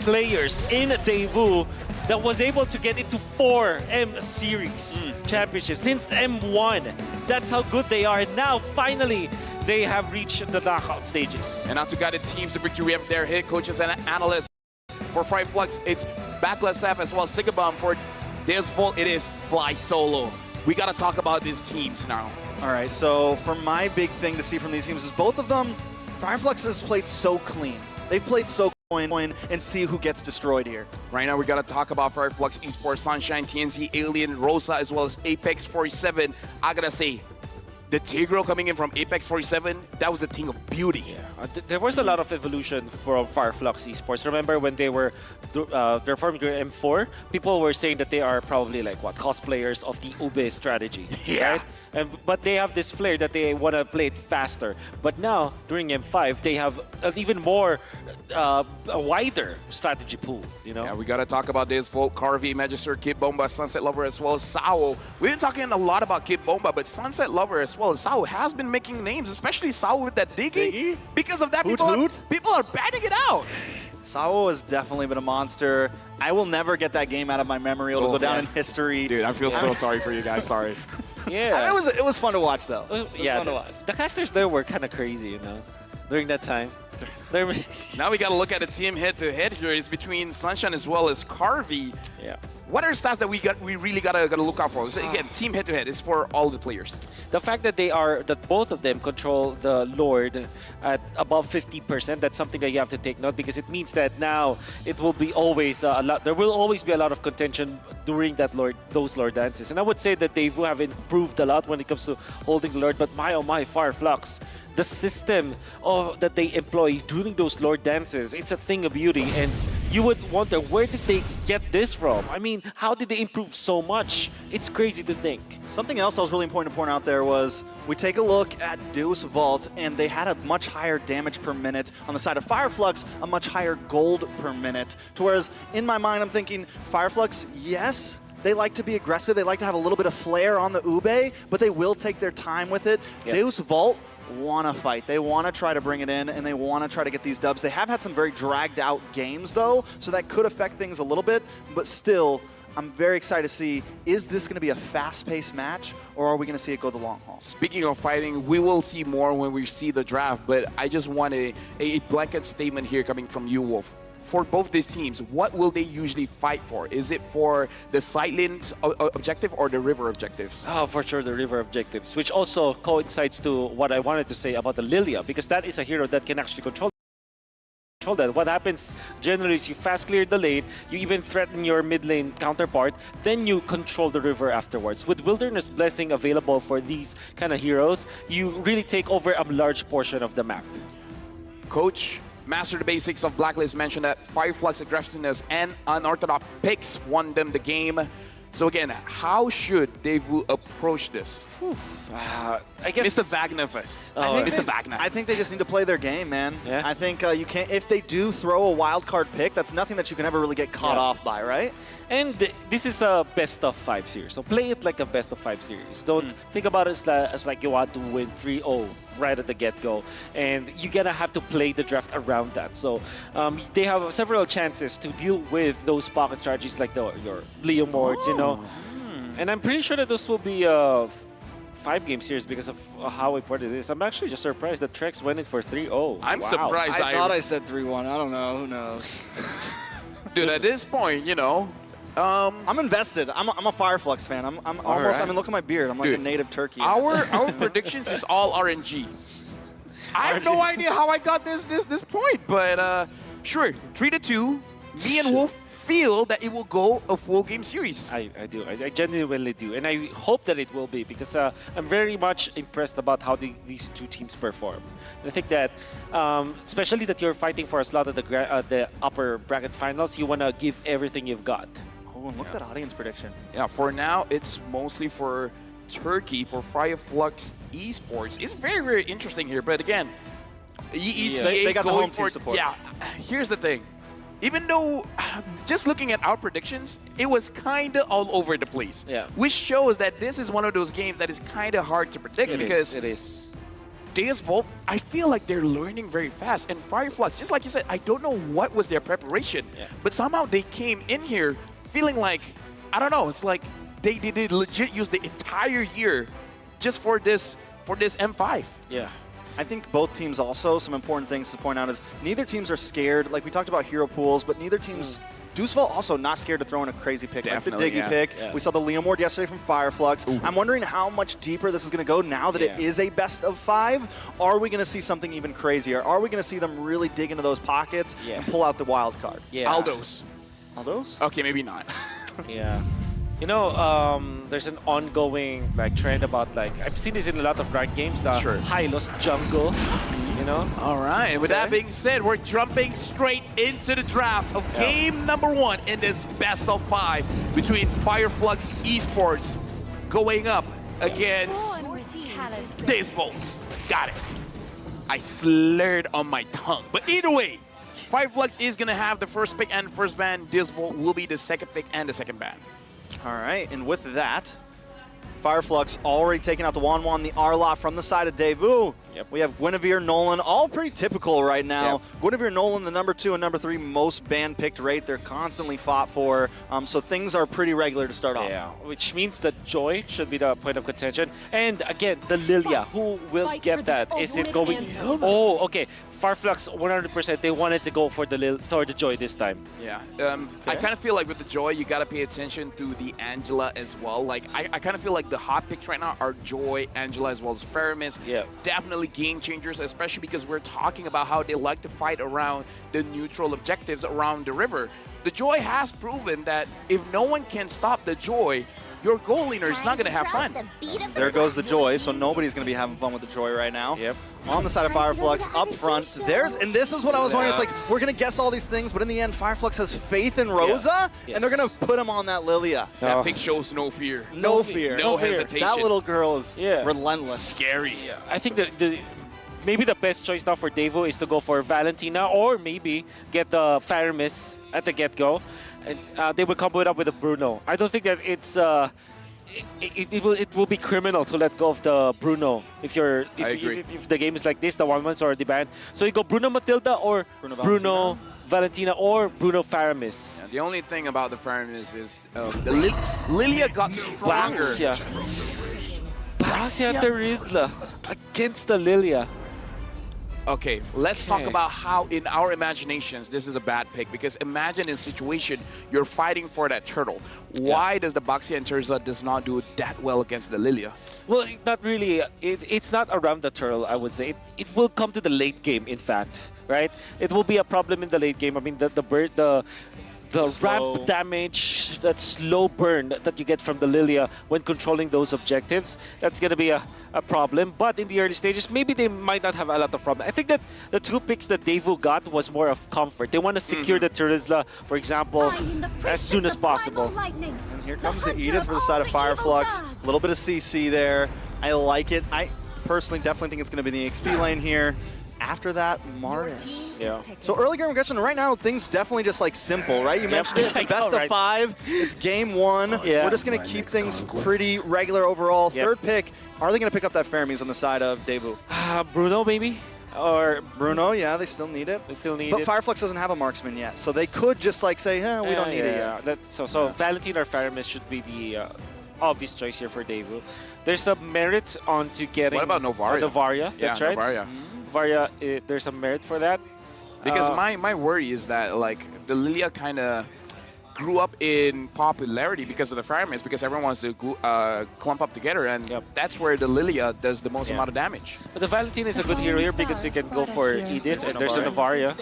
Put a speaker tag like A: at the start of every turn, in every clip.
A: players in Deusvult that was able to get into 4 M Series championships since M1. That's how good they are. And now, finally, they have reached the knockout stages.
B: And now to guide the teams to victory, we have their head coaches and analysts. For Flux, it's Backless F as well as Sigabum. For Deusvult, it is Fly Solo. We got to talk about these teams now.
C: All right, so for my big thing to see from these teams is both of them, Flux has played so clean. They've played so clean and see who gets destroyed here.
B: Right now, we got to talk about Flux Esports, Sunshine, TNC, Alien, Rosa, as well as Apex 47. I got to say, the Tigro coming in from Apex 47, that was a thing of beauty.
A: Yeah, there was a lot of evolution from Flux Esports. Remember when they were they're forming their M4, people were saying that they are probably like cosplayers of the Ube strategy.
B: Yeah.
A: Right? But they have this flair that they want to play it faster. But now, during M5, they have an even more, a wider strategy pool, you know?
B: Yeah, we got to talk about this. Volt, Carvey, Magister, Kid Bomba, Sunset Lover, as well as Sao. We've been talking a lot about Kid Bomba, but Sunset Lover as well as Sao has been making names, especially Sao with that Diggy. Because of that, people are batting it out.
C: Sao has definitely been a monster. I will never get that game out of my memory. It'll go down in history.
B: Dude, I feel so sorry for you guys. Sorry.
A: Yeah.
C: It was fun to watch, though.
A: Yeah, the casters there were kind of crazy, you know, during that time.
B: Now we got to look at the team head-to-head here. It's between Sunshine as well as Carvey.
A: Yeah.
B: What are stats that we really gotta look out for? So again, team head-to-head is for all the players.
A: The fact that both of them control the Lord at above 50%, that's something that you have to take note, because it means that now it will be always a lot. There will always be a lot of contention during those Lord dances. And I would say that they have improved a lot when it comes to holding the Lord. But my oh my, Flux, the system that they employ during those Lord dances, it's a thing of beauty. And you would wonder, where did they get this from? I mean, how did they improve so much? It's crazy to think.
C: Something else that was really important to point out there was we take a look at Deusvult, and they had a much higher damage per minute. On the side of Flux, a much higher gold per minute. To whereas, in my mind, I'm thinking, Flux, yes, they like to be aggressive. They like to have a little bit of flair on the Ube, but they will take their time with it. Yep. Deusvult want to fight. They want to try to bring it in, and they want to try to get these dubs. They have had some very dragged out games, though, so that could affect things a little bit, but still, I'm very excited to see, is this going to be a fast-paced match, or are we going to see it go the long haul?
B: Speaking of fighting, we will see more when we see the draft, but I just want a blanket statement here coming from you, Wolf. For both these teams, what will they usually fight for? Is it for the Silent objective or the River objectives?
A: Oh, for sure, the River objectives, which also coincides to what I wanted to say about the Lilia, because that is a hero that can actually control that. What happens generally is you fast clear the lane, you even threaten your mid lane counterpart, then you control the river afterwards. With Wilderness Blessing available for these kind of heroes, you really take over a large portion of the map.
B: Coach, Master the Basics of Blacklist mentioned that Flux aggressiveness and unorthodox picks won them the game. So again, how should Deusvult approach this?
A: I guess
B: Mr. Vagnavus.
C: Mr. Wagner. I think they just need to play their game, man. Yeah. I think you can't. If they do throw a wild card pick, that's nothing that you can ever really get caught off by, right?
A: And this is a best of 5 series, so play it like a best of 5 series. Don't think about it as like you want to win 3-0 right at the get-go, and you're gonna have to play the draft around that. So they have several chances to deal with those pocket strategies like your Leo Mords, you know. And I'm pretty sure that this will be a 5-game series because of how important it is. I'm actually just surprised that Trex went in for 3-0.
B: I'm surprised.
C: I thought I said 3-1. I don't know. Who knows?
B: Dude, at this point, you know,
C: I'm invested. I'm a Flux fan. I'm almost. Right. I mean, look at my beard. I'm like a native turkey.
B: Our predictions is all RNG. I have no idea how I got this point, but sure, 3-2. Me and Wolf feel that it will go a full game series.
A: I do. I genuinely do, and I hope that it will be, because I'm very much impressed about how these two teams perform. And I think that, especially that you're fighting for a slot at the upper bracket finals, you want to give everything you've got.
C: Oh, and look at that audience prediction.
B: Yeah, for now, it's mostly for Turkey, for Flux Esports. It's very, very interesting here, but again,
C: they got the home team support.
B: Yeah, here's the thing. Even though, just looking at our predictions, it was kind of all over the place.
A: Yeah.
B: Which shows that this is one of those games that is kind of hard to predict, because
A: it is.
B: Deusvult, I feel like they're learning very fast. And Fireflux, just like you said, I don't know what was their preparation, but somehow they came in here feeling like, I don't know, it's like they did legit use the entire year just for this M5.
A: Yeah.
C: I think both teams also, some important things to point out is neither teams are scared. Like we talked about hero pools, but neither teams, Deusvult also not scared to throw in a crazy pick,
B: Definitely,
C: like the Diggy pick.
A: Yeah.
C: We saw the Leomord yesterday from Fireflux. I'm wondering how much deeper this is going to go now that it is a best of 5. Are we going to see something even crazier? Are we going to see them really dig into those pockets and pull out the wild card?
A: Yeah.
B: Aldos.
C: Aldos?
B: Okay, maybe not.
A: Yeah. You know, there's an ongoing like trend about like I've seen this in a lot of ranked games. The Hylos jungle. You know.
B: All right. With that being said, we're jumping straight into the draft of game number 1 in this best of 5 between Fireflux Esports going up against Deusvult. Got it. I slurred on my tongue, but either way, Fireflux is gonna have the first pick and the first ban. Deusvult will be the second pick and the second ban.
C: All right, and with that, Fireflux already taking out the Wanwan, the Arlot from the side of Deusvult. We have Guinevere, Nolan, all pretty typical right now. Guinevere, Nolan, the number 2 and number 3 most ban-picked rate. They're constantly fought for, so things are pretty regular to start off.
A: Yeah, which means that Joy should be the point of contention. And again, the Lilia, who will get that? Is it going... Oh, okay. Fireflux, 100%, they wanted to go for the Joy this time.
B: Yeah, I kind of feel like with the Joy, you got to pay attention to the Angela as well. Like, I kind of feel like the hot picks right now are Joy, Angela, as well as Faramis.
A: Yeah.
B: Definitely game changers, especially because we're talking about how they like to fight around the neutral objectives around the river. The Joy has proven that if no one can stop the Joy, your goal leaner is not going to have fun.
C: There goes the Joy, so nobody's going to be having fun with the Joy right now. On the side of Fireflux, up front, and this is what I was wondering, it's like, we're going to guess all these things, but in the end, Fireflux has faith in Rosa, and they're going to put him on that Lilia.
B: That pick shows no fear.
C: No fear.
B: No hesitation.
C: That little girl is relentless.
B: Scary.
A: I think that maybe the best choice now for Devo is to go for Valentina or maybe get the Faramis at the get-go. And they will combo it up with a Bruno. I don't think that it's it will be criminal to let go of the Bruno if the game is like this, the 1-1s already banned. So you go Bruno Matilda or Bruno Valentina or Bruno Faramis.
B: Yeah, the only thing about the Faramis is the Lilia got stronger.
A: Baxia Terizla against the Lilia.
B: Okay, let's talk about how in our imaginations this is a bad pick, because imagine in a situation you're fighting for that turtle. Why does the Baxia and Terizla does not do that well against the Lilia?
A: Well, not really. It's not around the turtle, I would say. It will come to the late game, in fact, right? It will be a problem in the late game. I mean, the ramp damage, that slow burn that you get from the Lilia when controlling those objectives, that's going to be a problem. But in the early stages, maybe they might not have a lot of problem. I think that the 2 picks that Devo got was more of comfort. They want to secure the Terizla, for example, as soon as possible.
C: And here comes the Edith for the side of Fireflux. A little bit of CC there. I like it. I personally definitely think it's going to be the XP lane here. After that, Martis.
A: Yeah.
C: So early game regression, right now, things definitely just like simple, right? You mentioned it, it's a best of 5. It's game 1. We're just going to keep things pretty regular overall. Third pick, are they going to pick up that Faramis on the side of Devu?
A: Bruno, maybe? Or
C: Bruno, yeah, they still need it.
A: They still need
C: but
A: it.
C: Fireflux doesn't have a marksman yet, so they could just like say, we don't need it yet.
A: So Valentina or Faramis should be the obvious choice here for Devu. There's a merit onto getting...
B: What about Novaria?
A: Novaria, that's right.
B: Novaria.
A: Varia, there's a merit for that.
B: Because my worry is that like the Lilia kind of grew up in popularity because of the Faramis, because everyone wants to clump up together, and that's where the Lilia does the most amount of damage.
A: But the Valentine is a good hero here because you can go for Edith, and there's a Novaria.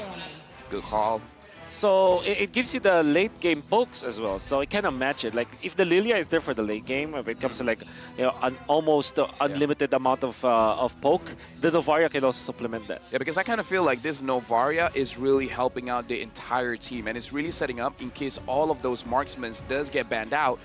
B: Good call.
A: So it gives you the late game pokes as well. So it kind of match it. Like if the Lilia is there for the late game, if it comes to like an almost unlimited amount of poke, the Novaria can also supplement that.
B: Yeah, because I kind of feel like this Novaria is really helping out the entire team, and it's really setting up in case all of those marksmen does get banned out.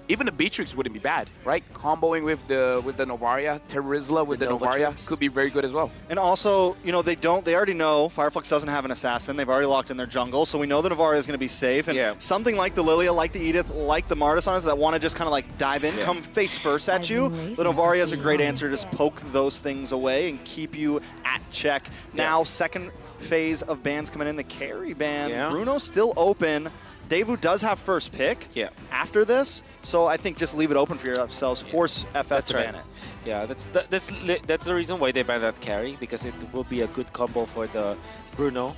B: Even the Beatrix wouldn't be bad, right? Comboing with the Novaria, Terizla with the Novaria could be very good as well.
C: And also, they already know Fireflux doesn't have an assassin. They've already locked in their jungle. So we know the Navaria is going to be safe. And something like the Lilia, like the Edith, like the Martisans that want to just kind of like dive in, come face first at you, the Navaria is a great answer to just poke those things away and keep you at check. Now, second phase of bans coming in, the carry ban. Bruno's still open. Deusvult does have first pick after this, so I think just leave it open for yourselves. Force FF to ban it.
A: Yeah, that's the reason why they banned that carry, because it will be a good combo for the Bruno.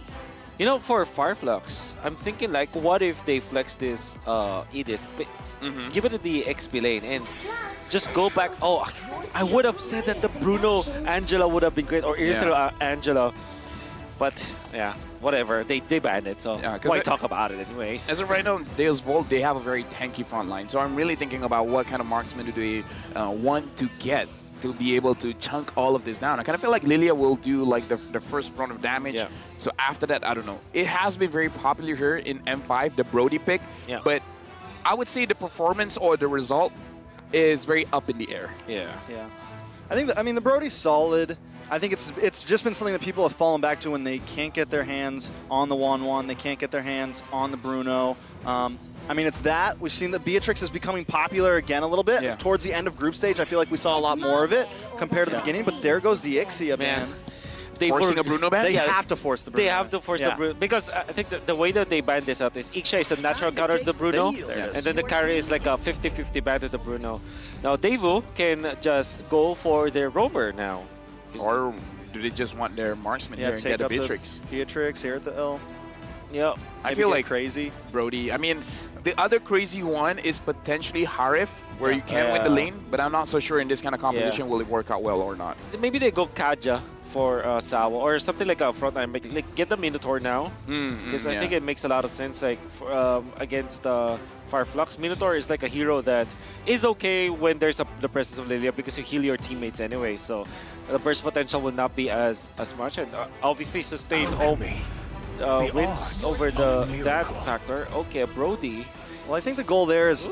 A: You know, for Fireflux, I'm thinking like, what if they flex this Edith, give it the XP lane, and just go back. Oh, I would have said that the Bruno Angela would have been great, or Edith Angela, but yeah. Whatever, they banned it, so why talk about it anyways?
B: As of right now, Deusvult, they have a very tanky front line, so I'm really thinking about what kind of marksman do they want to get to be able to chunk all of this down. I kind of feel like Lilia will do like the first round of damage, so after that, I don't know. It has been very popular here in M5, the Brody pick, but I would say the performance or the result is very up in the air.
C: Yeah. I mean, the Brody's solid. I think it's just been something that people have fallen back to when they can't get their hands on the 1-1, they can't get their hands on the Bruno. I mean, it's that. We've seen that Beatrix is becoming popular again a little bit. Towards the end of group stage, I feel like we saw a lot more of it compared to the beginning, but there goes the Ixia, man.
B: Forcing a Bruno ban?
C: They have to force the Bruno.
A: They have to force the Bruno, because I think the way that they ban this out is Ixia is a natural counter to the Bruno, and then the carry is like a 50-50 ban to the Bruno. Now, Deusvult can just go for their roamer now.
B: Or do they just want their marksman here and get a Beatrix?
C: Beatrix here at the L.
A: Yeah.
B: I feel like
C: crazy.
B: Brody. I mean, the other crazy one is potentially Harif, where you can win the lane, but I'm not so sure in this kind of composition will it work out well or not.
A: Maybe they go Kaja for Sawa, or something like a frontline. Like, get the Minotaur now, because I think it makes a lot of sense. Like against Fireflux, Minotaur is like a hero that is okay when there's the presence of Lilia, because you heal your teammates anyway. So the burst potential will not be as much, and obviously sustain home wins over that factor. Okay, Brody.
C: Well, I think the goal there is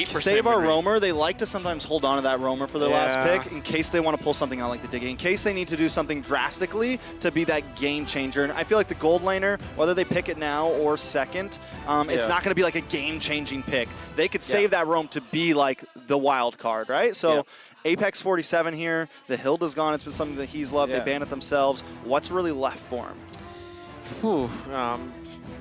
C: save our roamer. They like to sometimes hold on to that roamer for their last pick in case they want to pull something out like the Diggy, in case they need to do something drastically to be that game changer. And I feel like the gold laner, whether they pick it now or second, it's not going to be like a game-changing pick. They could save that roam to be like the wild card, right? So Apex 47 here. The Hilda's gone. It's been something that he's loved. They banned it themselves. What's really left for him?
A: Whew,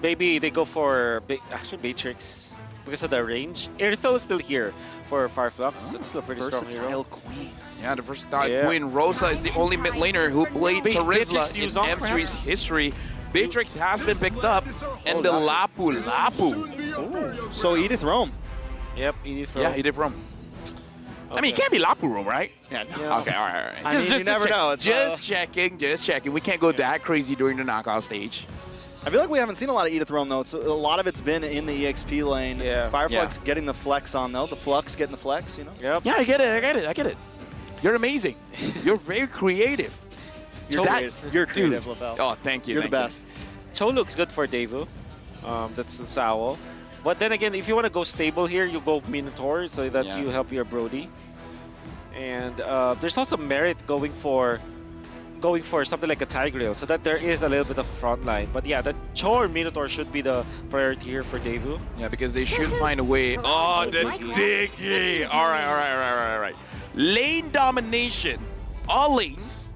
A: maybe they go for actually Beatrix. Because of the range. Irthel is still here for Fireflux. It's still a pretty strong hero.
C: Queen.
B: Yeah, the versatile Queen. Rosa is the only mid laner who played Terizla in M3's history. Beatrix has been picked up, and the Lapu.
C: So Edith Rome.
A: Yep, Edith Rome.
B: Yeah, Edith Rome. I mean, it can't be Lapu Rome, right?
C: Yeah.
B: Okay, all right.
C: I mean, you never know. It's,
B: just checking. We can't go that crazy during the knockout stage.
C: I feel like we haven't seen a lot of Edith Rome, though. A lot of it's been in the EXP lane. Fireflux getting the flex on, though. The Flux getting the flex, you know?
A: Yep.
B: Yeah, I get it. You're amazing. You're very creative.
C: You're creative, Lavelle.
B: Oh, thank you.
C: You're the best.
A: Cho looks good for Deusvult. That's the Sao. But then again, if you want to go stable here, you go Minotaur so that you help your Brody. And there's also merit going for something like a Tigreal, so that there is a little bit of a front line. But yeah, the Cho or Minotaur should be the priority here for Deusvult.
B: Yeah, because they should find a way. Oh, the Diggy! All right. Lane domination. All lanes.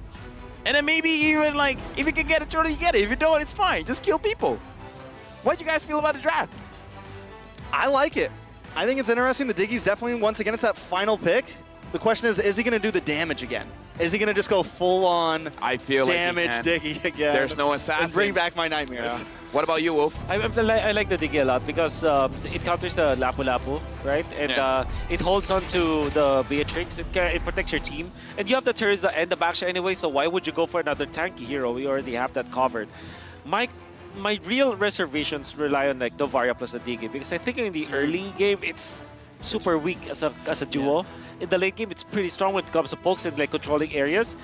B: And then maybe even like, if you can get a turtle, you get it. If you don't, it's fine. Just kill people. What do you guys feel about the draft?
C: I like it. I think it's interesting. The Diggy's definitely, once again, it's that final pick. The question is he going to do the damage again? Is he going to just go full-on damage Diggy again?
B: There's no assassin.
C: And bring back my nightmares.
B: Yeah. What about you, Wolf?
A: I like the Diggy a lot because it counters the Lapu Lapu, right? And it holds on to the Beatrix. It protects your team. And you have the Terizla and the Baksha anyway, so why would you go for another tanky hero? We already have that covered. My real reservations rely on like the Varia plus the Diggy, because I think in the early game, it's super weak as a duo. In the late game, it's pretty strong when it comes to pokes and like controlling areas.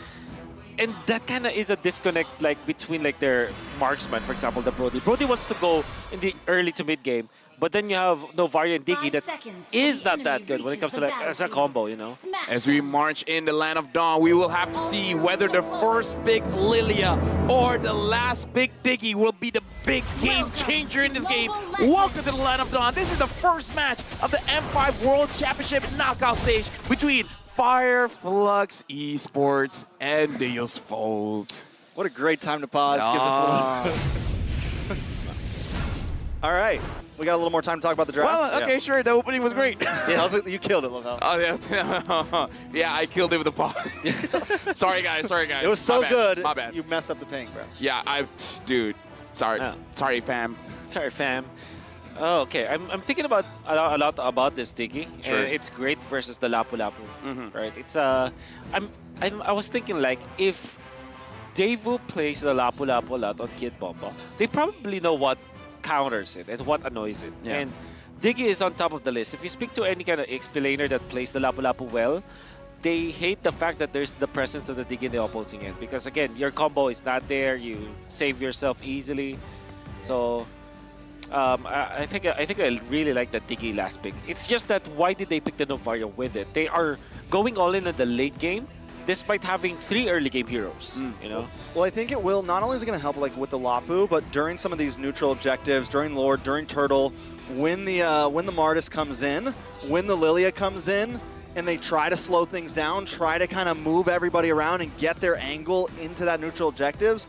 A: And that kind of is a disconnect like between like their marksman, for example, the Brody. Brody wants to go in the early to mid game, But then you have Novaria and Diggy
D: 5
A: that
D: seconds
A: is
D: till the
A: not that
D: enemy
A: good when it comes to
D: reaches
A: like
D: the
A: as a
D: battlefield.
A: combo, you know.
D: Smash
B: As we
D: them.
B: march in the Land of Dawn, we will have to see whether the first big Lilia or the last big Diggy will be the big game changer in this game. Welcome to the Land of Dawn. This is the first match of the M5 World Championship knockout stage between Fire Flux Esports and Deusvult.
C: What a great time to pause. Gives us a little... All right. We got a little more time to talk about the draft.
B: Well, okay, sure. The opening was great.
C: You killed it, Lavelle.
B: Oh, yeah. Yeah, I killed it with the pause. Sorry, guys.
C: It was so
B: My bad.
C: good.
B: My bad.
C: You messed up the ping, bro.
B: Yeah, dude. Sorry.
A: Oh.
B: Sorry, fam.
A: Sorry, fam. Oh, okay. I'm thinking about a lot about this Diggy,
B: Sure.
A: and it's great versus the Lapu Lapu, right? It's I was thinking like if Deusvult plays the Lapu Lapu a lot on Kid Bomba, they probably know what counters it and what annoys it.
B: Yeah.
A: And Diggy is on top of the list. If you speak to any kind of XP laner that plays the Lapu Lapu well, they hate the fact that there's the presence of the Diggy in the opposing end because again, your combo is not there. You save yourself easily, so. I think I really like that Diggy last pick. It's just that why did they pick the Novaria with it? They are going all in on the late game, despite having 3 early game heroes. You know.
C: Well, I think it will. Not only is it going to help like with the Lapu, but during some of these neutral objectives, during Lord, during Turtle, when the Martis comes in, when the Lilia comes in, and they try to slow things down, try to kind of move everybody around and get their angle into that neutral objectives.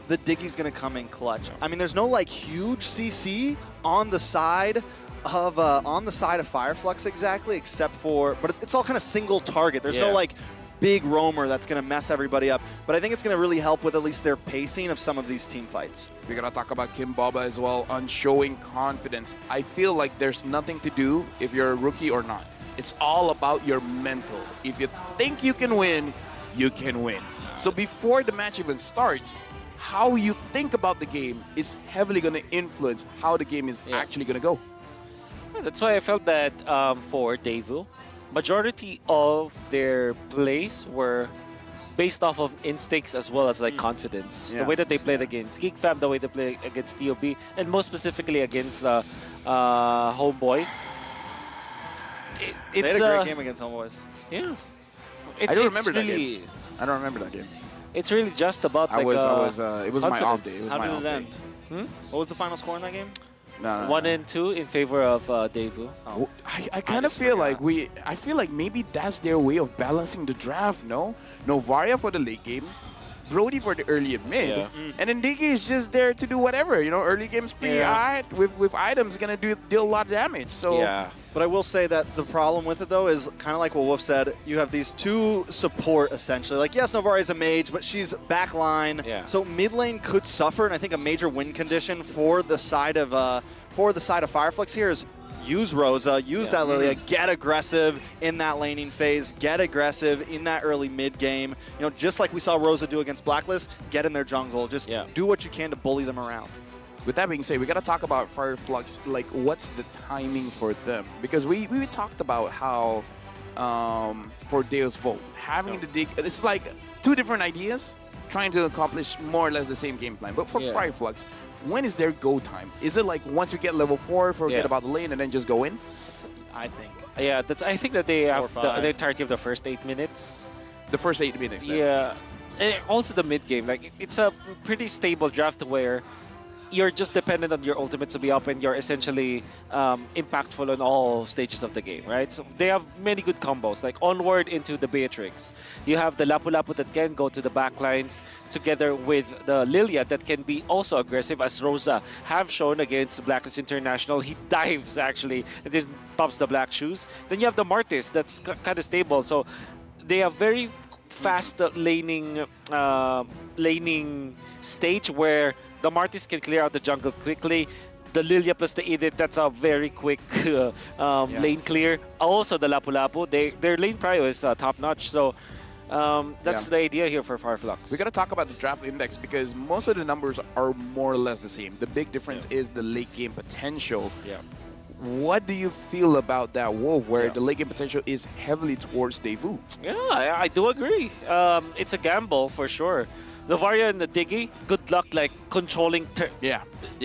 C: The Diggy's going to come in clutch. I mean, there's no like huge CC on the side of Fireflux exactly, except for, but it's all kind of single target. There's no like big roamer that's going to mess everybody up. But I think it's going to really help with at least their pacing of some of these team fights.
B: We're going to talk about Kim Boba as well on showing confidence. I feel like there's nothing to do if you're a rookie or not. It's all about your mental. If you think you can win, you can win. So before the match even starts, how you think about the game is heavily going to influence how the game is actually going to go.
A: Yeah, that's why I felt that for Deusvult, majority of their plays were based off of instincts as well as like confidence.
B: Yeah.
A: The way that they played against Geek Fam, the way they play against TOB, and most specifically against the Homeboys.
C: They had a great game against Homeboys.
A: Yeah.
B: I don't remember that
A: really,
B: game. I don't remember that game.
A: It's really just about
B: it was my off
A: confidence.
B: day. It was
C: How
B: my
C: did
B: off
C: it
B: day.
C: end? What was the final score in that game?
B: No.
A: 1 and 2 in favor of Deusvult.
C: Oh.
B: I kind of
C: just
B: feel
C: forgot.
B: like I feel like maybe that's their way of balancing the draft, no? Novaria for the late game, Brody for the early and mid,
A: Yeah.
B: and then Diggy is just there to do whatever, you know, early game's pretty high, with items gonna deal a lot of damage, so...
A: Yeah.
C: But I will say that the problem with it, though, is kind of like what Wolf said. You have these two support, essentially. Like, yes, Novaria is a mage, but she's back line.
A: Yeah.
C: So mid lane could suffer, and I think a major win condition for the side of Fireflux here is use Rosa, use that Lilia, get aggressive in that laning phase, get aggressive in that early mid game. You know, just like we saw Rosa do against Blacklist, get in their jungle. Just do what you can to bully them around.
B: With that being said, we gotta talk about Fireflux. Like, what's the timing for them? Because we talked about how for Deusvult having the dig, it's like 2 different ideas trying to accomplish more or less the same game plan. But for Fireflux, when is their go time? Is it like once we get level 4, forget about the lane and then just go in?
C: I think.
A: Yeah, I think that they have
C: 4 or 5.
A: the entirety of the first 8 minutes.
B: The first 8 minutes. then.
A: Yeah, and also the mid game. Like it's a pretty stable draft where you're just dependent on your ultimates to be up, and you're essentially impactful on all stages of the game, right? So they have many good combos, like onward into the Beatrix. You have the Lapu Lapu that can go to the backlines together with the Lilia that can be also aggressive, as Rosa have shown against Blacklist International. He dives actually and then pops the black shoes. Then you have the Martis that's kind of stable. So they have very fast laning stage where the Martis can clear out the jungle quickly. The Lilia plus the Edith, that's a very quick lane clear. Also, the Lapu Lapu, their lane prio is top-notch. So that's the idea here for Fireflux.
B: We got to talk about the draft index because most of the numbers are more or less the same. The big difference is the late game potential.
A: Yeah.
B: What do you feel about that, Wolf, where the late game potential is heavily towards Deusvult?
A: Yeah, I do agree. It's a gamble for sure. Novaria and the Diggy, good luck like controlling
B: Yeah.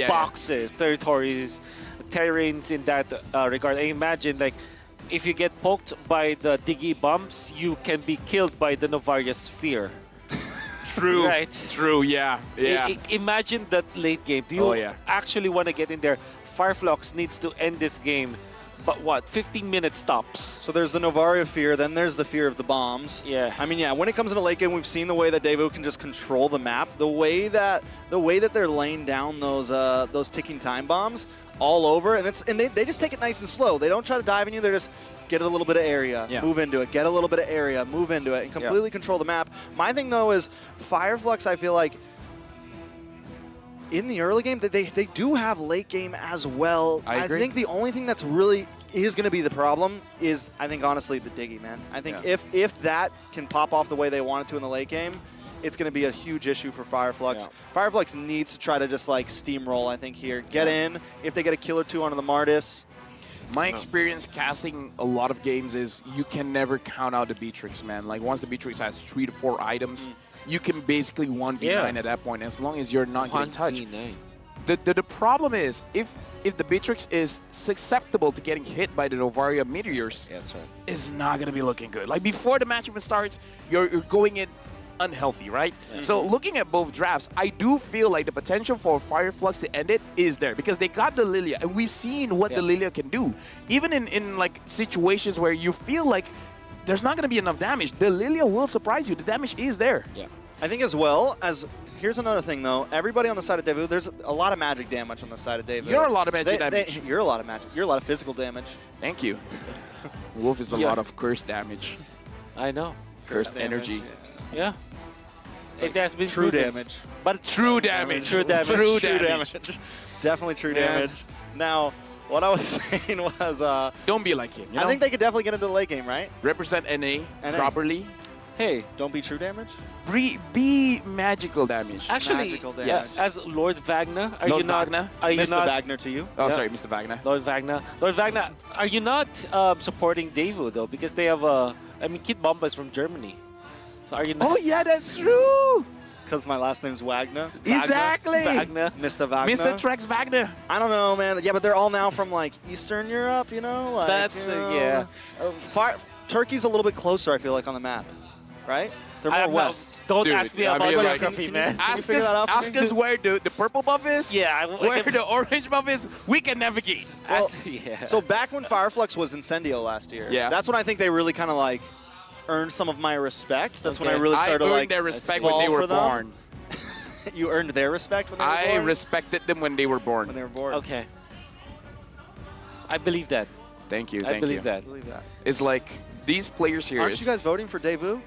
A: boxes, territories, terrains in that regard. I imagine like if you get poked by the Diggy bumps, you can be killed by the Novaria Sphere.
B: True.
A: Right.
B: True. Yeah. Yeah.
A: Imagine that late game. Do you
B: Oh, yeah.
A: actually want to get in there? Fireflux needs to end this game, but what? 15 minutes stops.
C: So there's the Novaria fear, then there's the fear of the bombs.
A: Yeah.
C: I mean, yeah, when it comes into late game, we've seen the way that Deusvult can just control the map. The way that they're laying down those ticking time bombs all over, and they just take it nice and slow. They don't try to dive in you. They're just get a little bit of area, move into it, get a little bit of area, move into it, and completely control the map. My thing, though, is Fireflux, I feel like, in the early game, they do have late game as well.
B: I agree.
C: think the only thing that's really is going to be the problem is, I think, honestly, the Diggy, man. I think if that can pop off the way they want it to in the late game, it's going to be a huge issue for Fireflux.
A: Yeah.
C: Fireflux needs to try to just, like, steamroll, I think, here. Get in. If they get a kill or two onto the Martis.
B: My experience casting a lot of games is you can never count out the Beatrix, man. Like, once the Beatrix has 3 to 4 items, you can basically 1v9 at that point, as long as you're not getting touched.
A: 1v9.
B: The problem is, if the Beatrix is susceptible to getting hit by the Novaria meteors,
A: That's right.
B: it's not going to be looking good. Like, before the match even starts, you're going in unhealthy, right? So looking at both drafts, I do feel like the potential for Fireflux to end it is there because they got the Lilia, and we've seen what the Lilia can do. Even in like situations where you feel like there's not going to be enough damage, the Lilia will surprise you. The damage is there.
A: Yeah.
C: I think as well as, here's another thing, though. Everybody on the side of Deusvult, there's a lot of magic damage on the side of Deusvult.
B: You're a lot of magic damage.
C: You're a lot of magic. You're a lot of physical damage.
B: Thank you. Wolf is a lot of curse damage.
A: I know.
B: Cursed energy.
A: Yeah. It has been
C: True
A: proven.
C: damage.
A: But
B: True damage.
A: True damage.
B: True
C: True
B: damage.
C: damage. Definitely true
A: Yeah.
C: damage. Now, what I was saying was,
B: Don't be like him. You know?
C: I think they could definitely get into the late game, right?
B: Represent NA properly.
A: Hey,
C: Don't be true damage.
B: Be magical damage.
A: actually,
C: Magical damage.
A: yes. As Lord Wagner, are
B: Lord
A: you not?
B: Wagner?
A: Are you
C: Mr.
A: not?
C: Wagner to you.
B: Oh,
A: Yeah.
B: sorry, Mr. Wagner.
A: Lord Wagner. Lord Wagner, are you not supporting Deusvult though? Because they have a. I mean, Kid Bomba is from Germany. So are you not?
B: Oh, yeah, that's true.
C: Because my last name's Wagner.
B: Exactly.
A: Wagner.
C: Mr. Wagner.
B: Mr. Trex Wagner.
C: I don't know, man. Yeah, but they're all now from, like, Eastern Europe, you know? Like,
A: That's,
C: you know,
A: yeah.
C: Turkey's a little bit closer, I feel like, on the map. Right? They're more
A: I'm not-
C: west.
A: Don't
B: Dude,
A: ask me
B: I
A: about
B: mean, like,
A: geography, man.
B: Ask
C: figure that out for
B: ask
C: me?
B: us where the purple buff is.
A: Yeah, I
B: Where
A: can-
B: the orange buff is, we can navigate.
A: yeah.
C: So back when Fireflux was Incendio last year,
B: Yeah.
C: that's when I think they really kind of, like, earned some of my respect. That's when I
A: Okay.
C: really
B: I
C: started,
B: earned
C: like,
B: their respect
C: fall
B: when they were
C: for them.
B: born.
C: You earned their respect when they were
B: I
C: born?
B: respected them when they were born.
C: When they were born.
A: Okay. I believe that.
B: Thank you.
A: I
B: Thank
A: believe
B: you.
A: that.
C: I believe that.
B: It's like these players here.
C: Aren't you guys voting for Deusvult?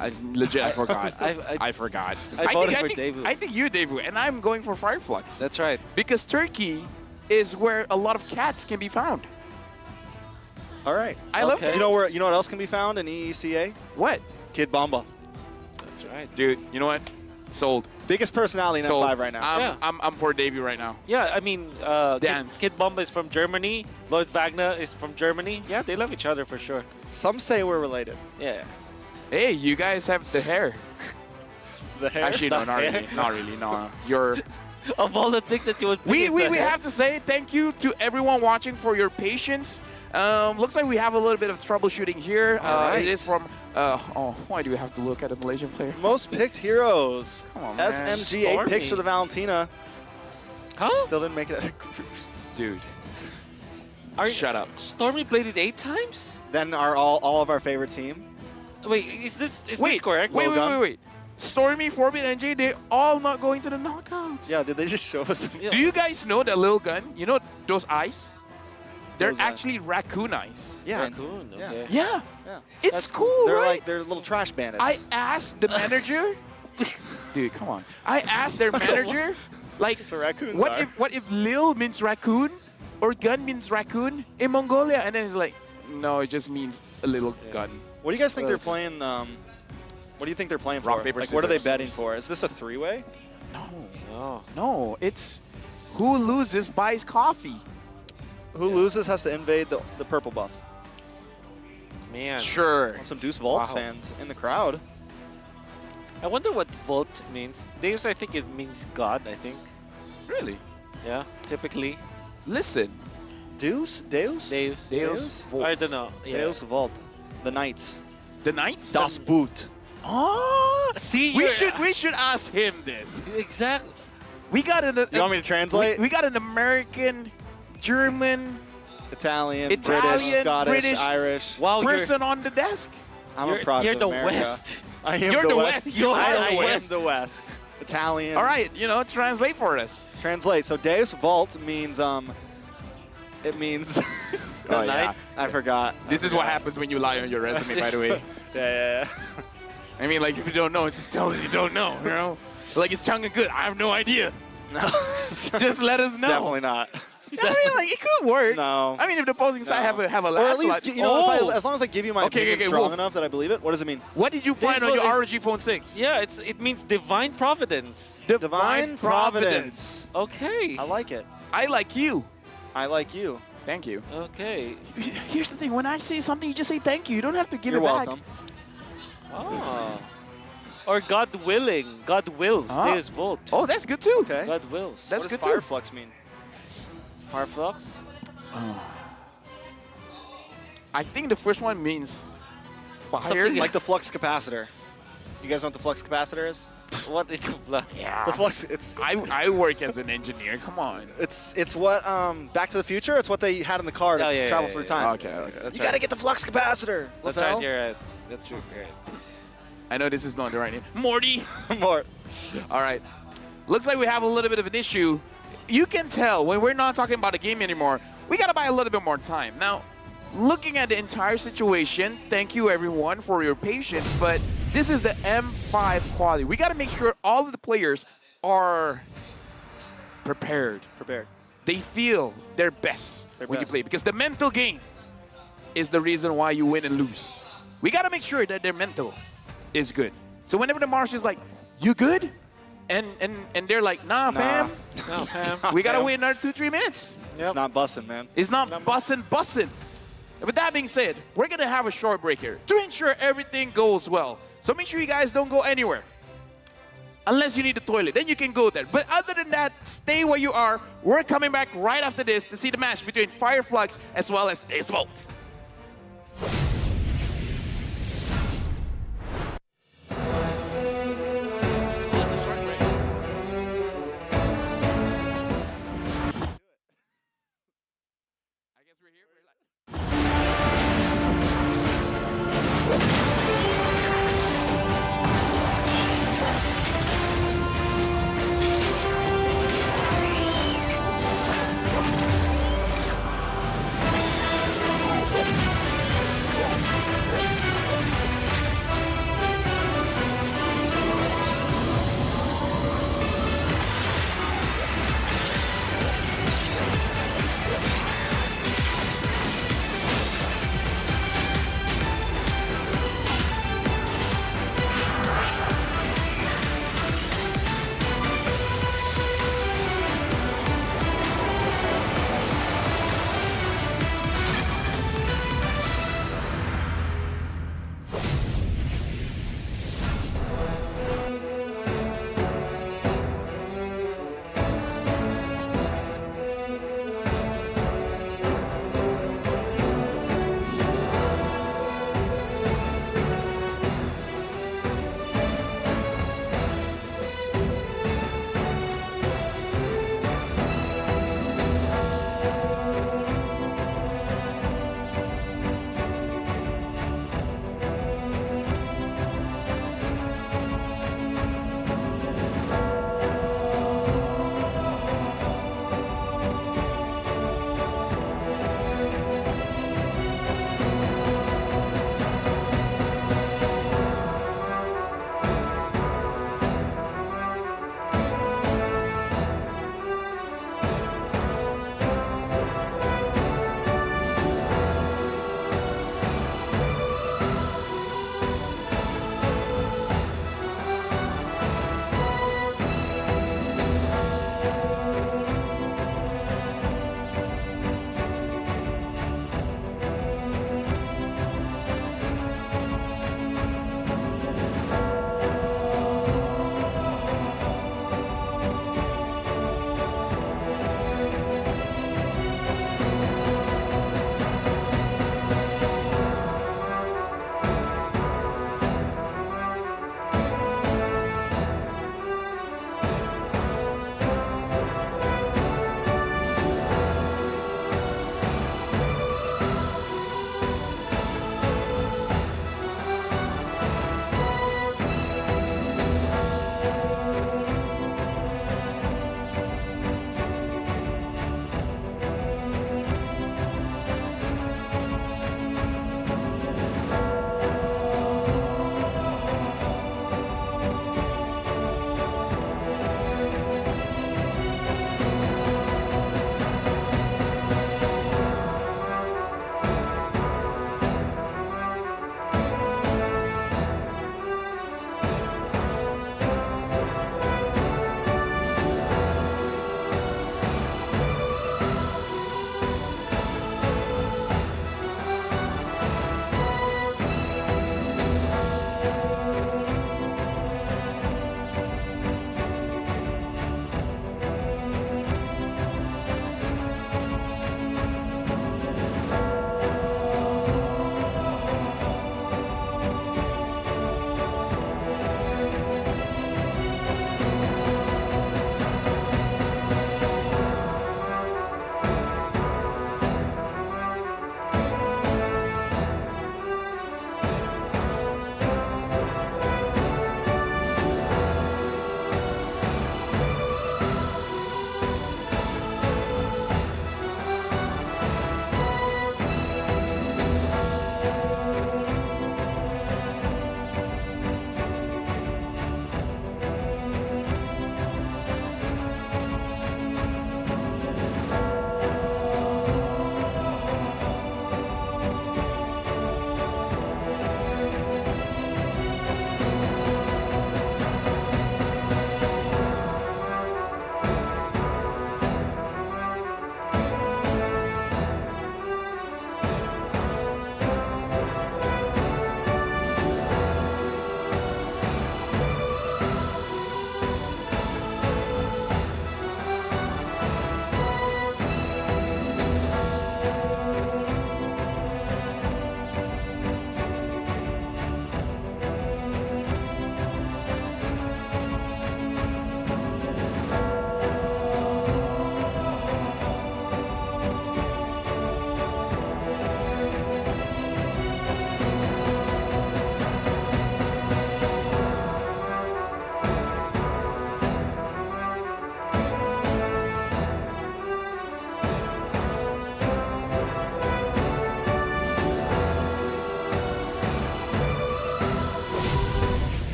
B: I legit, I forgot.
A: I-
B: I forgot.
A: I voted for
B: think,
A: Deusvult.
B: I think you, Deusvult, and I'm going for Fireflux.
A: That's right.
B: Because Turkey is where a lot of cats can be found.
C: All right.
B: I love
A: Okay.
B: cats.
C: You know what else can be found in EECA?
B: What?
C: Kid Bomba.
A: That's right.
B: Dude, you know what? Sold.
C: Biggest personality in
B: Sold.
C: F5 right now.
A: Yeah.
B: I'm for Deusvult right now.
A: Yeah, I mean,
B: Dance.
A: Kid Bomba is from Germany. Lord Wagner is from Germany. Yeah, they love each other for sure.
C: Some say we're related.
A: Yeah.
B: Hey, you guys have the hair.
C: The hair?
B: Actually, no,
A: The
B: not
A: hair?
B: really. Not really. No, you're.
A: Of all the things that you would pick,
B: We
A: it's the hair.
B: have to say thank you to everyone watching for your patience. Looks like we have a little bit of troubleshooting here.
C: All right.
B: It is from. Why do we have to look at a Malaysian player?
C: Most picked heroes.
B: Come on, man.
C: SMG, 8
A: Stormy.
C: picks for the Valentina.
A: Huh?
C: Still didn't make it out of groups.
B: Dude,
A: Are
B: shut up.
A: Stormy played it 8 times?
C: Then all of our favorite team.
A: Wait, is this
B: Wait,
A: correct?
B: wait,
C: Logan?
B: wait. Stormy, Forbid, and Jay, they're all not going to the knockouts.
C: Yeah, did they just show us?
A: Yeah.
B: Do you guys know that little gun? You know those eyes? They're
C: Those eyes.
B: actually raccoon eyes.
C: Yeah.
A: Raccoon,
C: Yeah.
A: okay.
B: Yeah,
C: Yeah.
B: it's
A: That's
B: cool,
C: They're
B: right?
C: like they're little trash bandits.
B: I asked the manager. Dude, come on. I asked their manager, like,
C: That's what raccoons
B: what
C: are.
B: if Lil means raccoon or gun means raccoon in Mongolia? And then he's like, no, it just means a little gun.
C: What do you guys think they're playing? What do you think they're playing for?
B: Rock, paper,
C: like, what are they
B: scissors.
C: betting for? Is this a three-way?
B: No,
A: Oh.
B: no, it's who loses buys coffee.
C: Who loses has to invade the purple buff.
A: Man.
B: Sure.
C: Some Deusvult
A: Wow.
C: fans in the crowd.
A: I wonder what Volt means. Deus, I think it means God, I think.
B: Really?
A: Yeah, typically.
B: Listen.
C: Deus?
A: Deus.
B: Deusvult.
A: I don't know. Yeah.
C: Deusvult. The Knights.
B: The Knights?
C: Deusvult.
B: Oh,
A: See,
B: we should ask him this.
A: Exactly.
B: We got an.
C: You want me to translate?
B: We got an American, German
C: Italian, British,
B: Italian,
C: Scottish,
B: British.
C: Irish.
A: Wow,
B: person on the desk.
C: I'm
A: you're,
C: a product
A: you're
C: of
A: the
C: America.
A: West.
C: I am
B: You're
C: the
B: the
C: West.
B: West. You're
C: I
B: the
C: am
B: West.
C: the West. Italian.
B: All right, translate for us.
C: Translate. So Deusvult means it means
B: Oh, yeah.
A: Knights.
C: I forgot.
B: This is what happens when you lie on your resume, by the way.
C: Yeah.
B: I mean, like, if you don't know, just tell us you don't know, you know? Like, it's Chung and good. I have no idea.
C: No.
B: Just let us know.
C: Definitely not.
B: I mean, like, it could work.
C: No.
B: I mean, if the opposing side have a
C: Or
B: last
C: at least,
B: slot-
C: you know,
B: Oh!
C: as long as I give you my
B: Okay,
C: opinion
B: okay,
C: strong
B: well-
C: enough that I believe it. What does it mean?
B: What did you find on your
A: Deusvult
B: ROG Phone 6?
A: Yeah, it means divine providence.
C: Divine Providence.
A: Okay.
C: I like it.
B: I like you.
C: I like you.
B: Thank you.
A: Okay.
B: Here's the thing. When I say something, you just say thank you. You don't have to give
C: You're
B: it back.
C: welcome.
A: Oh. Or God willing. God wills.
B: Ah.
A: Deus Volt.
B: Oh, that's good too.
C: Okay.
A: God wills.
B: That's
C: what
B: good
C: does
B: too.
C: Fireflux mean?
A: Fireflux?
B: I think the first one means fire.
A: Something
C: Like the flux capacitor. You guys know what the flux capacitor is?
A: What is the
B: Yeah.
C: The flux. It's
B: I work as an engineer. Come on.
C: it's what Back to the Future. It's what they had in the car to
A: Oh, yeah,
C: travel
A: yeah,
C: through
A: yeah.
C: time.
B: Okay.
A: That's
C: You
A: right.
C: gotta get the flux capacitor.
A: That's
C: LaFell.
A: right, you're right. That's true, you're right.
B: I know this is not the right name. Morty.
C: More.
B: All right. Looks like we have a little bit of an issue. You can tell when we're not talking about a game anymore, we got to buy a little bit more time. Now, looking at the entire situation, thank you everyone for your patience, but this is the M5 quality. We got to make sure all of the players are prepared.
C: Prepared.
B: They feel their best
C: Their
B: when you
C: best.
B: play because the mental game is the reason why you win and lose. We got to make sure that their mental is good. So whenever the marshal is like, "You good?" and they're like, "Nah, fam.
A: No, fam.
B: We got to
C: fam.
B: wait another 2-3 minutes."
C: It's not bussing, man.
B: It's not bussin'. With that being said, we're going to have a short break here to ensure everything goes well. So make sure you guys don't go anywhere. Unless you need the toilet, then you can go there. But other than that, stay where you are. We're coming back right after this to see the match between Fireflux as well as Deusvult.
A: That's a short break.
B: I guess we're here.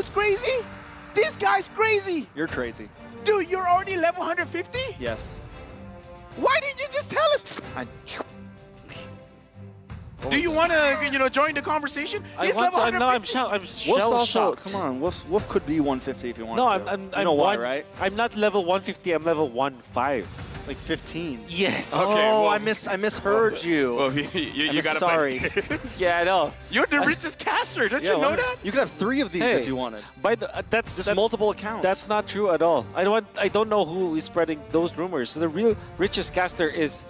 B: who's crazy? This guy's crazy.
C: You're crazy.
B: Dude, you're already level 150?
C: Yes.
B: Why didn't you just tell us?
C: I,
B: Do you want to, join the conversation?
A: I
B: He's
A: want
B: level
A: to, no, I'm
B: 150.
C: Wolf's
A: shell
C: also,
A: shocked.
C: come on, Wolf could be 150 if you want
A: No,
C: to.
A: I'm
C: you know why,
A: one,
C: right?
A: I'm not level 150. I'm level 15.
C: Like 15.
A: Yes.
C: Oh,
B: well-
C: I misheard you.
B: Well, you
C: I'm
B: gotta
C: sorry.
A: Yeah, I know.
B: You're the richest caster. Don't you know
C: why-
B: that?
C: You could have 3 of these
A: Hey.
C: if you wanted.
A: That's
C: Just multiple accounts.
A: That's not true at all. I don't know who is spreading those rumors. The real richest caster is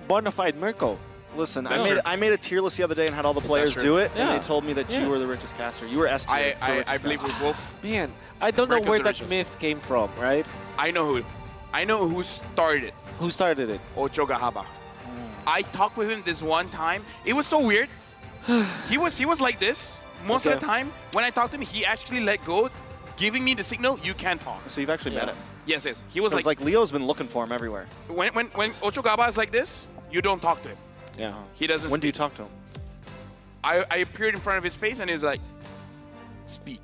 A: Bonafide Mirko.
C: Listen,
B: That's true.
C: I made a tier list the other day and had all the players
B: true.
C: do it, and
A: Yeah.
C: they told me that
A: Yeah.
C: you were the richest caster. You were S tier. for
B: I
C: richest
B: believe
C: caster.
B: with Wolf.
A: Man, I don't know
B: Mirko's
A: where
B: the
A: that
B: richest.
A: myth came from, right?
B: I know who started
A: Who started it?
B: Ocho Gahaba. I talked with him this one time. It was so weird. He was like this most of
A: Okay.
B: the time. When I talked to him, he actually let go, giving me the signal, you can't talk.
C: So you've actually met
A: Yeah.
C: him.
B: Yes. He was
C: It's like Leo's been looking for him everywhere.
B: when Ocho Gahaba is like this, you don't talk to him.
A: Yeah.
B: He doesn't
C: When do you
B: speak.
C: talk to him?
B: I appeared in front of his face and he's like, speak.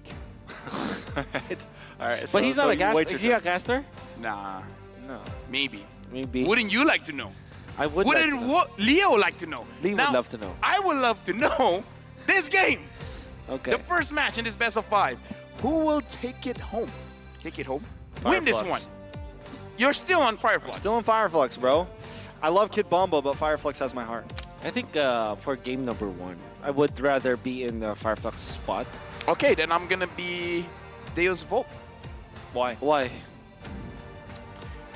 C: All right. All right.
A: But he's not a
C: you
A: caster.
C: wait your
A: Is he a
C: turn.
A: caster?
B: Nah,
C: No.
B: maybe.
A: Maybe.
B: Wouldn't you like to know?
A: I would.
B: Wouldn't
A: like to know.
B: Leo like to know?
A: Leo would
B: Now,
A: love to know.
B: I would love to know this game.
A: Okay.
B: The first match in this best of 5. Who will take it home? Take it home? Win this
C: Fireflux.
B: one. You're still on Fireflux.
C: Still in Fireflux, bro. I love Kid Bombo, but Fireflux has my heart.
A: I think for game number 1, I would rather be in the Fireflux spot.
B: Okay, then I'm gonna be Deusvult.
C: Why?
A: Why?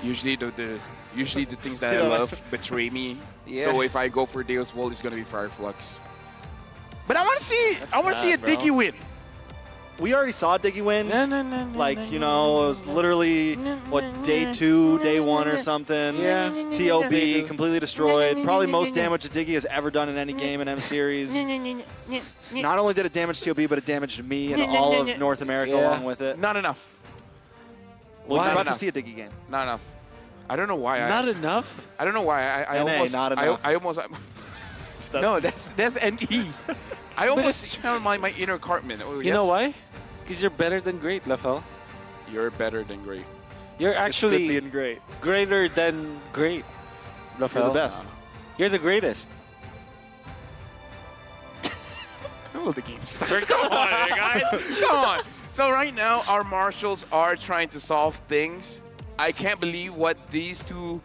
B: Usually the things that
C: You
B: I
C: know,
B: love betray me.
A: Yeah.
B: So if I go for Deusvult, it's gonna be Fireflux. But I want to see
A: That's
B: I want to see a
A: sad, bro.
B: Diggy win.
C: We already saw Diggy win.
A: No.
C: Like, it was literally, day 2, day 1 or something.
A: Yeah.
C: TOB, completely destroyed. Probably most damage that Diggy has ever done in any game in M Series. Not only did it damage TOB, but it damaged me and all of North America
A: Yeah.
C: along with it.
B: Not enough.
C: Well,
A: Why?
C: you're about to
B: Enough.
C: see a Diggy game.
B: Not enough. I don't know why.
A: Not enough?
B: I don't know why. I
C: NA,
B: almost.
C: not enough.
B: I almost. No, that's NE. I almost channeled my inner Cartman. Oh,
A: You know why? Because you're better than great, Lafel.
B: You're better than great.
A: You're
C: It's good
A: actually
C: being great.
A: greater than great, Lafel.
C: You're the best.
A: You're the greatest.
B: When will the game start? Come on, guys. Come on. So right now, our marshals are trying to solve things. I can't believe what these two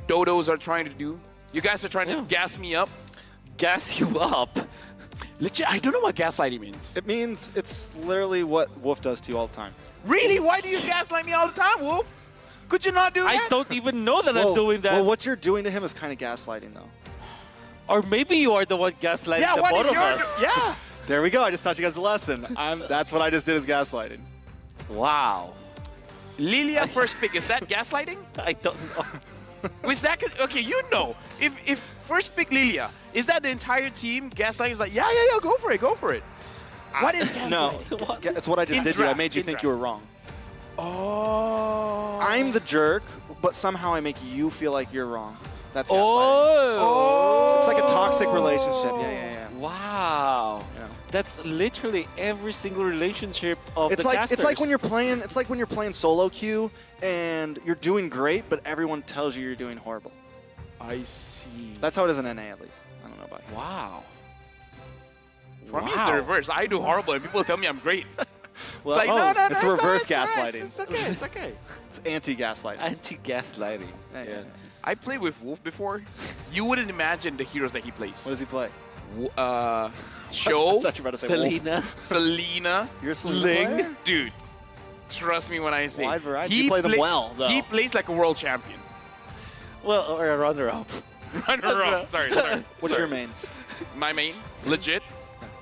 B: dodos are trying to do. You guys are trying
A: Yeah.
B: to gas me up.
A: Gas you up.
B: Legit, I don't know what gaslighting means.
C: It means it's literally what Wolf does to you all the time.
B: Really? Why do you gaslight me all the time, Wolf? Could you not do that?
A: I don't even know that I'm doing that.
C: Well, what you're doing to him is kind of gaslighting, though.
A: Or maybe you are the one gaslighting
B: Yeah,
A: the
B: what
A: both
B: is
A: of
B: your...
A: us.
B: Yeah.
C: There we go. I just taught you guys a lesson. That's what I just did is gaslighting.
A: Wow.
B: Lilia first pick, is that gaslighting?
A: I don't know.
B: Was that... Okay, you know. If first pick Lilia, is that the entire team gaslighting? Is like, yeah, go for it. What is gaslighting?
C: No,
A: What?
C: that's what I just
B: In
C: did to you. I
B: draft,
C: made you
B: in
C: think
B: draft.
C: you were wrong.
B: Oh.
C: I'm the jerk, but somehow I make you feel like you're wrong. That's gaslighting.
A: Oh.
C: It's like a toxic relationship. Yeah.
A: Wow.
C: Yeah.
A: That's literally every single relationship of
C: It's
A: the
C: like
A: casters.
C: it's like when you're playing. It's like when you're playing solo queue and you're doing great, but everyone tells you you're doing horrible.
B: I see.
C: That's how it is in NA, at least. I don't know about you.
A: Wow.
B: For me, it's the reverse. I do horrible, and people tell me I'm great.
C: Well,
B: it's like, no,
C: it's reverse
B: all right,
C: gaslighting.
B: It's okay, it's okay.
C: It's anti-gaslighting.
A: Anti-gaslighting.
C: Yeah.
B: I played with Wolf before. You wouldn't imagine the heroes that he plays.
C: What does he play?
B: Show,
C: I thought you were about to say Wolf.
A: Selena.
B: Selena,
C: You're a Selena
B: Ling.
C: player?
B: Dude, trust me when I say.
C: Wide variety. You play them well, though.
B: He plays like a world champion.
A: Well, or a runner-up.
B: Runner-up. Sorry.
C: What's your mains?
B: My main, legit.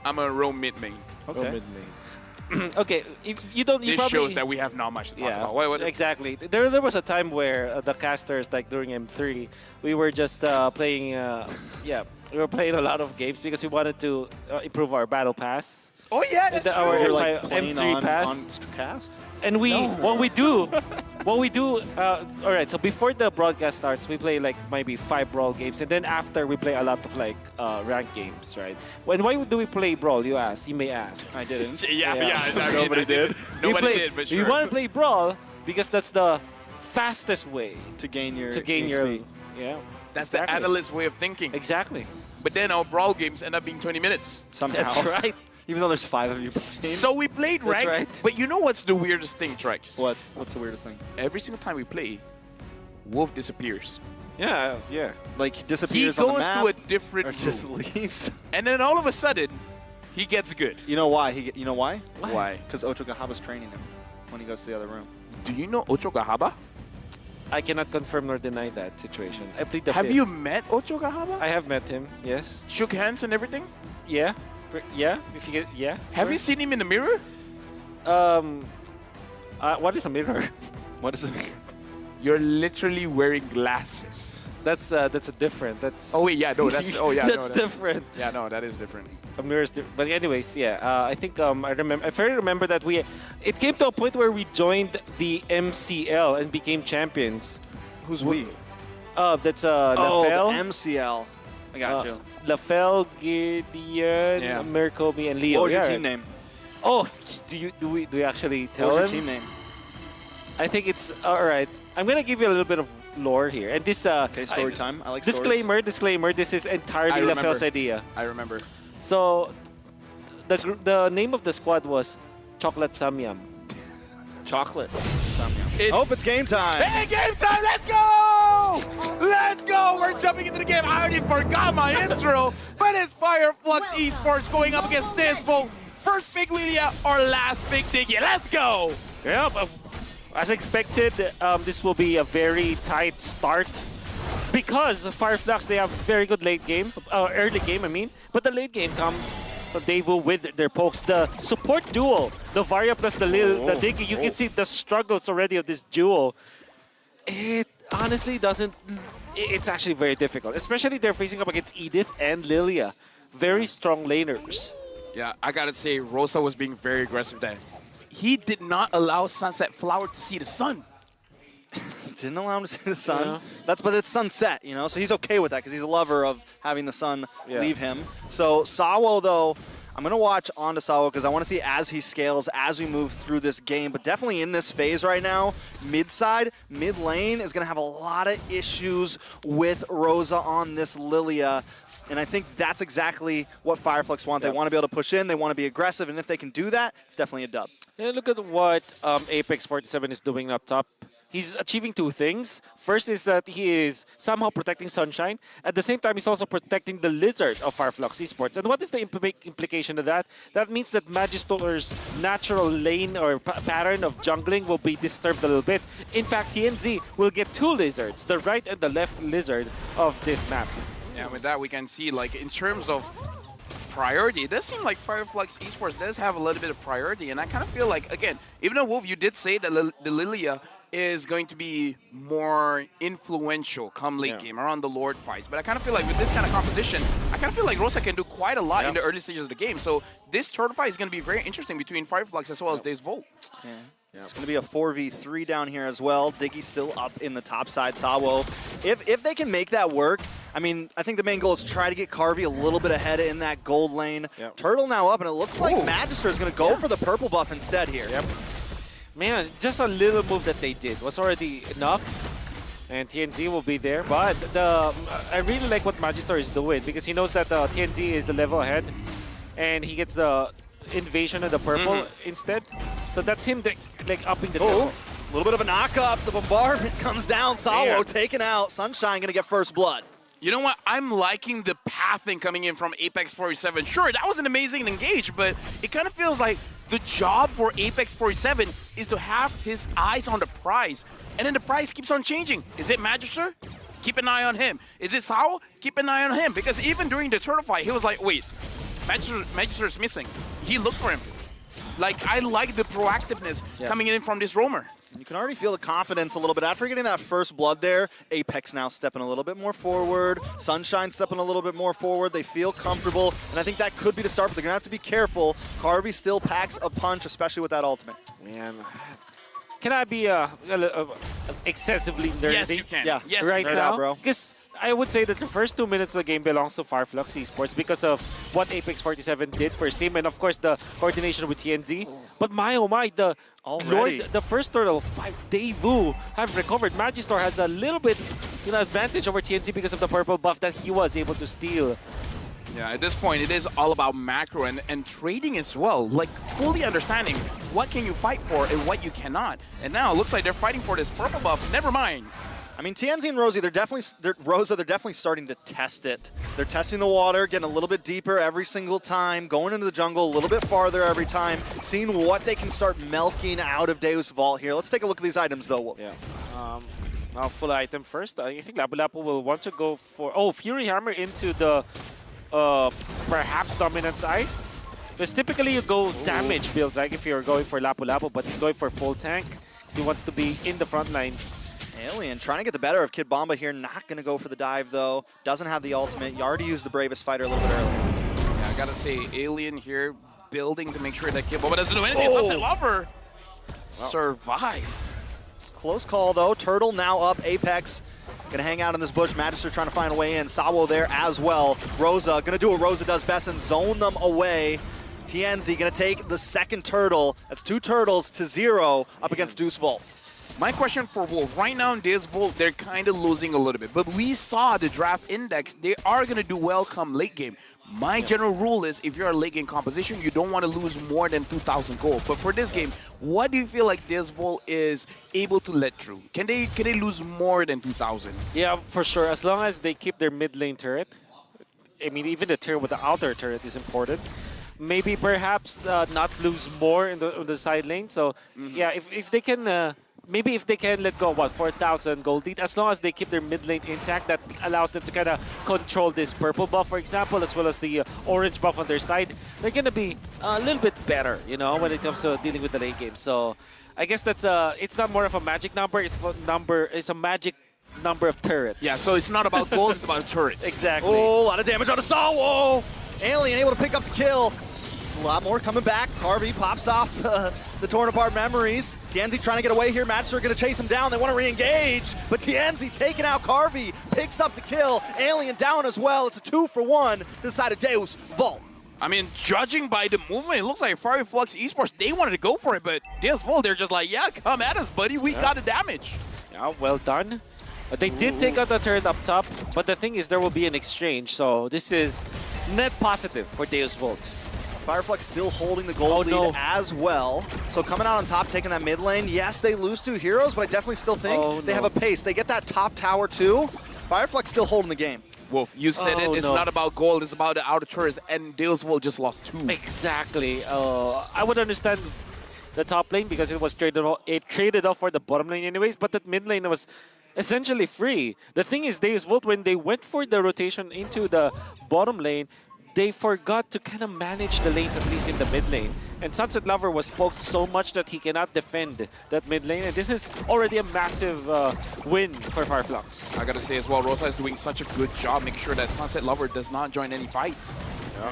B: I'm a roam mid main.
C: Okay.
A: Okay, if you don't. You
B: This
A: probably,
B: shows that we have not much to talk
A: Yeah,
B: about. What?
A: exactly. There was a time where the casters, like during M3, we were just playing. We were playing a lot of games because we wanted to improve our battle pass.
B: Oh yeah, that's
A: the-
B: true.
A: our-
C: You're
A: If
C: like
A: I-
C: playing
A: M3
C: on
A: pass.
C: cast?
A: And we, what we do, what we do, all right, so before the broadcast starts, we play like maybe 5 Brawl games, and then after we play a lot of like ranked games, right? Why do we play Brawl, you ask? You may ask.
C: I didn't.
B: Nobody did. Nobody did, but sure.
A: We want to play Brawl because that's the fastest way
C: To gain your
A: your, yeah.
B: That's
A: exactly.
B: the analyst way of thinking.
A: Exactly.
B: But then our brawl games end up being 20 minutes.
C: somehow.
A: That's right.
C: Even though there's 5 of you playing.
B: So we played
A: That's
B: ranked.
A: right.
B: But you know what's the weirdest thing, Trex?
C: What? What's the weirdest thing?
B: Every single time we play, Wolf disappears.
A: Yeah, yeah.
C: Like he
B: He
C: disappears on the
B: goes
C: map,
B: to a different
C: or just
B: room.
C: leaves.
B: And then all of a sudden, he gets good.
C: You know why? You know why?
B: Why?
C: Because Ocho Gahaba's training him when he goes to the other room.
B: Do you know Ocho Gahaba?
A: I cannot confirm nor deny that situation. I played the
B: Have
A: fifth.
B: you met Ocho Gahaba?
A: I have met him, yes.
B: Shook hands and everything?
A: Yeah. Yeah, if you get, yeah.
B: Have
A: sure.
B: you seen him in the mirror?
A: What is a mirror?
C: What does it mean?
B: You're literally wearing glasses.
A: That's a different. That's
B: Oh wait, yeah, no, that's
A: that's different.
B: Yeah, no, that is different.
A: A mirror is but anyways, yeah. I think I remember. I very remember that it came to a point where we joined the MCL and became champions.
C: Who's we?
A: That's
C: Oh,
A: Lafel,
C: the MCL. I got you.
A: Lafel, Gideon,
B: Yeah.
A: Mirakobi, and Leo.
C: What was your
A: Yeah,
C: team
A: right.
C: name?
A: Oh, do we actually tell
C: What was your
A: them?
C: team name?
A: I think it's all right. I'm gonna give you a little bit of lore here, and this
C: Okay, story time. I like stories.
A: disclaimer. This is entirely
B: I remember.
A: Lafel's idea.
B: I remember.
A: So, the name of the squad was Chocolate Samyam.
C: Chocolate.
B: It's-
C: Oh, it's game time.
B: Hey, game time! Let's go! Let's go! We're jumping into the game. I already forgot my intro, but it's Fire Flux Esports going up against Deusvult. First big Lilia or last big Diggy. Let's go!
A: Yeah, but as expected, this will be a very tight start because Fireflux, they have very good late game, early game, I mean, but the late game comes from Deusvult with their pokes. The support duo, the Varia plus the Diggy, you can see the struggles already of this duo. It honestly doesn't, it's actually very difficult, especially they're facing up against Edith and Lilia. Very strong laners.
B: Yeah, I gotta say, Rosa was being very aggressive there. He did not allow Sunset Flower to see the sun.
C: Didn't allow him to see the sun.
A: Yeah.
C: But it's sunset, you know, so he's okay with that because he's a lover of having the sun leave him. So Sawo, though, I'm going to watch onto Sawo because I want to see as he scales, as we move through this game. But definitely in this phase right now, mid lane is going to have a lot of issues with Rosa on this Lilia. And I think that's exactly what Fireflux want. They want to be able to push in. They want to be aggressive. And if they can do that, it's definitely a dub.
A: Yeah, look at what Apex 47 is doing up top. He's achieving 2 things. First is that he is somehow protecting Sunshine. At the same time, he's also protecting the Lizard of Fireflux Esports. And what is the implication of that? That means that Magister's natural lane or pattern of jungling will be disturbed a little bit. In fact, TNZ will get 2 Lizards, the right and the left Lizard of this map.
B: Yeah, with that we can see, like, in terms of priority, it does seem like Fireflux Esports does have a little bit of priority, and I kind of feel like, again, even though Wolf, you did say that the Lilia is going to be more influential come late game around the Lord fights, but I kind of feel like with this kind of composition, I kind of feel like Rosa can do quite a lot in the early stages of the game, so this turtle fight is going to be very interesting between Fireflux as well as Deusvult.
C: It's going to be a 4v3 down here as well. Diggy still up in the top side. Sawo, if they can make that work, I mean, I think the main goal is to try to get Carvey a little bit ahead in that gold lane. Turtle now up, and it looks like Magister is going to go for the purple buff instead here.
A: Man, just a little move that they did was already enough. And TNZ will be there. But I really like what Magister is doing because he knows that TNZ is a level ahead. And he gets the invasion of the purple instead. So that's him like upping the tempo.
C: A little bit of a knock-up. The bombardment comes down. Sawo taken out. Sunshine going to get first blood.
B: You know what? I'm liking the pathing coming in from Apex 47. Sure, that was an amazing engage, but it kind of feels like the job for Apex 47 is to have his eyes on the prize. And then the prize keeps on changing. Is it Magister? Keep an eye on him. Is it Sao? Keep an eye on him. Because even during the turtle fight, he was like, wait, Magister is missing. He looked for him. Like, I like the proactiveness coming in from this roamer.
C: You can already feel the confidence a little bit. After getting that first blood there, Apex now stepping a little bit more forward. Sunshine stepping a little bit more forward. They feel comfortable, and I think that could be the start, but they're going to have to be careful. Carvey still packs a punch, especially with that ultimate.
A: Man, can I be excessively nerdy?
B: Yes, you can.
C: Yeah.
B: Yes,
A: Right
C: nerd
A: now,
C: out, bro.
A: because I would say that the first 2 minutes of the game belongs to Flux Esports because of what Apex 47 did for his team, and of course the coordination with TNZ. But my oh my, the
C: Already.
A: Lord, the first turtle fight, Deusvult have recovered. Magister has a little bit, advantage over TNZ because of the purple buff that he was able to steal.
B: Yeah, at this point, it is all about macro and trading as well. Like, fully understanding what can you fight for and what you cannot. And now it looks like they're fighting for this purple buff. Never mind.
C: I mean, TNZ and Rosie, they're definitely starting to test it. They're testing the water, getting a little bit deeper every single time, going into the jungle a little bit farther every time, seeing what they can start milking out of Deusvult here. Let's take a look at these items, though, Wolf.
A: Yeah. Now full item first. I think Lapu Lapu will want to go for Fury Hammer into the perhaps Dominance Ice. Because typically you go damage build, like if you're going for Lapu Lapu, but he's going for full tank because he wants to be in the front lines.
C: Alien trying to get the better of Kid Bomba here. Not going to go for the dive, though. Doesn't have the ultimate. You already used the Bravest Fighter a little bit earlier.
B: Yeah, I gotta say, Alien here building to make sure that Kid Bomba doesn't do anything.
C: Oh.
B: Sunset Lover survives.
C: Close call, though. Turtle now up. Apex going to hang out in this bush. Magister trying to find a way in. Sawo there as well. Rosa going to do what Rosa does best and zone them away. TNZ going to take the second turtle. That's 2 turtles to 0 up against Deusvult.
B: My question for Wolf, right now in Deusvult, they're kind of losing a little bit. But we saw the draft index. They are going to do well come late game. My general rule is if you're a late game composition, you don't want to lose more than 2,000 gold. But for this game, what do you feel like Deusvult is able to let through? Can they lose more than 2,000?
A: Yeah, for sure. As long as they keep their mid lane turret. I mean, even the turret with the outer turret is important. Maybe perhaps not lose more in the side lane. So yeah, if they can... maybe if they can let go, 4,000 gold lead, as long as they keep their mid lane intact, that allows them to kind of control this purple buff, for example, as well as the orange buff on their side. They're going to be a little bit better, when it comes to dealing with the late game. So I guess that's it's not more of a magic number, it's a magic number of turrets.
B: Yeah, so it's not about gold, it's about turrets.
A: Exactly.
C: Oh, a lot of damage on Sawo! Alien able to pick up the kill. A lot more coming back. Carvey pops off the torn apart memories. TNZ trying to get away here. Magister going to chase him down. They want to re-engage, but TNZ taking out Carvey, picks up the kill. Alien down as well. It's a 2-for-1 to the side of Deusvult.
B: I mean, judging by the movement, it looks like Flux Esports, they wanted to go for it, but Deusvult, they're just like, yeah, come at us, buddy. We got the damage.
A: Yeah, well done. They did take out the turret up top, but the thing is there will be an exchange, so this is net positive for Deusvult.
C: Fireflux still holding the gold lead as well. So coming out on top, taking that mid lane. Yes, they lose 2 heroes, but I definitely still think they have a pace. They get that top tower too. Fireflux still holding the game.
B: Wolf, you said it. It's not about gold. It's about the outer turrets, and Deusvult just lost 2.
A: Exactly. I would understand the top lane because it was traded off for the bottom lane anyways, but that mid lane was essentially free. The thing is, Deusvult, when they went for the rotation into the bottom lane, they forgot to kind of manage the lanes, at least in the mid lane. And Sunset Lover was poked so much that he cannot defend that mid lane. And this is already a massive win for Fireflux.
B: I gotta say as well, Rosa is doing such a good job making sure that Sunset Lover does not join any fights.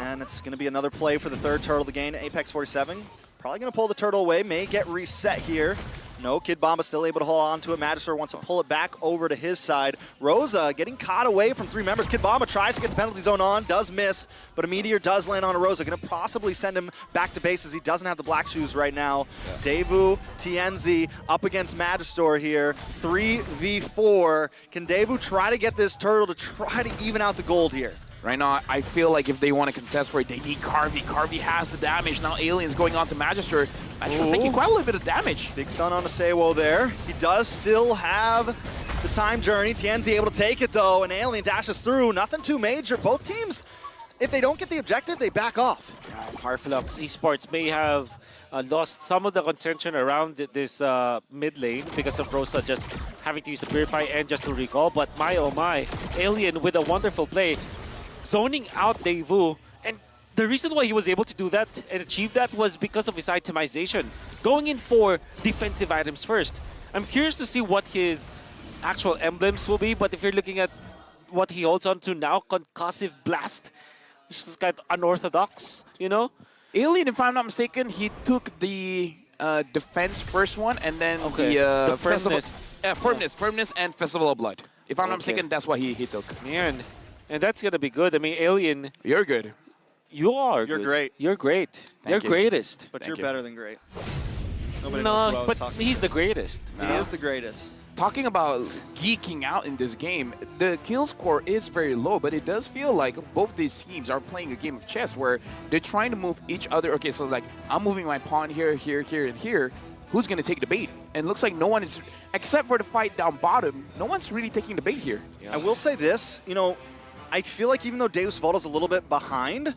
C: And it's going to be another play for the third turtle to gain. Apex 47 probably going to pull the turtle away. May get reset here. No, Kid Bomba still able to hold on to it. Magister wants to pull it back over to his side. Rosa getting caught away from 3 members. Kid Bomba tries to get the penalty zone on, does miss, but a meteor does land on a Rosa. Going to possibly send him back to base as he doesn't have the black shoes right now. Yeah. Devu, TNZ up against Magister here. 3v4. Can Devu try to get this turtle to try to even out the gold here?
B: Right now, I feel like if they want to contest for it, they need Carvey. Carvey has the damage. Now Alien's going on to Magister. Magister taking quite a little bit of damage.
C: Big stun on Asewo there. He does still have the time journey. TNZ able to take it though, and Alien dashes through. Nothing too major. Both teams, if they don't get the objective, they back off.
A: Fireflux Esports may have lost some of the contention around this mid lane because of Rosa just having to use the Purify and just to recall. But my oh my, Alien with a wonderful play, zoning out Devu. And the reason why he was able to do that and achieve that was because of his itemization. Going in for defensive items first. I'm curious to see what his actual emblems will be, but if you're looking at what he holds on to now, Concussive Blast, which is kind of unorthodox,
B: Alien, if I'm not mistaken, he took the defense first one, and then
A: Okay.
B: the
A: The firmness.
B: firmness and Festival of Blood. If I'm not
A: Okay.
B: mistaken, that's what he took.
A: Man, and that's gonna be good. I mean, Alien,
B: You're good.
A: you are.
C: You're
A: good.
C: great.
A: You're great.
B: Thank
A: You're
B: you.
A: greatest.
C: But
B: Thank
C: you're
B: you.
C: better than great. Nobody knows what I
A: No,
C: was
A: but
C: talking
A: he's the greatest.
C: about. He is the greatest.
B: Talking about geeking out in this game, the kill score is very low, but it does feel like both these teams are playing a game of chess where they're trying to move each other. Okay, so like I'm moving my pawn here, here, here, and here. Who's going to take the bait? And it looks like no one is, except for the fight down bottom, no one's really taking the bait here.
A: Yeah.
C: I will say this, you know, I feel like even though Deusvult is a little bit behind,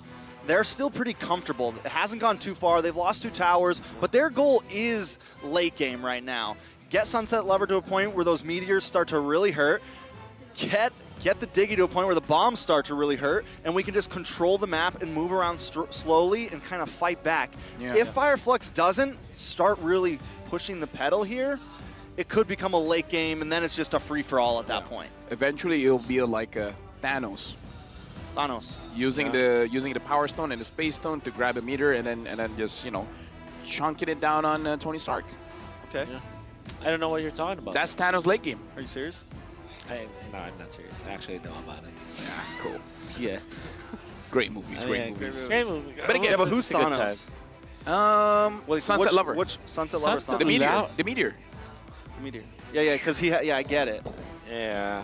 C: they're still pretty comfortable. It hasn't gone too far. They've lost 2 towers, but their goal is late game right now. Get Sunset Lover to a point where those meteors start to really hurt. Get the Diggy to a point where the bombs start to really hurt, and we can just control the map and move around slowly and kind of fight back.
B: Yeah.
C: If Fire Flux doesn't start really pushing the pedal here, it could become a late game, and then it's just a free-for-all at that point.
B: Eventually, it'll be like a Thanos
C: Thanos.
B: using the Power Stone and the Space Stone to grab a meter, and then just chunking it down on Tony Stark.
C: Okay.
A: Yeah. I don't know what you're talking about.
B: That's Thanos late game.
C: Are you serious?
A: No, I'm not serious. I actually know about it.
B: Yeah, cool.
A: Yeah.
B: Great movies,
A: Yeah,
B: great movies.
A: Great movie.
B: But again-
C: Yeah, but who's
A: It's a good
C: Thanos?
B: Well, Sunset
C: which,
B: Lover.
C: Which Sunset Lover's
A: Sunset
B: The
C: Thanos?
B: meteor.
A: out.
B: The meteor.
C: The meteor. Yeah, because yeah, I get it.
A: time. Yeah.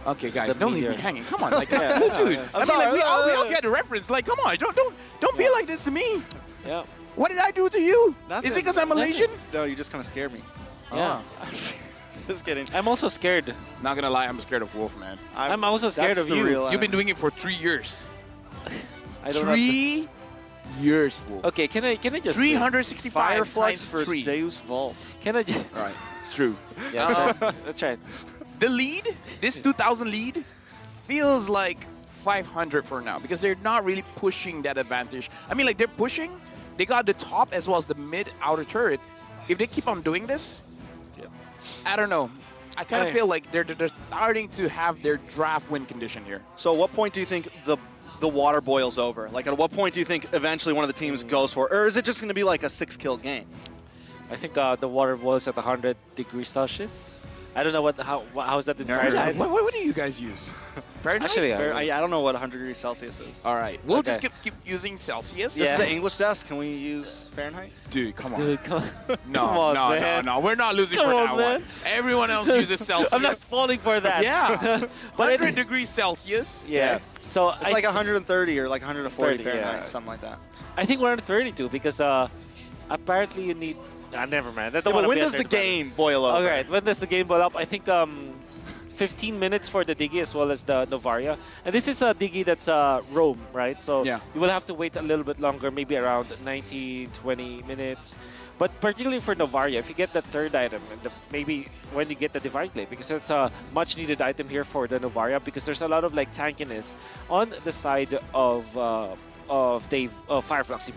B: Okay, guys,
A: The
B: don't leave me
A: meteor.
B: hanging. Come on, like,
A: Yeah,
B: dude.
A: yeah, yeah.
B: I mean, like, we all get the reference. Like, come on, don't be like this to me.
A: Yeah.
B: What did I do to you?
C: Nothing.
B: Is it because I'm Malaysian?
C: No, you just kind of scared me.
A: Yeah.
C: I'm just kidding.
A: I'm also scared.
B: Not gonna lie, I'm scared of Wolf, man.
A: I'm also scared
C: that's
A: of
C: the
A: you.
C: real
B: You've been
C: enemy.
B: doing it for 3 years.
A: I don't have
B: 3 years, Wolf.
A: to... Okay, can I just...
B: 365
C: Fire
B: times
C: Flux versus
B: 3.
C: Deus Vault.
A: Can I just...
B: All right, it's true.
A: Yeah, that's right. That's right.
B: The lead, this 2000 lead, feels like 500 for now because they're not really pushing that advantage. I mean, like, they're pushing. They got the top as well as the mid outer turret. If they keep on doing this,
A: Yeah.
B: I don't know. I kind of
A: Hey.
B: feel like they're starting to have their draft win condition here.
C: So at what point do you think the water boils over? Like, at what point do you think eventually one of the teams goes for it? Or is it just going to be like a 6-kill game?
A: I think the water boils at 100 degrees Celsius. I don't know how is that in
C: Nerd.
A: Fahrenheit?
B: What do you guys use? Fahrenheit?
A: Actually,
C: I don't know what 100 degrees Celsius is.
B: All right, we'll just
A: Okay.
B: keep using Celsius.
C: This
A: Yeah.
C: is the English desk. Can we use Fahrenheit?
B: Dude, come on.
A: Dude, come on.
B: No,
A: Come on,
B: no,
A: man.
B: no. We're not losing
A: Come
B: for
A: on,
B: that
A: man.
B: one. Everyone else uses Celsius.
A: I'm not falling for that.
B: Yeah.
A: But
B: 100 degrees Celsius.
A: Yeah. So
C: It's like 130 or like 140
A: 30,
C: Fahrenheit,
A: yeah.
C: something like that.
A: I think we're on 32 because apparently you need... never mind. I don't
C: Yeah, but
A: wanna
C: when
A: be
C: does the
A: afraid about it.
C: game boil over?
A: All right, when does the game boil up? I think 15 minutes for the Diggy as well as the Novaria. And this is a Diggy that's roam, right? So
B: Yeah.
A: you will have to wait a little bit longer, maybe around 19, 20 minutes. But particularly for Novaria, if you get the third item, and maybe when you get the Divine Clay, because it's a much needed item here for the Novaria, because there's a lot of like tankiness on the side of Fire Flux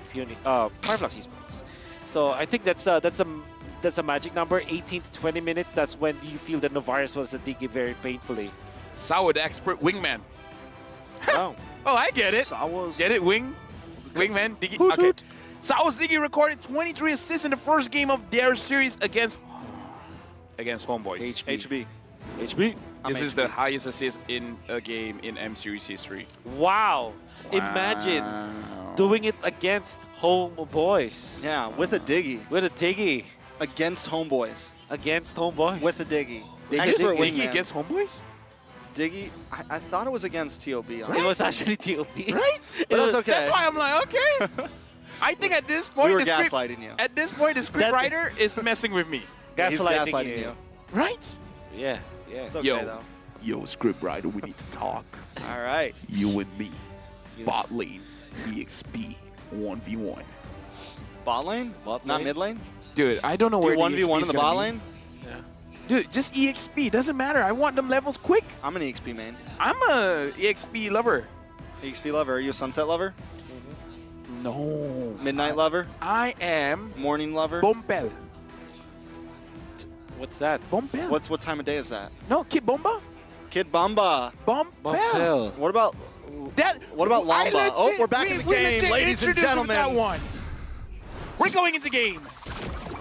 A: Esports. So I think that's a magic number, 18 to 20 minutes. That's when you feel that Novaris was a Diggy very painfully.
B: Sour the expert wingman.
A: Wow.
B: Oh, I get it.
C: Sawa's
B: Get it, wingman. Diggy.
C: Hoot,
B: Okay.
C: hoot.
B: Sao's Diggy recorded 23 assists in the first game of their series against Homeboys.
C: HB.
A: HB.
C: I'm
B: This is
C: HB.
B: the highest assist in a game in M Series history.
A: Wow. Imagine doing it against Homeboys.
C: Yeah, with a Diggy.
A: With a Diggy
C: Against Homeboys.
A: against Homeboys.
C: With a Diggy.
B: Diggy
C: Expert
B: Diggy
C: wingman.
B: against Homeboys?
C: Diggy, I thought it was against TOB.
A: It was actually TOP.
B: Right?
C: But that's okay.
B: That's why I'm like, okay. I think at this point,
C: We were
B: the script,
C: gaslighting you.
B: at this point, the script writer is messing with me.
C: He's
A: Gaslighting
C: gaslighting
A: you.
C: you.
B: Right?
A: Yeah, yeah.
C: It's okay,
B: Yo.
C: though.
B: Yo, script writer, we need to talk.
C: All right.
B: You and me.
A: Yes.
B: Bot lane. EXP. 1v1.
C: Bot lane?
A: Bot
C: Not
A: lane?
C: mid lane?
B: Dude, I don't know
C: Do
B: where
C: 1v1
B: EXP
C: in
B: is
C: the
B: gonna
C: bot
B: be.
C: lane?
A: Yeah.
B: Dude, just EXP. Doesn't matter. I want them levels quick.
C: I'm an EXP main.
B: I'm a EXP lover.
C: EXP lover. Are you a sunset lover?
B: No.
C: Midnight lover?
B: I am
C: Morning lover?
B: Bombel.
A: What's that?
B: Bombel.
C: What time of day is that?
B: No, Kid Bomba?
C: Kid Bamba.
B: Bombel.
A: Bumpel.
C: What about
B: That,
C: What about
B: I
C: Lamba? Oh,
B: legit-
C: we're back in the
B: we
C: game,
B: legit
C: ladies and
B: introduced him with
C: gentlemen.
B: That one. We're going into game.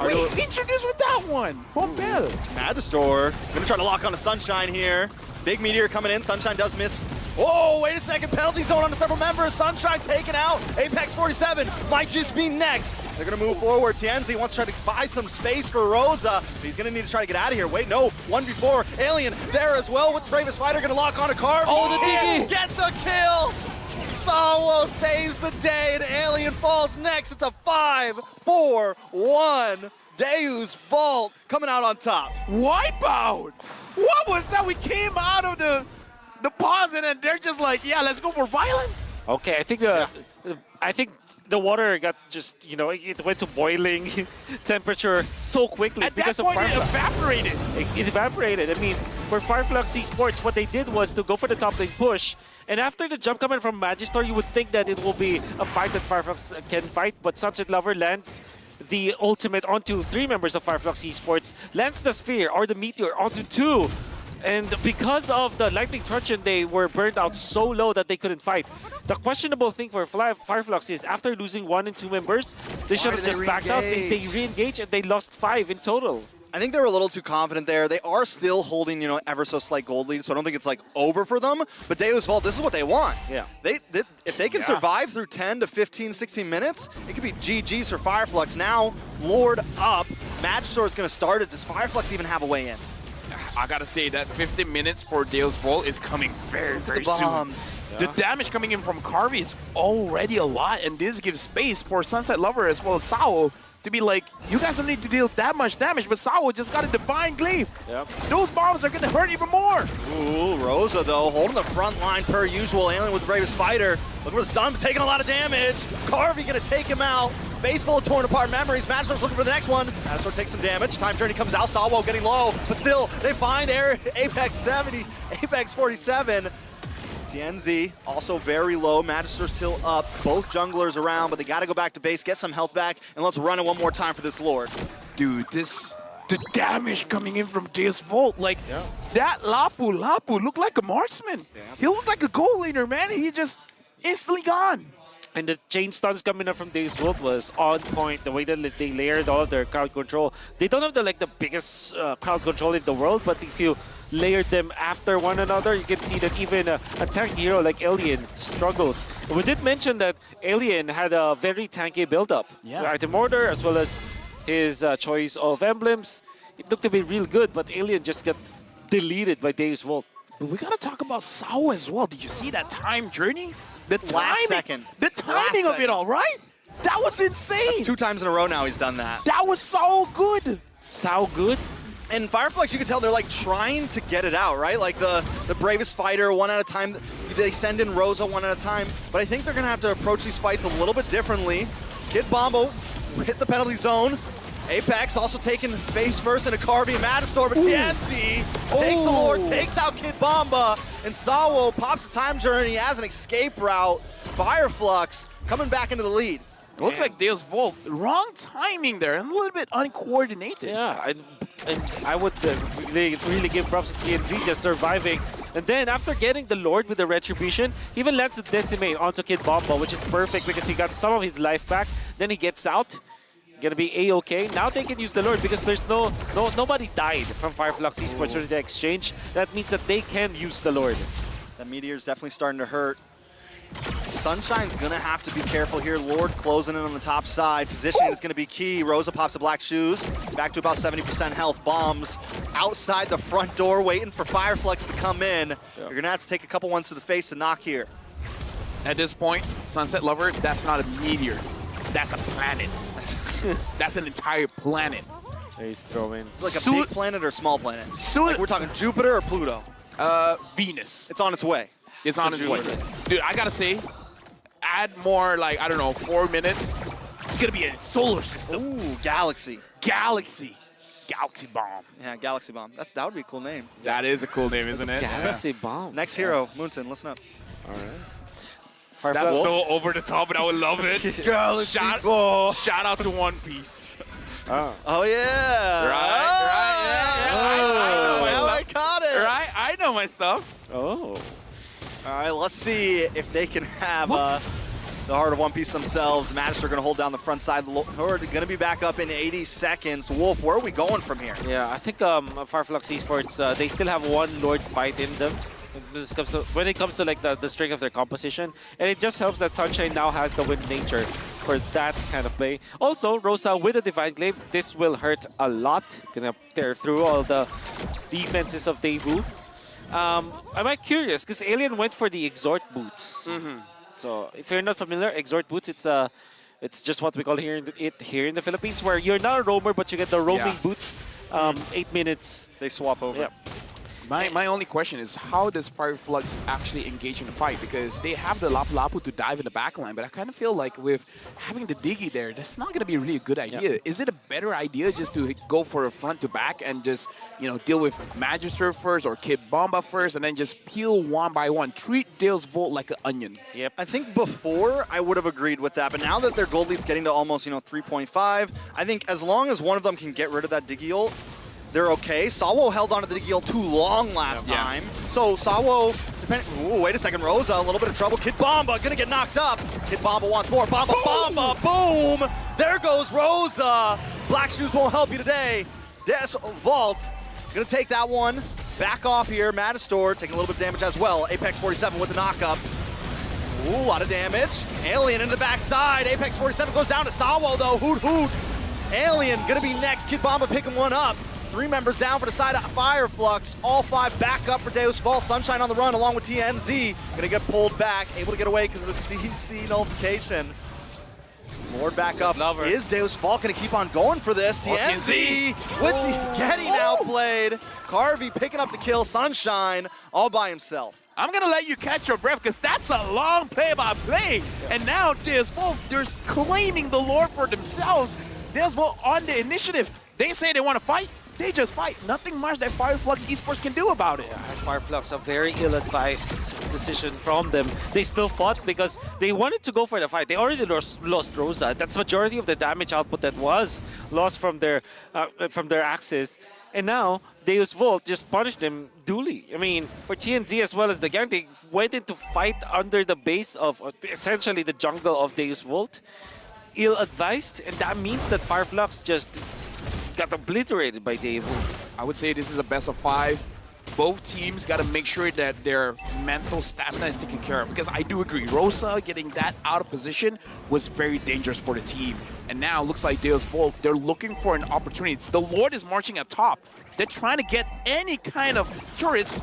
B: Wait, introduce with that one. Bombell.
C: Magistor gonna try to lock on to Sunshine here. Big Meteor coming in. Sunshine does miss. Whoa, wait a second. Penalty zone on several members. Sunshine taken out. Apex 47 might just be next. They're going to move forward. Tienzi wants to try to buy some space for Rosa. But he's going to need to try to get out of here. Wait, no. 1v4. Alien there as well with Bravest Fighter. Going to lock on to Carve.
A: Oh, the
C: Can't
A: DD.
C: get the kill. Sawo saves the day, and Alien falls next. It's a 5-4-1. Deusvult coming out on top.
B: Wipeout. What was that? We came out of the pause and they're just like, yeah, let's go for violence.
A: Okay, I think the water got just, it went to boiling temperature so quickly
B: At that
A: because
B: point,
A: of
B: it
A: Fireflux.
B: evaporated.
A: It evaporated. I mean, for Fireflux Esports, what they did was to go for the top lane push. And after the jump coming from Magistor, you would think that it will be a fight that Fireflux can fight, but Sunset Lover lands the ultimate onto 3 members of Fireflux Esports, lands the Sphere or the Meteor onto 2. And because of the Lightning Truncheon, they were burned out so low that they couldn't fight. The questionable thing for Fireflux is after losing 1 and 2 members, they should have
C: did they
A: just backed out. They re-engaged and they lost 5 in total.
C: I think they were a little too confident there. They are still holding, ever so slight gold lead, so I don't think it's like over for them. But Deusvult, this is what they want.
A: Yeah.
C: If they can survive through 10 to 15, 16 minutes, it could be GG's for Fireflux. Now, Lord up. Magistor is going to start it. Does Fireflux even have a way in?
B: I gotta say that 15 minutes for Deusvult is coming very, very
C: the
B: soon.
C: bombs.
B: The damage coming in from Carvey is already a lot, and this gives space for Sunset Lover as well as Sao to be like, you guys don't need to deal that much damage, but Sao just got a Divine Glaive.
A: Yep.
B: Those bombs are gonna hurt even more.
C: Ooh, Rosa, though, holding the front line per usual. Alien with the Bravest Fighter. Look for the stun, but taking a lot of damage. Carvey going to take him out. Face full of torn apart memories. Magistor's looking for the next one. Magistor takes some damage. Time Journey comes out. Sawo getting low, but still, they find Apex 70, Apex 47. Tienzi also very low. Magistor's still up. Both junglers around, but they got to go back to base, get some health back, and let's run it one more time for this Lord.
B: Dude, the damage coming in from Deusvult, like that Lapu looked like a marksman. He looked like a goal leader, man. He just instantly gone.
A: And the chain stuns coming up from Deusvult was on point. The way that they layered all of their crowd control. They don't have the biggest crowd control in the world, but if you layered them after one another, you can see that even a tank hero like Alien struggles. We did mention that Alien had a very tanky build-up.
B: Yeah.
A: Item order as well as his choice of emblems. It looked to be real good, but Alien just got deleted by Deusvult.
B: But we gotta talk about Sao as well. Did you see that time journey? The timing,
C: Last second.
B: The timing of it all, right? That was insane.
C: That's 2 times in a row now he's done that.
B: That was so good.
A: So good.
C: And Fireflux, you can tell they're trying to get it out, right? Like the Bravest Fighter, 1 at a time. They send in Rosa 1 at a time. But I think they're gonna have to approach these fights a little bit differently. Kid Bombo hit the penalty zone. Apex also taking face first into Carvey and Magistor, but Tienzi takes the Lord, takes out Kid Bomba, and Sawo pops the Time Journey as an escape route. Fireflux coming back into the lead.
B: It looks like Deusvult, wrong timing there, and a little bit uncoordinated.
A: Yeah, and I would really give props to TNZ just surviving. And then after getting the Lord with the Retribution, he even lands the Decimate onto Kid Bomba, which is perfect because he got some of his life back. Then he gets out. Gonna be A-okay. Now they can use the Lord because there's nobody died from Fireflux Esports for the exchange. That means that they can use the Lord.
C: That Meteor's definitely starting to hurt. Sunshine's gonna have to be careful here. Lord closing in on the top side. Positioning is gonna be key. Rosa pops the black shoes. Back to about 70% health. Bombs outside the front door waiting for Fireflux to come in. You're gonna have to take a couple ones to the face to knock here.
B: At this point, Sunset Lover, that's not a meteor. That's a planet. That's an entire planet.
A: He's throwing.
C: It's like a big planet or a small planet?
B: So
C: Like we're talking Jupiter or Pluto?
B: Venus.
C: It's on its way.
B: It's on its way. Dude, I gotta say, add more, like, I don't know, 4 minutes. It's gonna be a solar system.
C: Ooh, Galaxy.
B: Galaxy. Galaxy Bomb.
C: Yeah, Galaxy Bomb. That would be a cool name.
B: That is a cool name, isn't it?
A: Galaxy Bomb.
C: Next hero, Moonton, listen up.
A: All right.
B: That's
A: Fireflux.
B: so over the top, and I would love it.
C: Galaxy
B: Shout out to One Piece.
C: Oh, yeah.
B: Right,
C: I caught it.
B: Right? I know my stuff.
A: Oh.
C: All right, let's see if they can have the Heart of One Piece themselves. Magister going to hold down the front side. Horde going to be back up in 80 seconds. Wolf, where are we going from here?
A: Yeah, I think Fireflux Esports, they still have one Lord fight in them. When it comes to like the strength of their composition, and it just helps that Sunshine now has the win nature for that kind of play. Also, Rosa with a Divine Glaive, this will hurt a lot. Gonna tear through all the defenses of Deusvult. I'm curious because Alien went for the Exhort boots. So if you're not familiar, Exhort boots, it's just what we call here in the Philippines, where you're not a roamer but you get the roaming boots. 8 minutes.
C: They swap over.
A: Yeah.
B: My only question is, how does Fireflux actually engage in the fight? Because they have the Lapu Lapu to dive in the backline, but I kind of feel like with having the Diggy there, that's not going to be really a good idea.
A: Yep.
B: Is it a better idea just to go for a front to back and just, you know, deal with Magister first or Kid Bomba first and then just peel one by one? Treat Deusvult like an onion.
A: Yep.
C: I think before I would have agreed with that, but now that their gold lead's getting to almost, 3.5, I think as long as one of them can get rid of that Diggy ult, they're okay. Sawo held onto the Diggy ult too long last time. So Sawo, ooh, wait a second, Rosa, a little bit of trouble. Kid Bomba gonna get knocked up. Kid Bomba wants more. Bomba, boom! There goes Rosa. Black Shoes won't help you today. Deusvult gonna take that one. Back off here. Matador taking a little bit of damage as well. Apex 47 with the knockup. Ooh, a lot of damage. Alien in the backside. Apex 47 goes down to Sawo though. Hoot hoot. Alien gonna be next. Kid Bomba picking one up. 3 members down for the side of Fireflux. All 5 back up for Deusvult. Sunshine on the run along with TNZ. Gonna get pulled back. Able to get away because of the CC nullification. Lord back up. Is Deusvult gonna keep on going for this? TNZ with the Getty now played. Carvey picking up the kill. Sunshine all by himself.
B: I'm going to let you catch your breath because that's a long play-by-play. And now Deusvult, they're claiming the Lord for themselves. Deusvult on the initiative. They say they want to fight. They just fight. Nothing much that Fireflux Esports can do about it.
A: Yeah, Fireflux, a very ill-advised decision from them. They still fought because they wanted to go for the fight. They already lost Rosa. That's majority of the damage output that was lost from their axis. And now, Deusvult just punished them duly. I mean, for TNZ as well as the gang, they went into fight under the base of essentially the jungle of Deusvult. Ill-advised, and that means that Fireflux just got obliterated by Deusvult.
B: I would say this is a best of 5. Both teams got to make sure that their mental stamina is taken care of. Because I do agree, Rosa getting that out of position was very dangerous for the team. And now looks like Deusvult, they're looking for an opportunity. The Lord is marching up top. They're trying to get any kind of turrets,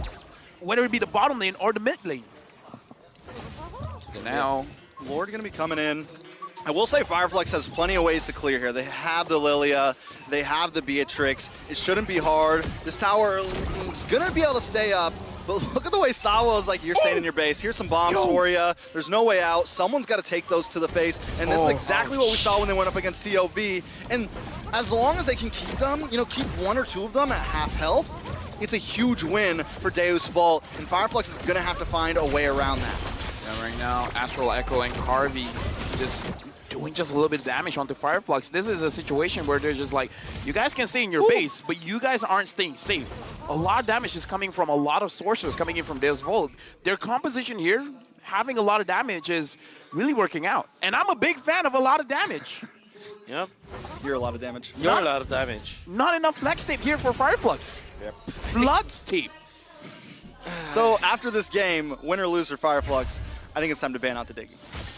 B: whether it be the bottom lane or the mid lane. And now,
C: Lord gonna be coming in. I will say Fireflux has plenty of ways to clear here. They have the Lilia, they have the Beatrix. It shouldn't be hard. This tower is gonna be able to stay up, but look at the way Sawa is like, you're staying in your base. Here's some bombs for you. There's no way out. Someone's got to take those to the face, and this is exactly what we saw when they went up against TOB. And as long as they can keep them, keep 1 or 2 of them at half health, it's a huge win for Deusvult, and Fireflux is gonna have to find a way around that.
B: and right now, Astral Echo and Harvey just doing just a little bit of damage onto Fireflux. This is a situation where they're just like, you guys can stay in your base, but you guys aren't staying safe. A lot of damage is coming from a lot of sources coming in from Deusvult. Their composition here, having a lot of damage, is really working out. And I'm a big fan of a lot of damage.
A: Yep.
C: You're a lot of damage.
A: You're a lot of damage.
B: Not enough flex tape here for Fireflux.
A: Yep.
B: Flux tape.
C: So after this game, win or lose for Fireflux, I think it's time to ban out the Diggy.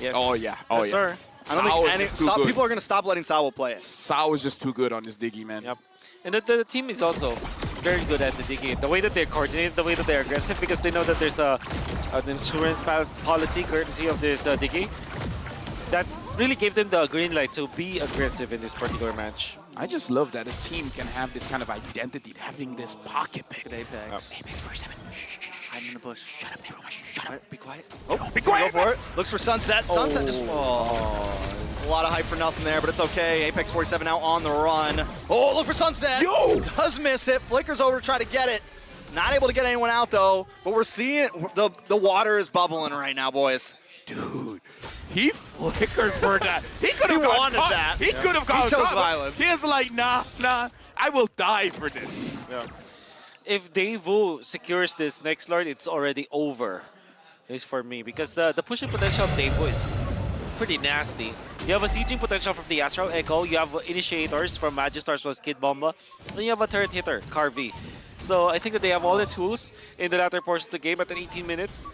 A: Yes.
B: Oh, yeah. Oh,
A: Yes,
B: yeah.
A: sir.
C: I don't
B: Sao is
C: think
B: just too good.
C: people are going to stop letting Sawa play it.
B: Sao is just too good on this Diggy, man.
A: Yep. And the team is also very good at the digging. The way that they're coordinated, the way that they're aggressive, because they know that there's an insurance policy courtesy of this Diggy that really gave them the green light to be aggressive in this particular match.
B: I just love that a team can have this kind of identity, having this pocket pick.
C: Good Apex.
B: Apex 47.
C: Hiding in the bush.
B: Shut up, everyone. Shut up.
C: Be quiet.
B: Oh, be
C: He's gonna
B: quiet.
C: go for it. Looks for Sunset. Sunset just... a lot of hype for nothing there, but it's okay. Apex 47 now on the run. Oh, look for Sunset.
B: Yo!
C: Does miss it. Flickers over to try to get it. Not able to get anyone out, though. But we're seeing the water is bubbling right now, boys.
B: Dude, he flickered for that. He could have
C: wanted that.
B: He could have gone.
C: He chose violence.
B: He was like, nah, I will die for this.
A: Yeah. If Deusvult secures this next Lord, it's already over. It's for me, because the pushing potential of Deusvult is pretty nasty. You have a sieging potential from the Astral Echo, you have initiators from Magistars plus Kid Bomba, and you have a turret hitter, Carvey. So I think that they have all the tools in the latter portion of the game at 18 minutes.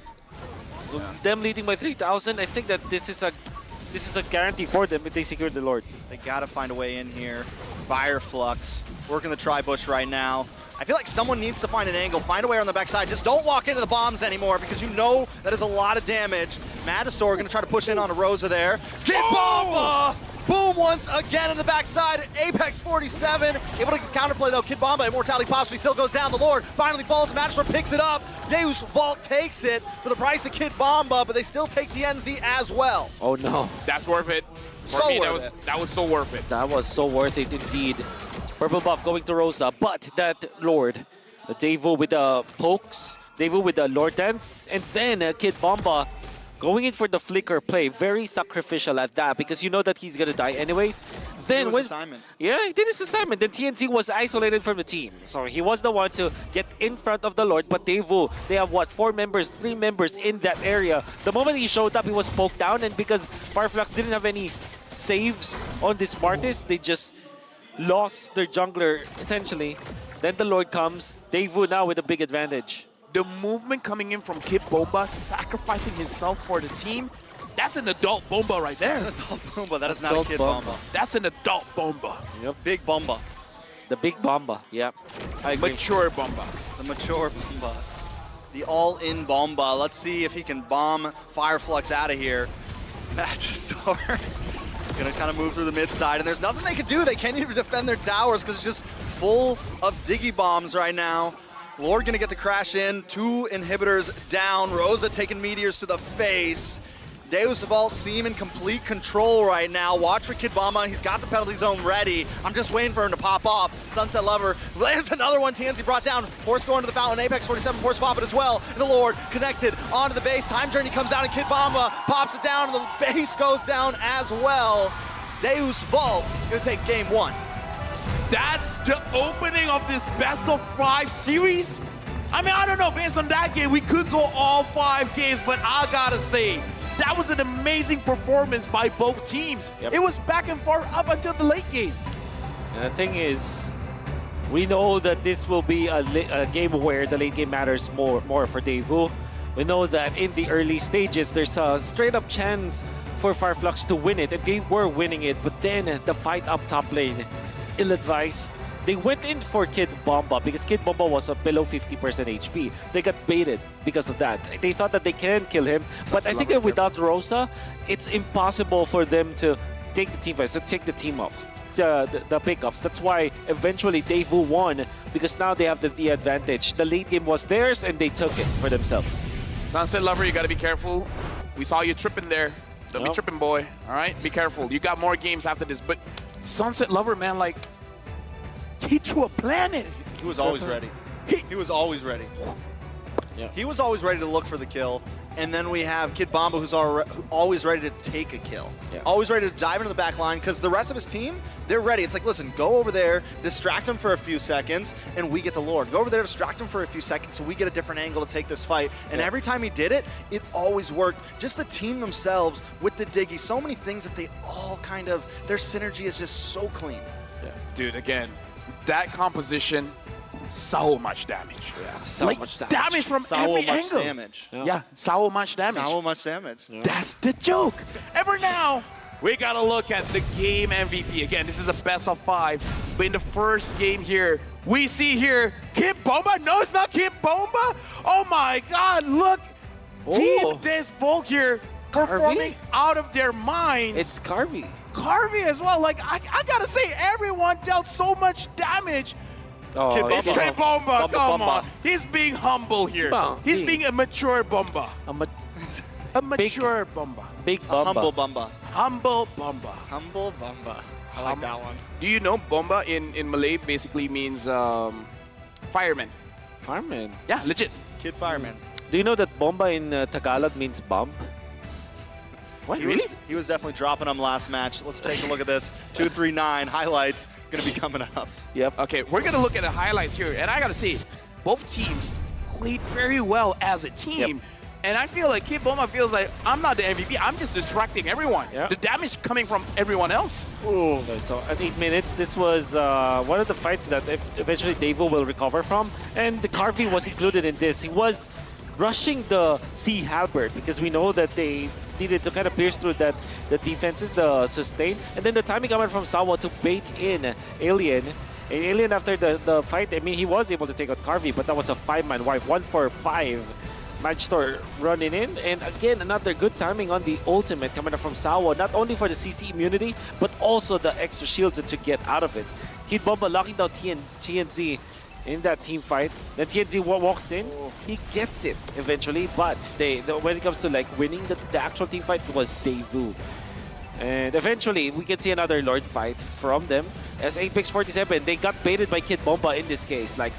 A: Them leading by 3,000, I think that this is a guarantee for them if they secure the Lord.
C: They gotta find a way in here. Fire Flux working the tri-bush right now. I feel like someone needs to find an angle, find a way on the backside. Just don't walk into the bombs anymore because you know that is a lot of damage. Magistor gonna try to push in on a Rosa there. Kid Bomba! Boom once again in the backside. Apex 47 able to counterplay though. Kid Bomba, immortality pops, but he still goes down. The Lord finally falls. Magistor picks it up. Deusvult takes it for the price of Kid Bomba, but they still take TNZ as well.
A: Oh no.
B: That's worth it. For
C: So
B: me,
C: worth it.
B: that was so worth it.
A: That was so worth it indeed. Purple buff going to Rosa, but that Lord, the Devo with the pokes, Devo with the Lord dance, and then Kid Bomba going in for the flicker play. Very sacrificial at that because you know that he's gonna die anyways. Then
C: It was assignment.
A: Yeah, he did his assignment. Then TNT was isolated from the team, so he was the one to get in front of the Lord. But Devo, they have what, 3 members in that area. The moment he showed up, he was poked down, and because Fireflux didn't have any saves on this Martis, they just lost their jungler essentially. Then the Lord comes. Devo now with a big advantage.
B: The movement coming in from Kid Bomba, sacrificing himself for the team, that's an adult Bomba right there.
C: That's an adult Bomba. That is not
A: Adult
C: a Kid
A: Bomba.
C: Bomba.
B: That's an adult Bomba.
C: Big Bomba.
A: The big Bomba, yeah. I agree.
B: Mature Bomba.
C: The mature Bomba. The all-in Bomba. Let's see if he can bomb Fireflux out of here. Magistar gonna kind of move through the mid side, and there's nothing they can do. They can't even defend their towers because it's just full of Diggy bombs right now. Lord gonna get the crash in. 2 inhibitors down. Rosa taking meteors to the face. Deusvult seem in complete control right now. Watch for Kid Bomba. He's got the penalty zone ready. I'm just waiting for him to pop off. Sunset Lover lands another one. TNC brought down. Horse going to the fountain. Apex 47 Horse pop it as well. And the Lord connected onto the base. Time Journey comes out and Kid Bomba pops it down. And the base goes down as well. Deusvult gonna take game 1.
B: That's the opening of this best of 5 series. I mean, I don't know, based on that game, we could go all 5 games, but I gotta say, that was an amazing performance by both teams.
A: Yep.
B: It was back and forth up until the late game.
A: And the thing is, we know that this will be a game where the late game matters more for Devu. We know that in the early stages, there's a straight-up chance for Fireflux to win it, and they were winning it, but then the fight up top lane, ill-advised. They went in for Kid Bomba because Kid Bomba was below 50% HP. They got baited because of that. They thought that they can kill him, but I think that without Rosa, it's impossible for them to take the team fights, to take the team off, the pickups. That's why eventually Devu won because now they have the advantage. The late game was theirs and they took it for themselves.
B: Sunset Lover, you gotta be careful. We saw you tripping there. Don't be
A: Yep.
B: tripping, boy. All right, be careful. You got more games after this, but Sunset Lover, man, like, he threw a planet.
C: He was always ready. He was always ready.
A: Yeah.
C: He was always ready to look for the kill. And then we have Kid Bomba, who's always ready to take a kill.
A: Yeah.
C: Always ready to dive into the back line, because the rest of his team, they're ready. It's like, listen, go over there, distract him for a few seconds, and we get the Lord. Go over there, distract him for a few seconds, so we get a different angle to take this fight. And every time he did it, it always worked. Just the team themselves with the Diggy, so many things that they all kind of, their synergy is just so clean.
B: Dude, again, that composition, so much damage.
A: Yeah, so
B: like,
A: much
B: damage from
C: So
B: every
C: much
B: angle.
C: damage.
B: Yeah, so much damage.
C: So much damage.
B: That's the joke. And for now, we gotta look at the game MVP. Again, this is a best of 5. But in the first game here, we see here Kid Bomba. No, it's not Kid Bomba. Oh my God! Look, Team Deusvult here performing out of their minds.
A: It's Carvey.
B: Carvey as well. Like I gotta say, everyone dealt so much damage.
A: Oh,
C: Kid
B: It's
C: Bomba.
B: Kid Bomba.
C: Bomba,
B: Come
C: Bomba.
B: on, he's being humble here.
A: Bomba.
B: He's being a mature Bomba. A
A: Big-
B: mature Bomba.
A: Big
C: A
A: Bomba.
C: humble Bomba.
B: Humble Bomba.
C: Humble Bomba. I like that one.
B: Do you know Bomba in Malay basically means fireman?
A: Fireman.
B: Yeah, legit.
C: Kid Fireman.
A: Do you know that Bomba in Tagalog means bomb?
B: What,
C: He was definitely dropping them last match. Let's take a look at this. 239 highlights gonna be coming up.
A: Yep.
B: Okay, we're gonna look at the highlights here, and I gotta say, both teams played very well as a team. And I feel like Kid Boma feels like, I'm not the MVP, I'm just distracting everyone.
A: Yeah.
B: The damage coming from everyone else.
A: So at 8 minutes, this was one of the fights that eventually Deusvult will recover from. And the Carvey was included in this. He was rushing the Sea Halberd because we know that they needed to kind of pierce through the defenses, the sustain. And then the timing coming from Sawa to bait in Alien. And Alien, after the fight, I mean, he was able to take out Carvey, but that was a 5-man wipe, 1 for 5. Magistore running in, and again, another good timing on the ultimate coming up from Sawa, not only for the CC immunity, but also the extra shields to get out of it. Kid Bomba locking down TNZ in that team fight. Then TNZ walks in, he gets it eventually, but when it comes to like winning the actual team fight, it was Deusvult. And eventually, we can see another Lord fight from them. As Apex 47, they got baited by Kid Bomba in this case. Like,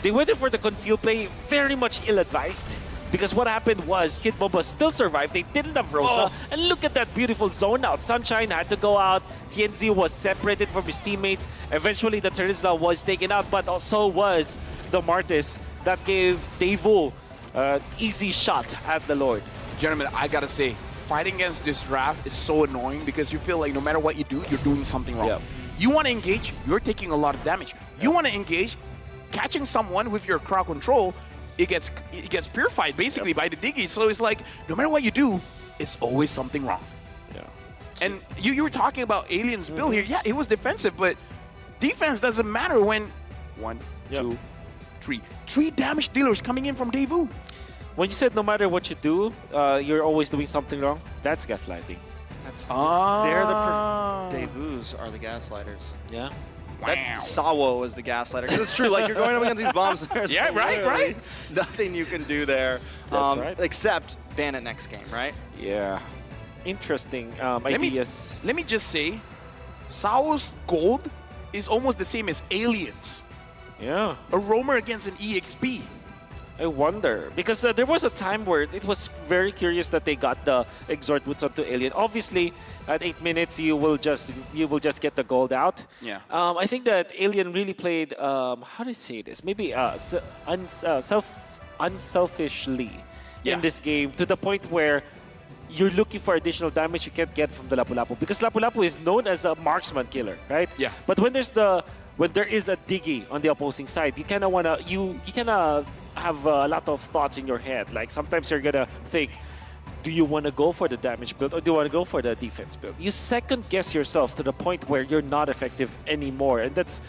A: they went in for the conceal play, very much ill-advised. Because what happened was Kid Bomba still survived. They didn't have Rosa. And look at that beautiful zone out. Sunshine had to go out. TNZ was separated from his teammates. Eventually, the Terizla was taken out, but also was the Martis that gave Deusvult easy shot at the Lord.
B: Gentlemen, I gotta say, fighting against this draft is so annoying because you feel like no matter what you do, you're doing something wrong.
A: Yep.
B: You want to engage, you're taking a lot of damage. You want to engage, catching someone with your crowd control, it gets purified basically by the Diggy. So it's like, no matter what you do, it's always something wrong.
A: Yeah.
B: And you were talking about Alien's build here. Yeah, it was defensive, but defense doesn't matter when 1, 2, 3. 3 damage dealers coming in from Deusvult.
A: When you said no matter what you do, you're always doing something wrong, that's gaslighting.
C: That's
B: They're
C: Deusvults are the gaslighters.
A: Yeah.
C: That Sawo is the gaslighter. Because it's true, like you're going up against these bombs. There's
B: Yeah, right.
C: nothing you can do there.
A: That's right.
C: Except ban it next game, right?
A: Yeah. Interesting
B: Let
A: ideas.
B: me just say, Sao's gold is almost the same as Alien's.
A: Yeah.
B: A roamer against an EXP.
A: I wonder, because there was a time where it was very curious that they got the Exhort Boots onto Alien. Obviously, at 8 minutes, you will just get the gold out.
B: Yeah.
A: I think that Alien really played, how do you say this? Maybe unselfishly in this game, to the point where you're looking for additional damage you can't get from the Lapu-Lapu, because Lapu-Lapu is known as a marksman killer, right?
B: Yeah.
A: But when there is a Diggy on the opposing side, you kind of wanna have a lot of thoughts in your head. Like sometimes you're gonna think, do you want to go for the damage build or do you want to go for the defense build? You second guess yourself to the point where you're not effective anymore, and that's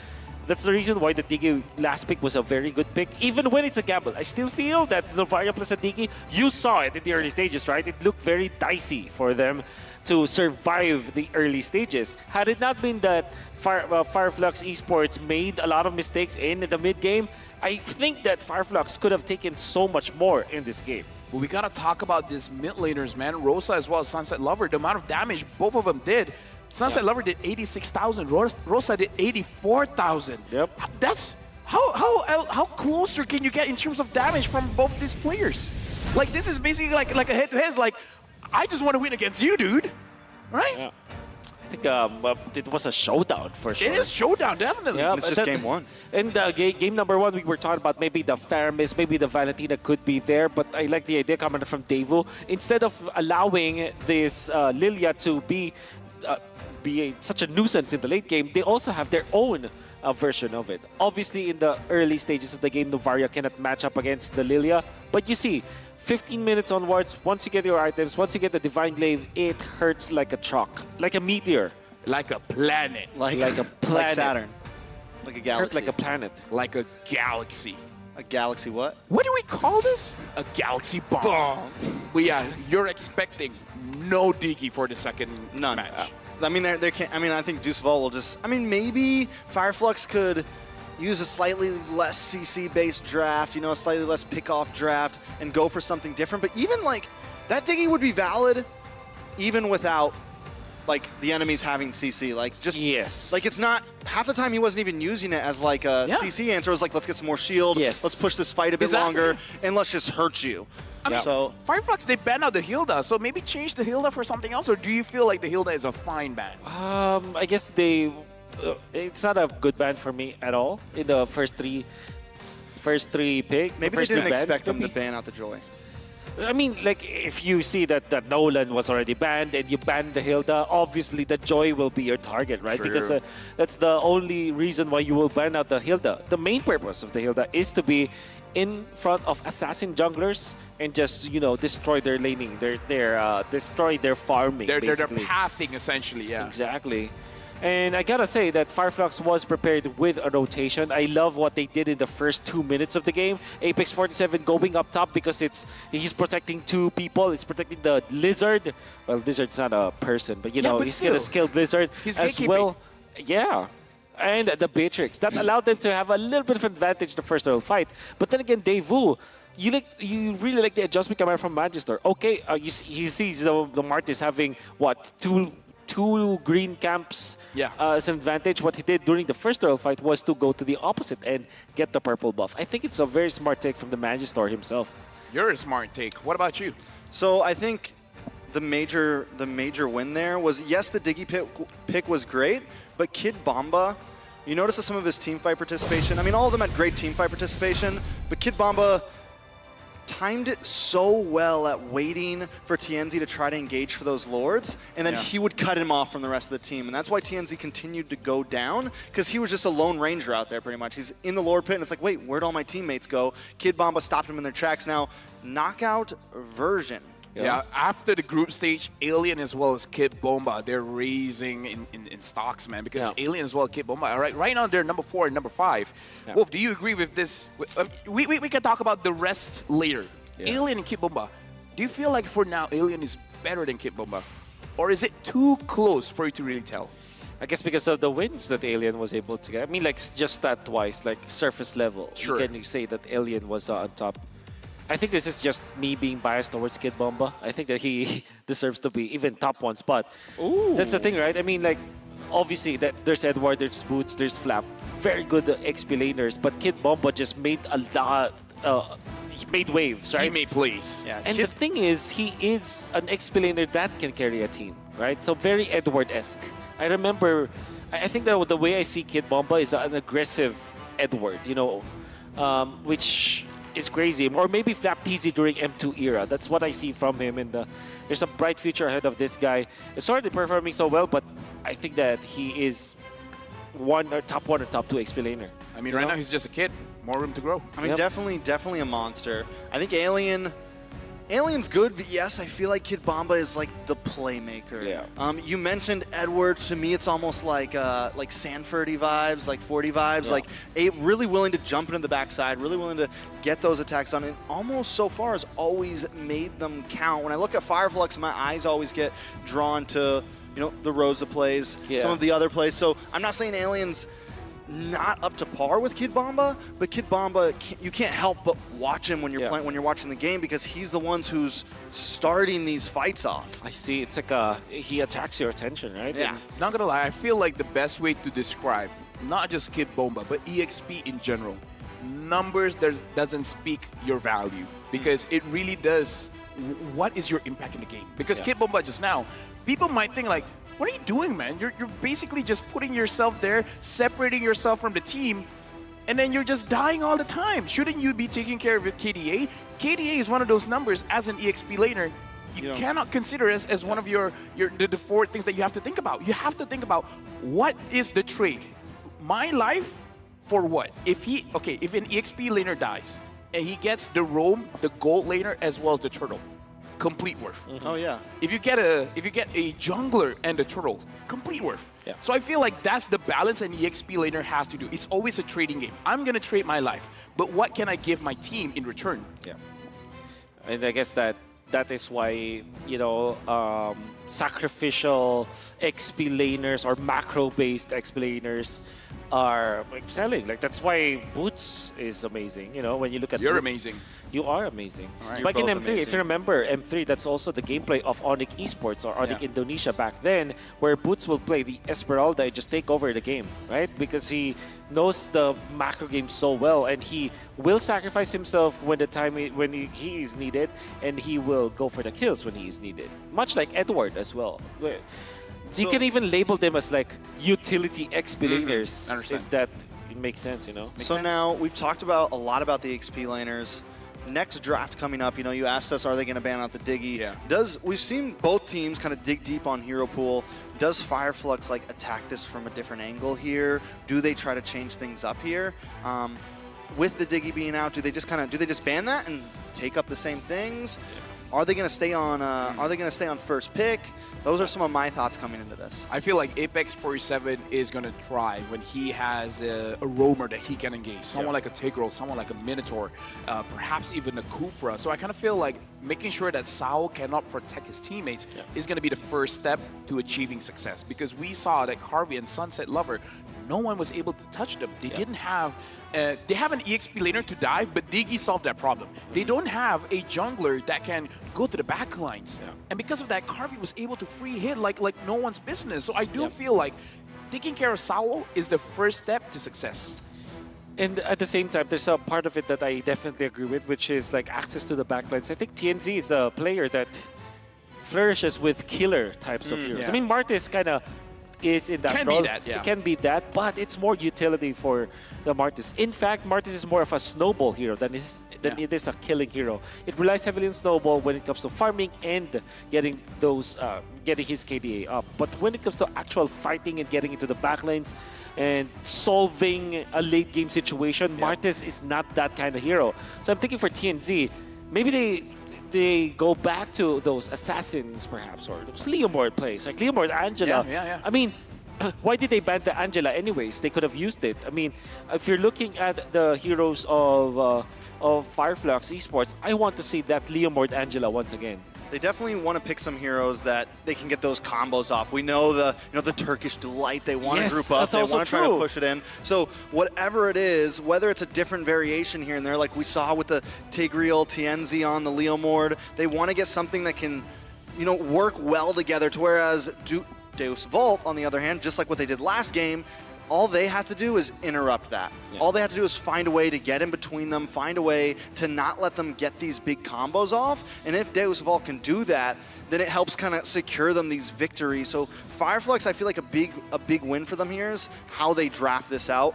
A: the reason why the Diggy last pick was a very good pick, even when it's a gamble. I still feel that Novaria plus a Diggy, you saw it in the early stages, right? It looked very dicey for them to survive the early stages. Had it not been that Fireflux Esports made a lot of mistakes in the mid game, I think that Fireflux could have taken so much more in this game.
B: Well, we gotta talk about these mid laners, man. Rosa as well as Sunset Lover. The amount of damage both of them did. Sunset Lover did 86,000. Rosa did 84,000.
A: Yep.
B: That's how closer can you get in terms of damage from both these players? Like this is basically like a head-to-head. Like I just want to win against you, dude. Right?
A: Yeah. I think it was a showdown for sure.
B: It is showdown, definitely.
A: Yeah,
C: It's just game one.
A: And game number one, we were talking about maybe the Faramis, maybe the Valentina could be there, but I like the idea coming from Deusvult. Instead of allowing this Lilia to be such a nuisance in the late game, they also have their own version of it. Obviously, in the early stages of the game, Novaria cannot match up against the Lilia, but you see, 15 minutes onwards, once you get your items, once you get the Divine Glaive, it hurts like a chalk, like a meteor.
B: Like a planet.
C: Like
A: a planet.
C: Like Saturn. Like a
A: Hurt
C: galaxy.
A: like a planet.
B: Like a galaxy.
C: A galaxy what?
B: What do we call this? A galaxy bomb. But yeah, you're expecting no Diggy for the second
C: None.
B: match.
C: I mean, they can't. I mean, I think Deusvult will just. I mean, maybe Fireflux could use a slightly less CC-based draft, you know, a slightly less pick-off draft, and go for something different. But even like that Diggy would be valid, even without like the enemies having CC. Like just like it's not half the time he wasn't even using it as like a CC answer. It was like, let's get some more shield.
A: Yes.
C: Let's push this fight a bit longer, and let's just hurt you.
B: I mean,
C: So
B: Fireflux, they banned out the Hilda, so maybe change the Hilda for something else, or do you feel like the Hilda is a fine ban?
A: I guess it's not a good ban for me at all in the first three pick.
C: maybe they
A: first three
C: didn't
A: bans,
C: expect them to
A: maybe.
C: ban out the Joy.
A: I mean, like, if you see that Nolan was already banned and you ban the Hilda, obviously the Joy will be your target, right?
B: True.
A: Because that's the only reason why you will ban out the Hilda. The main purpose of the Hilda is to be in front of assassin junglers and just, you know, destroy their laning, destroy their farming,
B: They're
A: basically.
B: pathing, essentially, yeah.
A: Exactly. And I gotta say that Fireflux was prepared with a rotation. I love what they did in the first 2 minutes of the game. Apex 47 going up top because he's protecting two people. He's protecting the lizard. Well, lizard's not a person, but you know,
B: but
A: he's
B: still,
A: got a skilled lizard
B: he's
A: as
B: gatekeeping.
A: well. Yeah. And the Beatrix. That allowed them to have a little bit of advantage the first round fight. But then again, Deusvult, you really like the adjustment coming from Magister. Okay, he sees the Martis having what, two green camps as an advantage. What he did during the first royal fight was to go to the opposite and get the purple buff. I think it's a very smart take from the Magister himself.
B: You're a smart take. What about you?
C: So I think the major win there was, yes, the Diggy pick was great, but Kid Bomba, you notice that some of his team fight participation, I mean, all of them had great team fight participation, but Kid Bomba timed it so well at waiting for TNZ to try to engage for those lords, and then he would cut him off from the rest of the team. And that's why TNZ continued to go down, because he was just a lone ranger out there pretty much. He's in the lord pit, and it's like, wait, where'd all my teammates go? Kid Bomba stopped him in their tracks. Now, knockout version.
B: Yeah, after the group stage, Alien as well as Kid Bomba, they're raising in stocks, man, because Alien as well as Kid Bomba, right now they're number 4 and number 5.
A: Yeah.
B: Wolf, do you agree with this? We can talk about the rest later.
A: Yeah.
B: Alien and Kid Bomba, do you feel like for now Alien is better than Kid Bomba? Or is it too close for you to really tell?
A: I guess because of the wins that Alien was able to get. I mean, like, just stat-wise, like surface level,
B: Sure.
A: you can say that Alien was on top. I think this is just me being biased towards Kid Bomba. I think that he deserves to be even top one spot.
B: Ooh.
A: That's the thing, right? I mean, like, obviously, there's Edward, there's Boots, there's Flap. Very good XP laners, but Kid Bomba just made a lot. He made waves, right?
B: He made plays.
C: Yeah,
A: And the thing is, he is an XP laner that can carry a team, right? So very Edward-esque. I remember, I think that the way I see Kid Bomba is an aggressive Edward, you know, which is crazy. Or maybe Flap TZ during M2 era. That's what I see from him. And there's a bright future ahead of this guy. It's already performing so well, but I think that he is top one or top 2 XP laner.
B: I mean, right now he's just a kid. More room to grow.
C: I mean, definitely a monster. I think Alien's good, but yes, I feel like Kid Bomba is like the playmaker.
A: Yeah.
C: You mentioned Edward. To me, it's almost like Sanfordy vibes, like 40 vibes,
A: Yeah.
C: like really willing to jump into the backside, really willing to get those attacks on, and almost so far has always made them count. When I look at Fireflux, my eyes always get drawn to, you know, the Rosa plays, some of the other plays. So I'm not saying Alien's not up to par with Kid Bomba, but Kid Bomba, you can't help but watch him when you're playing, when you're watching the game, because he's the ones who's starting these fights off.
A: I see. It's like he attacks your attention, right?
C: Yeah.
A: And
B: Not gonna lie, I feel like the best way to describe not just Kid Bomba, but EXP in general, numbers doesn't speak your value, because it really does. What is your impact in the game? Because Kid Bomba just now, people might think like, what are you doing, man? You're basically just putting yourself there, separating yourself from the team, and then you're just dying all the time. Shouldn't you be taking care of your KDA? KDA is one of those numbers as an EXP laner. You cannot consider as one of the 4 things that you have to think about. You have to think about, what is the trade? My life for what? If an EXP laner dies and he gets the roam, the gold laner, as well as the turtle, complete worth.
C: Oh yeah.
B: If you get a jungler and a turtle, complete worth.
A: Yeah.
B: So I feel like that's the balance an EXP laner has to do. It's always a trading game. I'm gonna trade my life, but what can I give my team in return?
A: Yeah. And I guess that is why, you know, sacrificial XP laners or macro-based XP laners are excelling. Like, that's why Boots is amazing. You know, when you look at
B: You're
A: Boots,
B: amazing.
A: You are amazing.
C: You're
A: Back in
C: both
A: M3, if
C: amazing.
A: you remember, M3, that's also the gameplay of Onyx Esports or Onyx Indonesia back then, where Boots will play the Esmeralda and just take over the game, right? Because he knows the macro game so well, and he will sacrifice himself when he is needed, and he will go for the kills when he is needed. Much like Edward as well. You can even label them as like utility XP laners,
B: Understand.
A: if that makes sense, you know?
C: So now we've talked about a lot about the XP laners. next draft coming up, you asked us, are they going to ban out the Diggy?
B: Yeah.
C: We've seen both teams kind of dig deep on Hero Pool. Does Fireflux attack this from a different angle here? Do they try to change things up here? With the Diggy being out, do they just ban that and take up the same things? Are they going to stay on? Are they going to stay on first pick? Those are some of my thoughts coming into this.
B: I feel like Apex 47 is going to thrive when he has a roamer that he can engage. Someone like a Tigreal, someone like a Minotaur, perhaps even a Kufra. So I kind of feel like making sure that Sao cannot protect his teammates is going to be the first step to achieving success. Because we saw that Carvey and Sunset Lover, no one was able to touch them. They didn't have... they have an EXP laner to dive, but Diggy solved that problem. They don't have a jungler that can go to the back lines. And because of that, Carvey was able to free hit like no one's business. So I do feel like taking care of Sao is the first step to success.
A: And at the same time, there's a part of it that I definitely agree with, which is access to the backlines. I think TNZ is a player that flourishes with killer types of heroes. I mean, Martis kind of is in that role. It can be that, but it's more utility for the Martis. In fact, Martis is more of a snowball hero than it is a killing hero. It relies heavily on snowball when it comes to farming and getting those getting his KDA up. But when it comes to actual fighting and getting into the backlines and solving a late game situation, Martis is not that kind of hero. So I'm thinking for TNZ, maybe they go back to those assassins, perhaps, or those Leomord plays, like Leomord, Angela. I mean, why did they ban the Angela anyways? They could have used it. I mean, if you're looking at the heroes of Fireflux Esports, I want to see that Leomord Angela once again.
C: They definitely want to pick some heroes that they can get those combos off. We know the Turkish Delight. They want to group up. They want to try to push it in. So whatever it is, whether it's a different variation here and there, like we saw with the Tigreal, Tienzi on the Leomord, they want to get something that can, work well together. To whereas Deusvult, on the other hand, just like what they did last game, all they have to do is interrupt that. All they have to do is find a way to get in between them, find a way to not let them get these big combos off. And if Deusvult can do that, then it helps kind of secure them these victories. So Fireflux, I feel like a big win for them here is how they draft this out.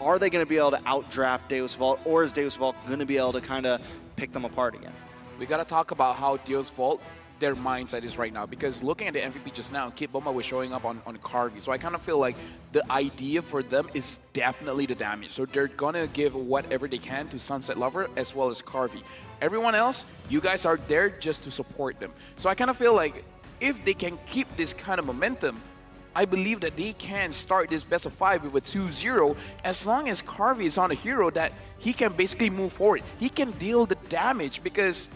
C: Are they going to be able to outdraft Deusvult, or is Deusvult going to be able to kind of pick them apart again?
B: We got to talk about how Deusvult, their mindset is right now, because looking at the MVP just now, Kid Bomba was showing up on Carvey. So I kind of feel like the idea for them is definitely the damage. So they're gonna give whatever they can to Sunset Lover as well as Carvey. Everyone else, you guys are there just to support them. So I kind of feel like if they can keep this kind of momentum, I believe that they can start this best of 5 with a 2-0 as long as Carvey is on a hero that he can basically move forward. He can deal the damage, because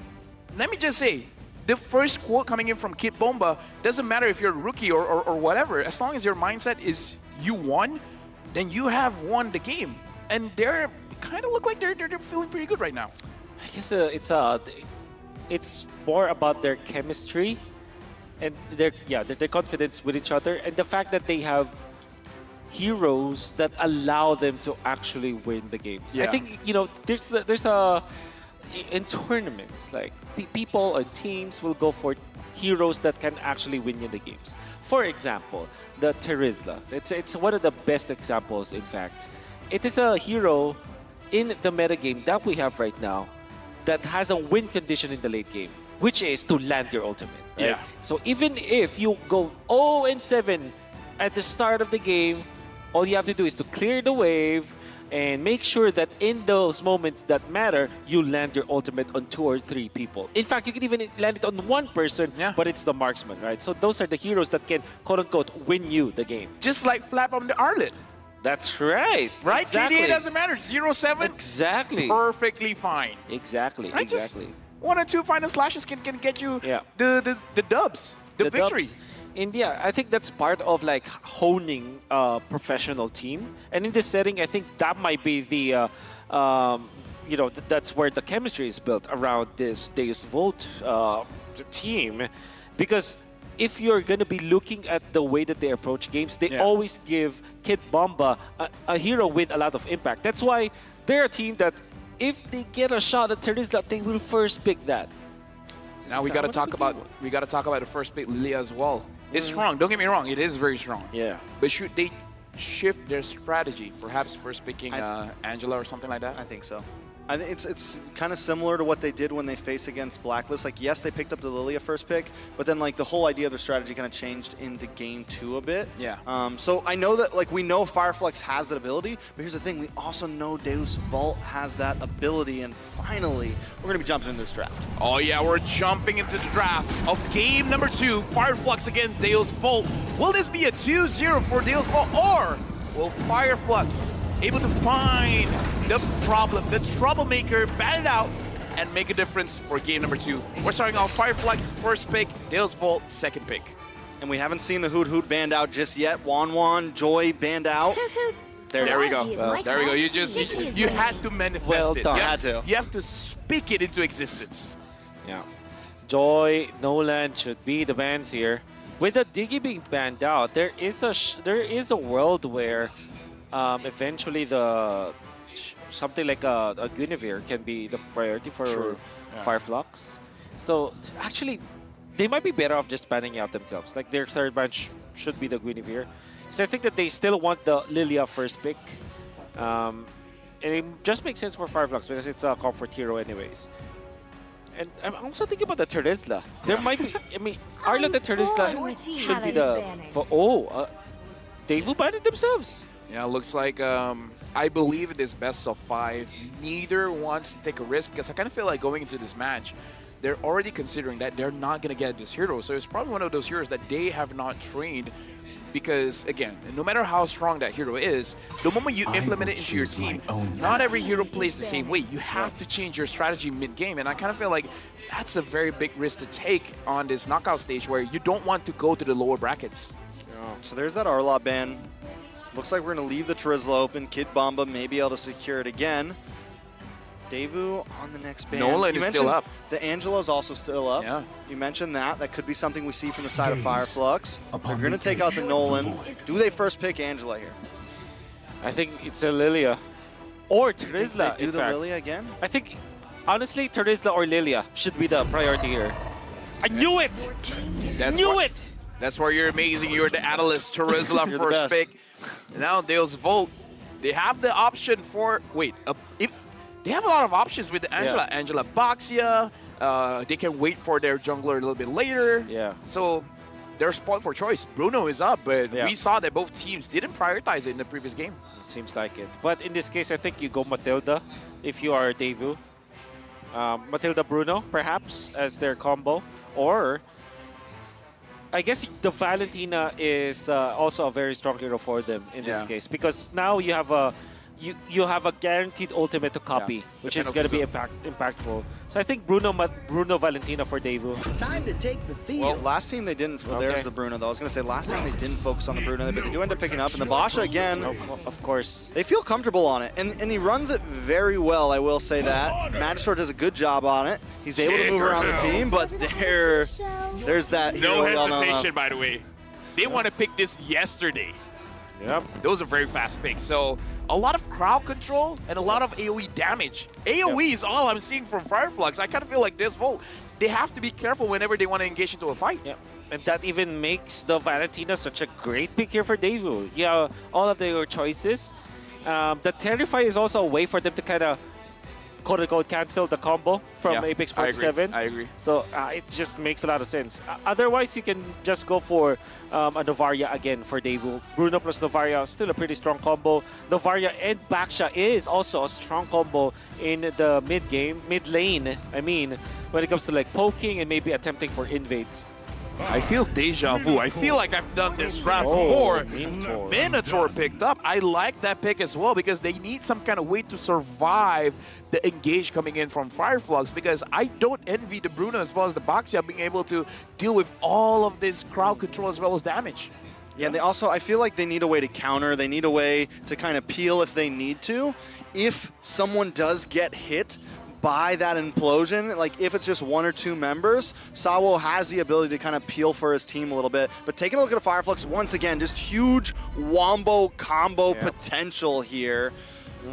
B: let me just say, the first quote coming in from Kid Bomba, doesn't matter if you're a rookie or whatever, as long as your mindset is you won, then you have won the game. And they're kind of look like they're feeling pretty good right now.
A: I guess it's more about their chemistry and their confidence with each other, and the fact that they have heroes that allow them to actually win the games. I think there's a in tournaments, like people and teams will go for heroes that can actually win you the games. For example, the Terizla. It's one of the best examples, in fact. It is a hero in the metagame that we have right now that has a win condition in the late game, which is to land your ultimate. Right? So even if you go 0-7 at the start of the game, all you have to do is to clear the wave and make sure that in those moments that matter, you land your ultimate on 2 or 3 people. In fact, you can even land it on 1 person, but it's the marksman, right? So those are the heroes that can, quote-unquote, win you the game.
B: Just like Flap on the Arlet.
A: That's right.
B: Right?
A: Exactly.
B: KDA doesn't matter. 0-7.
A: Exactly.
B: Perfectly fine.
A: Exactly.
B: Right?
A: Exactly.
B: Just 1 or 2 final slashes can get you the dubs, the victory.
A: Dubs. And yeah, I think that's part of honing a professional team. And in this setting, I think that might be the, that's where the chemistry is built around this Deusvult team. Because if you're going to be looking at the way that they approach games, they always give Kid Bomba a hero with a lot of impact. That's why they're a team that if they get a shot at Terizla, they will first pick that.
B: Now we got to talk about the first pick, Lilia, as well. It's strong. Don't get me wrong. It is very strong.
A: Yeah.
B: But should they shift their strategy? Perhaps first picking Angela or something like that?
C: I think so. I think it's kind of similar to what they did when they faced against Blacklist. Like, yes, they picked up the Lilia first pick, but then like the whole idea of their strategy kind of changed into game 2 a bit.
B: Yeah.
C: So I know that like we know Fireflux has that ability, but here's the thing: we also know Deusvult has that ability, and finally we're gonna be jumping into this draft.
B: Oh yeah, we're jumping into the draft of game number 2, Fireflux against Deusvult. Will this be a 2-0 for Deusvult, or will Fireflux able to find the problem, the troublemaker, bat it out, and make a difference for game number 2? We're starting off Fireflux first pick, Deusvult second pick.
C: And we haven't seen the Hoot Hoot band out just yet. Wan Joy band out.
B: There we go. There we go. You had to manifest
A: Well
B: it.
A: done.
B: You
C: Had to.
B: You have to speak it into existence.
A: Yeah. Joy, Nolan should be the bans here. With the Diggy being banned out, there is a world where eventually something like a Guinevere can be the priority for
B: Yeah.
A: Fireflux. So actually, they might be better off just banning out themselves. Like their third ban should be the Guinevere. So I think that they still want the Lilia first pick. And it just makes sense for Fireflux because it's a comfort hero anyways. And I'm also thinking about the Terizla. There might be, I mean, Arlott and Terizla should be the... Devu banned it themselves.
B: Yeah, looks like I believe it is best of 5. Neither wants to take a risk because I kind of feel like going into this match, they're already considering that they're not going to get this hero. So it's probably one of those heroes that they have not trained because, again, no matter how strong that hero is, the moment you implement it into your team, not every hero plays the same way. You have to change your strategy mid-game, and I kind of feel like that's a very big risk to take on this knockout stage where you don't want to go to the lower brackets.
C: So there's that Arlott ban. Looks like we're going to leave the Terizla open. Kid Bomba may be able to secure it again. Devu on the next ban.
B: Nolan is still up.
C: The Angela's also still up.
B: Yeah.
C: You mentioned that. That could be something we see from the side of Fireflux. They're going to take out the Nolan. Do they first pick Angela here?
A: I think it's a Lilia. Or Terizla,
C: They do
A: in
C: the
A: fact.
C: Lilia again?
A: I think, honestly, Terizla or Lilia should be the priority here. I knew it!
B: That's why you're amazing. You're the analyst, Terizla
C: You're the
B: first
C: best.
B: pick. Now Deusvult, they have the option for... Wait, they have a lot of options with the Angela.
A: Yeah.
B: Angela Baxia. They can wait for their jungler a little bit later.
A: Yeah.
B: So they're spoiled for choice. Bruno is up, but
A: Yeah.
B: we saw that both teams didn't prioritize it in the previous game.
A: It seems like it. But in this case, I think you go Matilda if you are Devu. Matilda Bruno, perhaps, as their combo. Or, I guess the Valentina is also a very strong hero for them in this
B: Yeah.
A: case. Because now you have a you have a guaranteed ultimate to copy, which is going to be impactful. So I think Bruno Valentina for Devu.
D: Time to take the field.
C: Well, last team they didn't. Well, there's the Bruno, though. I was going to say last time they didn't focus on the Bruno, but they do end up picking up. And the Basha again,
A: Of course.
C: they feel comfortable on it. And he runs it very well, I will say that. Magisaur does a good job on it. He's able to move around the team, but there's that
B: No
C: hero we all know.
B: hesitation, by the way. They want to pick this yesterday.
A: Yep.
B: Those are very fast picks. So a lot of crowd control and a lot of AoE damage. AoE is all I'm seeing from Fireflux. I kind of feel like Deusvult, they have to be careful whenever they want to engage into a fight.
A: Yeah. And that even makes the Valentina such a great pick here for Devu. Yeah, all of their choices. The Terrify is also a way for them to kind of quote-unquote cancel the combo from
B: Yeah,
A: Apex 47.
B: I agree.
A: So it just makes a lot of sense. Otherwise, you can just go for a Novaria again for Devu. Bruno plus Novaria, still a pretty strong combo. Novaria and Baksha is also a strong combo in the mid lane. I mean, when it comes to like poking and maybe attempting for invades.
B: I feel deja vu. I feel like I've done this draft
A: Oh,
B: before. Minotaur picked up. I like that pick as well because they need some kind of way to survive the engage coming in from Fireflux, because I don't envy the Bruno as well as the Baxia being able to deal with all of this crowd control as well as damage.
C: Yeah, they also, I feel like they need a way to counter. They need a way to kind of peel if they need to. If someone does get hit by that implosion, like if it's just one or two members, Sawo has the ability to kind of peel for his team a little bit. But taking a look at a Fireflux, once again, just huge wombo combo potential here.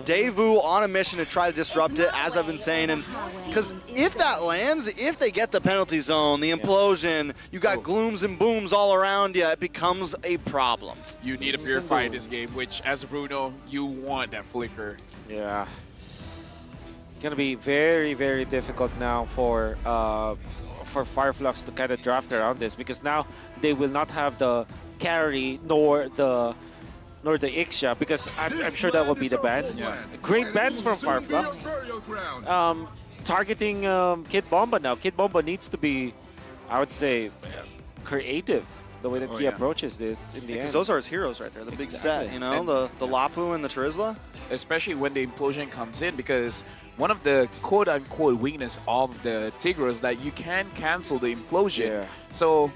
C: Devu on a mission to try to disrupt it, as I've been saying, and because if that lands, if they get the penalty zone, the implosion, you got glooms and booms all around you, it becomes a problem.
B: You need to purify this game, which as a Bruno, you want that flicker.
A: Yeah. gonna be very, very difficult now for Fireflux to kind of draft around this, because now they will not have the carry nor the Ixia, because I'm sure that will be the ban.
B: Yeah.
A: Great bans from Fireflux. Targeting Kid Bomba now. Kid Bomba needs to be, I would say, creative the way that he approaches this in the
C: Because
A: end.
C: those are his heroes right there. The big set, you know,
B: And
C: the Lapu and the Terizla.
B: especially when the implosion comes in, because one of the quote-unquote weakness of the Tigro is that you can cancel the implosion.
A: Yeah.
B: So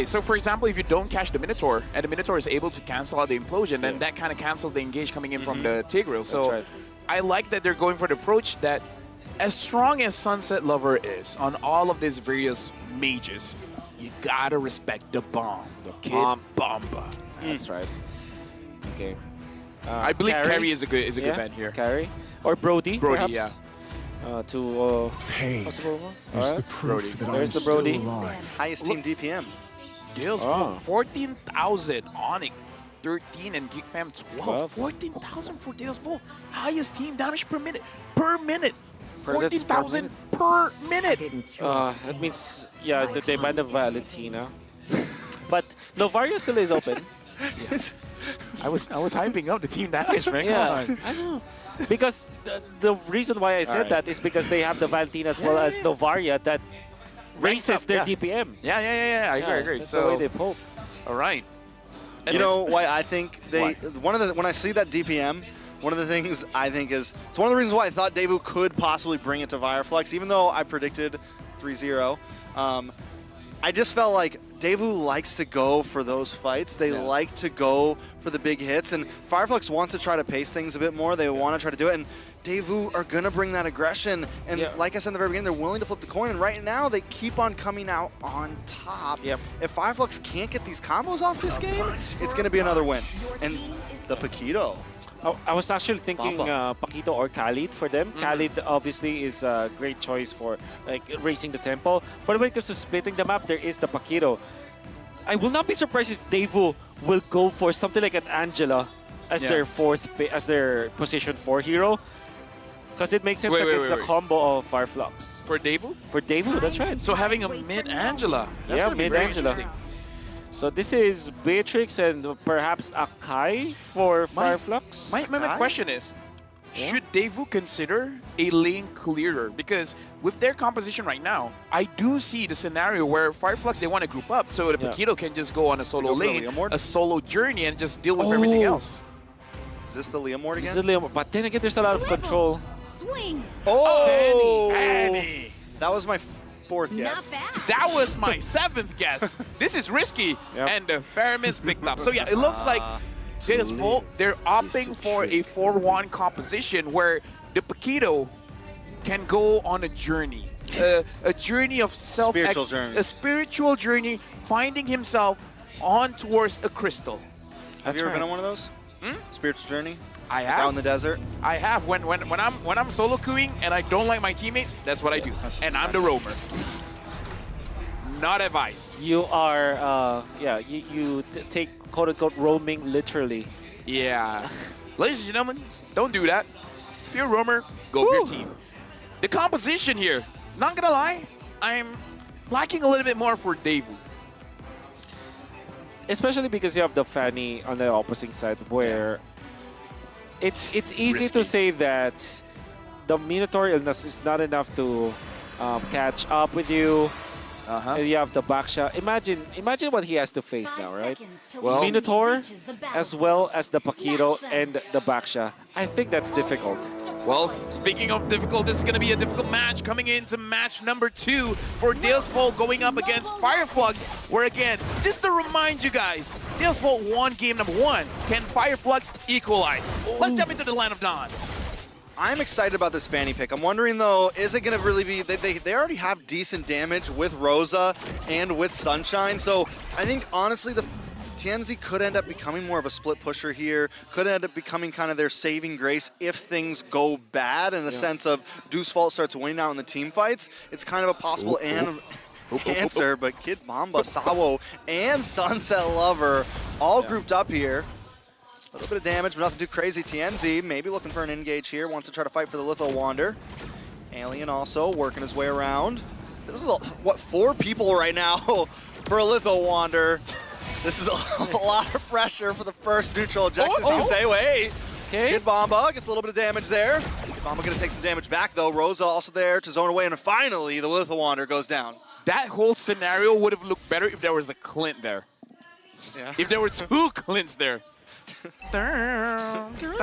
B: so for example, if you don't catch the Minotaur and the Minotaur is able to cancel out the implosion, then that kind of cancels the engage coming in from the Tigro. So
A: right.
B: I like that they're going for the approach that, as strong as Sunset Lover is on all of these various mages, you gotta respect the bomb, the Kid
A: bomb.
B: Bomba.
A: That's right. Okay.
B: I believe Carry is a good ban here.
A: Carry or Brody.
B: Brody,
A: perhaps? To
D: Pain
A: possible one.
D: is the
A: Alright.
D: proof that
A: There's
D: I'm
A: the Brody.
D: still alive.
C: Highest team DPM.
B: Deusvult, 14,000. Onyx, 13, and GeekFam, 12.
A: 12.
B: 14,000 for Deusvult. Highest team damage per minute. Per minute.
A: That's
B: 14,000 per minute.
A: That means, yeah, that they banned the Valentina. But Novaria still is open.
B: I was hyping up the team damage, man.
A: Yeah,
B: Come on.
A: I know. Because the reason why I said
B: Alright.
A: that is because they have the Valentina as well as Novaria that raises
B: up,
A: their
B: yeah.
A: DPM.
B: Yeah. I agree.
A: That's
B: So,
A: the way they poke.
B: all right.
C: You know why I think they
B: Why?
C: when I see that DPM, one of the things I think is it's one of the reasons why I thought Deusvult could possibly bring it to Fireflux, even though I predicted 3-0. I just felt like Deusvult likes to go for those fights. They like to go for the big hits, and Fireflux wants to try to pace things a bit more. They want to try to do it, and Deusvult are going to bring that aggression. And like I said in the very beginning, they're willing to flip the coin, and right now they keep on coming out on top.
A: Yep.
C: If Fireflux can't get these combos off this game, it's going to be another win. And the Paquito.
A: I was actually thinking
C: Bamba.
A: Paquito or Khalid for them. Khalid obviously is a great choice for like raising the tempo. But when it comes to splitting the map, there is the Paquito. I will not be surprised if Deusvult will go for something like an Angela as their as their position 4 hero. Because it makes sense it's a combo of Fireflux.
B: For Deusvult?
A: For Deusvult, that's right.
B: So having a mid-Angela. That's
A: Yeah,
B: gonna be very
A: mid-Angela.
B: interesting.
A: So this is Beatrix and perhaps Akai for Fireflux.
B: My question is, should Deusvult consider a lane clearer? Because with their composition right now, I do see the scenario where Fireflux, they want to group up so the Paquito can just go on a solo
C: Go for the
B: lane,
C: Leomord?
B: a solo journey, and just deal with everything else.
C: Is this the Leomord
A: This
C: again?
A: is Leomord, but then again, there's a lot of control.
E: Swing.
C: Oh!
B: Annie.
C: That was my fourth
E: Not
C: guess.
E: bad.
B: That was my 7th guess. This is risky.
A: Yep.
B: And the Faramis picked up. So yeah, it looks like Deusvult, they're opting for a 4-1 composition where the Paquito can go on a journey. A journey of self
C: Spiritual journey.
B: A spiritual journey, finding himself on towards a crystal.
C: Have you ever
A: right.
C: been on one of those? Spiritual journey?
B: I
C: Out
B: have.
C: in the desert?
B: I have. When I'm solo queuing and I don't like my teammates, that's what I do. And I'm the roamer. Not advised.
A: You are, you take quote-unquote roaming literally.
B: Yeah. Ladies and gentlemen, don't do that. If you're a roamer, go for your team. The composition here, not gonna lie, I'm lacking a little bit more for Deusvult.
A: Especially because you have the Fanny on the opposite side where it's easy
B: Risky.
A: to say that the Minotaur illness is not enough to catch up with you. And you have the backshot. Imagine what he has to face now, right?
B: Well,
A: Minotaur as well as the Paquito and the backshot. I think that's difficult.
B: Well, speaking of difficult, this is going to be a difficult match coming into match number 2 for Deusvult going up against Fireflux, where again, just to remind you guys, Deusvult won game number 1. Can Fireflux equalize? Let's jump into the Land of Dawn.
C: I'm excited about this Fanny pick. I'm wondering though, is it going to really be, they already have decent damage with Rosa and with Sunshine, so I think honestly the TNZ could end up becoming more of a split pusher here, could end up becoming kind of their saving grace if things go bad in a sense of Deusvult starts winning out in the team fights. It's kind of a possible answer, but Kid Mamba, Sawo, and Sunset Lover all grouped up here. A little bit of damage, but nothing too crazy. TNZ maybe looking for an engage here. Wants to try to fight for the Litho Wander. Alien also working his way around. This is, what, 4 people right now for a Litho Wander. This is a lot of pressure for the first neutral objective, you can say. Wait, Kid Bomba gets a little bit of damage there. Kid Bomba gonna take some damage back though. Rosa also there to zone away, and finally the Litho Wander goes down.
B: That whole scenario would have looked better if there was a Clint there.
C: Yeah.
B: If there were 2 Clints there. Right?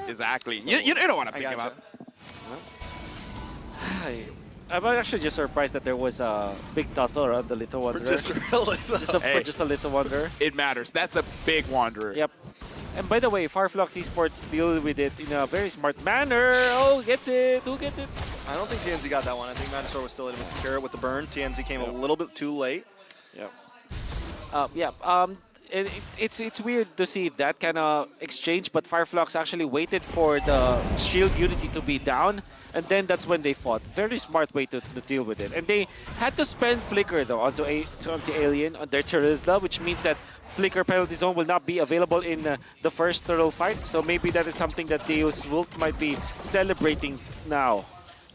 B: Exactly. You don't want to pick him up.
A: I'm actually just surprised that there was a big tussle around the Little Wanderer.
C: Just really
A: For just a Little Wanderer.
B: It matters. That's a big Wanderer.
A: Yep. And by the way, Flux Esports deal with it in a very smart manner. Oh, gets it. Who gets it?
C: I don't think TNZ got that one. I think Matador was still able to secure it with the burn. TNZ came a little bit too late.
A: Yep. It's weird to see that kind of exchange, but Flux actually waited for the shield unity to be down, and then that's when they fought. Very smart way to deal with it. And they had to spend Flicker though onto Alien on their Terizla, which means that Flicker penalty zone will not be available in the first turtle fight. So maybe that is something that Deusvult might be celebrating now.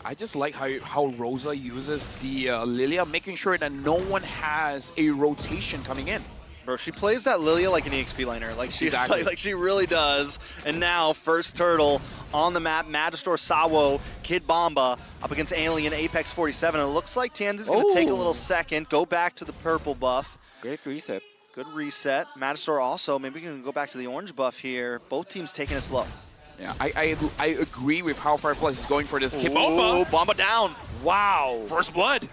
B: I just like how Rosa uses the Lilia, making sure that no one has a rotation coming in.
C: Bro, she plays that Lilia like an EXP laner. Like she's like she really does. And now first turtle on the map, Magister Sawo, Kid Bomba up against Alien Apex 47. And it looks like Tianzi's gonna take a little second, go back to the purple buff.
A: Great reset.
C: Good reset. Magister also, maybe we can go back to the orange buff here. Both teams taking it slow.
B: Yeah, I agree with how Fireflies is going for this. Kid
C: Bomba!
B: Bomba!
C: Bomba down!
A: Wow!
B: First blood!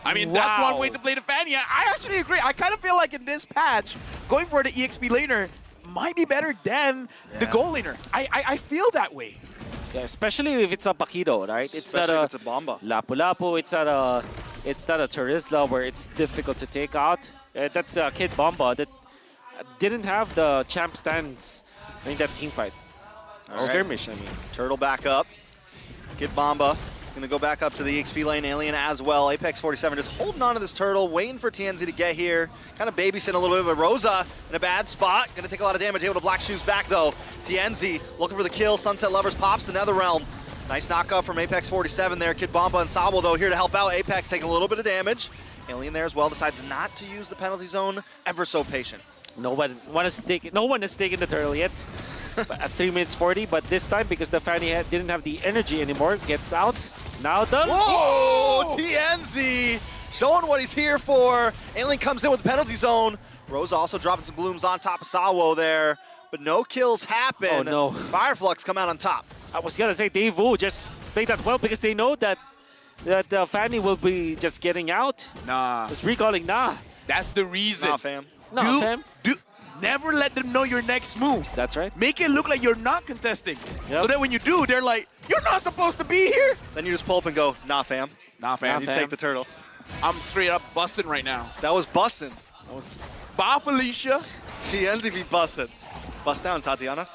B: I mean, that's one way to play the Fanny. I actually agree. I kind of feel like in this patch, going for the EXP laner might be better than the goal laner. I feel that way.
A: Yeah, especially if it's a Pakido, right? It's not
C: if it's a Bomba.
A: Lapu-Lapu, it's not a Terizla where it's difficult to take out. That's a Kid Bomba that didn't have the champ stance in that team fight. Skirmish, I mean.
C: Turtle back up. Kid Bomba gonna go back up to the EXP lane. Alien as well. Apex 47 just holding on to this turtle, waiting for TNZ to get here. Kind of babysitting a little bit of a Rosa in a bad spot. Gonna take a lot of damage. Able to black shoes back though. TNZ looking for the kill. Sunset Lovers pops the Netherrealm. Nice knockup from Apex 47 there. Kid Bomba and Sabo though here to help out. Apex taking a little bit of damage. Alien there as well. Decides not to use the penalty zone. Ever so patient.
A: No one has taken the turtle yet. At 3 minutes 40, but this time because the Fanny didn't have the energy anymore, gets out. Now done.
C: Whoa! TNZ showing what he's here for. Alien comes in with the penalty zone. Rose also dropping some blooms on top of Sawo there, but no kills happen.
A: Oh no!
C: Fireflux come out on top.
A: I was gonna say Deusvult just played that well because they know that the Fanny will be just getting out.
B: Nah.
A: Just recalling, nah.
B: That's the reason.
C: Nah, fam.
A: No, fam.
B: Never let them know your next move.
A: That's right.
B: Make it look like you're not contesting.
A: Yep.
B: So that when you do, they're like, you're not supposed to be here.
C: Then you just pull up and go, nah, fam.
B: Nah, fam.
C: You take the turtle.
B: I'm straight up busting right now.
C: That was bussin'.
B: Bye, Felicia.
C: TNZ be bussin'. Bust down, Tatiana.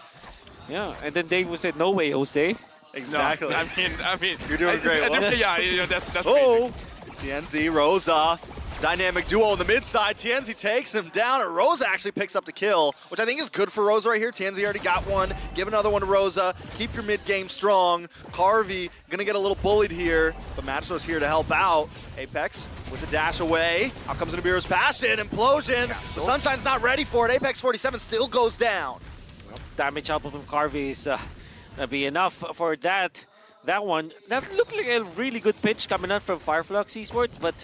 A: Yeah, and then Dave said, "No way, Jose."
C: Exactly.
B: No, I mean,
C: You're doing great.
B: Yeah, you know, that's
C: oh, TNZ, Rosa. Dynamic duo on the mid side. TNZ takes him down, and Rosa actually picks up the kill, which I think is good for Rosa right here. TNZ already got one. Give another one to Rosa. Keep your mid game strong. Carvey gonna get a little bullied here, but Matador's here to help out. Apex with the dash away. Out comes Nibiru's passion. Implosion. The Sunshine's not ready for it. Apex 47 still goes down.
A: Damage output from Carvey is gonna be enough for that one. That looked like a really good pitch coming out from Flux Esports, but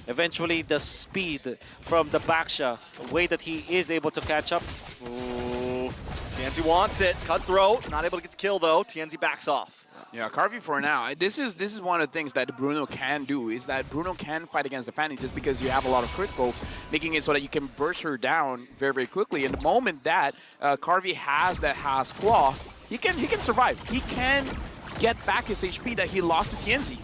A: eventually the speed from the backshot, the way that he is able to catch up.
C: Ooh. TNZ wants it. Cutthroat. Not able to get the kill though. TNZ backs off.
B: Yeah, Carvey for now. This is one of the things that Bruno can do, is that Bruno can fight against the Fanny just because you have a lot of criticals, making it so that you can burst her down very, very quickly. And the moment that Carvey has that Has Claw, he can survive. He can get back his HP that he lost to TNZ.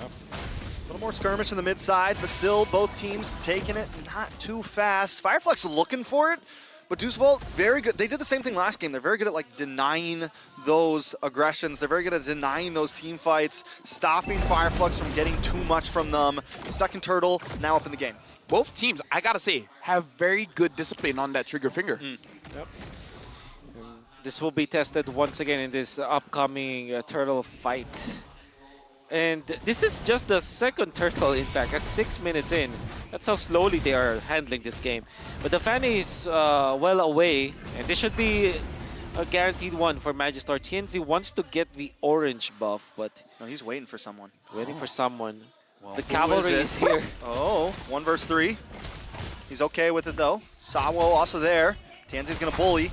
C: A little more skirmish in the mid side, but still both teams taking it not too fast. Fireflux looking for it, but Deusvult, very good. They did the same thing last game. They're very good at like denying those aggressions. They're very good at denying those team fights, stopping Fireflux from getting too much from them. Second turtle now up in the game.
B: both teams, I gotta say, have very good discipline on that trigger finger.
A: Yep. This will be tested once again in this upcoming turtle fight. And this is just the second turtle, in fact, at 6 minutes in. That's how slowly they are handling this game. But the Fanny is well away, and this should be a guaranteed one for Magister. TNZ wants to get the orange buff, but
C: No, he's waiting for someone.
A: waiting for someone.
C: Well,
A: The
C: who
A: cavalry
C: it?
A: is here.
C: Oh, 1 versus 3. He's okay with it though. Sawo also there. Tianzi's gonna bully.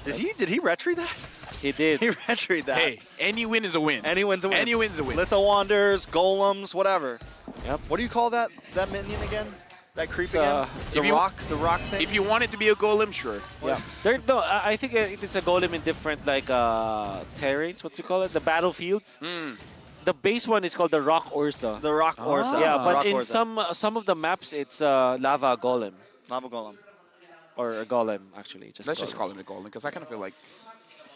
C: Did he retry that?
A: He did.
C: He retried that.
B: Hey, any win is a win.
C: Any win's a win.
B: Any win's a win.
C: Litho Wanders, Golems, whatever.
A: Yep.
C: What do you call that minion again? That creep
A: It's,
C: again?
B: if you-
C: The rock thing?
B: If you want it to be a golem, sure.
A: Yeah. No, I think it's a golem in different like terrains. What you call it? The battlefields. The base one is called the Rock Ursa.
C: The rock Orsa.
A: Yeah,
C: The
A: but
C: rock
A: in
C: Orsa.
A: some of the maps, it's lava golem
C: Lava Golem.
A: or a golem actually.
B: Let's just call him a golem because I kind of feel like,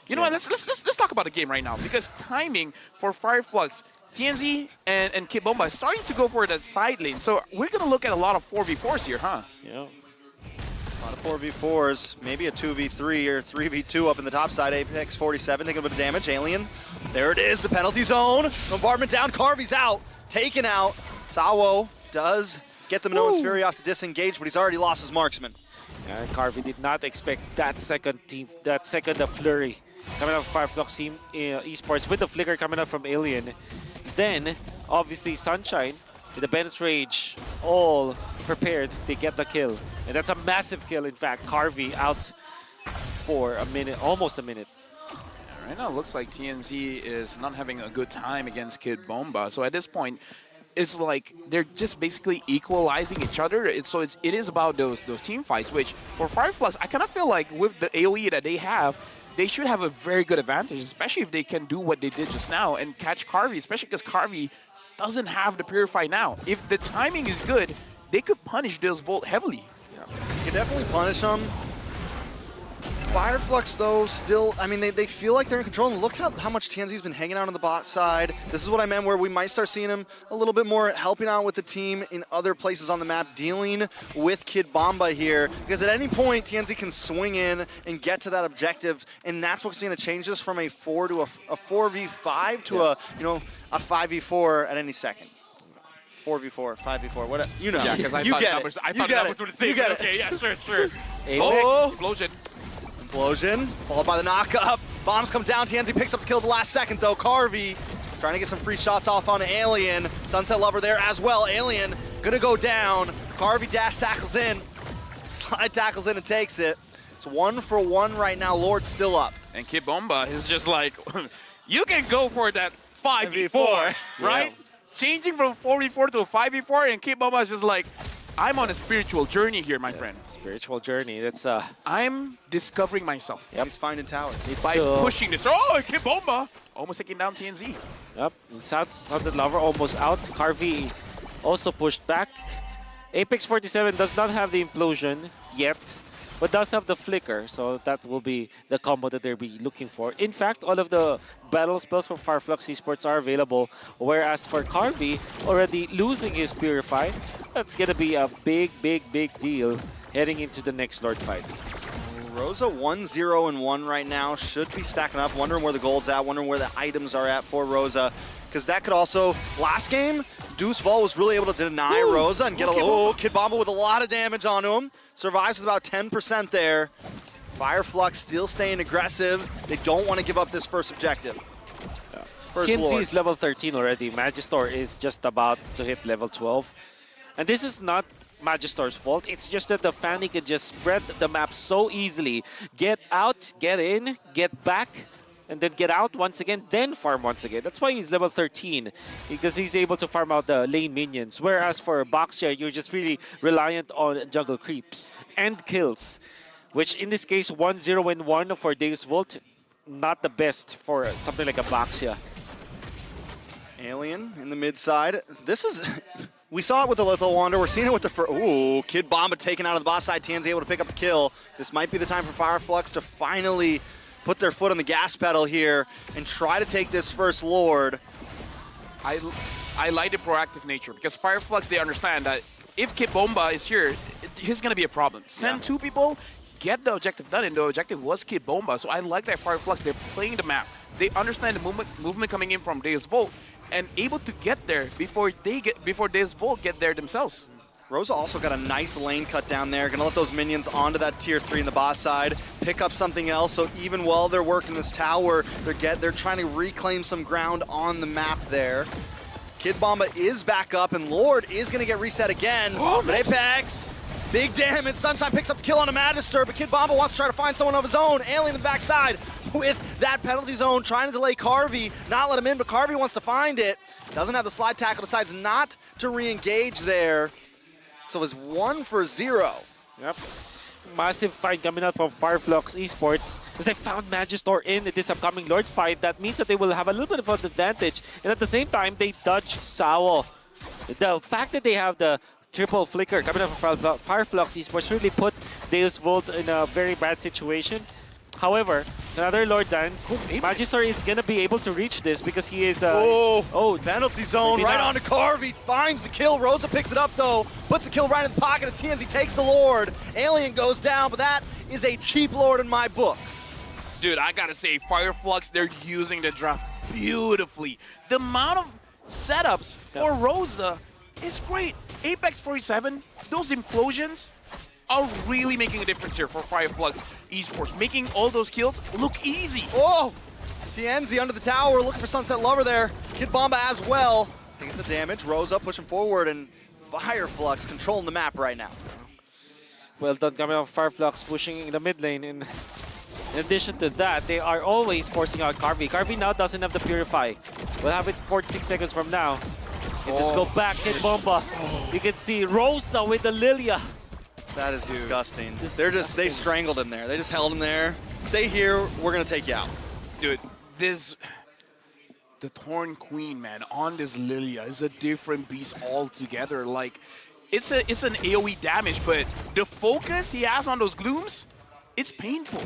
B: you know what? Let's talk about the game right now because timing for Fireflux, TNZ and Kid Bomba is starting to go for that side lane. So we're gonna look at a lot of 4v4s here, huh?
A: Yeah.
C: A lot of 4v4s, maybe a 2v3 or 3v2 up in the top side. Apex 47 taking a bit of damage. Alien, there it is, the penalty zone. Bombardment down, Carvy's out, taken out. Sawo does get the Minoan's Fury off to disengage, but he's already lost his marksman.
A: And Carvey did not expect that second flurry coming out of Fireflux team esports with the flicker coming out from Alien. Then, obviously, Sunshine with the Ben's Rage all prepared. They get the kill. And that's a massive kill, in fact. Carvey out for a minute, almost a minute.
B: Right now, it looks like TNZ is not having a good time against Kid Bomba. So at this point, it's like they're just basically equalizing each other. It is about those team fights, which for Fireflux, I kind of feel like with the AoE that they have, they should have a very good advantage, especially if they can do what they did just now and catch Carvey, especially because Carvey doesn't have the Purify now. If the timing is good, they could punish Deusvult heavily.
C: You can definitely punish them. Fireflux, though, still, I mean, they feel like they're in control. And look how much Tianzi's been hanging out on the bot side. This is what I meant, where we might start seeing him a little bit more helping out with the team in other places on the map, dealing with Kid Bomba here. Because at any point, Tianzi can swing in and get to that objective. And that's what's going to change this from a 4 to a 4v5 to a 5v4 at any second. 4v4, 5v4, whatever. You know.
B: Yeah, because I
C: You
B: thought
C: get
B: that
C: it.
B: was, I
C: You
B: thought
C: get
B: that
C: it.
B: was what it said.
C: You get it.
B: Okay, yeah, sure.
A: Apex.
B: Oh, explosion.
C: Explosion, followed by the knock-up. Bombs come down, Tianzi picks up the kill at the last second though. Carvey trying to get some free shots off on Alien. Sunset Lover there as well. Alien gonna go down. Carvey dash tackles in, slide tackles in and takes it. It's 1 for 1 right now. Lord's still up.
B: And Kid Bomba is just like, you can go for that 5v4,
C: 5v4.
B: right?
A: Yeah.
B: Changing from 4v4 to a 5v4, and Kid Bomba is just like, I'm on a spiritual journey here, my friend.
A: Spiritual journey. That's
B: I'm discovering myself
C: He's finding towers.
B: by pushing this. Oh, Kid Bomba almost taking down TNZ.
A: Yep. Sunset Lover almost out. Carvey also pushed back. Apex 47 does not have the implosion yet, but does have the flicker, so that will be the combo that they'll be looking for. In fact, all of the battle spells for Fireflux Esports are available, whereas for Carvey, already losing his Purify, that's going to be a big deal heading into the next Lord fight.
C: Rosa 1-0-1 right now. Should be stacking up. Wondering where the gold's at. Wondering where the items are at for Rosa. Because that could also... Last game, Deusvult was really able to deny Rosa and get Kid Bomba with a lot of damage onto him. Survives with about 10% there. Fireflux still staying aggressive. They don't want to give up this first objective. First
A: TNC
C: Lord.
A: is level 13 already. Magister is just about to hit level 12. And this is not Magister's fault. It's just that the Fanny can just spread the map so easily. Get out, get in, get back, and then get out once again, then farm once again. That's why he's level 13, because he's able to farm out the lane minions. Whereas for Boxia, you're just really reliant on jungle creeps and kills, which in this case, 1-0-1 for Deusvult, not the best for something like a Boxia.
C: Alien in the mid side. This is... We saw it with the Litho Wander. We're seeing it with the... Ooh, Kid Bomba taken out of the boss side. Tianzi able to pick up the kill. This might be the time for Fireflux to finally put their foot on the gas pedal here and try to take this first Lord.
B: I like the proactive nature because Fireflux, they understand that if Kid Bomba is here, he's going to be a problem. Send two people, get the objective done, and the objective was Kid Bomba. So I like that Fireflux, they're playing the map. They understand the movement coming in from Deusvult and able to get there before Deusvult get there themselves.
C: Rosa also got a nice lane cut down there. Gonna let those minions onto that tier 3 in the boss side, pick up something else. So even while they're working this tower, they're trying to reclaim some ground on the map there. Kid Bomba is back up, and Lord is gonna get reset again. But Apex, big damage. Sunshine picks up the kill on a Magister, but Kid Bomba wants to try to find someone of his own. Alien in the backside with that penalty zone, trying to delay Carvey, not let him in, but Carvey wants to find it. Doesn't have the slide tackle, decides not to re-engage there. So it's 1 for 0.
A: Yep. Massive fight coming out from Fireflux Esports because they found Magister in this upcoming Lord fight. That means that they will have a little bit of an advantage. And at the same time, they dodged Sao. The fact that they have the triple flicker coming out from Fireflux Esports really put Deusvult in a very bad situation. However, it's another Lord Dance. Magister is going to be able to reach this because he is...
C: penalty zone right onto Carvey. Finds the kill. Rosa picks it up, though. Puts the kill right in the pocket as TNZ takes the Lord. Alien goes down, but that is a cheap Lord in my book.
B: Dude, I got to say, Fireflux, they're using the draft beautifully. The amount of setups for Rosa is great. Apex 47, those implosions are really making a difference here for Fireflux Esports, making all those kills look easy.
C: Oh! TNZ under the tower, looking for Sunset Lover there. Kid Bomba as well. Takes the damage. Rosa pushing forward, and Fireflux controlling the map right now.
A: Well done coming out Fireflux pushing in the mid lane. In addition to that, they are always forcing out Carvey. Carvey now doesn't have the Purify. We'll have it 46 seconds from now. And just go back, Kid Bomba. You can see Rosa with the Lilia.
C: That is disgusting. They strangled him there. They just held him there. Stay here, we're gonna take you out.
B: Dude, the Thorn Queen, man, on this Lilia is a different beast altogether. Like, it's an AoE damage, but the focus he has on those glooms, it's painful.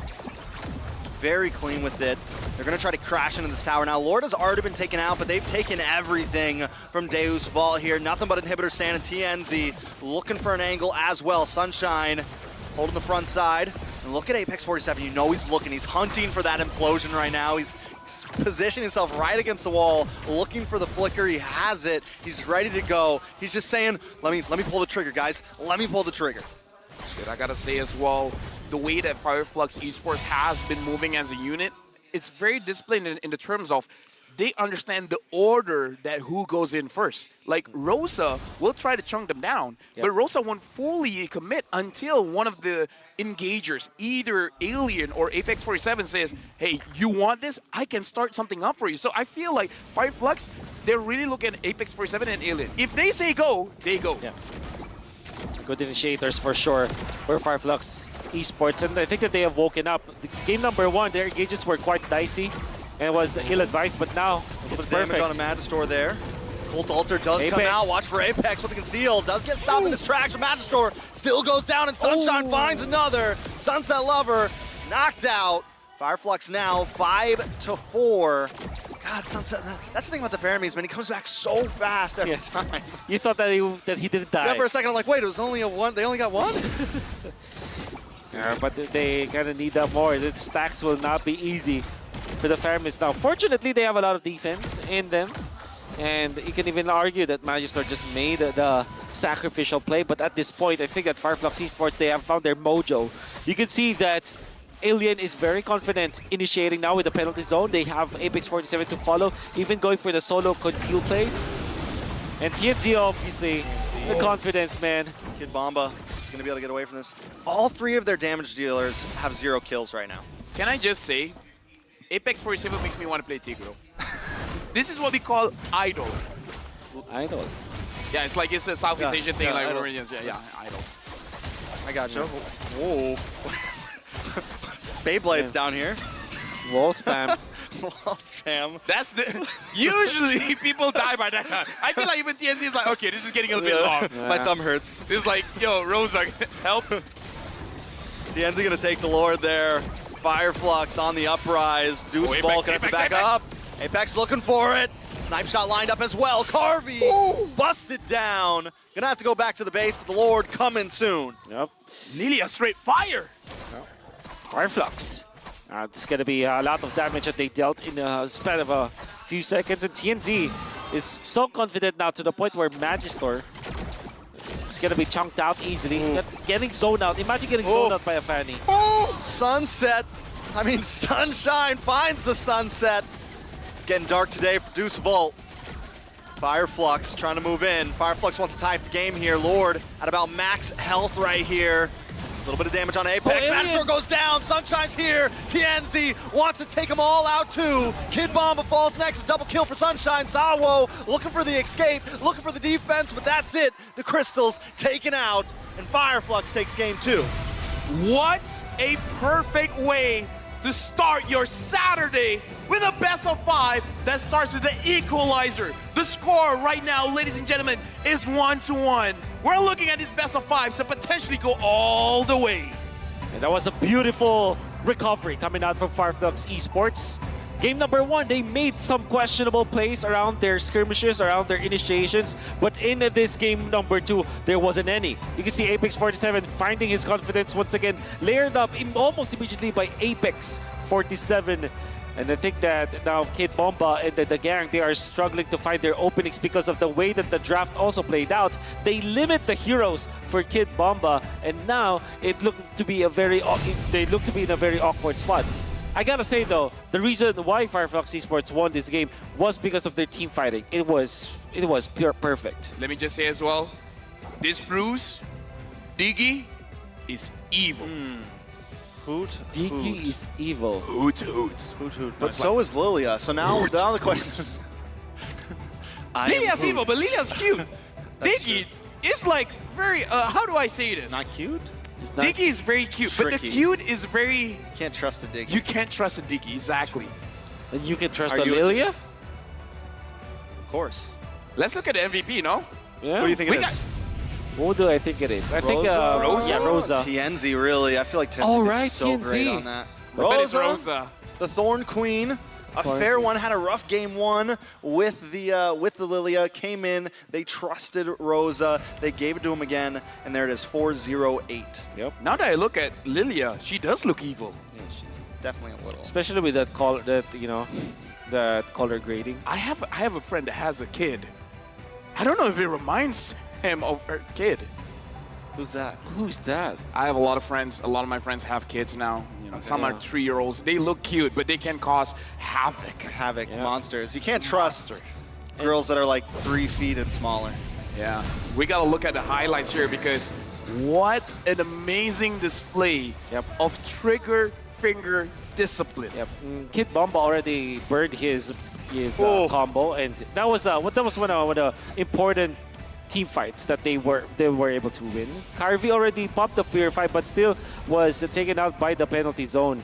C: Very clean with it. They're gonna try to crash into this tower. Now, Lord has already been taken out, but they've taken everything from Deusvult here. Nothing but inhibitor stand, and TNZ looking for an angle as well. Sunshine holding the front side. And look at Apex 47, you know he's looking. He's hunting for that implosion right now. He's positioning himself right against the wall, looking for the flicker. He has it. He's ready to go. He's just saying, let me pull the trigger, guys. Let me pull the trigger.
B: Dude, I gotta say as well, the way that Fireflux Esports has been moving as a unit, it's very disciplined in the terms of they understand the order that who goes in first. Like, Rosa will try to chunk them down, but Rosa won't fully commit until one of the engagers, either Alien or Apex 47, says, hey, you want this? I can start something up for you. So I feel like Fireflux, they're really looking at Apex 47 and Alien. If they say go, they go.
A: Yeah. Good initiators for sure for Fireflux Esports, and I think that they have woken up. The game number 1, their engages were quite dicey and was ill-advised, but now it's perfect.
C: Damage on a Magister there. Cult Altar does
A: Apex.
C: come out. Watch for Apex with the conceal. Does get stopped in his tracks. Magister still goes down, and Sunshine finds another. Sunset Lover knocked out. Fireflux now 5-4. God, Sunset, that's the thing about the Faramis, man. He comes back so fast every time.
A: You thought that he didn't die.
C: Yeah, for a second, I'm like, wait, it was only a one. They only got one?
A: But they kind of need that more. The stacks will not be easy for the Faramis now. Fortunately, they have a lot of defense in them. And you can even argue that Magister just made the sacrificial play. But at this point, I think that Fireflux Esports, they have found their mojo. You can see that Alien is very confident initiating now with the penalty zone. They have Apex 47 to follow, even going for the solo conceal plays. And TNZ, obviously, the confidence, man.
C: Kid Bomba is going to be able to get away from this. All 3 of their damage dealers have 0 kills right now.
B: Can I just say, Apex 47 makes me want to play Tigro. This is what we call idol.
A: Idol.
B: Yeah, it's a Southeast Asian thing, like
C: idol.
B: idol.
C: I got you. Whoa. Beyblade's down here.
A: Wall spam.
C: Wall spam.
B: That's the... Usually, people die by that time. I feel like even TNC is like, okay, this is getting a little bit long.
C: My thumb hurts.
B: It's like, yo, Rosa, help.
C: TNZ gonna take the Lord there. Fireflux on the uprise. Deusvult gonna have to back up. Apex looking for it. Snipe shot lined up as well. Carvey busted down. Gonna have to go back to the base, but the Lord coming soon.
A: Yep.
B: Lilia straight fire.
A: Fire Flux. It's going to be a lot of damage that they dealt in a span of a few seconds. And TNZ is so confident now to the point where Magister is going to be chunked out easily. Getting zoned out. Imagine getting zoned out by a Fanny.
C: Sunset. I mean, Sunshine finds the sunset. It's getting dark today for Deusvult. Fireflux trying to move in. Fireflux wants to tie up the game here. Lord at about max health right here. A little bit of damage on Apex. Magister goes down. Sunshine's here. TNZ wants to take them all out too. Kid Bomba falls next. Double kill for Sunshine. Sawo looking for the escape, looking for the defense, but that's it. The Crystals taken out, and Fireflux takes game 2.
B: What a perfect way to start your Saturday with a best of 5 that starts with the equalizer. The score right now, ladies and gentlemen, is 1-1. We're looking at this best of 5 to potentially go all the way.
A: And that was a beautiful recovery coming out from Fireflux Esports. Game number 1, they made some questionable plays around their skirmishes, around their initiations, but in this game number 2, there wasn't any. You can see Apex 47 finding his confidence once again, layered up almost immediately by Apex 47. And I think that now Kid Bomba and the gang, they are struggling to find their openings because of the way that the draft also played out. They limit the heroes for Kid Bomba, and now it looked to be they look to be in a very awkward spot. I gotta say though, the reason why Fireflux Esports won this game was because of their team fighting. It was pure perfect.
B: Let me just say as well, this Bruce, Diggy, is evil.
A: Diggy is evil.
B: Hoot.
C: But so is Lilia. So now the question.
B: Lilia's evil, but Lilia's cute. Diggy is like very, how do I say this?
C: Not cute?
B: Diggy is very cute, but the
C: Tricky.
B: cute is very...
C: Can't trust a Diggy.
B: You can't trust a Diggy, exactly.
A: And you can trust
C: Are you-
A: Lilia?
C: Of course.
B: Let's look at the MVP, no?
A: Yeah.
C: What do you think
B: We
C: it
B: got-
C: is?
A: What do I think it is? I think
C: Rosa?
A: Yeah, Rosa.
C: TNZ, really. I feel like TNZ
A: Oh,
C: did
A: right,
C: so
A: TNZ.
C: great on that.
B: I bet it's Rosa.
C: The Thorn Queen. A fair one, had a rough game 1 with the Lilia. Came in, they trusted Rosa, they gave it to him again, and there it is, 4-0-8.
A: Yep.
B: Now that I look at Lilia, she does look evil.
C: Yeah, she's definitely a little.
A: Especially with that color grading.
B: I have a friend that has a kid. I don't know if it reminds him of her kid.
C: Who's that?
A: Who's that?
B: I have a lot of friends. A lot of my friends have kids now. You know, some are 3-year-olds. They look cute, but they can cause havoc.
C: Havoc, monsters. You can't trust girls that are like 3 feet and smaller.
B: Yeah, we gotta look at the highlights here because what an amazing display of trigger finger discipline.
A: Yep. Kid Bomba already burned his combo, and that was one of the important team fights that they were able to win. Carvey already popped the Purify, but still was taken out by the penalty zone.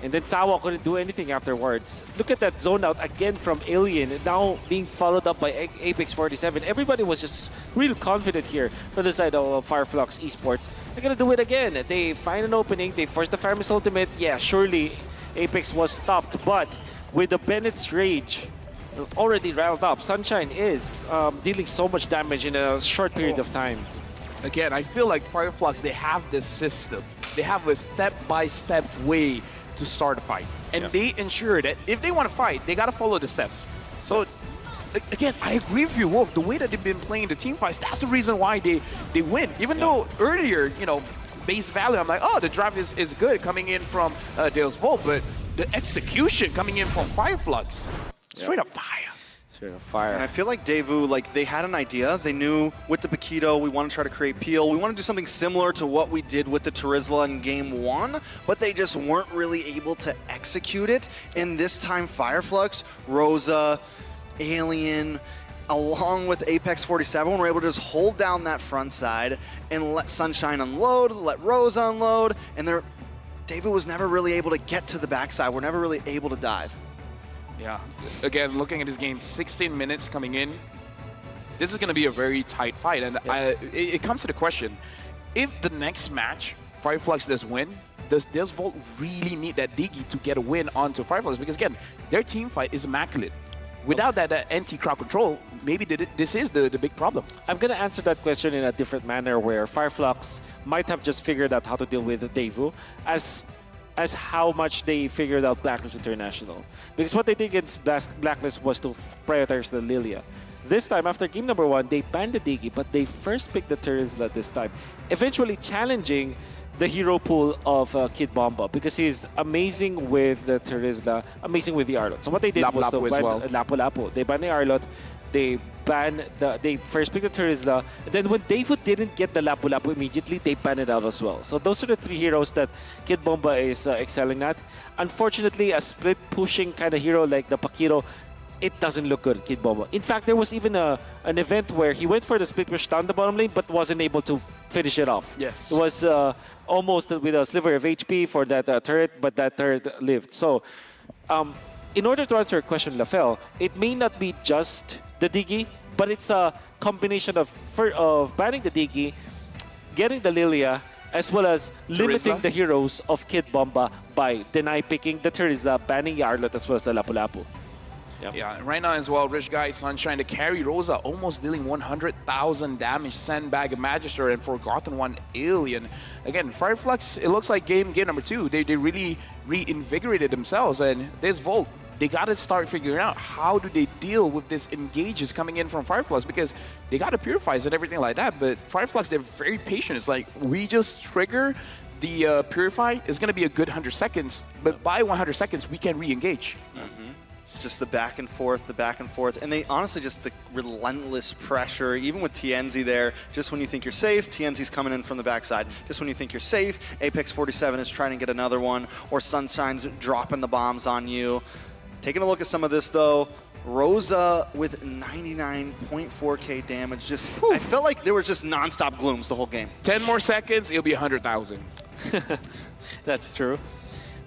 A: And then Sawa couldn't do anything afterwards. Look at that zone out again from Alien, now being followed up by Apex 47. Everybody was just real confident here for the side of Fireflux Esports. They're gonna do it again. They find an opening, they force the Fire ultimate. Yeah, surely Apex was stopped, but with the Bennett's Rage already riled up, Sunshine is dealing so much damage in a short period of time.
B: Again, I feel like Fireflux, they have this system. They have a step-by-step way to start a fight. And they ensure that if they want to fight, they got to follow the steps. So, again, I agree with you, Wolf. The way that they've been playing the team fights, that's the reason why they win. Even though earlier, you know, base value, I'm like, oh, the drive is good coming in from Deusvult, but the execution coming in from Fireflux, straight up fire.
A: Straight up fire.
C: And I feel like Devu, like they had an idea. They knew with the Paquito, we want to try to create peel. We want to do something similar to what we did with the Terizla in game 1, but they just weren't really able to execute it. And this time, Fireflux, Rosa, Alien, along with Apex 47, were able to just hold down that front side and let Sunshine unload, let Rosa unload, and Devu was never really able to get to the backside. We're never really able to dive.
B: Yeah. Again, looking at this game, 16 minutes coming in. This is going to be a very tight fight. And it comes to the question, if the next match Fireflux does win, does Deusvult really need that Diggy to get a win onto Fireflux? Because again, their team fight is immaculate. without that anti-crowd control, maybe this is the big problem.
A: I'm going to answer that question in a different manner where Fireflux might have just figured out how to deal with Deusvult as how much they figured out Blacklist International. Because what they did against Blacklist was to prioritize the Lilia. This time, after game number 1, they banned the Digi, but they first picked the Terizla this time, eventually challenging the hero pool of Kid Bomba because he's amazing with the Terizla, amazing with the Arlot. So what they did was to ban Lapu-Lapu. They banned the Arlot, they first picked the Terizla, and then when Deusvult didn't get the Lapu-Lapu immediately, they banned it out as well. So those are the 3 heroes that Kid Bomba is excelling at. Unfortunately, a split pushing kind of hero like the Pakiro, it doesn't look good, Kid Bomba. In fact, there was even an event where he went for the split push down the bottom lane, but wasn't able to finish it off.
B: Yes.
A: It was almost with a sliver of HP for that turret, but that turret lived. So, in order to answer your question, Lafel, it may not be just the Digi, but it's a combination of banning the Digi, getting the Lilia, as well as limiting the heroes of Kid Bomba by picking the Terizla, banning Yarlot, as well as the Lapu-Lapu.
B: Yeah, right now as well, Rich Guy Sunshine to carry Rosa, almost dealing 100,000 damage, Sandbag Magister, and Forgotten One Alien. Again, Fireflux, it looks like game number 2, they really reinvigorated themselves, and Deusvult, they got to start figuring out how do they deal with this engages coming in from Fireflux, because they got to purifies and everything like that, but Fireflux, they're very patient. It's like, we just trigger the Purify, is going to be a good 100 seconds, but by 100 seconds, we can re-engage.
C: Just the back and forth, and they honestly just the relentless pressure, even with TNZ there, just when you think you're safe, TNZ's coming in from the backside. Just when you think you're safe, Apex 47 is trying to get another one, or Sunshine's dropping the bombs on you. Taking a look at some of this though, Rosa with 99.4k damage, just, I felt like there was just non-stop glooms the whole game.
B: 10 more seconds, it'll be 100,000.
A: That's true.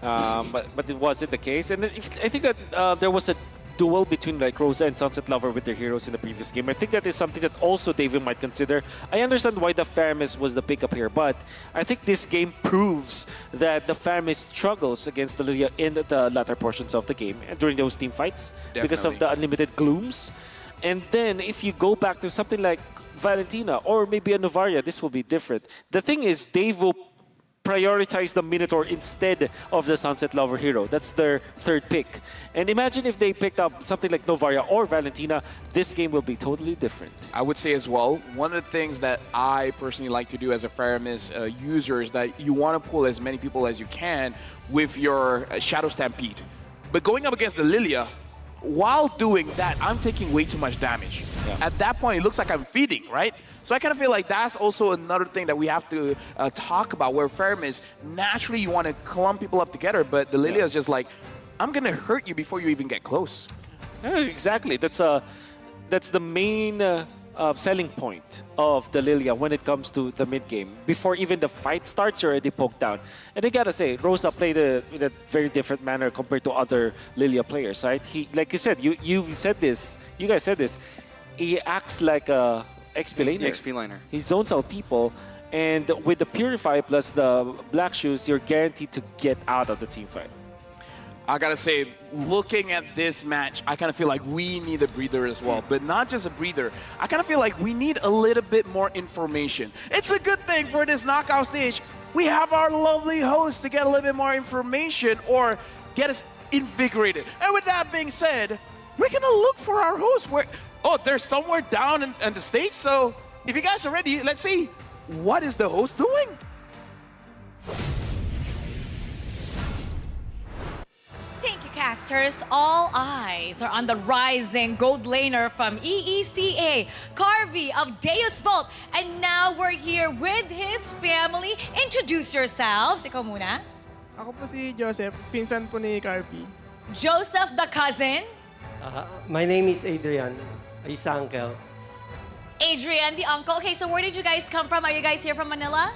A: But it wasn't the case, and I think that there was a duel between like Rosa and Sunset Lover with their heroes in the previous game. I think that is something that also David might consider. I understand why the Faramis was the pickup here, but I think this game proves that the Faramis struggles against the Lilia in the latter portions of the game and during those team fights because of the unlimited glooms. And then if you go back to something like Valentina or maybe a Novaria, this will be different. The thing is, Dave will prioritize the Minotaur instead of the Sunset Lover hero. That's their 3rd pick. And imagine if they picked up something like Novaria or Valentina, this game will be totally different.
B: I would say as well, one of the things that I personally like to do as a Faramis user is that you want to pull as many people as you can with your Shadow Stampede. But going up against the Lilia, while doing that, I'm taking way too much damage. At that point, it looks like I'm feeding, right? So I kind of feel like that's also another thing that we have to talk about, where Faramis, naturally you want to clump people up together, but the Lilia is just like, I'm going to hurt you before you even get close.
A: Exactly. That's the main selling point of the Lilia when it comes to the mid-game. Before even the fight starts, you're already poked down. And I gotta say, Rosa played in a very different manner compared to other Lilia players, right? He, like you said, you guys said this, he acts like a XP laner.
C: XP laner.
A: He zones out people, and with the Purify plus the Black Shoes, you're guaranteed to get out of the team fight.
B: I gotta say, looking at this match, I kind of feel like we need a breather as well. But not just a breather. I kind of feel like we need a little bit more information. It's a good thing for this knockout stage. We have our lovely host to get a little bit more information or get us invigorated. And with that being said, we're gonna look for our host. Oh, they're somewhere down on the stage. So if you guys are ready, let's see. What is the host doing?
D: Thank you, casters. All eyes are on the rising gold laner from EECA, Carvey of Deusvult. And now we're here with his family. Introduce yourselves. Ikaw muna.
E: Ako po si Joseph, pinsan po ni Carby.
D: Joseph the cousin.
F: My name is Adrian, his uncle.
D: Adrian the uncle. Okay, so where did you guys come from? Are you guys here from Manila?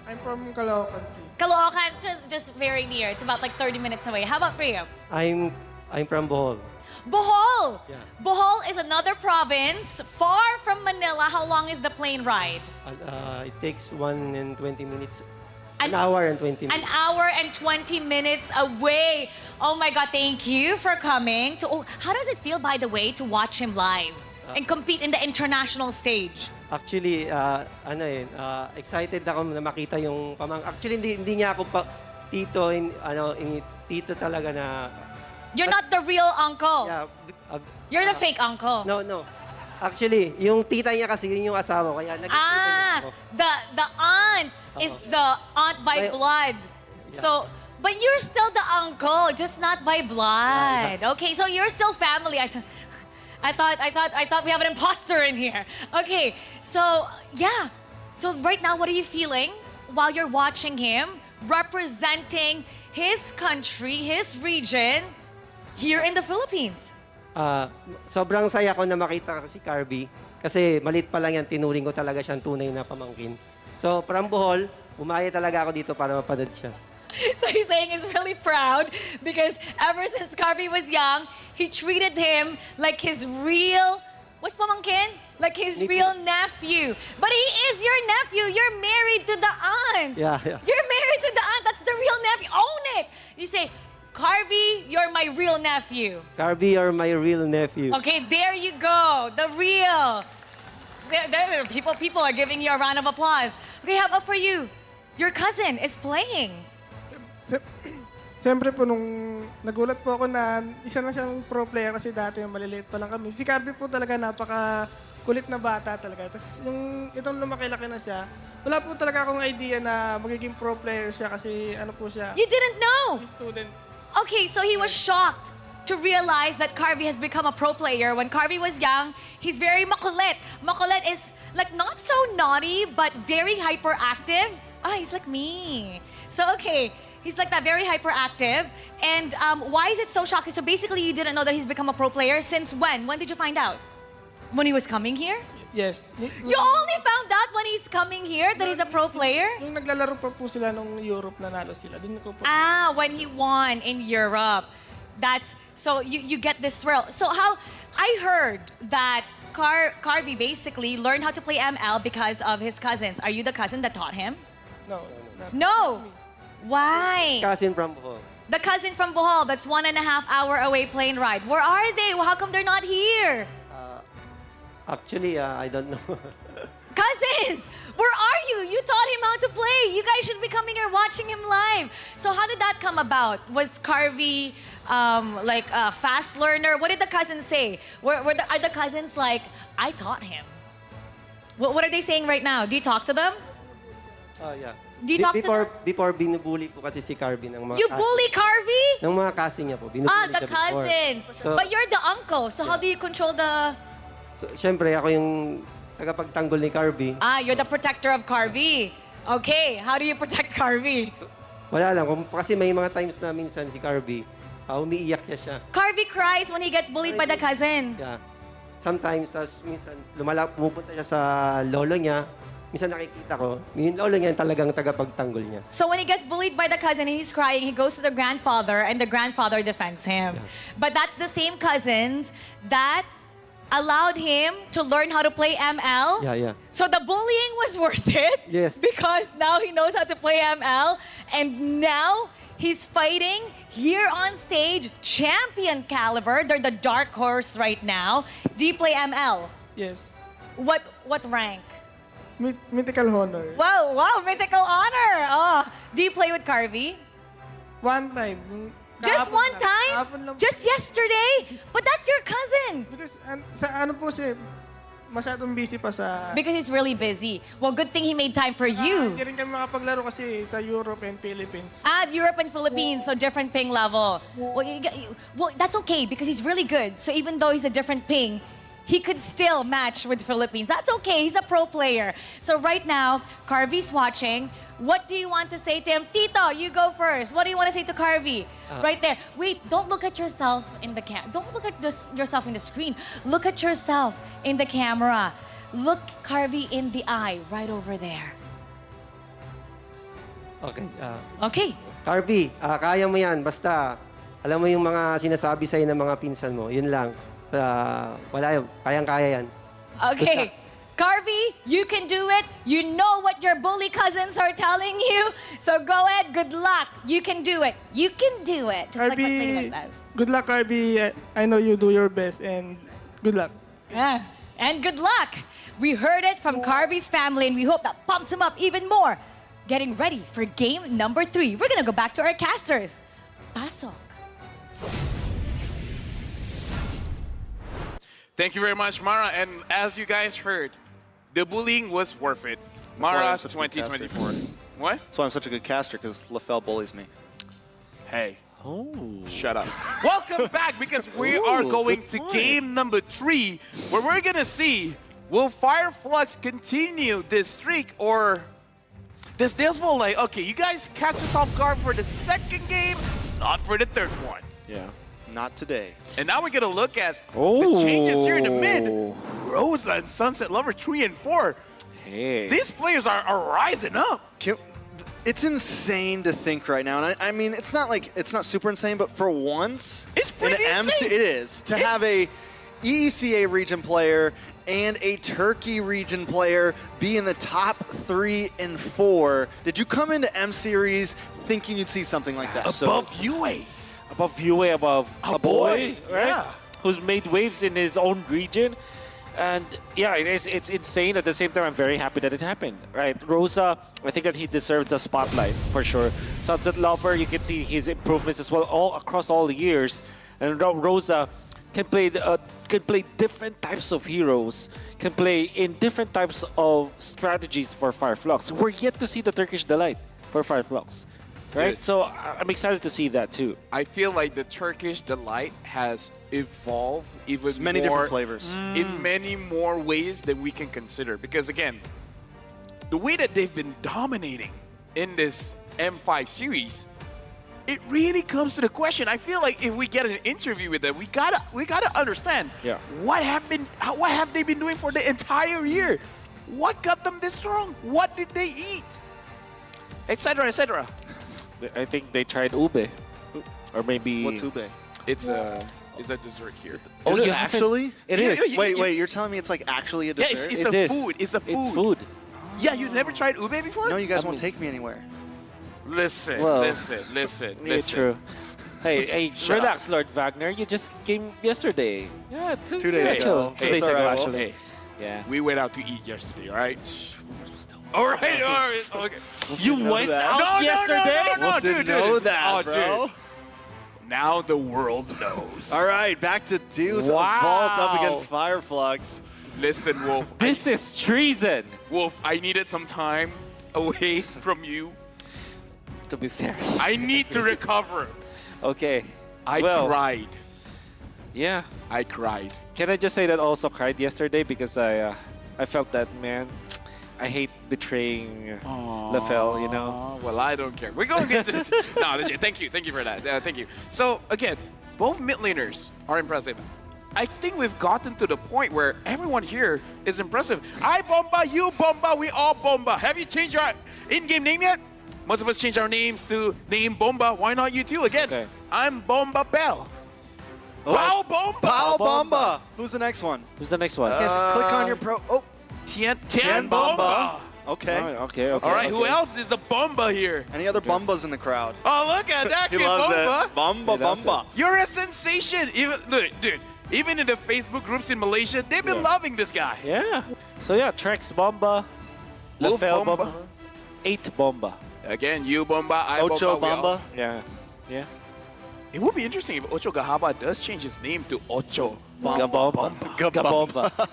E: I'm from Caloocan City.
D: Caloocan, just very near. It's about like 30 minutes away. How about for you?
F: I'm from Bohol.
D: Bohol!
F: Yeah.
D: Bohol is another province far from Manila. How long is the plane ride?
F: It takes 1 and 20 minutes An hour and 20
D: An
F: minutes.
D: hour and 20 minutes away. Oh my God, thank you for coming. How does it feel, by the way, to watch him live and compete in the international stage?
F: Actually, excited ako na makita yung Actually, hindi niya ako tito, tito talaga na...
D: You're not the real uncle.
F: Yeah,
D: You're the fake uncle.
F: no. Actually, yung tita niya kasi yun yung asawa ko. Kaya nagkikita niya ako.
D: The aunt is the aunt by
F: By-
D: blood.
F: Yeah.
D: So, but you're still the uncle, just not by blood. Okay, so you're still family. I thought we have an imposter in here. Okay, so yeah. So right now, what are you feeling while you're watching him representing his country, his region here in the Philippines?
F: Sobrang saya ko na makita ko si Carby. Kasi malit pa lang yan, tinuring ko talaga siyang tunay na pamangkin. So, from Bohol, umaya talaga ako dito para mapanood siya.
D: So he's saying he's really proud because ever since Carvey was young, he treated him like his real, what's pamangkin? Like his
F: Nephew.
D: real nephew. But he is your nephew. You're married to the aunt.
F: Yeah.
D: You're married to the aunt. That's the real nephew. Own it. You say, Carvey, you're my real nephew.
F: Carby, you're my real nephew.
D: Okay, there you go. The real. People are giving you a round of applause. Okay, how about for you? Your cousin is playing.
E: Siyempre po, nung nagulat po ako na isa na siyang pro player kasi dati yung maliliit pa lang kami. Si Carby po talaga napaka-kulit na bata talaga. Tapos yung itong lumaki-laki na siya, wala po talaga akong idea na magiging pro player siya kasi ano po siya,
D: You didn't know.
E: student.
D: Okay, so he was shocked to realize that Carvey has become a pro player. When Carvey was young, he's very makulit. Makulit is like not so naughty, but very hyperactive. He's like me. So, okay, he's like that, very hyperactive. And why is it so shocking? So basically, you didn't know that he's become a pro player since when? When did you find out? When he was coming here?
E: Yes.
D: You only found out when he's coming here that he's a pro player?
E: Yung naglalaro pa po sila nung Europe, nanalo sila. Doon ko po.
D: When he won in Europe. That's, so you get this thrill. So how, I heard that Carvey basically learned how to play ML because of his cousins. Are you the cousin that taught him?
E: No. Not
D: No. Why?
F: Cousin from Bohol.
D: The cousin from Bohol that's 1.5 hour away plane ride. Where are they? Well, how come they're not here?
F: Actually, I don't know.
D: Cousins, where are you? You taught him how to play. You guys should be coming here watching him live. So how did that come about? Was Carvey like a fast learner? What did the cousins say? Are the cousins like, I taught him? What are they saying right now? Do you talk to them?
F: Yeah.
D: Do you talk to
F: Before binubuli po kasi si Carby ng mga
D: You bully Carvey?
F: ng mga cousin niya po. Binubuli
D: The
F: siya before.
D: cousins.
F: So,
D: But you're the uncle. So how do you control the...
F: so, syempre, ako yung tagapagtanggol ni Carby.
D: You're the protector of Carvey. Okay, how do you protect Carvey?
F: Wala lang. Kasi may mga times na minsan si Carby, umiiyak siya.
D: Carvey cries when he gets bullied by the cousin.
F: Yeah. Sometimes, tapos minsan, pumupunta siya sa lolo niya. Minsan nakikita ko, yung lolo niya yung talagang tagapagtanggol niya.
D: So when he gets bullied by the cousin and he's crying, he goes to the grandfather and the grandfather defends him.
F: Yeah.
D: But that's the same cousins that allowed him to learn how to play ML.
F: Yeah.
D: So the bullying was worth it.
F: Yes.
D: Because now he knows how to play ML and now he's fighting here on stage, champion caliber. They're the dark horse right now. Do you play ML?
E: Yes.
D: What rank?
E: Mythical honor.
D: Wow, mythical honor. Do you play with Carvey?
E: One time. Yung
D: Just
E: kahapon
D: one
E: lang.
D: time?
E: Kahapon lang po.
D: Just yesterday? But that's your cousin.
E: Because sa ano po siya, masyadong busy pa sa...
D: Because he's really busy. Well, good thing he made time for you.
E: Hindi rin kami makapaglaro kasi sa Europe and Philippines.
D: Europe and Philippines, so different ping level. Well, that's okay because he's really good. So even though he's a different ping, he could still match with Philippines. That's okay. He's a pro player. So right now, Carvey's watching. What do you want to say to him? Tito, you go first. What do you want to say to Carvey? Right there. Wait, don't look at yourself in the Don't look at yourself in the screen. Look at yourself in the camera. Look Carvey in the eye right over there.
F: Okay.
D: Okay.
F: Carby, kaya mo yan. Basta, alam mo yung mga sinasabi sa'yo ng mga pinsan mo. Yun lang. Wala yun. Kayang-kaya yan.
D: Okay. Carvey, you can do it. You know what your bully cousins are telling you. So go ahead, good luck. You can do it. You can do it. Just like what Lingler says.
E: Good luck, Carby. I know you do your best, and good luck.
D: Yeah. And good luck. We heard it from Carvey's family, and we hope that pumps him up even more. Getting ready for game number 3. We're gonna go back to our casters. Pasok.
B: Thank you very much, Mara. And as you guys heard, the bullying was worth it.
C: why
B: Mara
C: I'm such a good
B: 2024. What?
C: That's why I'm such a good caster, because LaFell bullies me.
B: Hey,
A: Oh.
B: shut up. Welcome back, because we are
A: Ooh,
B: going
A: good
B: to
A: point.
B: game number 3, where we're gonna see, will Fire Flux continue this streak, or does Deusvult like, okay, you guys catch us off guard for the second game, not for the third one.
A: Yeah.
C: Not today.
B: And now we're gonna look at the changes here in the mid.
A: Oh.
B: Rosa and Sunset Lover 3 and 4.
A: Hey.
B: These players are rising up.
C: It's insane to think right now, and I mean, it's not super insane, but for once,
B: It's pretty
C: in MC,
B: insane.
C: it is to have a EECA region player and a Turkey region player be in the top 3 and 4. Did you come into M Series thinking you'd see something like that?
B: Above UA.
A: Above UA, above
B: A boy,
A: right?
B: yeah.
A: Who's made waves in his own region. And yeah, it's insane. At the same time, I'm very happy that it happened, right? Rosa, I think that he deserves the spotlight for sure. Sunset Lover, you can see his improvements as well all across all the years. And Rosa can play different types of heroes, can play in different types of strategies for Fire Flux. We're yet to see the Turkish Delight for Fire Flux, right?
B: Dude.
A: So I'm excited to see that too.
B: I feel like the Turkish Delight has evolved even
C: There's many
B: more
C: different flavors.
B: in many more ways than we can consider. Because again, the way that they've been dominating in this M5 series, it really comes to the question. I feel like if we get an interview with them, we gotta understand what have they been doing for the entire year? What got them this strong? What did they eat? Etc. etc.
A: I think they tried ube, or maybe
C: What's ube?
B: It's a dessert here.
A: Oh,
C: Is it
A: you haven't-
C: actually?
A: It
B: Yeah,
A: is.
B: yeah,
C: Wait, you're telling me it's like actually a
B: Yeah,
C: dessert?
B: it's
A: It
B: a
A: is.
B: food. It's a food.
A: It's food.
B: Yeah, you never tried ube before?
C: No, you guys
A: I
C: won't
A: mean-
C: take me anywhere.
B: Listen,
A: Well,
B: listen.
A: It's true. Hey,
B: Shut
A: relax, Lord Wagner. You just came yesterday. Yeah, it's
C: 2 days
A: yeah,
C: ago.
A: chill.
C: Hey,
A: 2 days
C: it's all
A: ago,
C: right,
A: actually.
B: Hey,
A: Yeah.
B: we went out to eat yesterday, all right? All right, all right. Okay.
A: You
C: know
A: went
C: that?
A: out yesterday?
B: No,
C: Wolf didn't
B: dude,
C: know
B: dude.
C: that,
B: Oh,
C: bro.
B: dude. Now the world knows.
C: All right, back to Deusvult up against Fire Flux.
B: Listen, Wolf.
A: This is treason.
B: Wolf, I needed some time away from you.
A: To be fair.
B: I need to recover.
A: Okay.
B: I
A: Well,
B: cried.
A: Yeah.
B: I cried.
A: Can I just say that I also cried yesterday because I felt that, man. I hate betraying LaFell, you know?
B: Well, I don't care. We're going to get to this. No, legit. Thank you for that. Thank you. So, again, both mid laners are impressive. I think we've gotten to the point where everyone here is impressive. I Bomba, you Bomba, we all Bomba. Have you changed your in-game name yet? Most of us changed our names to name Bomba. Why not you too? Again,
A: Okay.
B: I'm Bomba Bell.
C: Oh.
B: Pow Bomba.
C: Pao
A: Bomba.
C: Bomba. Who's the next one?
A: Who's the next one?
C: Yes, click on your pro. Oh,
B: Tien Bomba.
C: Okay.
A: Okay.
B: All right, who
A: okay.
B: else is a Bomba here?
C: Any other Bombas in the crowd?
B: Oh, look at that
C: He
B: kid,
C: loves
B: Bomba.
C: it. Bomba,
A: He loves
C: Bomba.
B: You're a sensation. Dude, even in the Facebook groups in Malaysia, they've been loving this guy.
A: Yeah. So yeah, Trex Bomba,
B: Wolf
A: LaFell
B: Bomba.
A: Bomba, 8 Bomba.
B: Again, you Bomba, I
C: Ocho
B: Bomba. we all-
C: Bomba.
A: Yeah. Yeah.
B: It would be interesting if Ocho Gahaba does change his name to Ocho.
A: Gabomba. Gabomba.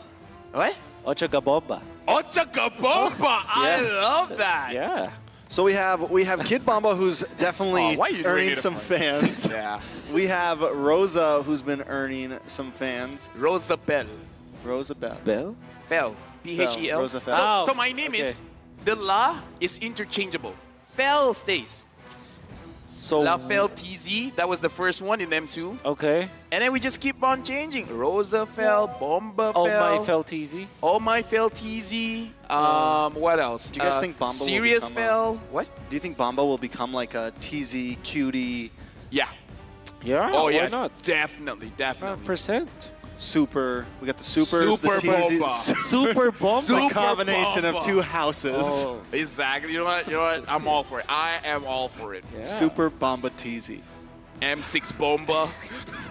B: What?
A: Ocho Gabomba.
B: Ocho Gabomba. I love that.
A: Yeah.
C: So we have Kid Bomba, who's definitely
B: Oh, why are you doing
C: earning
B: it
C: some
B: for?
C: fans.
B: Yeah.
C: We have Rosa, who's been earning some fans.
B: Rosa Bell.
C: Rosa Bell.
A: Bell?
B: Fell. P-H-E-L.
C: Rosa Fell.
B: So,
A: Oh,
B: so my name is,
A: okay.
B: the La is interchangeable. Fell stays.
A: So.
B: La Fell TZ, that was the first one in M2.
A: Okay.
B: And then we just keep on changing. Rosa fell, Bomba
A: Oh
B: fell.
A: my, fell TZ.
B: Oh my fell TZ. What else?
C: Do you guys think Bomba will
B: Sirius
C: become a-
B: fell? What?
C: Do you think Bomba will become like a TZ cutie?
B: Yeah.
A: Yeah.
B: Oh
A: why
B: yeah.
A: not?
B: Definitely.
A: 100%.
C: Super. We got the supers,
B: Super
C: the teasies.
B: Bomba.
A: Super bomb.
C: The
B: Super
C: combination of
B: Bomba.
C: two houses.
A: Oh,
B: Exactly. You know what? You know what? I'm all for it. I am all for it.
A: yeah.
C: Super Bomba Teasy.
B: M6 Bomba.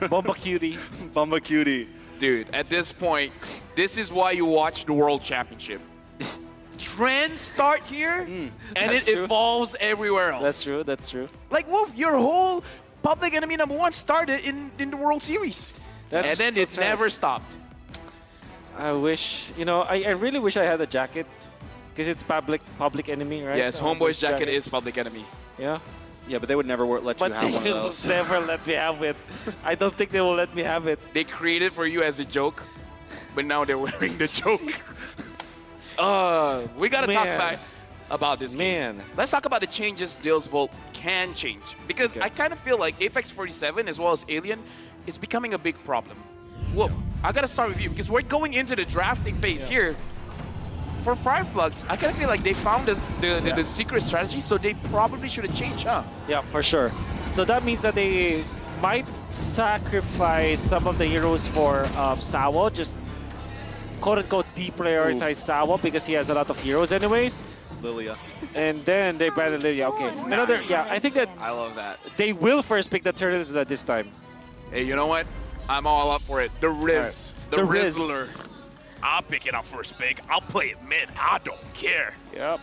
A: Bomba cutie.
C: Bomba Cutie.
B: Dude, at this point, this is why you watch the World Championship. Trends start here, and
A: That's
B: it
A: true.
B: evolves everywhere else.
A: That's true. That's true.
B: Like, Wolf, your whole Public Enemy #1 started in the World Series. And then it
A: that's right.
B: never stopped.
A: I wish, I really wish I had a jacket because it's public enemy, right?
B: Yes, Homeboy's jacket is Public Enemy.
A: Yeah.
C: Yeah, but they would never let you
A: But
C: have
A: they
C: one of
A: will
C: those.
A: never let me have it. I don't think they will let me have it.
B: They created for you as a joke, but now they're wearing the joke. We gotta talk
A: Man.
B: about this game.
A: Man.
B: Let's talk about the changes Deusvult can change. Because
A: Okay.
B: I kind of feel like Apex 47 as well as Alien is becoming a big problem. Wolf, I gotta start with you because we're going into the drafting phase here. For Fireflux, I kind of feel like they found the secret strategy, so they probably should have changed, huh?
A: Yeah, for sure. So that means that they might sacrifice some of the heroes for Sawo, just quote-unquote deprioritize Sawo because he has a lot of heroes anyways.
C: Lilia.
A: And then they branded Lilia. Okay. Another, yeah, I think that
B: I love that.
A: they will first pick the Turtles this time.
B: Hey, you know what? I'm all up for it. The Riz.
A: Right. The Riz.
B: Rizzler. I'll pick it up first pick. I'll play it mid. I don't care.
A: Yep.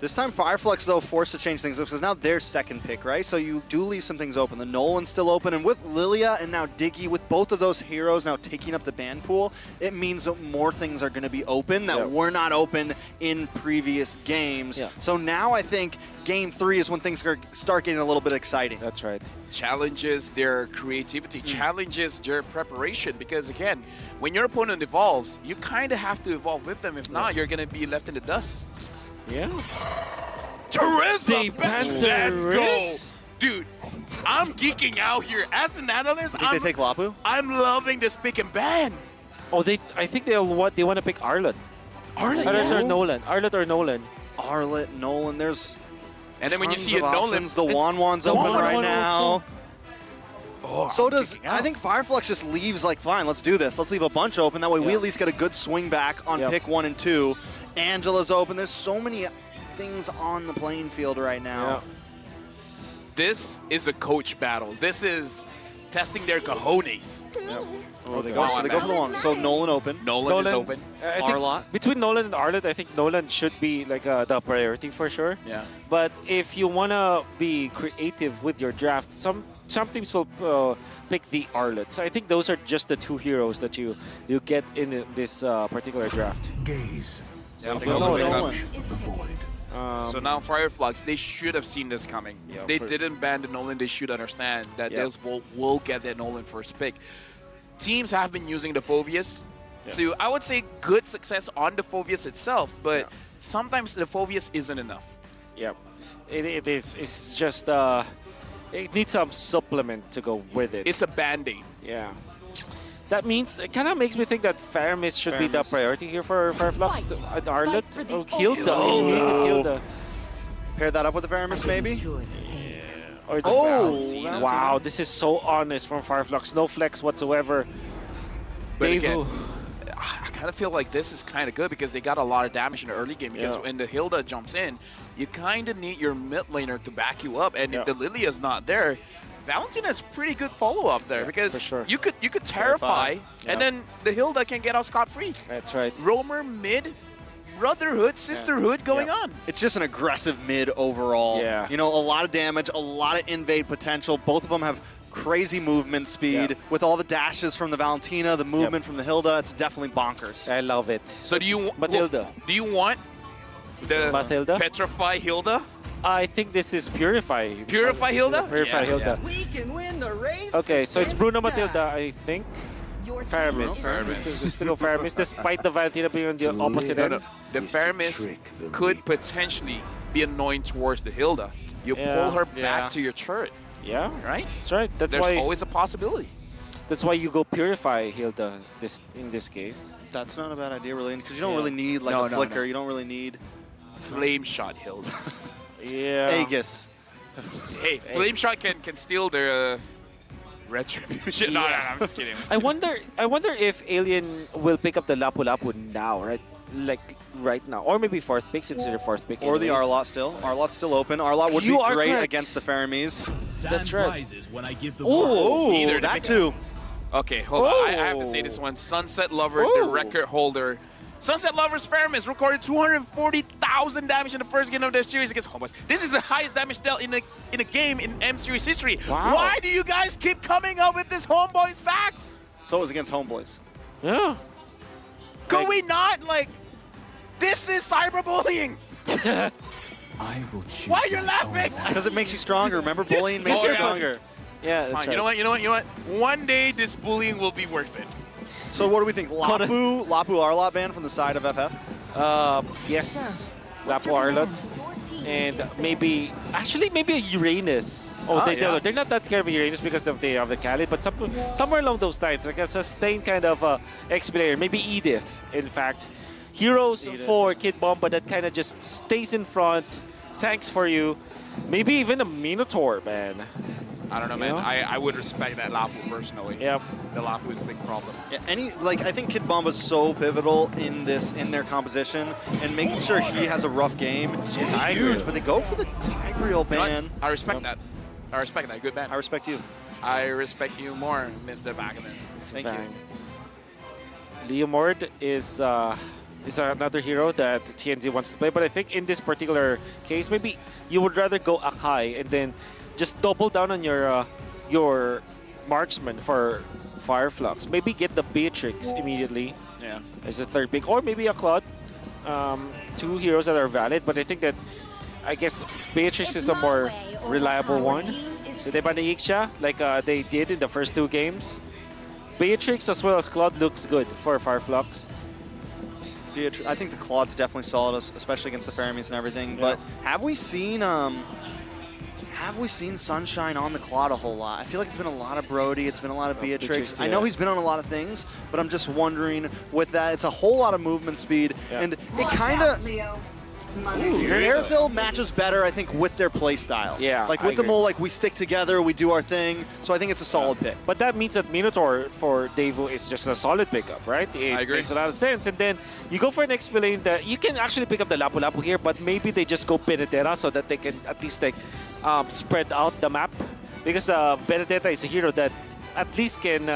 C: This time, Fireflux, though, forced to change things up because now they're second pick, right? So you do leave some things open. The Nolan's still open, and with Lilia and now Diggy, with both of those heroes now taking up the ban pool, it means that more things are going to be open that were not open in previous games.
A: Yeah.
C: So now I think Game 3 is when things start getting a little bit exciting.
A: That's right.
B: Challenges their creativity, challenges their preparation. Because again, when your opponent evolves, you kind of have to evolve with them. If not, you're going to be left in the dust.
A: Yeah.
B: Teresa,
A: They banned
B: let's go.
A: Riz?
B: Dude, I'm geeking out here. As an analyst,
C: You think they take Lapu?
B: I'm loving this pick and ban.
A: Oh, I think they want to pick Arlet.
B: Arlet,
A: Arlet or Nolan. Arlet or Nolan.
C: Arlet, Nolan, there's
B: And then when you
C: tons
B: see a
C: of
B: Nolan,
C: options. The Wan's open
A: Wan
C: right
A: Wan
C: now.
A: also.
B: oh,
C: So
B: I'm
C: does,
B: geeking
C: I
B: out.
C: think Fireflux just leaves like, fine, let's do this. Let's leave a bunch open. That way we
A: Yeah.
C: at least get a good swing back on
A: Yep.
C: pick 1 and 2. Angela's open. There's so many things on the playing field right now.
B: This is a coach battle. This is testing their cojones.
C: Oh, they
B: Wow,
C: go for the one. So Nolan open.
B: Nolan is open.
A: I think
C: Arlot?
A: between Nolan and Arlet, I think Nolan should be like the priority for sure.
B: Yeah.
A: But if you wanna be creative with your draft, some teams will pick the Arlets. I think those are just the two heroes that you get in this particular draft.
G: Gaze.
B: Yeah,
C: They go for Nolan.
G: Of the void.
B: So now Fireflux, they should have seen this coming.
A: Yeah,
B: They
A: for-
B: didn't ban the Nolan. They should understand that
A: Yeah.
B: Deusvult will get that Nolan first pick. Teams have been using the Phoveus to, I would say, good success on the Phoveus itself, but sometimes the Phoveus isn't enough.
A: Yeah, it is. It's just it needs some supplement to go with it.
B: It's a band-aid.
A: Yeah. That means it kind of makes me think that Faramis should be the
C: Faramis.
A: priority here for Fireflux. Arlet
H: for the
A: or Hilda.
B: Oh.
A: Maybe Hilda.
C: Pair that up with the Faramis, maybe?
A: Or the
C: Oh,
A: wow, this is so honest from Fireflux. No flex whatsoever.
B: But
A: They've-
B: again, I kind of feel like this is kind of good because they got a lot of damage in the early game. Because
A: Yeah.
B: when the Hilda jumps in, you kind of need your mid laner to back you up. And
A: Yeah.
B: if the Lilia's not there, Valentina has pretty good follow-up there
A: Yeah,
B: because
A: for sure.
B: you could terrify,
A: Yeah.
B: and then the Hilda can get out scot-free.
A: That's right.
B: Roamer mid, brotherhood, sisterhood going
A: Yeah.
B: on.
C: It's just an aggressive mid overall.
A: Yeah.
C: You know, a lot of damage, a lot of invade potential. Both of them have crazy movement speed.
A: Yeah.
C: With all the dashes from the Valentina, the movement from the Hilda, it's definitely bonkers.
A: I love it.
B: So do you
A: Matilda.
B: do you want the
A: Matilda?
B: Petrify Hilda?
A: I think this is Purify.
B: Purify Hilda?
A: Purify
B: Yeah,
A: Hilda.
H: We can win the race.
A: Okay, so it's Bruno
H: this time.
A: Matilda, I think.
H: Your
A: Faramis.
B: Faramis.
A: This is still Faramis, despite the Valentina being on the opposite
B: No,
A: end.
B: no. The
G: Is to
B: Faramis
G: trick the
B: could
G: reaper.
B: potentially be annoying towards the Hilda. You
A: Yeah.
B: pull her
C: Yeah.
B: back to your turret,
A: Yeah,
B: right?
A: that's right. That's
B: There's
A: why.
B: always a possibility.
A: That's why you go Purify Hilda. In this case.
C: That's not a bad idea, really, because you don't
A: Yeah.
C: really need like
B: No,
C: a
B: no,
C: flicker.
B: no.
C: You don't really need
B: Flame shot Hilda.
A: Yeah.
C: Aegis.
B: Hey, flame shot can steal their Retribution. No, I'm just kidding.
A: I wonder if Alien will pick up the Lapu Lapu now, right? Like right now, or maybe fourth pick since they're fourth pick.
C: Or the
A: anyways.
C: Arlot still. Arlot's still open. Arlot would
A: You
C: be
A: are
C: great
A: correct.
C: against the Faramis.
A: That's right.
H: rises when I give the
A: Oh,
C: Oh,
B: Either
C: that
B: the-
C: too.
B: Okay, hold on. I have to say this one. Sunset Lover, the record holder. Sunset Lover's Faramis recorded 240,000 damage in the first game of their series against Homeboys. This is the highest damage dealt in a game in M Series history.
A: Wow.
B: Why do you guys keep coming up with this Homeboys facts?
C: So it was against Homeboys.
A: Yeah.
B: Could we not, like, this is cyberbullying.
H: I will choose.
B: Why are you laughing?
C: Because it makes you stronger. Remember, bullying makes
B: Oh,
C: you
B: yeah.
C: stronger.
A: Yeah, that's
B: Fine,
A: right.
B: you know what? One day this bullying will be worth it.
C: So what do we think? Lapu Arlot ban from the side of FF?
A: Yes, Lapu Arlot. And maybe a Uranus. Oh,
B: yeah.
A: they're not that scared of Uranus because they have the Khalid, but somewhere along those lines, like a sustained kind of X-player. Maybe Edith, in fact. Heroes for Kid Bomba that kind of just stays in front, tanks for you. Maybe even a Minotaur, man.
B: I don't know, man.
A: You know?
B: I would respect that Lapu personally.
A: Yeah.
B: The Lapu is a big problem.
C: Yeah, I think Kid Bomba's so pivotal in their composition, and making sure he has a rough game is huge. But they go for the Tigreal
B: You know what?
C: ban.
B: I respect that. I respect that. Good ban.
C: I respect you.
B: I respect you more, Mr. Bagaman.
C: Thank you.
A: Leomord is another hero that TNZ wants to play, but I think in this particular case, maybe you would rather go Akai and then just double down on your marksman for Fireflux. Maybe get the Beatrix immediately
B: Yeah.
A: as the third pick, or maybe a Claude. Two heroes that are valid, but I guess Beatrix is a more reliable one. So they banaik siya like they did in the first two games. Beatrix as well as Claude looks good for Fireflux.
C: I think the Claude's definitely solid, especially against the Faramis and everything. But have we seen Sunshine on the Claude a whole lot? I feel like it's been a lot of Brody, it's been a lot of Beatrix. I know
A: yeah.
C: he's been on a lot of things, but I'm just wondering with that, it's a whole lot of movement speed, and it kind of. Airthil matches better, I think, with their play style.
A: Yeah,
C: like
A: I
C: with the
A: agree.
C: mole, like we stick together, we do our thing. So I think it's a solid pick.
A: But that means that Minotaur for Deusvult is just a solid pickup, right? It
B: I agree.
A: makes a lot of sense. And then you go for an X-Lane that you can actually pick up the Lapu Lapu here, but maybe they just go Benedetta so that they can at least like spread out the map. Because Benedetta is a hero that at least can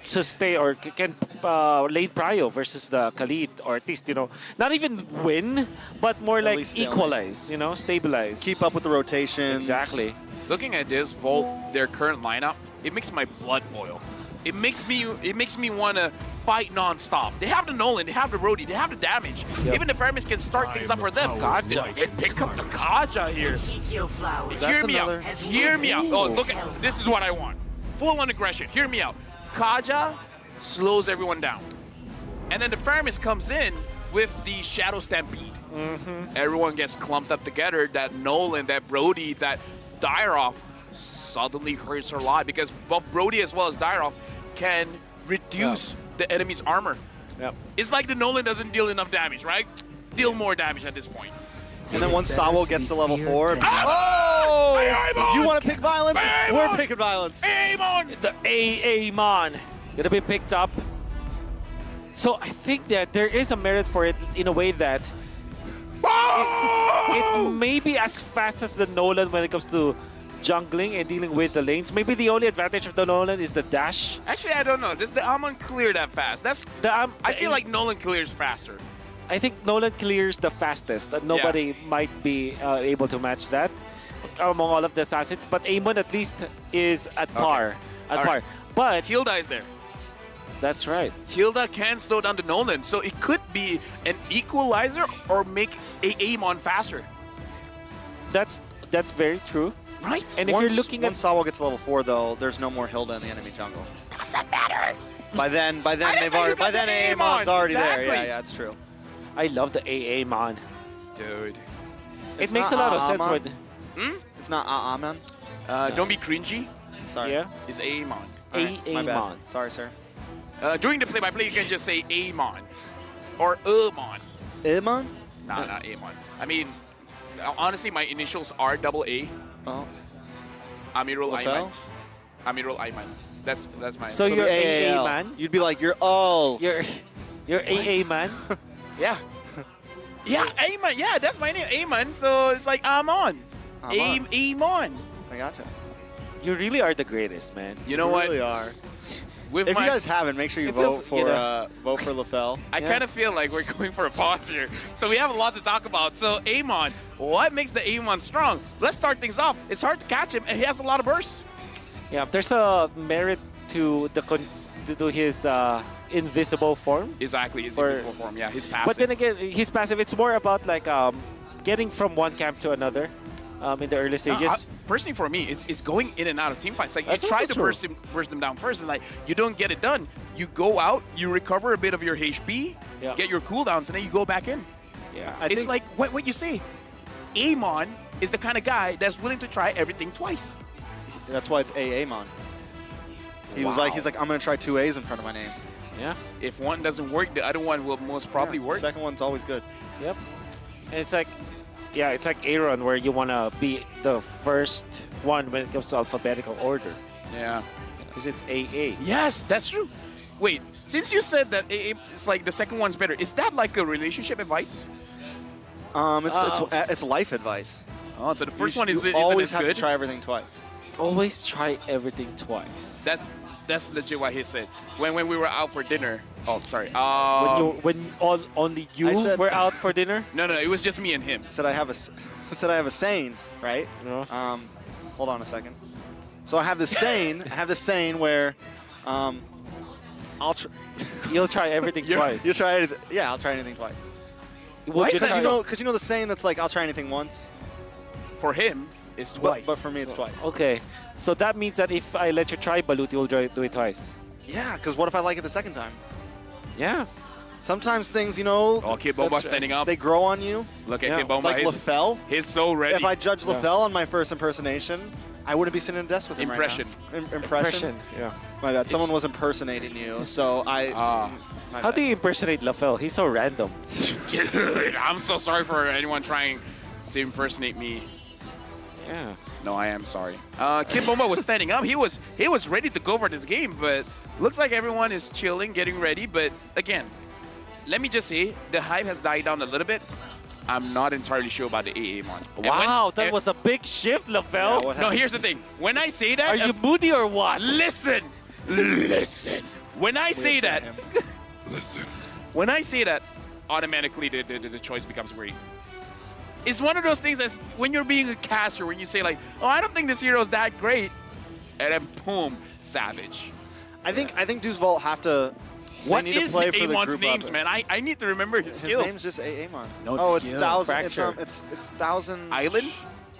A: sustain or can lane prio versus the Khalid, or at least, not even win, but more like
C: least stalemate.
A: equalize, stabilize.
C: Keep up with the rotations.
A: Exactly.
B: Looking at this Volt, their current lineup, it makes my blood boil. It makes me want to fight non-stop. They have the Nolan, they have the Rhodey, they have the damage. Even the Faramis can start things up for them. Kaja, pick up the Kaja here. Hear me out. Hear me out. Oh, look at this is what I want. Full on aggression. Hear me out. Kaja slows everyone down. And then the Faramis comes in with the Shadow Stampede. Everyone gets clumped up together. That Nolan, that Brody, that Dairoff suddenly hurts a lot because both Brody as well as Dairoff can reduce the enemy's armor.
A: Yep.
B: It's like the Nolan doesn't deal enough damage, right? Deal more damage at this point.
C: And then once Sawo gets to level 4,
B: Oh!
C: you want to pick violence?
B: Hey,
C: We're
B: Mon!
C: picking violence.
B: Aim on!
A: The AA Mon gonna be picked up. So I think that there is a merit for it in a way that it may be as fast as the Nolan when it comes to jungling and dealing with the lanes. Maybe the only advantage of the Nolan is the dash.
B: Actually, I don't know. Does the Amon clear that fast? I feel like Nolan clears faster.
A: I think Nolan clears the fastest. Nobody might be able to match that among all of the assassins. But Amon at least is at par. At par.
B: right.
A: But
B: Hilda is there.
A: that's right.
B: Hilda can slow down the Nolan, so it could be an equalizer or make Amon faster.
A: That's very true.
B: Right?
A: And if you're looking at
C: once Sawo gets to level 4, though, there's no more Hilda in the enemy jungle.
B: Doesn't matter.
C: By then,
B: I didn't know you got the
C: Amon's
B: Amon.
C: already there.
B: Exactly.
C: Yeah, it's true.
A: I love the AA Mon.
B: Dude.
A: It makes a lot of sense
C: Amon.
A: with
C: It's not Aman.
B: Don't be cringy.
C: Sorry.
A: yeah.
B: It's Amon.
C: Alright, my
A: AA
C: bad.
A: Mon.
C: Sorry, sir.
B: During the play-by-play, you can just say Amon. Or Amon.
C: Amon?
B: Nah, not Amon. I mean, honestly, my initials are double A.
C: Oh.
B: Amirul Ayman.
C: Lafel?
B: Amirul Ayman. That's my.
A: So
C: So
A: you're
C: the
A: AA
C: AAL.
A: man?
C: You'd be like, you're all.
A: You're AA man?
B: yeah. Yeah, Ayman. Yeah, that's my name, Ayman. So it's like Amon.
C: Amon.
B: Amon.
C: I gotcha.
A: You really are the greatest, man.
B: You know
C: You
B: what?
C: really are.
B: With
C: If
B: my,
C: you guys haven't, make sure you
A: It feels-
C: vote for
A: you know.
C: vote for LaFell.
B: I
A: Yeah.
B: kind of feel like we're going for a pause here. So we have a lot to talk about. So Amon, what makes the Amon strong? Let's start things off. It's hard to catch him, and he has a lot of bursts.
A: Yeah, there's a merit to to his invisible form.
B: Exactly, his
A: For-
B: invisible form. Yeah, his passive.
A: But then again, his passive, it's more about like getting from one camp to another in the early stages.
B: Personally, for me, it's going in and out of team fights. Like
A: That's
B: you try
A: also
B: to
A: true.
B: burst them down first, and like you don't get it done. You go out, you recover a bit of your HP,
A: Yeah.
B: get your cooldowns, and then you go back in.
A: Yeah.
C: I
B: It's
C: think-
B: like what you say. Amon is the kind of guy that's willing to try everything twice.
C: That's why it's AA Mon. He was
B: Wow.
C: like, he's like, I'm gonna try 2 A's in front of my name.
A: Yeah.
B: If one doesn't work, the other one will most probably
C: Yeah,
B: work.
C: Second one's always good.
A: Yep. And it's like, yeah, it's like Aaron where you want to be the first one when it comes to alphabetical order.
B: Yeah.
A: Because it's AA.
B: Yes, that's true. Wait, since you said that it's like the second one's better, is that like a relationship advice?
C: It's life advice.
B: Oh, so the first
C: You
B: one is
C: always
B: it
C: have
B: good?
C: to try everything twice.
A: Always try everything twice.
B: That's legit what he said. When we were out for dinner. Oh, sorry.
A: when only
C: I
A: you
C: said-
A: were out for dinner.
B: No, it was just me and him.
C: I said I have a, I said I have a saying, right?
A: Yeah.
C: Hold on a second. So I have this saying. I have this saying where, I'll
A: You'll try everything twice.
C: you'll try it. Yeah, I'll try anything twice.
A: Would you
C: Because
A: try-
C: you know the saying that's like, I'll try anything once,
B: For him, it's twice.
C: but for me it's twice.
A: Okay, so that means that if I let you try Balut, you'll do it twice.
C: Yeah, because what if I like it the second time?
A: Yeah.
C: Sometimes things, you know,
B: Oh, Kid Bomba standing up.
C: they grow on you.
B: Look at
A: Yeah.
B: Kid Bomba.
C: Like
B: He's,
C: LaFell.
B: he's so ready.
C: If I judge LaFell on my first impersonation, I wouldn't be sitting at a desk with him
B: Impression.
C: right now. Impression.
A: Yeah.
C: My bad. Someone was impersonating you, so I. my
A: How
C: bad.
A: do you impersonate LaFell? He's so random.
B: Dude, I'm so sorry for anyone trying to impersonate me.
A: Yeah.
B: No, I am sorry. Kid Bomba was standing up. He was ready to go for this game, but looks like everyone is chilling, getting ready. But again, let me just say the hype has died down a little bit. I'm not entirely sure about the AA mon. And
A: Wow, that
B: and-
A: was a big shift,
C: Yeah,
A: LaFell.
C: what
B: No,
C: happened?
B: here's the thing. When I say that,
A: Are you moody or what?
B: listen. When I say that, when I say that, automatically the choice becomes great. It's one of those things that's when you're being a caster, when you say like, oh, I don't think this hero is that great, and then boom, savage.
C: I think Deusvult have to.
B: What
C: they need
B: is
C: to play for the
B: Amon's
C: group
B: names,
C: up.
B: man? I need to remember his
C: His
B: skills.
C: name's just Amon.
H: No, it's
C: oh, it's
H: skill.
C: thousand.
A: Fracture.
C: It's thousand.
B: Island?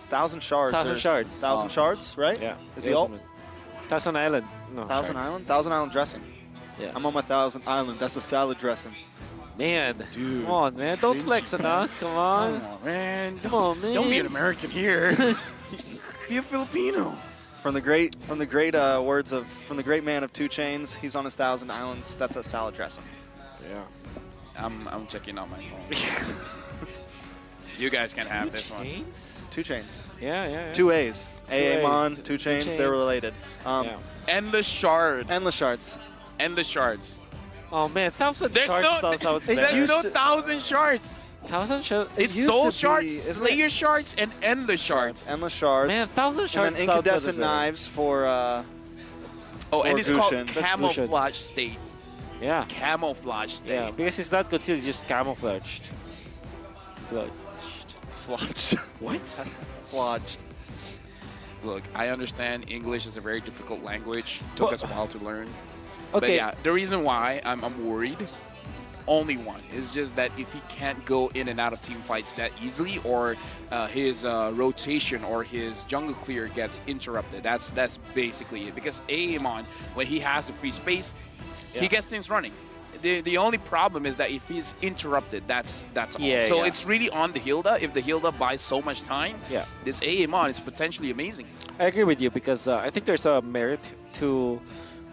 C: Thousand shards.
A: 1,000
C: or
A: shards.
C: Thousand
A: Oh.
C: shards, right?
A: Yeah.
C: Is he alt?
A: Thousand Island. No.
C: Thousand
A: shards.
C: Island. Thousand Island dressing.
A: Yeah.
C: I'm on my Thousand Island. That's a salad dressing.
A: Man.
H: Dude,
A: Come on, man. Don't flex on us. Come on.
B: Come on, man.
A: Come on, man.
B: Don't be an American here. Be a Filipino.
C: From the great words of from the great man of 2 Chains, he's on his Thousand Islands. That's a salad dressing.
A: Yeah.
B: I'm checking out my phone. You guys can have this one.
A: Chains?
C: 2 Chains.
A: Yeah, yeah, yeah.
C: 2 A's.
A: A's,
C: Amon,
A: two
C: 2 Chains.
A: Chains.
C: They're related.
A: Yeah.
B: Endless shard.
C: Endless shards.
B: Endless shards.
A: Oh man, 1,000
B: There's
A: shards
B: no-
A: sounds
C: It
A: better.
B: There's no
C: to-
B: 1,000 shards.
A: 1,000 shards?
B: It's
C: used
B: soul
C: to be,
B: shards,
C: isn't it?
B: slayer shards, and endless shards.
C: Endless shards.
A: Man, 1,000 shards
C: and then
A: sounds
C: incandescent
A: better.
C: knives for
B: Oh,
C: for
B: and it's called
C: Gushin.
A: That's
B: camouflage state.
A: Yeah.
B: Camouflage state.
A: Yeah, because it's not concealed, it's just camouflaged. Fludged.
C: flodged.
B: What?
C: Flodged.
B: Look, I understand English is a very difficult language. Took
A: Well-
B: us a while to learn. But
A: Okay.
B: yeah, the reason why I'm worried, only one, is just that if he can't go in and out of team fights that easily, or his rotation or his jungle clear gets interrupted. That's basically it. Because Aemon, when he has the free space, he gets things running. The only problem is that if he's interrupted, that's all.
A: Yeah,
B: So
A: yeah.
B: it's really on the Hilda. If the Hilda buys so much time,
A: Yeah.
B: this Aemon is potentially amazing.
A: I agree with you because I think there's a merit to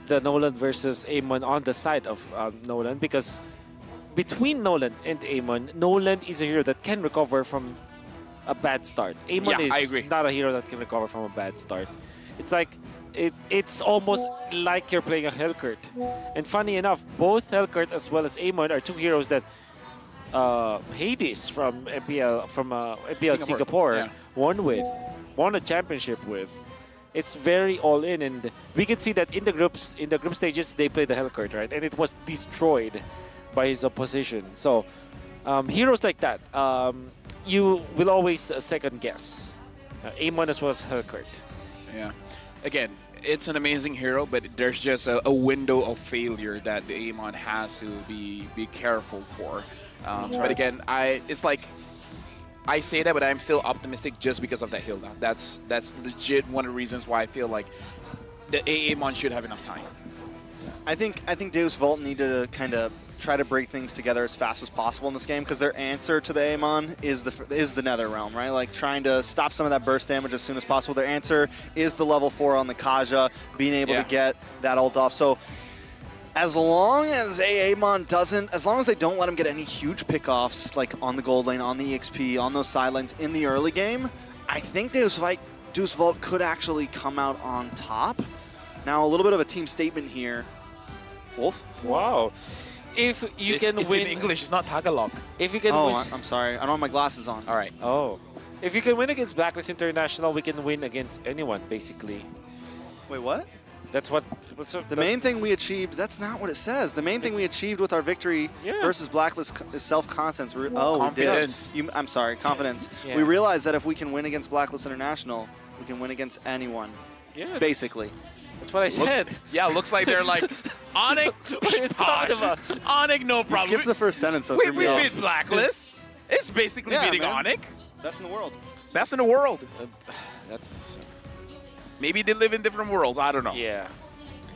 A: the Nolan versus Amon on the side of Nolan because between Nolan and Amon, Nolan is a hero that can recover from a bad start. Amon
B: Yeah, I
A: is
B: agree.
A: not a hero that can recover from a bad start. It's like it's almost like you're playing a Hellcurt. And funny enough, both Hellcurt as well as Amon are two heroes that Hades from MPL Singapore
B: yeah.
A: won a championship with. It's very all in, and we can see that in the group stages they played the Hellcurt, right? And it was destroyed by his opposition. So heroes like that, you will always second guess. Amon as well as Hellcurt.
B: Yeah. Again, it's an amazing hero, but there's just a window of failure that the Amon has to be careful for. But again, it's like I say that, but I'm still optimistic just because of that Hilda. That's legit one of the reasons why I feel like the Amon should have enough time.
C: I think Deusvult needed to kind of try to break things together as fast as possible in this game, because their answer to the Amon is the Nether Realm, right? Like trying to stop some of that burst damage as soon as possible. Their answer is the level 4 on the Kaja, being able to get that ult off. So as long as Amon doesn't, as long as they don't let him get any huge pickoffs, like on the gold lane, on the EXP, on those side lanes in the early game, I think Deusvult could actually come out on top. Now, a little bit of a team statement here. Wolf?
A: Wow. If you can
B: it's
A: win
B: in English, it's not Tagalog.
A: If you can
C: Oh,
A: win,
C: I'm sorry. I don't have my glasses on.
B: All right.
A: oh. If you can win against Blacklist International, we can win against anyone, basically.
C: Wait, what?
A: That's what.
C: The main thing we achieved, that's not what it says. The main thing we achieved with our victory versus Blacklist is self-confidence.
B: Confidence.
C: I'm sorry, confidence.
A: Yeah.
C: We realized that if we can win against Blacklist International, we can win against anyone,
A: Yeah,
C: basically.
A: That's what I said.
B: Looks like they're like, Onyx,
A: What are you talking about?
B: Onyx, no
C: You
B: problem.
C: skipped the first sentence, so it
B: we
C: threw me off.
B: beat Blacklist. It's basically
C: Yeah,
B: beating
C: man.
B: Onyx.
C: Best in the world.
B: Best in the world.
A: That's
B: Maybe they live in different worlds. I don't know.
A: yeah.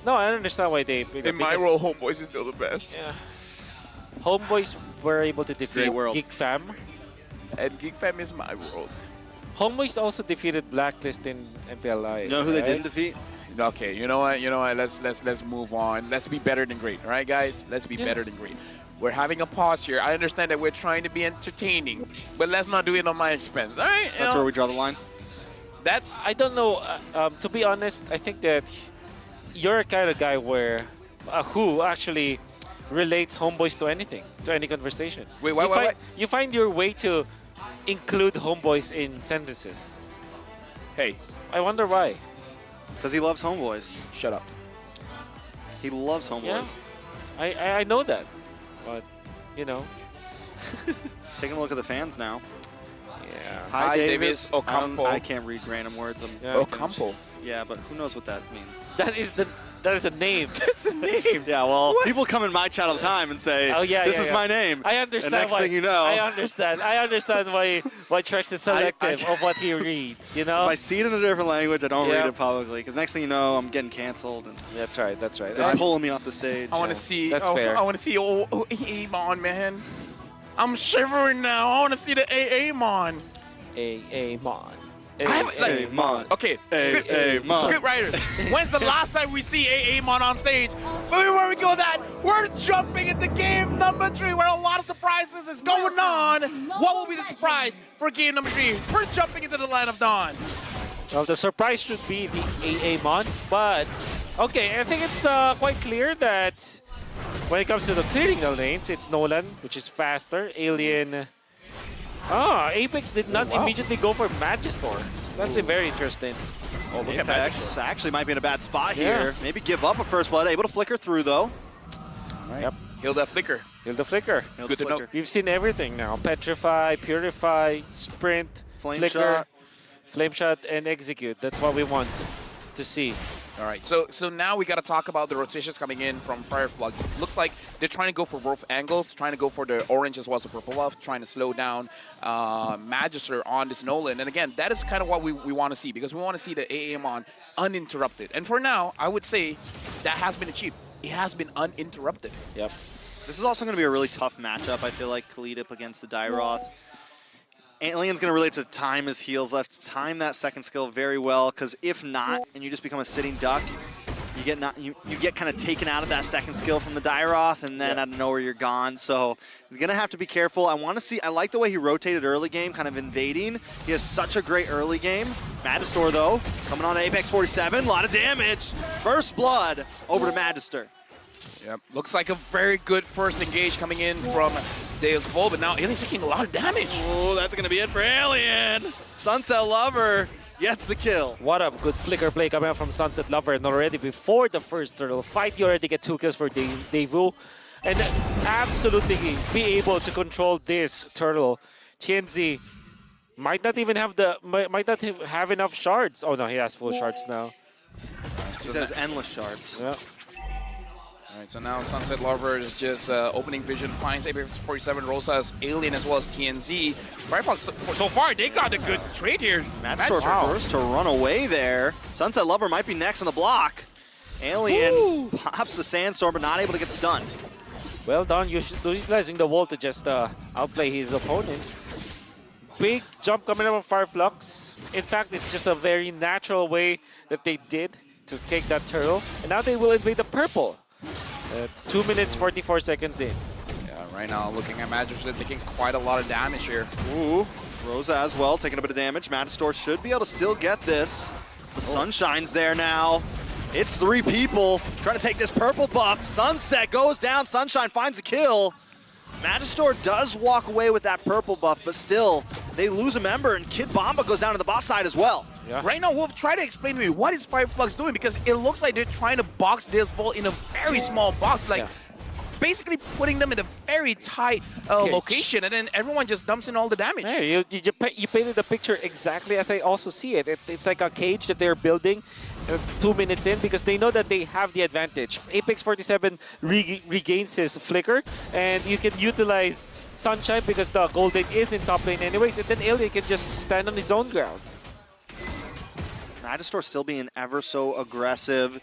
A: No, I understand why they.
B: In my world, Homeboys is still the best.
A: Yeah. Homeboys were able to defeat
C: great world.
A: Geek Fam.
B: And Geek Fam is my world.
A: Homeboys also defeated Blacklist in MPLI.
C: You know who they
A: right?
C: didn't defeat?
B: Okay, you know what? Let's move on. Let's be better than great, all right, guys? Let's be better than great. We're having a pause here. I understand that we're trying to be entertaining, but let's not do it on my expense, all right?
C: That's where we draw the line.
B: That's
A: I don't know. To be honest, I think that you're a kind of guy where who actually relates Homeboys to anything, to any conversation.
B: Wait, what?
A: You find your way to include Homeboys in sentences.
B: Hey,
A: I wonder why.
C: Because he loves Homeboys.
B: shut up.
C: He loves Homeboys.
A: Yeah. I know that, but you know.
C: Taking a look at the fans now.
A: Yeah.
C: Hi,
B: Davis
C: Davis.
B: Ocampo.
C: I can't read random words.
A: Yeah.
B: Ocampo.
C: Yeah, but who knows what that means?
A: That is a name.
B: That's a name.
C: Yeah, well, people come in my chat all the time and say,
A: Oh yeah,
C: this
A: yeah,
C: is
A: yeah.
C: my name.
A: I understand
C: And next
A: why.
C: thing you know,
A: I understand. I understand why Trex is selective of what he reads. You know.
C: if I see it in a different language, I don't
A: Yeah.
C: read it publicly. Because next thing you know, I'm getting canceled and
A: That's right. That's right.
C: they're pulling me off the stage.
B: I want to see.
A: That's fair.
B: I want to see Amon, man. I'm shivering now. I want to see the Amon.
A: Mon.
B: I haven't, like,
C: Amon.
B: Okay,
C: Amon.
B: script writers. When's the last time we see Amon on stage? But before we go that, we're jumping into game number 3 where a lot of surprises is going on. What will be the surprise for game number 3? We're jumping into the Land of Dawn.
A: Well, the surprise should be the Mon, but okay, I think it's quite clear that when it comes to the clearing the lanes, it's Nolan, which is faster. Alien. Apex did not immediately go for Magister. That's very interesting.
B: Oh, look at
C: Apex actually might be in a bad spot
A: Yeah.
C: here. Maybe give up a first blood. Able to flicker through, though.
A: Yep.
B: Heal that flicker.
A: Heal the flicker.
C: Nailed
B: Good
C: the
B: to know.
C: flicker.
A: We've seen everything now. Petrify, Purify, Sprint,
C: Flame
A: Flicker,
C: shot.
A: Flame Shot, and Execute. That's what we want to see.
B: All right, so now we got to talk about the rotations coming in from Fire Flux. Looks like they're trying to go for both angles, trying to go for the orange as well as the purple buff, trying to slow down Magister on this Nolan. And again, that is kind of what we want to see, because we want to see the Amon uninterrupted. And for now, I would say that has been achieved. It has been uninterrupted.
A: Yep.
C: This is also going to be a really tough matchup, I feel like, Khalid up against the Dairoth. Alien's going to really have to time his heals left, time that second skill very well, because if not, and you just become a sitting duck, you get kind of taken out of that second skill from the Dairoth, and then out of nowhere you're gone. So he's gonna have to be careful. I like the way he rotated early game, kind of invading. He has such a great early game. Magister though, coming on to Apex 47, a lot of damage. First blood over to Magister.
B: Yep, looks like a very good first engage coming in from Deusvult, but now Alien's taking a lot of damage.
C: Oh, that's gonna be it for Alien. Sunset Lover gets the kill.
A: What a good flicker play coming out from Sunset Lover, and already before the first turtle fight, you already get 2 kills for Deusvult, and absolutely be able to control this turtle. TNZ might not even have have enough shards. Oh no, he has full shards now.
C: He says endless shards.
A: Yeah.
B: All right, so now Sunset Lover is just opening vision, finds Apex 47, Rosa's Alien as well as TNZ. Fireflux, so far, they got a good trade here.
C: Magister first to run away there. Sunset Lover might be next on the block. Alien pops the Sandstorm, but not able to get stunned.
A: Well done, utilizing the wall to just outplay his opponents. Big jump coming up from Fireflux. In fact, it's just a very natural way that they did to take that turtle. And now they will invade the purple. 2 minutes, 44 seconds in.
B: Yeah, right now looking at Magister taking quite a lot of damage here.
C: Ooh, Rosa as well, taking a bit of damage. Magister should be able to still get this. The Sunshine's there now. It's 3 people trying to take this purple buff. Sunset goes down, Sunshine finds a kill. Magister does walk away with that purple buff, but still, they lose a member, and Kid Bomba goes down to the boss side as well.
A: Yeah.
B: Right now, Wolf, try to explain to me, what is Fireflux doing? Because it looks like they're trying to box Deusvult in a very small box, like basically putting them in a very tight location, and then everyone just dumps in all the damage.
A: Hey, you painted the picture exactly as I also see it. It's like a cage that they're building 2 minutes in because they know that they have the advantage. Apex 47 regains his flicker, and you can utilize Sunshine because the Golden is in top lane anyways, and then Alien can just stand on his own ground.
C: Magister still being ever so aggressive.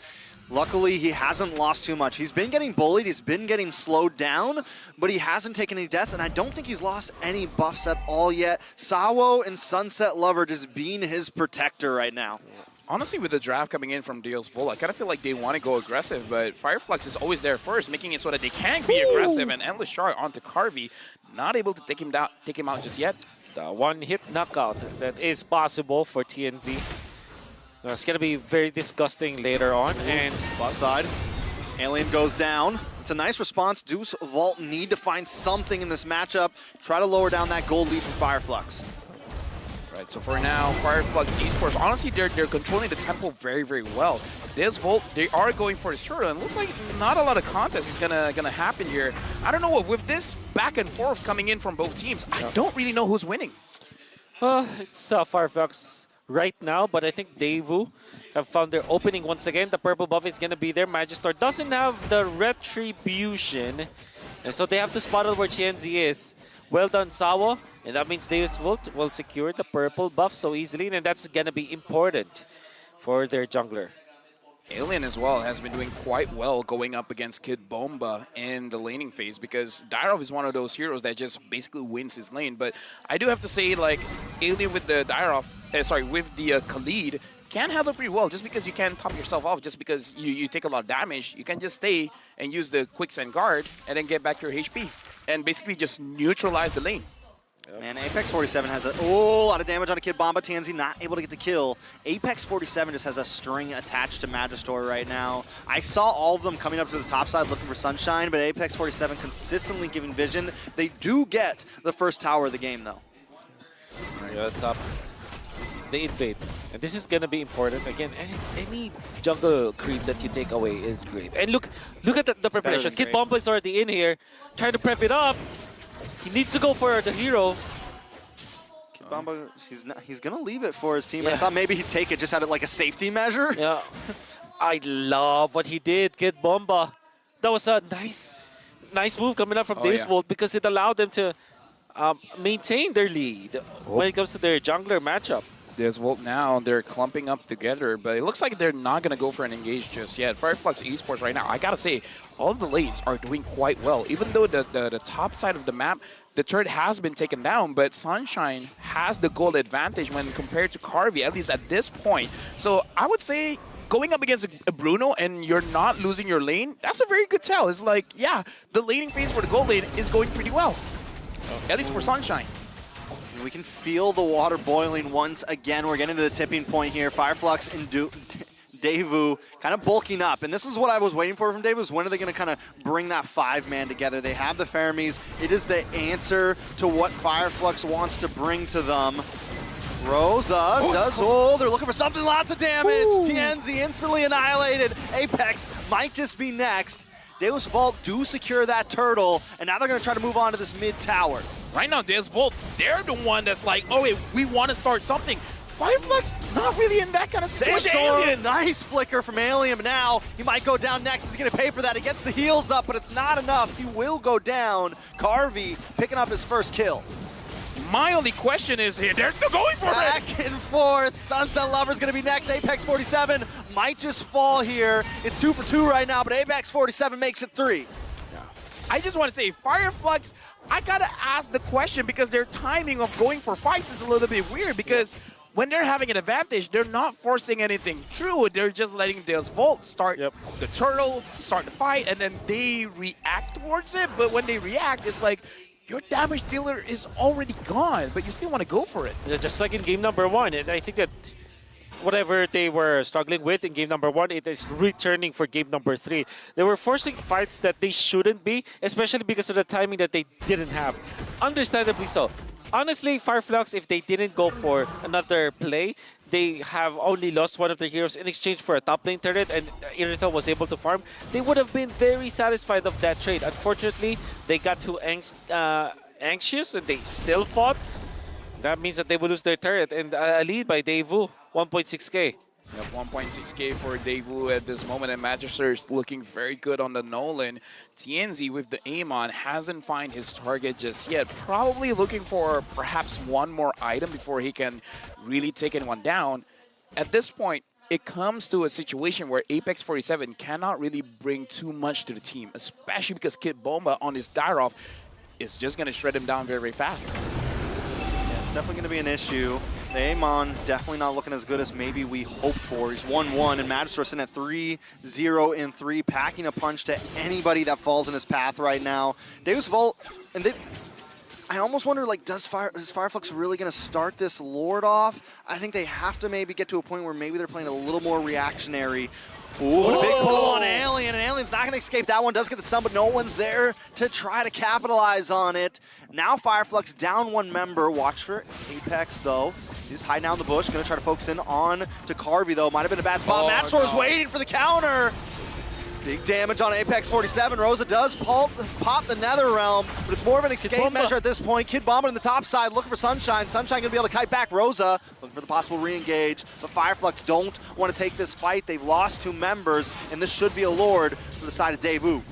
C: Luckily, he hasn't lost too much. He's been getting bullied, he's been getting slowed down, but he hasn't taken any deaths, and I don't think he's lost any buffs at all yet. Sawo and Sunset Lover just being his protector right now.
B: Honestly, with the draft coming in from Deusvult, I kind of feel like they want to go aggressive, but Fireflux is always there first, making it so that they can be aggressive, and Endless Shard onto Carvey, not able to take him out just yet.
A: The one-hit knockout that is possible for TNZ. It's going to be very disgusting later on. And
C: boss side, Alien goes down. It's a nice response. Deusvult need to find something in this matchup. Try to lower down that gold lead from Fireflux.
B: Right, so for now, Fireflux Esports, honestly, they're controlling the tempo very, very well. Deusvult, they are going for his turtle, and looks like not a lot of contest is gonna happen here. I don't know, with this back and forth coming in from both teams, I don't really know who's winning.
A: It's Fireflux right now, but I think Devu have found their opening once again. The purple buff is going to be there. Magister doesn't have the retribution, and so they have to spot out where TNZ is. Well done, Sawa, and that means Deusvult will secure the purple buff so easily, and that's going to be important for their jungler.
B: Alien as well has been doing quite well going up against Kid Bomba in the laning phase, because Dairoth is one of those heroes that just basically wins his lane. But I do have to say, like, Alien with the with the Khalid can handle pretty well, just because you can top yourself off, just because you take a lot of damage. You can just stay and use the quicksand guard and then get back your HP and basically just neutralize the lane.
C: Man, Apex 47 has a lot of damage on a Kid Bomba. TNZ not able to get the kill. Apex 47 just has a string attached to Magister right now. I saw all of them coming up to the top side looking for Sunshine, but Apex 47 consistently giving vision. They do get the first tower of the game, though.
A: Yeah, top. They invade. And this is going to be important. Again, any jungle creep that you take away is great. And look at the preparation. Kid Bomba is already in here, trying to prep it up. He needs to go for the hero.
C: Kid Bomba, he's gonna leave it for his team. Yeah. I thought maybe he'd take it just out of like a safety measure.
A: Yeah, I love what he did, Kid Bomba. That was a nice move coming up from Deusvult because it allowed them to maintain their lead when it comes to their jungler matchup.
B: Deusvult now, they're clumping up together, but it looks like they're not going to go for an engage just yet. Fireflux Esports right now, I got to say, all of the lanes are doing quite well. Even though the top side of the map, the turret has been taken down, but Sunshine has the gold advantage when compared to Carvey, at least at this point. So I would say going up against a Bruno and you're not losing your lane, that's a very good tell. It's like, yeah, the laning phase for the gold lane is going pretty well. At least for Sunshine.
C: We can feel the water boiling once again. We're getting to the tipping point here. Fireflux and Deusvult kind of bulking up. And this is what I was waiting for from Deusvult. When are they going to kind of bring that 5-man together? They have the Fermis. It is the answer to what Fireflux wants to bring to them. Rosa does hold. They're looking for something. Lots of damage. Tienzi instantly annihilated. Apex might just be next. Deusvult do secure that turtle, and now they're going to try to move on to this mid tower.
B: Right now, Deusvult, they're the one that's like, oh, wait, we want to start something. Fireflux not really in that kind of situation.
C: Sandstorm, nice flicker from Alien, but now he might go down next. He's going to pay for that. He gets the heals up, but it's not enough. He will go down. Carvey picking up his first kill.
B: My only question is here, they're still going for it.
C: Back and forth. Sunset Lover's going to be next. Apex 47 might just fall here. It's 2 for 2 right now, but Apex 47 makes it 3.
B: I just want to say, Fireflux, I got to ask the question because their timing of going for fights is a little bit weird because when they're having an advantage, they're not forcing anything through. They're just letting Deusvult start the turtle, start the fight, and then they react towards it. But when they react, it's like, your damage dealer is already gone, but you still want to go for it.
A: Yeah, just like in game number 1, and I think that whatever they were struggling with in game number 1, it is returning for game number 3. They were forcing fights that they shouldn't be, especially because of the timing that they didn't have. Understandably so. Honestly, Fireflux, if they didn't go for another play, they have only lost one of their heroes in exchange for a top lane turret, and Irithel was able to farm. They would have been very satisfied of that trade. Unfortunately, they got too anxious and they still fought. That means that they will lose their turret, and a lead by Deusvult, 1.6k.
B: Yep, 1.6k for Deusvult at this moment, and Magister is looking very good on the Nolan. Tienzi with the aim on hasn't found his target just yet. Probably looking for perhaps one more item before he can really take anyone down. At this point, it comes to a situation where Apex 47 cannot really bring too much to the team, especially because Kid Bomba on his Dyrov is just going to shred him down very, very fast.
C: Yeah, it's definitely going to be an issue. The Amon definitely not looking as good as maybe we hoped for. He's 1-1, and Magister sitting at 3-0-3, packing a punch to anybody that falls in his path right now. Deusvult, and I almost wonder, like, is Fireflux really going to start this Lord off? I think they have to maybe get to a point where maybe they're playing a little more reactionary. Ooh, what a big pull on Alien, and Alien's not going to escape that one. Does get the stun, but no one's there to try to capitalize on it. Now Fireflux down one member. Watch for Apex, though. He's hiding out in the bush. Going to try to focus in on to Carvey, though. Might have been a bad spot. Matchstor's waiting for the counter. Big damage on Apex 47. Rosa does pop the Nether Realm, but it's more of an escape measure at this point. Kid Bomba on the top side looking for Sunshine. Sunshine going to be able to kite back Rosa, looking for the possible re-engage. But Fireflux don't want to take this fight. They've lost 2 members, and this should be a Lord for the side of Deusvult.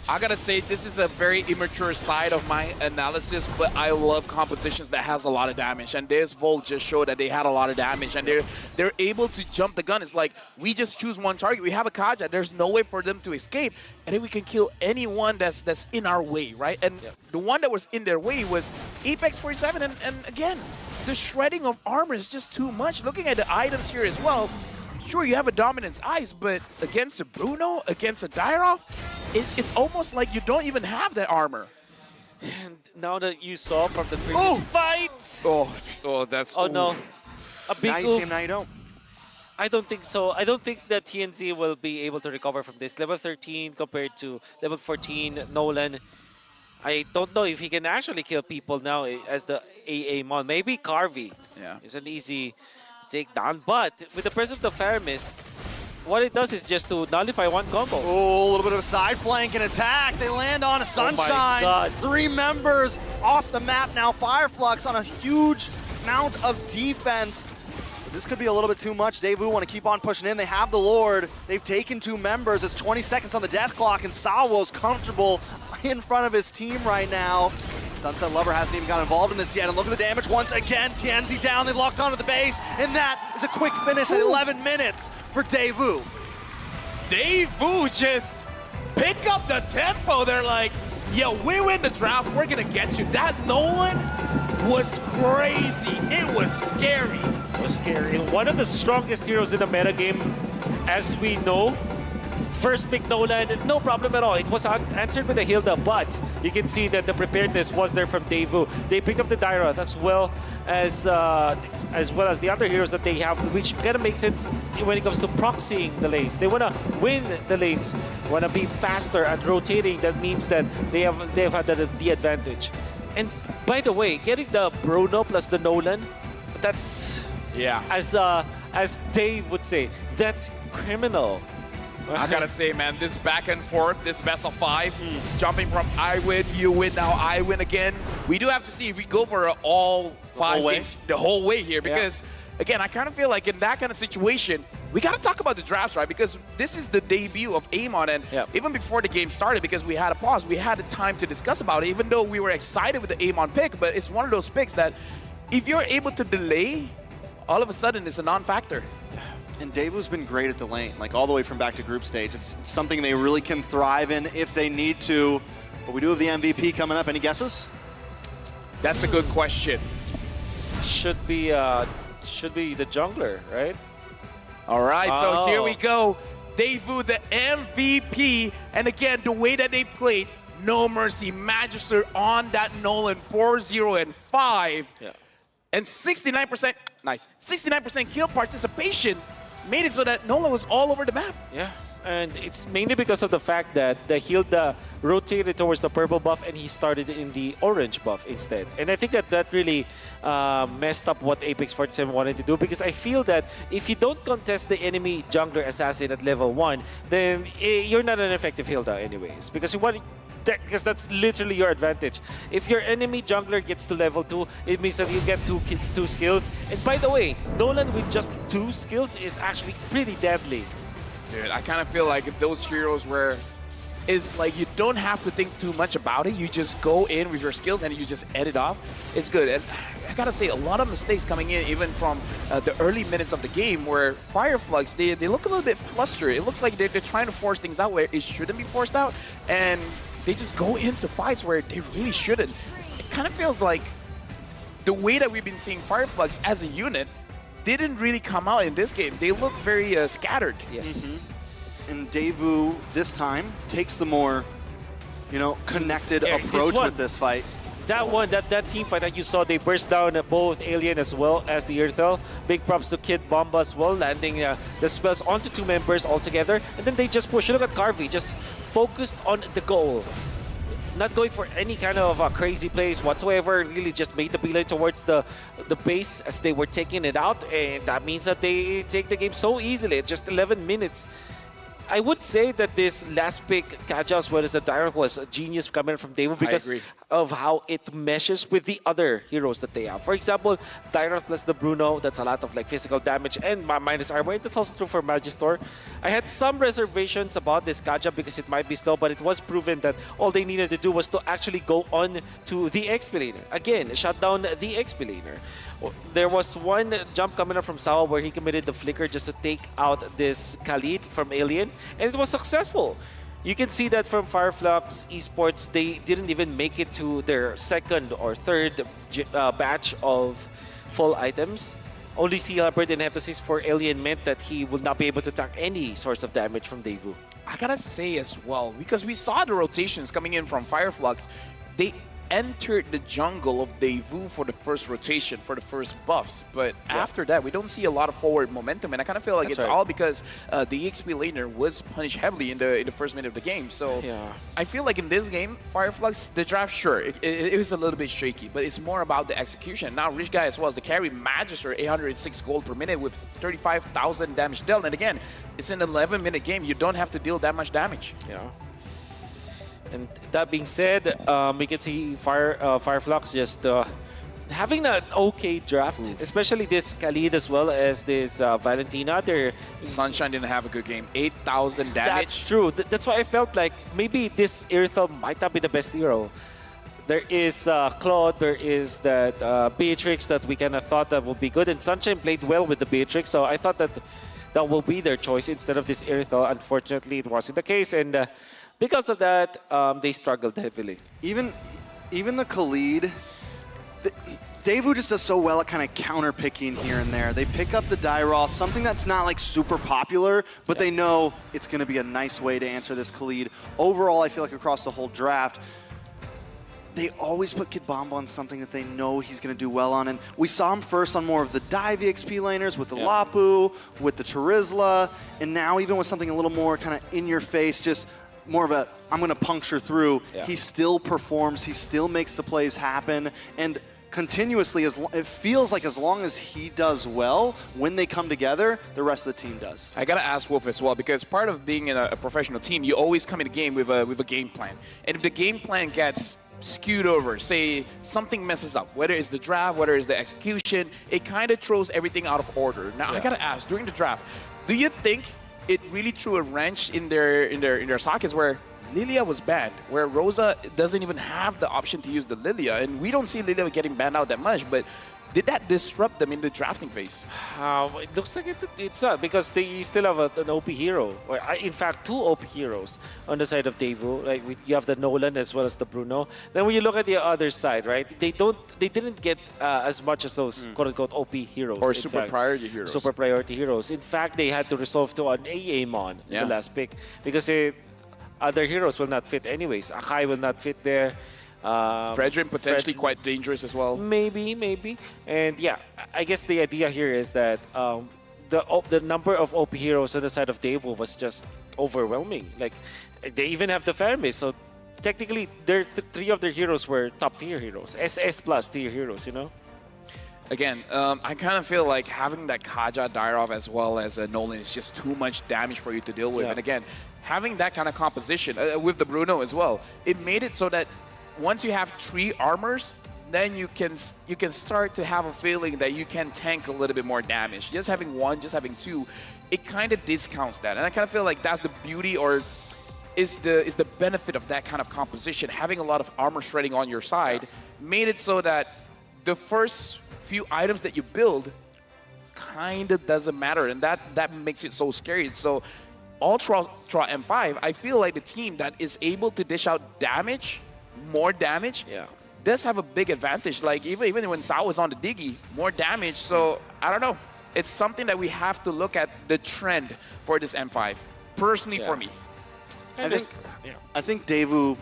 B: I gotta say, this is a very immature side of my analysis, but I love compositions that has a lot of damage. And Deusvult just showed that they had a lot of damage, and they're able to jump the gun. It's like, we just choose one target. We have a Kaja. There's no way for them to escape, and then we can kill anyone that's in our way, right? And the one that was in their way was Apex 47, and again, the shredding of armor is just too much. Looking at the items here as well, sure, you have a Dominance Ice, but against a Bruno, against a Dyrov, it's almost like you don't even have that armor.
A: And now that you saw from the previous fight...
B: Oh, that's...
A: Oh, no. A big
C: Now you see him,
A: oof.
C: now you don't.
A: I don't think so. I don't think that TNC will be able to recover from this. Level 13 compared to level 14 Nolan. I don't know if he can actually kill people now as the AA Mon. Maybe Carvey is an easy takedown, but with the presence of the Faramis, what it does is just to nullify one combo.
C: Oh, a little bit of a side flank and attack. They land on a Sunshine.
A: my God.
C: 3 members off the map now. Fireflux on a huge amount of defense. But this could be a little bit too much. Deusvult want to keep on pushing in. They have the Lord. They've taken 2 members. It's 20 seconds on the death clock, and Salwo's comfortable in front of his team right now. Sunset Lover hasn't even got involved in this yet, and look at the damage once again. Tienzi down, they've locked onto the base, and that is a quick finish at 11 minutes for Deusvult.
B: Deusvult just pick up the tempo. They're like, yo, we win the draft, we're gonna get you. That Nolan was crazy. It was scary.
A: It was scary. One of the strongest heroes in the metagame as we know, first pick Nolan, no problem at all. It was answered with a Hilda, but you can see that the preparedness was there from Deusvult. They picked up the Dairoth as well as the other heroes that they have, which kind of makes sense when it comes to proxying the lanes. They want to win the lanes, want to be faster at rotating. That means that they've had the advantage. And by the way, getting the Bruno plus the Nolan, that's as Dave would say, that's criminal.
B: I gotta say, man, this back and forth, this best of 5, jumping from I win, you win, now I win again. We do have to see if we go for all 5 games the whole way here, because again, I kind of feel like in that kind of situation, we gotta talk about the drafts, right? Because this is the debut of Amon, and even before the game started, because we had a pause, we had a time to discuss about it, even though we were excited with the Amon pick, but it's one of those picks that if you're able to delay, all of a sudden it's a non-factor.
C: And Deusvult's been great at the lane, like all the way from back to group stage. It's something they really can thrive in if they need to. But we do have the MVP coming up. Any guesses?
B: That's a good question.
A: Should be the jungler, right?
B: All right, so here we go. Deusvult, the MVP. And again, the way that they played, no mercy. Magister on that Nolan, 4-0 and 5.
A: Yeah.
B: And 69%, nice, 69% kill participation made it so that Nolan was all over the map.
A: Yeah, and it's mainly because of the fact that the Hilda rotated towards the purple buff and he started in the orange buff instead. And I think that really messed up what Apex 47 wanted to do, because I feel that if you don't contest the enemy jungler assassin at level 1, then you're not an effective Hilda anyways, because because that's literally your advantage. If your enemy jungler gets to level 2, it means that you get two skills. And by the way, Nolan with just 2 skills is actually pretty deadly.
B: Dude, I kind of feel like those heroes where it's like you don't have to think too much about it. You just go in with your skills and you just edit off. It's good. And I gotta say, a lot of mistakes coming in, even from the early minutes of the game, where Flux, they look a little bit flustered. It looks like they're trying to force things out where it shouldn't be forced out. And they just go into fights where they really shouldn't. It kind of feels like the way that we've been seeing Flux as a unit didn't really come out in this game. They look very scattered.
A: Yes.
C: And Deusvult this time takes the more, connected approach with this fight.
A: That team fight that you saw, they burst down both Alien as well as the Earthel. Big props to Kid Bomba as well, landing the spells onto 2 members altogether. And then they just push. Look at Carvey, just focused on the goal. Not going for any kind of crazy plays whatsoever. Really just made the beeline towards the base as they were taking it out. And that means that they take the game so easily. Just 11 minutes. I would say that this last pick, Kaja, as well as the Dairoth, was a genius coming from Deusvult because of how it meshes with the other heroes that they have. For example, Dairoth plus the Bruno, that's a lot of physical damage and minus armor. That's also true for Magister. I had some reservations about this Kaja because it might be slow, but it was proven that all they needed to do was to actually go on to the XP laner. Again, shut down the XP laner. There was one jump coming up from Sawa where he committed the flicker just to take out this Khalid from Alien, and it was successful. You can see that from Flux Esports, they didn't even make it to their 2nd or 3rd batch of full items. Only C. Hubbard and emphasis for Alien meant that he will not be able to tank any source of damage from Deusvult.
B: I gotta say as well, because we saw the rotations coming in from Flux, they entered the jungle of Deusvult for the first rotation, for the first buffs. But after that, we don't see a lot of forward momentum. And I kind of feel like it's all because the XP laner was punished heavily in the first minute of the game. So I feel like in this game, Flux, the draft, sure, it was a little bit shaky, but it's more about the execution. Now, Rich Guy as well as the carry Magister, 806 gold per minute with 35,000 damage dealt. And again, it's an 11-minute game. You don't have to deal that much damage.
A: Yeah. And that being said, we can see Flux just having an okay draft, especially this Khalid as well as this Valentina.
B: Sunshine didn't have a good game. 8,000 damage.
A: That's true. That's why I felt like maybe this Earthel might not be the best hero. There is Claude, there is that Beatrix that we kind of thought that would be good, and Sunshine played well with the Beatrix, so I thought that that will be their choice instead of this Earthel. Unfortunately, it wasn't the case, and because of that, they struggled heavily.
C: Even the Khalid, Deusvult just does so well at kind of counter picking here and there. They pick up the Dairoth, something that's not like super popular, but they know it's going to be a nice way to answer this Khalid. Overall, I feel like across the whole draft, they always put Kid Bomba on something that they know he's going to do well on. And we saw him first on more of the dive EXP laners with the Lapu, with the Terizla, and now even with something a little more kind of in your face, just more of a, I'm going to puncture through. He still performs, he still makes the plays happen, and continuously, it feels like as long as he does well, when they come together, the rest of the team does.
B: I gotta ask Wolf as well, because part of being in a professional team, you always come in a game with a game plan. And if the game plan gets skewed over, say something messes up, whether it's the draft, whether it's the execution, it kind of throws everything out of order. Now I gotta ask, during the draft, do you think it really threw a wrench in their sockets where Lilia was banned, where Rosa doesn't even have the option to use the Lilia, and we don't see Lilia getting banned out that much, but did that disrupt them in the drafting phase?
A: It looks like it's not, because they still have an OP hero. Or, in fact, two OP heroes on the side of Deusvult. Like you have the Nolan as well as the Bruno. Then when you look at the other side, right? They didn't get as much as those quote-unquote OP heroes.
B: Or super priority heroes.
A: Super priority heroes. In fact, they had to resolve to an AAmon in the last pick, because other heroes will not fit anyways. Akai will not fit there.
B: Fredrin potentially quite dangerous as well.
A: Maybe. And yeah, I guess the idea here is that the number of OP heroes on the side of Deusvult was just overwhelming. Like, they even have the Fermis, so technically, three of their heroes were top tier heroes, SS plus tier heroes, you know?
B: Again, I kind of feel like having that Kaja Dairoth as well as a Nolan is just too much damage for you to deal with. And again, having that kind of composition with the Bruno as well, it made it so that once you have 3 armors, then you can start to have a feeling that you can tank a little bit more damage. Just having 1, just having 2, it kind of discounts that. And I kind of feel like that's the beauty, or is the benefit of that kind of composition. Having a lot of armor shredding on your side made it so that the first few items that you build kind of doesn't matter, and that makes it so scary. So all throughout M5, I feel like the team that is able to dish out damage, more damage, does have a big advantage. Like even when Sao was on the Diggy, more damage. So I don't know. It's something that we have to look at the trend for this M5. Personally, for me,
C: I think Deusvult.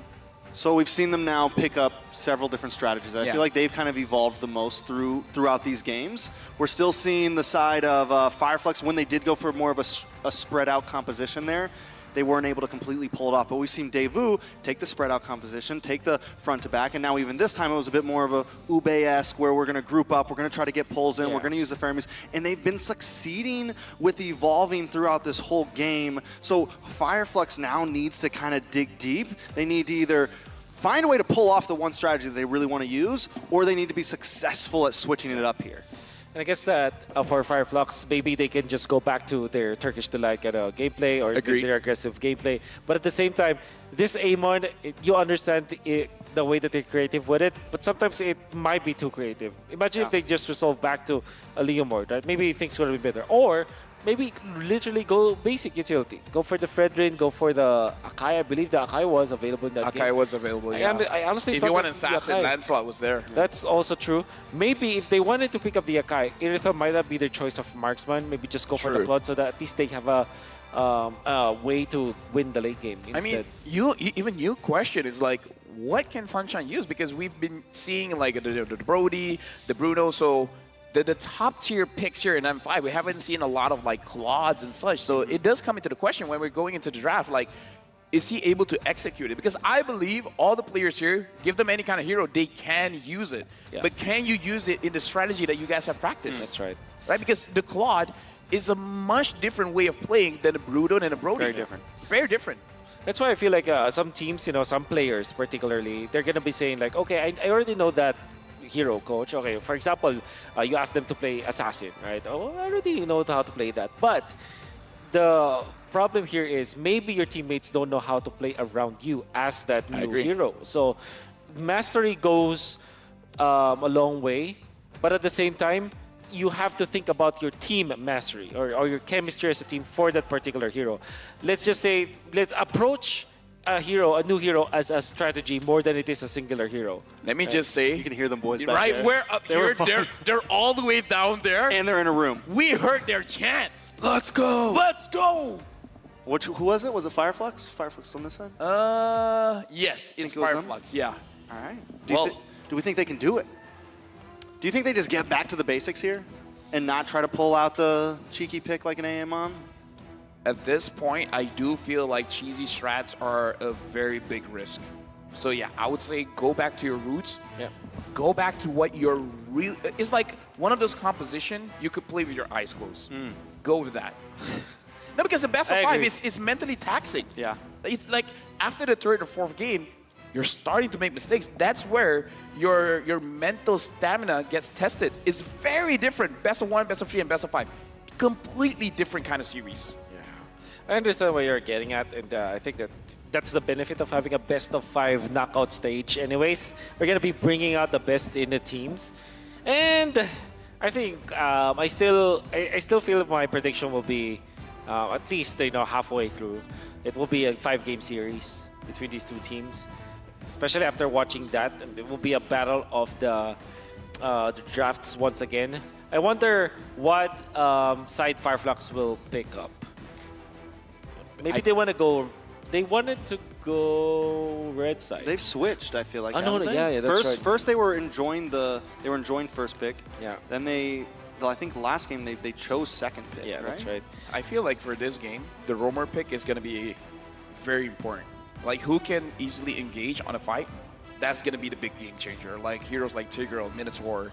C: So we've seen them now pick up several different strategies. I feel like they've kind of evolved the most throughout these games. We're still seeing the side of Fireflux when they did go for more of a spread out composition there. They weren't able to completely pull it off, but we've seen Deusvult take the spread out composition, take the front to back, and now even this time it was a bit more of a Ube-esque where we're going to group up, we're going to try to get pulls in, we're going to use the Fermis, and they've been succeeding with evolving throughout this whole game. So Fireflux now needs to kind of dig deep. They need to either find a way to pull off the one strategy that they really want to use, or they need to be successful at switching it up here.
A: And I guess that for Fireflux, maybe they can just go back to their Turkish Delight kind of gameplay, or their aggressive gameplay. But at the same time, this Amon, you understand the way that they're creative with it, but sometimes it might be too creative. Imagine if they just resolve back to a Leomord, right? Maybe things would be better. Or maybe literally go basic utility. Go for the Fredrin, go for the Akai. I believe the Akai was available in that game.
B: Akai was available,
A: I honestly
B: if
A: thought
B: you want
A: that
B: an assassin, Lancelot was there.
A: That's also true. Maybe if they wanted to pick up the Akai, Iritha might not be their choice of marksman. Maybe just go for the Blood so that at least they have a way to win the late game instead.
B: I mean, even you question is like, what can Sunshine use? Because we've been seeing like the Brody, the Bruno, so the top tier picks here in M5, we haven't seen a lot of like Claudes and such. So it does come into the question when we're going into the draft, like, is he able to execute it? Because I believe all the players here, give them any kind of hero, they can use it. But can you use it in the strategy that you guys have practiced?
A: That's right.
B: Right? Because the Claude is a much different way of playing than a Bruno and a Brody.
C: Very different.
B: Very different.
A: That's why I feel like some teams, some players particularly, they're going to be saying like, okay, I already know that hero, coach. Okay, for example, you ask them to play Assassin, right? Oh, I already know how to play that. But the problem here is maybe your teammates don't know how to play around you as that new hero. So mastery goes a long way, but at the same time, you have to think about your team mastery or your chemistry as a team for that particular hero. Let's just say, let's approach a new hero as a strategy more than it is a singular hero.
B: Let me just say,
C: You can hear them boys back
B: right
C: there.
B: where up
C: They were
B: here, they're all the way down there.
C: And they're in a room.
B: We heard their chant.
C: Let's go.
B: Let's go.
C: Who was it? Was it Fireflux? Fireflux on this side?
B: Yes, it's
C: Think it was them?
B: Fireflux. Yeah.
C: All right.
B: Well-
C: Do we think they can do it? Do you think they just get back to the basics here and not try to pull out the cheeky pick like an AM on?
B: At this point, I do feel like cheesy strats are a very big risk. So yeah, I would say go back to your roots.
A: Yeah.
B: Go back to what you're real. It's like one of those composition you could play with your eyes closed. Go with that. No, because the best of
A: I
B: five,
A: agree.
B: it's mentally taxing.
C: Yeah.
B: It's like after the third or fourth game, you're starting to make mistakes. That's where your mental stamina gets tested. It's very different. Best of one, best of three, and best of five. Completely different kind of series.
A: I understand what you're getting at, and I think that's the benefit of having a best of 5 knockout stage. Anyways, we're gonna be bringing out the best in the teams, and I think I still feel my prediction will be at least halfway through. It will be a 5-game series between these two teams, especially after watching that, and it will be a battle of the drafts once again. I wonder what side Fireflux will pick up. Maybe they want to go. They wanted to go red side.
C: They've switched, I feel like.
A: Oh, no,
C: haven't they?
A: yeah, that's right.
C: First they were enjoying first pick.
A: Yeah.
C: Then I think last game they chose second pick.
A: Yeah,
C: right?
A: that's right.
B: I feel like for this game, the roamer pick is going to be very important. Like, who can easily engage on a fight? That's going to be the big game changer. Like, heroes like Tigreal, Minotaur,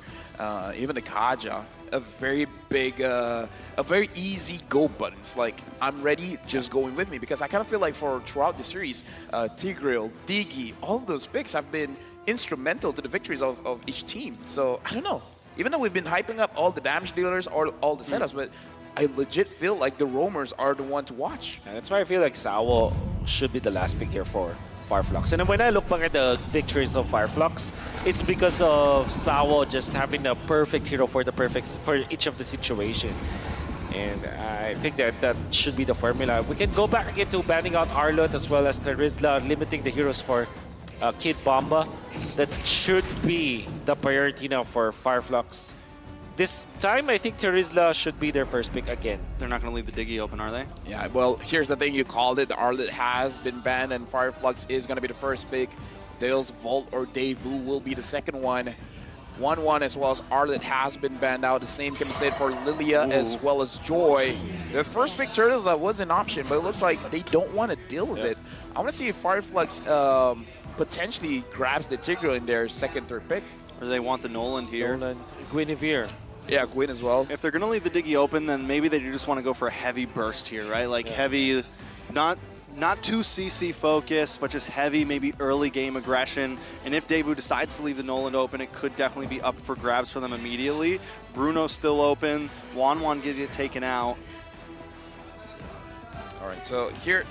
B: even the Kaja, a very big, a very easy go buttons. Like, I'm ready, just going with me. Because I kind of feel like throughout the series, Tigreal, Digi, all of those picks have been instrumental to the victories of each team. So, I don't know. Even though we've been hyping up all the damage dealers or all the setups, but I legit feel like the roamers are the one to watch.
A: And that's why I feel like Sawo should be the last pick here for Fireflux. And then when I look back at the victories of Fireflux, it's because of Sawo just having the perfect hero for each of the situation. And I think that should be the formula. We can go back again to banning out Arlot as well as Terizla, limiting the heroes for Kid Bomba. That should be the priority now for Fireflux. This time, I think Terizla should be their first pick again.
C: They're not going to leave the Diggy open, are they?
B: Yeah, well, here's the thing. You called it. The Arlet has been banned, and Fireflux is going to be the first pick. Deusvult or Deusvult will be the second one. 1-1 as well as Arlet has been banned out. The same can be said for Lilia as well as Joy. The first pick Turtles was an option, but it looks like they don't want to deal with it. I want to see if Fireflux potentially grabs the Tigreal in their second, third pick.
C: Or do they want the Nolan here?
A: Nolan, Guinevere.
B: Yeah, Gwyn as well.
C: If they're going to leave the Diggy open, then maybe they just want to go for a heavy burst here, right? Like heavy, not too CC focused, but just heavy, maybe early game aggression. And if Deusvult decides to leave the Nolan open, it could definitely be up for grabs for them immediately. Bruno's still open. Wanwan get it taken out.
B: All right, so here,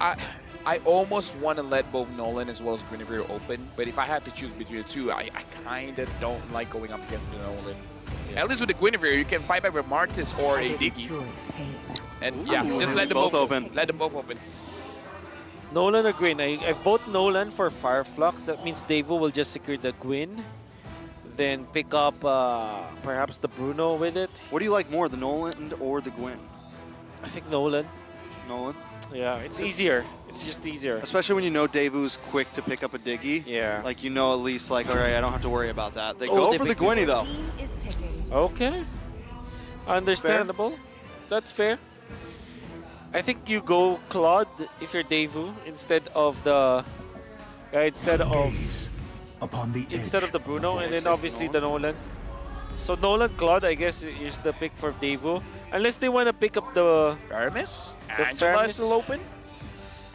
B: I almost want to let both Nolan as well as Guinevere open, but if I had to choose between the two, I kind of don't like going up against the Nolan. At least with the Guinevere, you can fight back with Martis or a Diggy. And yeah, just let them both open. Let them both open.
A: Nolan or Gwyn? I vote Nolan for Fireflux. That means Devo will just secure the Gwyn. Then pick up perhaps the Bruno with it.
C: What do you like more, the Nolan or the Gwyn?
A: I think Nolan.
C: Nolan?
A: Yeah, it's easier. It's just easier.
C: Especially when you know Devu's quick to pick up a Diggy.
A: Yeah.
C: Like, you know at least, like, all right, I don't have to worry about that. They
A: Oh,
C: go
A: they
C: for the
A: pick
C: Gwynny, though.
A: Okay. Understandable. That's fair. I think you go Claude if you're Devu instead of the instead of the Bruno, and then obviously the Nolan. So Nolan, Claude, I guess is the pick for Devu, unless they want to pick up the
B: Faramis?
A: The
B: Angela
A: Faramis.
B: is still open?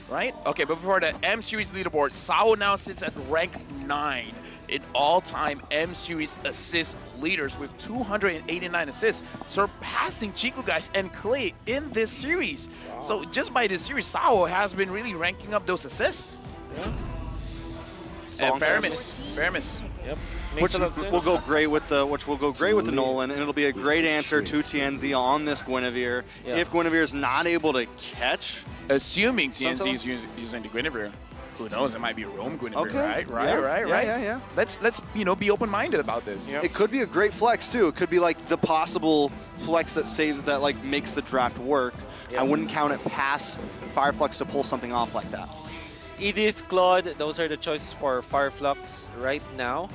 B: Right? Okay, but before the M Series leaderboard, Sao now sits at rank 9 in all-time M Series assist leaders with 289 assists, surpassing Chico guys and Clay in this series. Wow. So just by this series, Sao has been really ranking up those assists.
A: Yeah.
B: And Faramis.
A: Yep. Makes a lot of sense.
C: will go great with the Nolan, and it'll be a great answer to TNZ on this Guinevere.
A: Yeah.
C: If Guinevere is not able to catch,
B: Assuming
C: Sounds
B: TNC is using the Guinevere, who knows? It might be Rome Guinevere,
C: Okay.
B: right?
C: Yeah.
B: Let's be open-minded about this.
C: it could be a great flex too. It could be like the possible flex that like makes the draft work.
A: Yeah.
C: I wouldn't count it past Fireflux to pull something off like that.
A: Edith, Claude, those are the choices for Fireflux right now.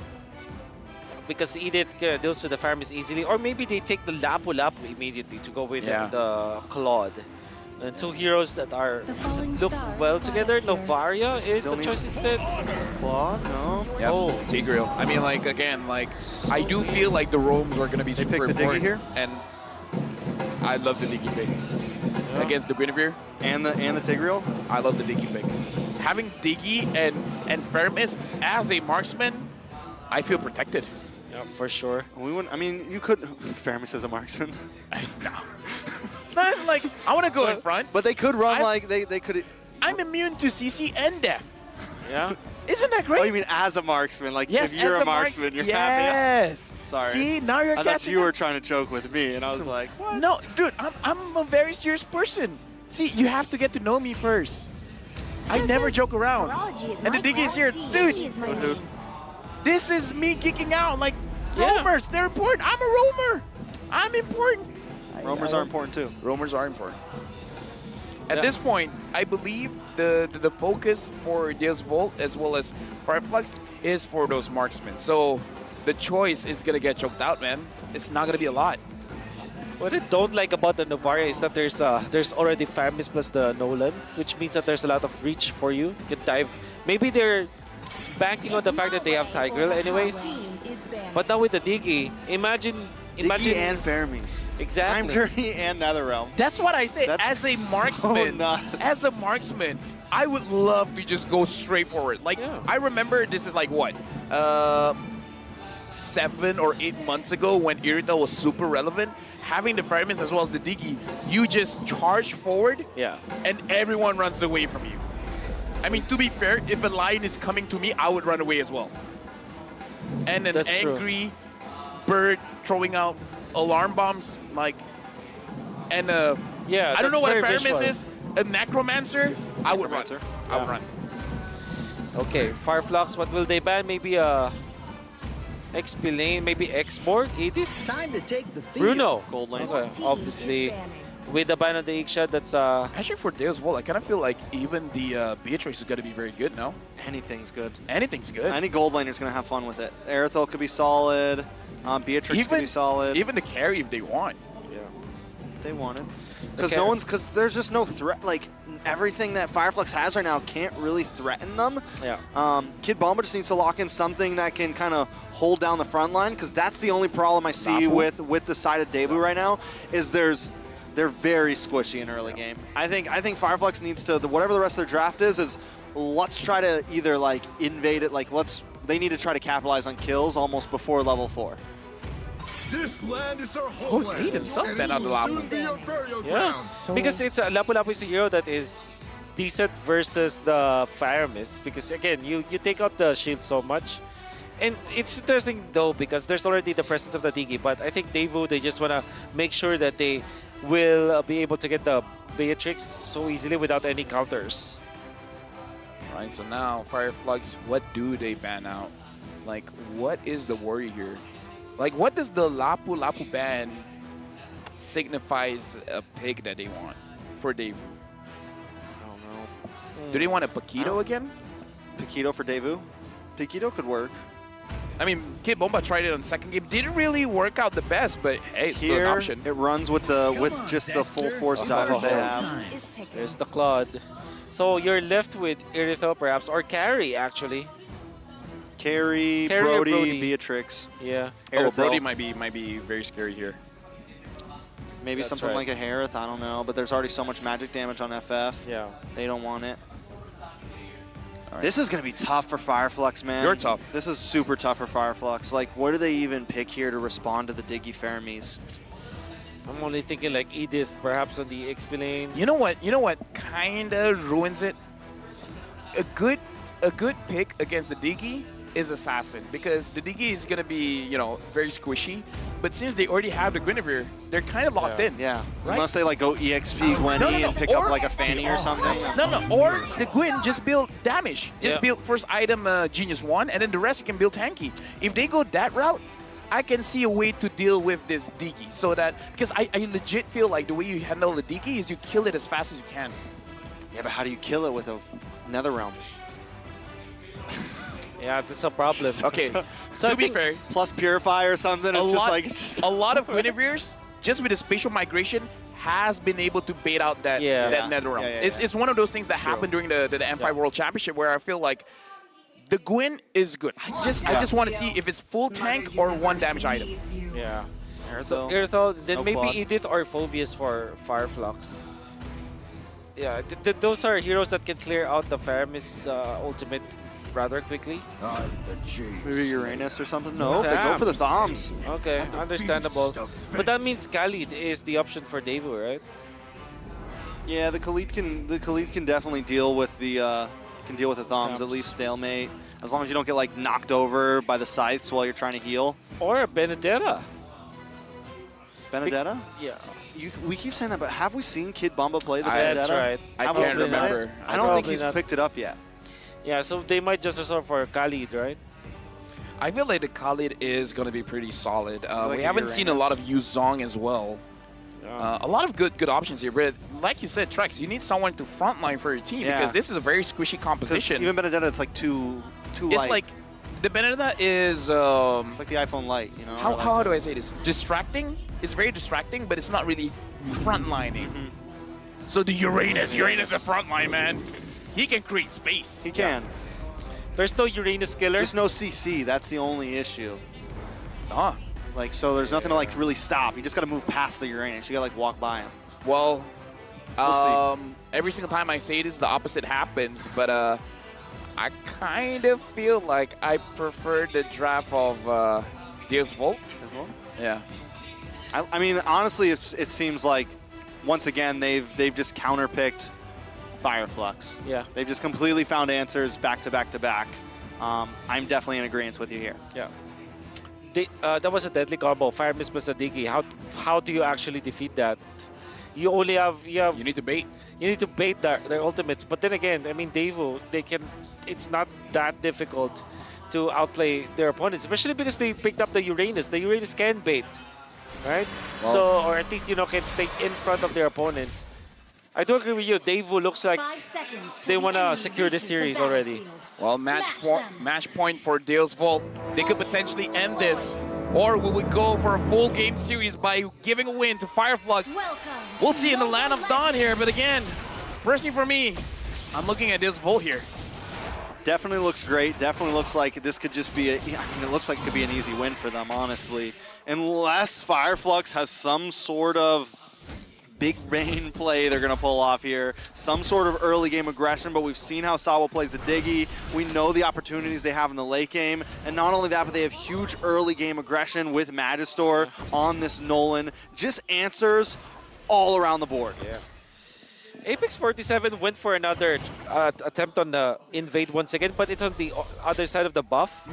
A: Because Edith deals with the farmers easily. Or maybe they take the Lapu Lapu immediately to go with
B: Yeah.
A: the Claude. And two heroes that are
G: The falling
A: look
G: stars
A: well
G: guide
A: together.
G: us here.
A: Novaria is
C: Still
A: the
C: need-
A: choice instead.
C: Claude, no.
B: Yeah,
A: Oh.
B: Tigreal. I mean, like, again, like, I do feel like the roams are going to be super
C: picked the Diggy
B: important.
C: here?
B: And I love the Diggy pick. Against the Guinevere,
C: And the Tigreal.
B: I love the Diggy pick. Having Diggy and Fermis as a marksman, I feel protected.
A: Yeah, for sure.
C: We wouldn't. I mean, you could. Fermis as a marksman,
B: No. That's like, I want to go in front,
C: but they could run
B: I'm-
C: like they could.
B: I'm immune to CC and death.
A: Yeah.
B: Isn't that great?
C: Oh, you mean as a marksman? Like
B: yes,
C: if you're
B: as
C: a marksman, you're happy.
B: yes.
C: Sorry.
B: See, now you're
C: I
B: catching
C: thought you
B: it.
C: were trying to joke with me, and I was like, what?
B: No, dude, I'm a very serious person. See, you have to get to know me first. I never joke around. And the Diggy is here. Dude, this is me geeking out. Like,
A: Yeah.
B: roamers, they're important. I'm a roamer. I'm important.
C: Roamers are important too.
B: Roamers are important. At
A: Yeah.
B: this point, I believe the focus for Deusvult as well as Fireflux is for those marksmen. So the choice is gonna get choked out, man. It's not gonna be a lot.
A: What I don't like about the Novaria is that there's already Farmis plus the Nolan, which means that there's a lot of reach for you. You can dive. Maybe they're banking on the fact that they have Tigreal anyways. But now with the Diggy, imagine
C: Diggy and Fermis.
A: Exactly.
C: Time Journey and Netherrealm.
B: That's what I say.
C: That's
B: As a
C: so
B: marksman,
C: nuts.
B: as a marksman, I would love to just go straight forward. Like,
A: Yeah.
B: I remember this is like what? 7 or 8 months ago when Irita was super relevant. Having the Fermis as well as the Diggy, you just charge forward
A: Yeah.
B: and everyone runs away from you. I mean, to be fair, if a lion is coming to me, I would run away as well. And an
A: That's true.
B: angry bird throwing out alarm bombs, like, and
A: Yeah,
B: I don't know
A: that's
B: what a
A: very
B: Fermis
A: visual.
B: is. A necromancer, I would run.
C: Necromancer.
B: I would
A: Yeah.
B: run.
A: Okay, Fireflux, what will they ban? Maybe XP lane, maybe X-Borg, Edith?
H: Time to take the field.
A: Bruno.
C: Gold lane.
A: Okay, obviously, with the ban on the Ikshot, that's
B: Actually, for Deusvult, I kind of feel like even the Beatrix is going to be very good now.
C: Anything's good.
B: Anything's good.
C: Any gold laner's gonna have fun with it. Aerithel could be solid. Beatrix could be solid.
B: Even the carry if they want.
A: yeah.
C: They want it. Because
A: Okay.
C: because there's just no threat. Like everything that Fireflux has right now can't really threaten them.
A: Yeah.
C: Kid Bomba just needs to lock in something that can kind of hold down the front line, because that's the only problem I see
B: Lapu.
C: with the side of Debu right now is they're very squishy in early game. I think Fireflux needs to whatever the rest of their draft is let's try to either like invade it, like they need to try to capitalize on kills almost before level 4.
H: This land is our homeland.
B: he himself
H: and
B: banned
H: it
B: out the
H: will
B: Lapu.
H: soon be our burial
A: Yeah,
H: ground.
A: because it's Lapu Lapu is a hero that is decent versus the Fire Mist. Because again, you take out the shield so much, and it's interesting though because there's already the presence of the Diggy. But I think Devu, they just wanna make sure that they will be able to get the Beatrix so easily without any counters.
B: Right, so now Fireflux, what do they ban out? Like, what is the worry here? Like, what does the Lapu Lapu ban signifies a pick that they want for Devu?
C: I don't know.
B: Do they want a Paquito again?
C: Paquito for Devu? Paquito could work.
B: I mean, Kid Bomba tried it on second game. Didn't really work out the best, but hey, it's still an
C: Here,
B: option.
C: it runs with just the full force dive that they have.
A: There's the Claude. So you're left with Irithel perhaps, or Carry actually.
C: Carry,
A: Carry or
C: Brody,
A: Brody?
C: Beatrix.
A: Yeah.
B: Oh,
C: Aerithel.
B: Brody might be very scary here.
C: Maybe
A: That's
C: something
A: right.
C: like a Harith, I don't know. But there's already so much magic damage on FF.
A: Yeah.
C: They don't want it.
B: All right.
C: This is going to be tough for Fireflux, man.
B: You're tough.
C: This is super tough for Fireflux. Like, what do they even pick here to respond to the Diggy Fermis?
A: I'm only thinking like Edith, perhaps on the XP lane.
B: You know what? You know what kind of ruins it? A good pick against the Diggy is Assassin because the Digi is going to be, you know, very squishy. But since they already have the Guinevere, they're kind of locked in.
C: Yeah.
B: Right?
C: Unless they like go EXP Gwenny and pick up like a Fanny or something.
B: No, or the Gwyn just build damage. Just
A: Yeah.
B: build first item Genius 1, and then the rest you can build tanky. If they go that route, I can see a way to deal with this Digi. So that, because I legit feel like the way you handle the Digi is you kill it as fast as you can.
C: Yeah, but how do you kill it with a Nether Realm?
A: Yeah, that's a problem.
B: Okay,
A: So I
B: to be
A: think-
B: fair,
C: Plus Purify or something. It's just like...
B: a lot of Guinevere's, just with the spatial migration, has been able to bait out that,
A: Yeah.
B: that
C: Yeah.
B: Nether Realm.
C: Yeah,
B: It's one of those things that happened during the M5 World Championship where I feel like the Gwyn is good. I just want to see if it's full tank or one damage item.
A: Yeah.
C: So,
A: Earthal, then
C: no
A: maybe
C: quad.
A: Edith or Phobius for Fireflux. Yeah, those are heroes that can clear out the Faramis ultimate rather quickly.
H: I'm the Jade
C: Maybe
H: Slayer.
C: Uranus or something? No, they go for the Thoms.
A: Okay, understandable. But that means Khalid is the option for Devu, right?
C: Yeah, the Khalid can definitely deal with the Thoms, at least stalemate. As long as you don't get like knocked over by the scythes while you're trying to heal.
A: Or Benedetta.
C: Benedetta?
A: Yeah.
C: We keep saying that, but have we seen Kid Bamba play the
A: That's
C: Benedetta?
A: right.
B: I
C: Have we
B: can't
C: seen it?
B: remember.
C: I don't think
A: Probably
C: he's
A: not.
C: picked it up yet.
A: Yeah, so they might just resort for Khalid, right?
B: I feel like the Khalid is going to be pretty solid.
C: like
B: We
C: a
B: haven't seen a
C: Uranus.
B: lot of Yuzong as well. A lot of good options here, but like you said, Trex, you need someone to frontline for your team
C: Yeah.
B: because this is a very squishy
C: 'Cause
B: composition.
C: even Benedetta, it's like too light.
B: It's like the Benedetta is
C: It's like the iPhone Lite, you know?
B: how do I say this? Distracting. It's very distracting, but it's not really frontlining. So the Uranus is a frontline man. He can create space.
C: He can.
A: There's no Uranus killer.
C: Just no CC. That's the only issue.
B: Ah.
C: Like, so there's nothing to like really stop. You just got to move past the Uranus. You got to like walk by him.
B: Well,
C: We'll
B: every single time I say this, the opposite happens. But I kind of feel like I prefer the draft of Deusvult.
C: As well.
B: Yeah.
C: I mean, honestly, it seems like once again they've just counterpicked Fireflux.
A: Yeah.
C: They've just completely found answers back to back to back. I'm definitely in agreement with you here.
A: Yeah. That was a deadly combo. Fire Mist plus a Digi. How do you actually defeat that? You only have
B: You need to bait.
A: you need to bait their ultimates. But then again, I mean, Devu, they can. It's not that difficult to outplay their opponents, especially because they picked up the Uranus. The Uranus can bait, right?
B: Well-
A: So, or at least can stay in front of their opponents. I do agree with you. Devu looks like they want to secure this series already.
B: Well, match point for Deusvult. They could potentially end this. Or will we go for a full game series by giving a win to Fireflux? We'll see in the Land of Dawn here. But again, personally for me, I'm looking at Deusvult here.
C: Definitely looks great. Definitely looks like this could just be it looks like it could be an easy win for them, honestly. Unless Fireflux has some sort of big rain play they're going to pull off here. Some sort of early game aggression, but we've seen how Sawa plays the Diggy. We know the opportunities they have in the late game. And not only that, but they have huge early game aggression with Magistor on this Nolan. Just answers all around the board.
A: Yeah. Apex 47 went for another attempt on the invade once again, but it's on the other side of the buff.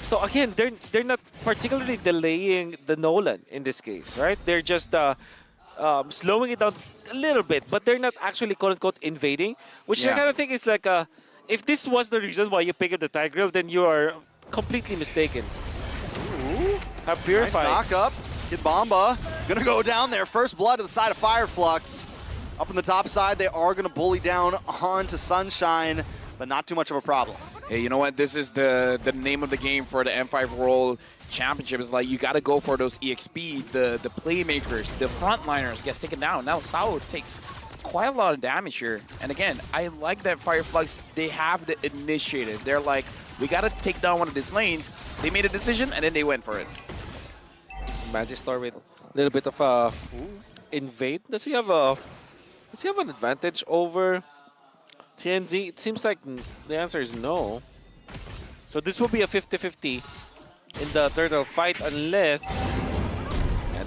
A: So again, they're not particularly delaying the Nolan in this case, right? They're just slowing it down a little bit, but they're not actually quote-unquote invading, which I
B: Yeah.
A: kind of think is like if this was the reason why you pick up the Tigreal, then you are completely mistaken. Have
C: Nice
A: purified.
C: knock up. Kid Bomba gonna go down there. First blood to the side of Fireflux. Up on the top side, they are gonna bully down onto Sunshine, but not too much of a problem.
B: Hey, you know what? This is the name of the game for the M5 World Championship. Is like you got to go for those EXP, the playmakers, the frontliners gets taken down. Now Sao takes quite a lot of damage here. And again, I like that Fireflux, they have the initiative. They're like, we got to take down one of these lanes. They made a decision and then they went for it.
A: Magistor with a little bit of invade. Does he have an advantage over TNZ? It seems like the answer is no. So this will be a 50-50 in the turtle fight unless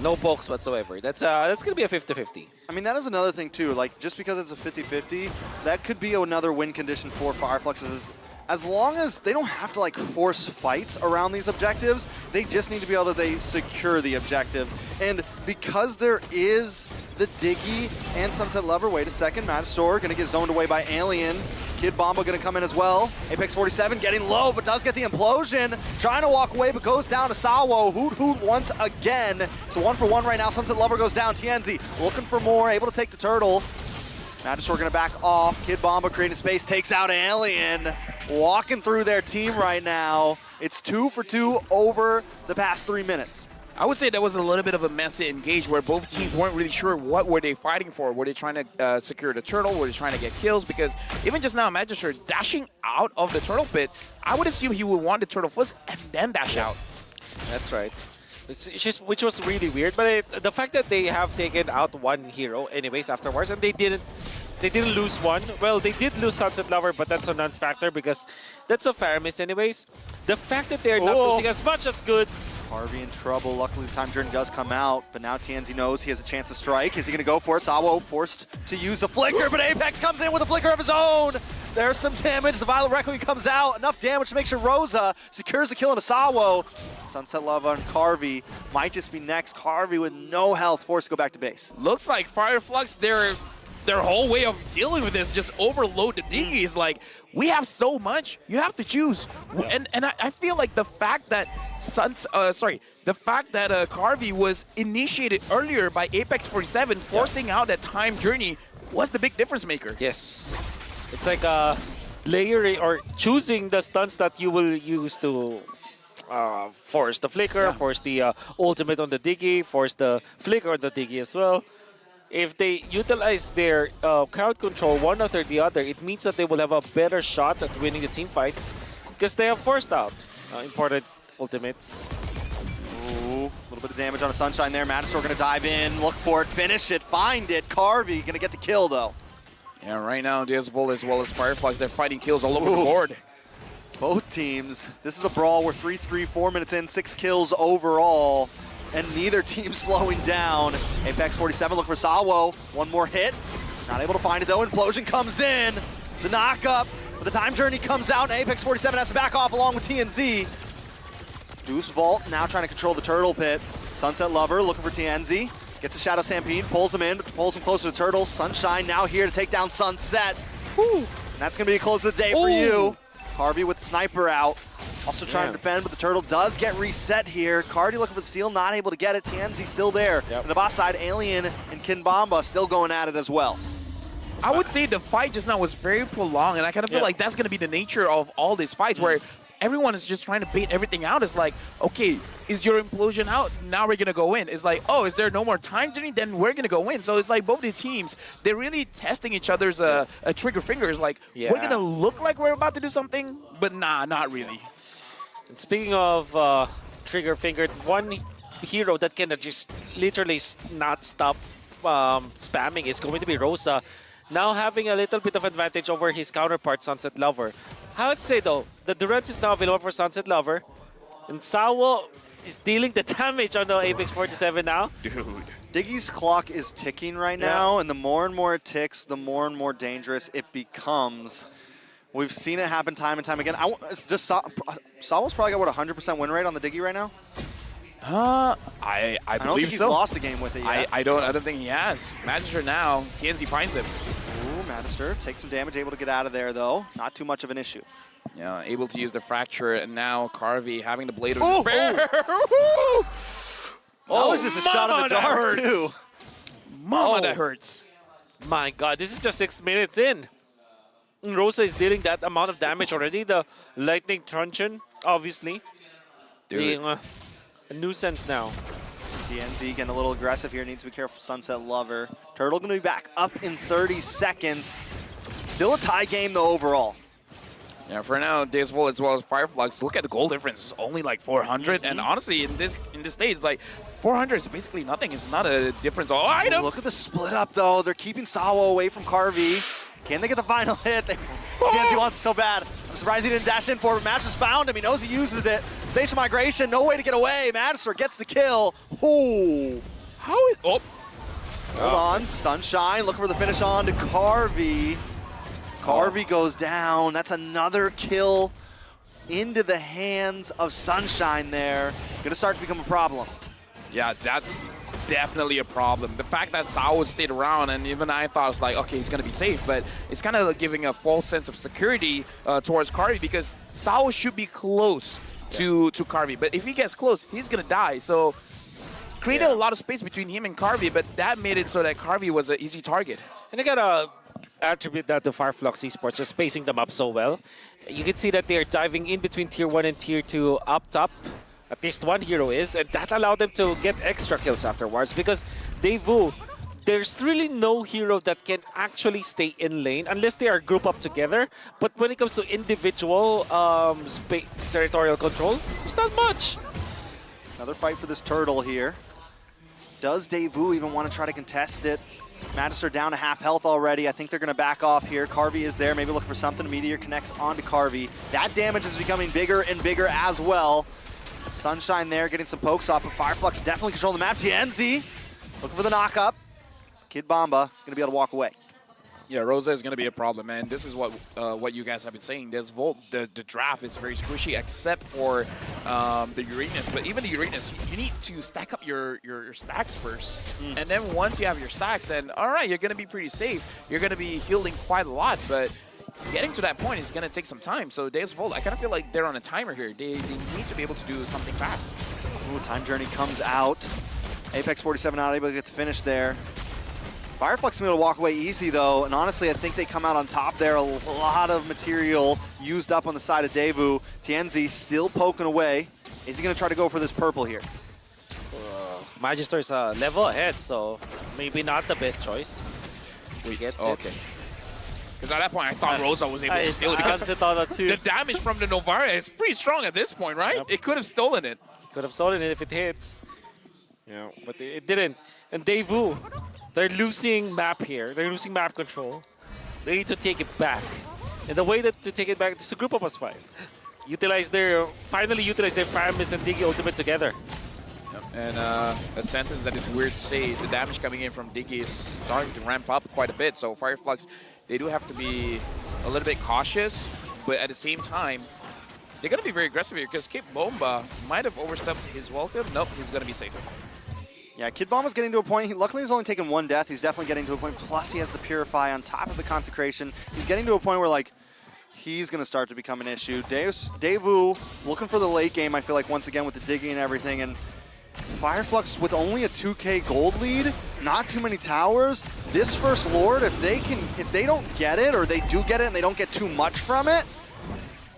A: no pokes whatsoever. That's gonna be a 50-50.
C: I mean, that is another thing too. Like, just because it's a 50-50, that could be another win condition for Fireflux. as long as they don't have to like force fights around these objectives, they just need to be able to secure the objective. And because there is the Diggy and Sunset Lover, wait a second, Matador gonna get zoned away by Alien. Kid Bomba gonna come in as well. Apex 47 getting low, but does get the implosion. Trying to walk away, but goes down to Sawo. Hoot once again. It's a 1-for-1 right now. Sunset Lover goes down. TNZ looking for more, able to take the turtle. Matador gonna back off. Kid Bomba creating space, takes out Alien. Walking through their team right now. It's 2 for 2 over the past 3 minutes.
B: I would say that was a little bit of a messy engage where both teams weren't really sure what were they fighting for. Were they trying to secure the turtle? Were they trying to get kills? Because even just now, Magister dashing out of the turtle pit, I would assume he would want the turtle first and then dash out.
A: That's right. Which was really weird, but the fact that they have taken out one hero anyways afterwards, and they didn't lose one. Well, they did lose Sunset Lover, but that's a non-factor because that's a fair miss anyways. The fact that they're not losing as much, that's good.
C: Harvey in trouble. Luckily, the time journey does come out, but now TNZ knows he has a chance to strike. Is he going to go for it? Sawo forced to use the flicker, but Apex comes in with a flicker of his own. There's some damage. The Violet Requiem comes out. Enough damage to make sure Rosa secures the kill into Sawo. Sunset Lava and Carvey might just be next. Carvey with no health, forced to go back to base.
B: Looks like Flux, their whole way of dealing with this just overload the diggies. Like, we have so much, you have to choose. And I feel like the fact that Carvey was initiated earlier by Apex 47, forcing out that time journey, was the big difference maker.
A: Yes. It's like layering or choosing the stunts that you will use to force the flicker, force the ultimate on the diggy, force the flicker on the diggy as well. If they utilize their crowd control one after the other, it means that they will have a better shot at winning the team fights because they have forced out important ultimates.
C: Ooh, a little bit of damage on a Sunshine there. Matador gonna dive in, look for it, finish it, find it. Carvey gonna get the kill though.
B: Yeah, right now, Deusvult as well as Fireflies, they're fighting kills all over the board.
C: Both teams, this is a brawl. We're 3-3, 4 minutes in, 6 kills overall. And neither team slowing down. Apex 47 look for Sawo. One more hit. Not able to find it though. Implosion comes in. The knockup. But the time journey comes out and Apex 47 has to back off along with TNZ. Deusvult now trying to control the turtle pit. Sunset Lover looking for TNZ. Gets a Shadow Stampede, pulls him in, but pulls him closer to Turtle. Sunshine now here to take down Sunset. Woo. And that's gonna be the close of the day for you. Harvey with Sniper out. Also trying to defend, but the turtle does get reset here. Cardi looking for the steal, not able to get it. TNZ still there. On the boss side, Alien and Kinbamba still going at it as well.
B: I would say the fight just now was very prolonged, and I kind of feel like that's going to be the nature of all these fights, where everyone is just trying to bait everything out. It's like, okay, is your implosion out? Now we're going to go in. It's like, oh, is there no more time journey? Then we're going to go in. So it's like both these teams, they're really testing each other's trigger fingers. Like, we're going to look like we're about to do something, but nah, not really.
A: And speaking of trigger fingered, one hero that can just literally not stop spamming is going to be Rosa. Now having a little bit of advantage over his counterpart, Sunset Lover. I would say though, the Durance is now available for Sunset Lover. And Sawo is dealing the damage on the Apex 47 now.
B: Dude.
C: Diggy's clock is ticking right now, and the more and more it ticks, the more and more dangerous it becomes. We've seen it happen time and time again. Sawo's probably got, what, 100% win rate on the Diggy right now?
B: I
C: don't
B: believe
C: think he's
B: so.
C: lost a game with it yet.
B: I don't think he has. Magister now, TNZ finds him.
C: Ooh, Magister takes some damage, able to get out of there though. Not too much of an issue.
B: Yeah, able to use the fracture, and now Carvey having the blade of
C: Ooh,
B: despair.
C: That was just a shot in the dark too.
B: Mama, that hurts.
A: My God, this is just 6 minutes in. Rosa is dealing that amount of damage already. The lightning truncheon, obviously, being a nuisance now.
C: TNZ getting a little aggressive here. Needs to be careful. Sunset Lover. Turtle going to be back up in 30 seconds. Still a tie game though overall.
B: Yeah, for now, Deusvult as well as Fireflux, look at the goal difference. It's only like 400, and honestly, in this stage, it's like 400 is basically nothing. It's not a difference. Oh, items.
C: Look at the split up though. They're keeping Sawo away from Carvey. Can they get the final hit? TNZ wants it so bad. I'm surprised he didn't dash in for it. Magister's found him. He knows he uses it. Spatial migration, no way to get away. Magister gets the kill. Ooh.
B: How is... Oh.
C: Hold on. Sunshine looking for the finish on to Carvey. Carvey goes down. That's another kill into the hands of Sunshine there. Gonna start to become a problem.
B: Yeah, that's definitely a problem. The fact that Sao stayed around, and even I thought it was like, okay, he's going to be safe, but it's kind of giving a false sense of security towards Carvey, because Sao should be close to Carvey. But if he gets close, he's going to die. So created a lot of space between him and Carvey, but that made it so that Carvey was an easy target.
A: And I gotta attribute that to Fireflux Esports, just spacing them up so well. You can see that they're diving in between Tier 1 and Tier 2 up top. At least one hero is, and that allowed them to get extra kills afterwards, because Deusvult, there's really no hero that can actually stay in lane unless they are grouped up together. But when it comes to individual territorial control, there's not much.
C: Another fight for this turtle here. Does Deusvult even want to try to contest it? Magister down to half health already. I think they're going to back off here. Carvey is there, maybe look for something. Meteor connects onto Carvey. That damage is becoming bigger and bigger as well. Sunshine there getting some pokes off, but Fireflux definitely controlling the map. TNZ looking for the knock up. Kid Bomba going to be able to walk away.
B: Yeah, Rosa is going to be a problem, man. This is what you guys have been saying. Deusvult, the draft is very squishy, except for the Uranus. But even the Uranus, you need to stack up your stacks first. And then once you have your stacks, then all right, you're going to be pretty safe. You're going to be healing quite a lot, but getting to that point is going to take some time. So Deusvult, I kind of feel like they're on a timer here. They need to be able to do something fast.
C: Ooh, Time Journey comes out. Apex 47 not able to get the finish there. Fireflux able to walk away easy though, and honestly I think they come out on top there. A lot of material used up on the side of Deusvult. TNZ still poking away. Is he going to try to go for this purple here?
A: Magister's a level ahead, so maybe not the best choice. He gets
B: Okay. Because at that point, I thought Rosa was able to steal it. Because the damage from the Novara is pretty strong at this point, right?
A: Yep.
B: It could have stolen it.
A: Could have stolen it if it hits. Yeah, but it didn't. And Deusvult, they're losing map here. They're losing map control. They need to take it back. And the way that to take it back is to group up as 5. Finally utilize their Faramis and Diggy ultimate together.
B: Yep. And a sentence that is weird to say, the damage coming in from Diggy is starting to ramp up quite a bit. So Fireflux, they do have to be a little bit cautious, but at the same time, they're going to be very aggressive here because Kid Bomba might have overstepped his welcome. Nope, he's going to be safe.
C: Yeah, Kid Bomba's getting to a point. Luckily, he's only taken 1 death. He's definitely getting to a point. Plus, he has the Purify on top of the Consecration. He's getting to a point where, like, he's going to start to become an issue. Deusvult looking for the late game, I feel like, once again with the digging and everything. And Fireflux with only a 2K gold lead, not too many towers. This first Lord, if they don't get it, or they do get it and they don't get too much from it,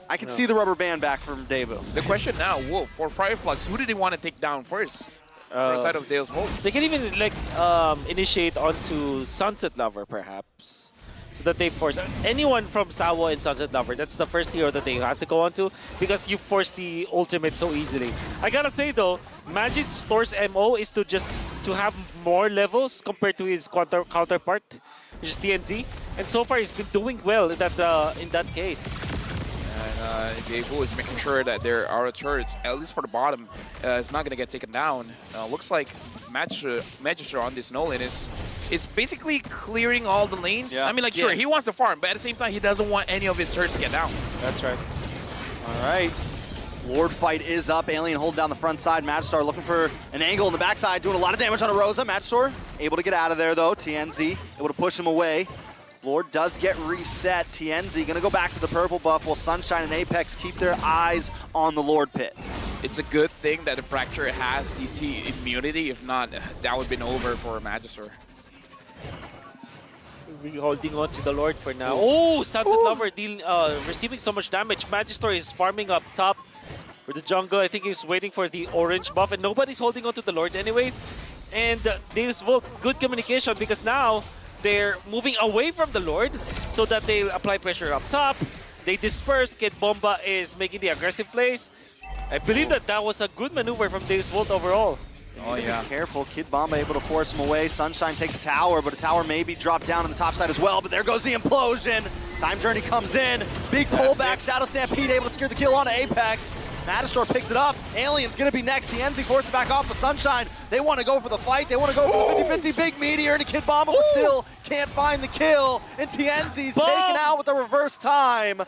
C: I can see the rubber band back from Deusvult.
B: The question now, Wolf, for Fireflux, who did they want to take down first? Outside of Deusvult.
A: They can even like initiate onto Sunset Lover perhaps, so that they force anyone from Sawa and Sunset Lover. That's the first hero that they have to go onto because you force the ultimate so easily. I gotta say though, Magic Store's MO is to have more levels compared to his counterpart, which is TNZ, and so far he's been doing well in that case.
B: And Deusvult is making sure that their aura turrets, at least for the bottom, is not going to get taken down. Looks like Magister on this Nolan is basically clearing all the lanes.
C: Yeah.
B: I mean, like, sure, he wants to farm, but at the same time, he doesn't want any of his turrets to get down.
A: That's right.
C: All right. Lord fight is up. Alien hold down the front side. Magistar looking for an angle in the backside, doing a lot of damage on a Rosa. Magistar able to get out of there, though. TNZ able to push him away. Lord does get reset. TNZ gonna go back to the purple buff while Sunshine and Apex keep their eyes on the Lord pit.
B: It's a good thing that the Fracture has CC immunity. If not, that would have been over for Magister.
A: We're holding on to the Lord for now. Oh, Sunset Lover receiving so much damage. Magister is farming up top for the jungle. I think he's waiting for the orange buff, and nobody's holding on to the Lord anyways. And Deusvult, good communication because now they're moving away from the Lord so that they apply pressure up top. They disperse. Kid Bomba is making the aggressive plays. I believe that was a good maneuver from Deusvult overall.
B: Oh, yeah.
C: Be careful. Kid Bomba able to force him away. Sunshine takes tower, but a tower may be dropped down on the top side as well. But there goes the implosion. Time Journey comes in. Big pullback. Shadow Stampede able to secure the kill onto Apex. Matador picks it up. Alien's gonna be next. Tienzi forces it back off the Sunshine. They want to go for the fight. They want to go for the 50-50 big meteor, and Kid Bomba still can't find the kill. And Tienzi's taken out with a reverse time.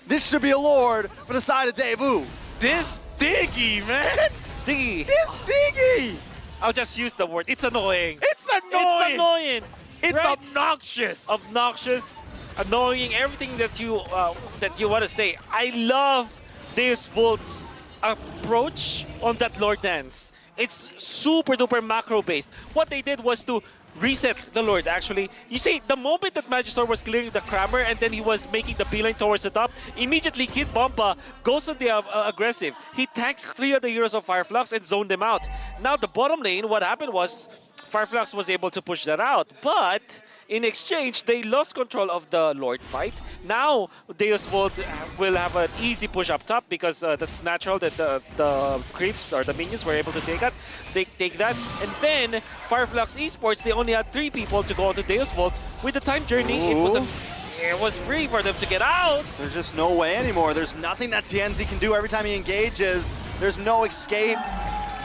C: This should be a Lord for the side of Deusvult.
B: This Diggy, man.
A: Diggy.
B: This Diggy.
A: I'll just use the word. It's annoying.
B: It's annoying.
A: It's annoying.
B: It's
A: right?
B: obnoxious.
A: Obnoxious, annoying, everything that you want to say. I love Deusvult's approach on that Lord dance. It's super duper macro based. What they did was to reset the Lord, actually. You see, the moment that Magister was clearing the Crammer and then he was making the beeline towards the top, immediately Kid Bomba goes to the aggressive. He tanks 3 of the heroes of Fireflux and zoned them out. Now, the bottom lane, what happened was Fireflux was able to push that out, but in exchange, they lost control of the Lord fight. Now, Deusvult will have an easy push up top because that's natural that the creeps or the minions were able to take that. They take that, and then Fireflux Esports, they only had 3 people to go to Deusvult. With the time journey, it was free for them to get out.
C: There's just no way anymore. There's nothing that Tienzi can do every time he engages. There's no escape,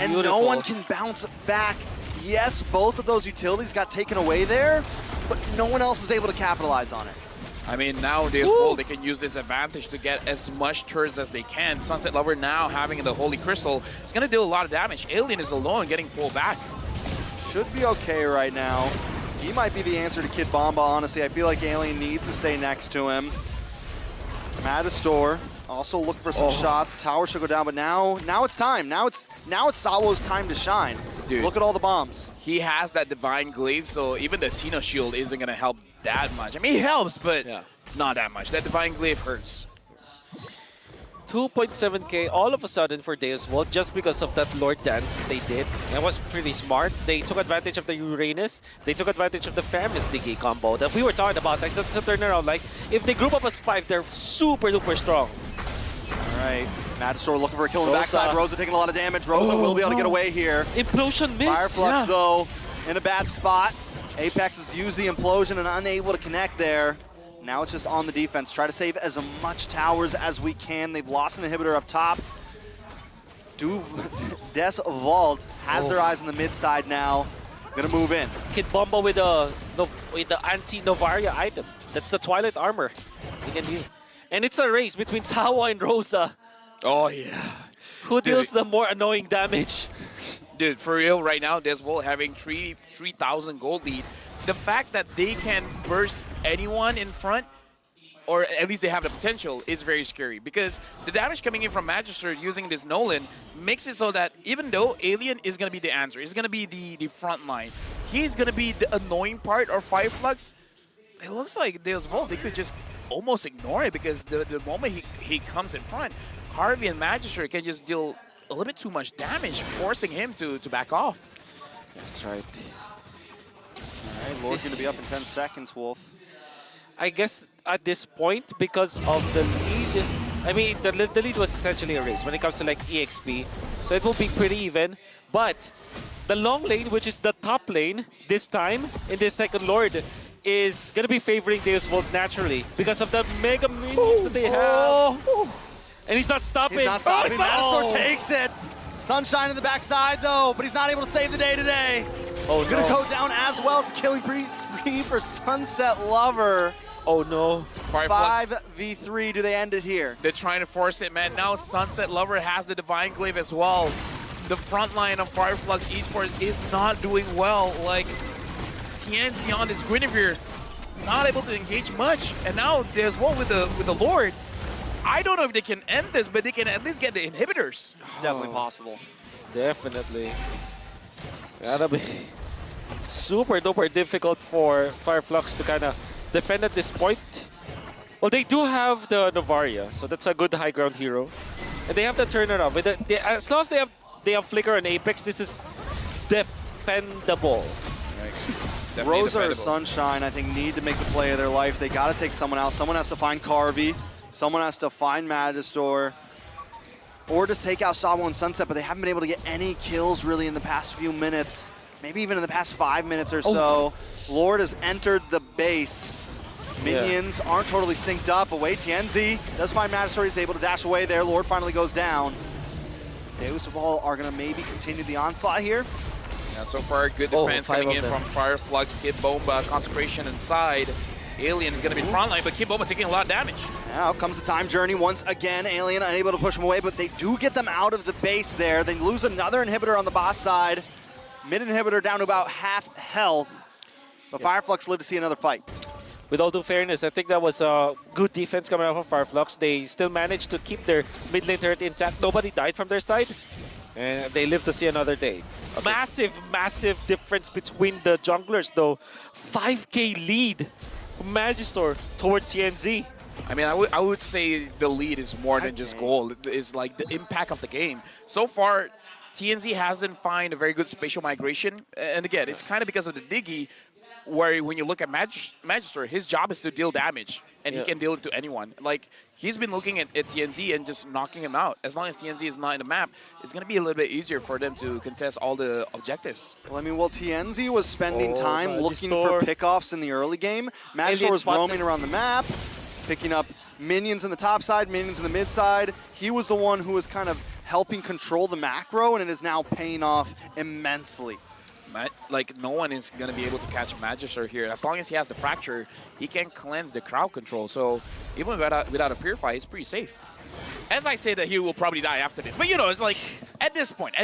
C: and no one can bounce back. Yes, both of those utilities got taken away there, but no one else is able to capitalize on it.
B: I mean, now Deusvult, they can use this advantage to get as much turns as they can. Sunset Lover now having the Holy Crystal, it's going to deal a lot of damage. Alien is alone getting pulled back.
C: Should be okay right now. He might be the answer to Kid Bomba, honestly. I feel like Alien needs to stay next to him. Matador also looking for some shots. Tower should go down, but now it's time. Now it's Sawo's time to shine.
B: Dude,
C: look at all the bombs.
B: He has that Divine Glaive, so even the Tina Shield isn't going to help that much. I mean, it helps, but not that much. That Divine Glaive hurts.
A: 2.7k all of a sudden for Deusvult just because of that Lord dance that they did. That was pretty smart. They took advantage of the Uranus. They took advantage of the Feminist Diggy combo that we were talking about. Like, that's a turnaround. Like, if they group up as 5, they're super duper strong.
C: All right, Matador looking for a kill in the backside. Rosa taking a lot of damage. Rosa will be able to get away here.
A: Implosion missed.
C: Fireflux, though, in a bad spot. Apex has used the implosion and unable to connect there. Now it's just on the defense. Try to save as much towers as we can. They've lost an inhibitor up top. Deusvult has their eyes on the mid side now. Gonna move in.
A: Kid Bomba with the anti-Novaria item. That's the Twilight Armor. He can use. And it's a race between Sawa and Rosa.
B: Oh, yeah.
A: Who deals the more annoying damage?
B: Dude, for real, right now, Deusvult having 3,000 gold lead. The fact that they can burst anyone in front, or at least they have the potential, is very scary. Because the damage coming in from Magister using this Nolan makes it so that even though Alien is going to be the answer, he's going to be the front line, he's going to be the annoying part or Fireflux. It looks like Deusvult, they could just almost ignore it because the moment he comes in front, Harvey and Magister can just deal a little bit too much damage, forcing him to back off.
A: That's right.
C: All right, Lord's going to be up in 10 seconds, Wolf.
A: I guess at this point, because of the lead, I mean, the lead was essentially a race when it comes to like EXP. So it will be pretty even. But the long lane, which is the top lane this time in this second Lord, is going to be favoring Deusvult naturally because of the mega minions that they have. And he's not stopping.
C: He's not stopping. Matador takes it. Sunshine in the backside, though, but he's not able to save the day today.
A: Oh, no.
C: Gonna go down as well. It's a killing spree for Sunset Lover.
A: Oh, no.
B: Fireflux.
C: 5v3. Do they end it here?
B: They're trying to force it, man. Now Sunset Lover has the Divine Glaive as well. The front line of Fireflux Esports is not doing well. Like, Tienzi on this Guinevere, not able to engage much. And now there's one with the Lord. I don't know if they can end this, but they can at least get the inhibitors.
C: It's definitely possible.
A: Definitely. That'll be super duper difficult for Fireflux to kind of defend at this point. Well, they do have the Novaria, so that's a good high ground hero. And they have the turnaround. As long as they have Flicker and Apex, this is defendable.
C: Rosa or Sunshine, I think, need to make the play of their life. They got to take someone out. Someone has to find Carvey. Someone has to find Magister. Or just take out Sabo and Sunset, but they haven't been able to get any kills really in the past few minutes. Maybe even in the past 5 minutes or so. Lord has entered the base. Minions aren't totally synced up. Away Tienzi does find Magister. He's able to dash away there. Lord finally goes down. Deusvult are going to maybe continue the onslaught here.
B: Yeah, so far, good
A: Oh,
B: defense
A: 5
B: coming
A: of
B: in
A: them.
B: from Fire, Flux, Kid Bomba, Consecration inside. Alien is going to be front line, but Kid Bomba taking a lot of damage.
C: Now comes the time journey once again. Alien unable to push them away, but they do get them out of the base there. They lose another inhibitor on the boss side. Mid inhibitor down to about half health. But Fireflux lived to see another fight.
A: With all due fairness, I think that was a good defense coming out from Fireflux. They still managed to keep their mid lane turret intact. Nobody died from their side, and they lived to see another day. Massive, massive difference between the junglers, though. 5K lead from Magister towards CNZ.
B: I mean, I would say the lead is more than just goal. It's like the impact of the game. So far, TNZ hasn't found a very good spatial migration. And again, it's kind of because of the Diggy, where when you look at Magister, his job is to deal damage. And he can deal it to anyone. Like, he's been looking at TNZ and just knocking him out. As long as TNZ is not in the map, it's going to be a little bit easier for them to contest all the objectives.
C: Well, I mean, while TNZ was spending time looking
A: Magister.
C: for pickoffs in the early game, Magister
A: Alien
C: was
A: spots
C: roaming
A: him.
C: around the map, picking up minions in the top side, minions in the mid side. He was the one who was kind of helping control the macro, and it is now paying off immensely.
B: Like, no one is going to be able to catch Magister here. As long as he has the Fracture, he can cleanse the crowd control. So even without a Purify, he's pretty safe. As I say that he will probably die after this. But, you know, it's like, at this point.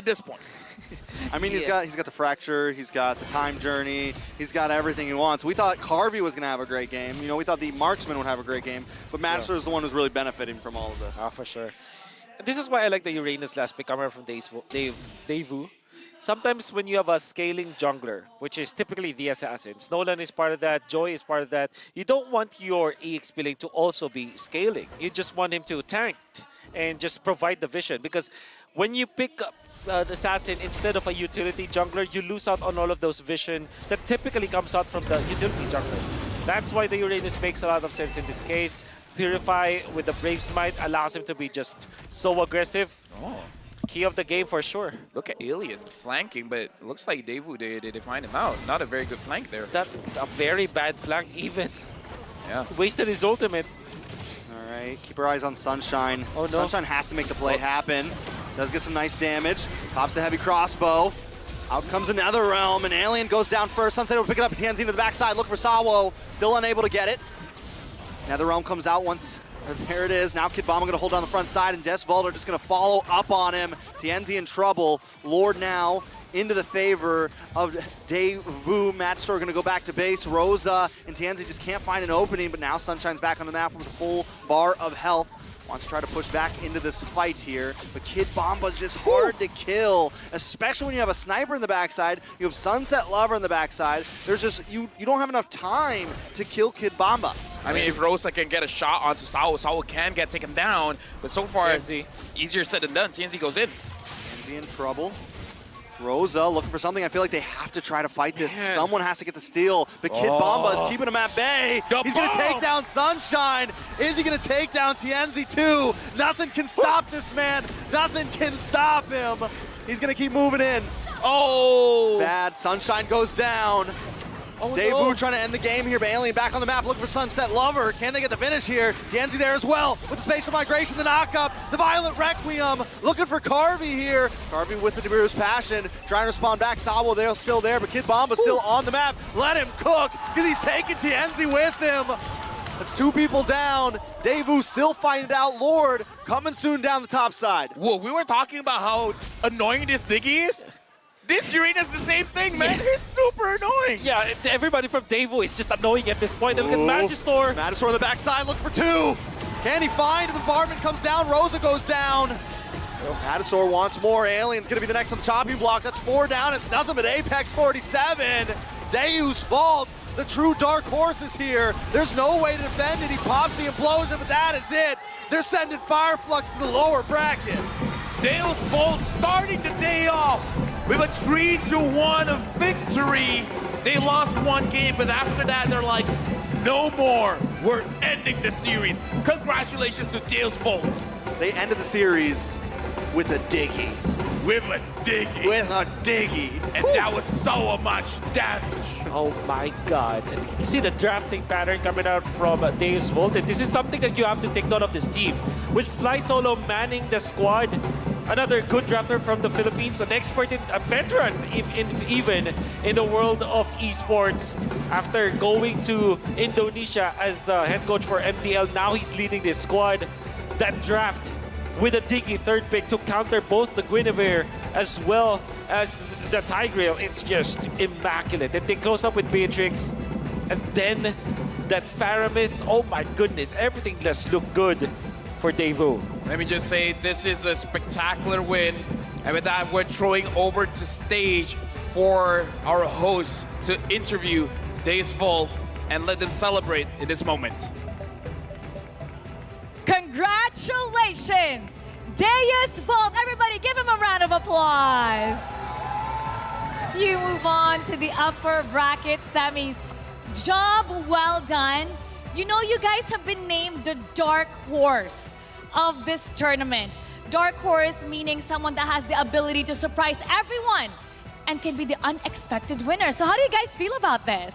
C: I mean, he's got the Fracture, he's got the Time Journey, he's got everything he wants. We thought Carvey was going to have a great game. You know, we thought the Marksman would have a great game, but Magister is the one who's really benefiting from all of this.
A: For sure. This is why I like the Uranus last pick coming from Deusvult. Sometimes when you have a scaling jungler, which is typically the assassins, Nolan is part of that, Joy is part of that, you don't want your EXP lane to also be scaling. You just want him to tank and just provide the vision. Because when you pick up an assassin instead of a utility jungler, you lose out on all of those vision that typically comes out from the utility jungler. That's why the Uranus makes a lot of sense in this case. Purify with the Brave Smite allows him to be just so aggressive. Key of the game for sure.
B: Look at Alien flanking, but it looks like Devu, they find him out. Not a very good flank there.
A: That a very bad flank even.
B: Yeah.
A: Wasted his ultimate.
C: All right, keep our eyes on Sunshine.
A: Oh, no.
C: Sunshine has to make the play happen. Does get some nice damage. Pops a heavy crossbow. Out comes another realm, and Alien goes down first. Sunset will pick it up, TNZ into the backside. Look for Sawo. Still unable to get it. Another realm comes out once. There it is. Now Kid Bomba going to hold on the front side, and Deusvult are just going to follow up on him. TNZ in trouble. Lord now into the favor of Devu. Magister going to go back to base. Rosa and TNZ just can't find an opening, but now Sunshine's back on the map with a full bar of health. Wants to try to push back into this fight here, but Kid Bomba's just hard to kill, especially when you have a sniper in the backside, you have Sunset Lover in the backside. There's just, you don't have enough time to kill Kid Bomba.
B: I mean, if Rosa can get a shot onto Sawo, Sawo can get taken down, but so far,
A: TNZ.
B: easier said than done. TNZ goes in.
C: TNZ in trouble. Rosa looking for something. I feel like they have to try to fight this.
B: Man.
C: Someone has to get the steal, but Kid Bomba is keeping him at bay.
B: The
C: He's going to
B: bomb.
C: take down Sunshine. Is he going to take down TNZ too? Nothing can stop this man. Nothing can stop him. He's going to keep moving in.
B: Oh!
C: Bad. Sunshine goes down. Devu trying to end the game here, but Alien back on the map looking for Sunset Lover. Can they get the finish here? TNZ there as well with the spatial migration, the knockup, the Violent Requiem. Looking for Carvey here. Carvey with the Deburu's Passion. Trying to respond back. Sawo, they're still there, but Kid Bomba's still on the map. Let him cook because he's taking TNZ with him. That's 2 people down. Devu still fighting it out. Lord coming soon down the top side.
B: Whoa, we were talking about how annoying this Diggy is. This Uranus the same thing, man. It's super annoying.
A: Yeah, everybody from Devu is just annoying at this point. And look at
C: Ooh.
A: Magister.
C: Magister on the backside, look for 2. Can he find? The bombardment comes down, Rosa goes down. Magister wants more. Alien's gonna be the next on the chopping block. That's 4 down, it's nothing but Apex 47. Deusvult, the true dark horse is here. There's no way to defend it. He pops the implosion, but that is it. They're sending Fireflux to the lower bracket.
B: Deusvult starting the day off with a 3-1 victory. They lost 1 game, but after that, they're like, no more. We're ending the series. Congratulations to Deusvult
C: They ended the series with a diggy.
B: with a Diggy.
C: With a diggy.
B: And that was so much damage.
A: Oh my god. And you can see the drafting pattern coming out from Deusvult. And this is something that you have to take note of this team. With Fly Solo manning the squad, another good drafter from the Philippines, an expert, a veteran even in the world of esports. After going to Indonesia as head coach for MDL, now he's leading this squad. That draft with a Diggy third pick to counter both the Guinevere as well as the Tigreal. It's just immaculate. And they close up with Beatrix. And then that Faramis, oh my goodness, everything just looked good for Deusvult.
B: Let me just say, this is a spectacular win. And with that, we're throwing over to stage for our host to interview Deusvult and let them celebrate in this moment.
D: Congratulations, Deusvult. Everybody give him a round of applause. You move on to the upper bracket semis. Job well done. You know, you guys have been named the dark horse of this tournament. Dark horse meaning someone that has the ability to surprise everyone and can be the unexpected winner. So how do you guys feel about this?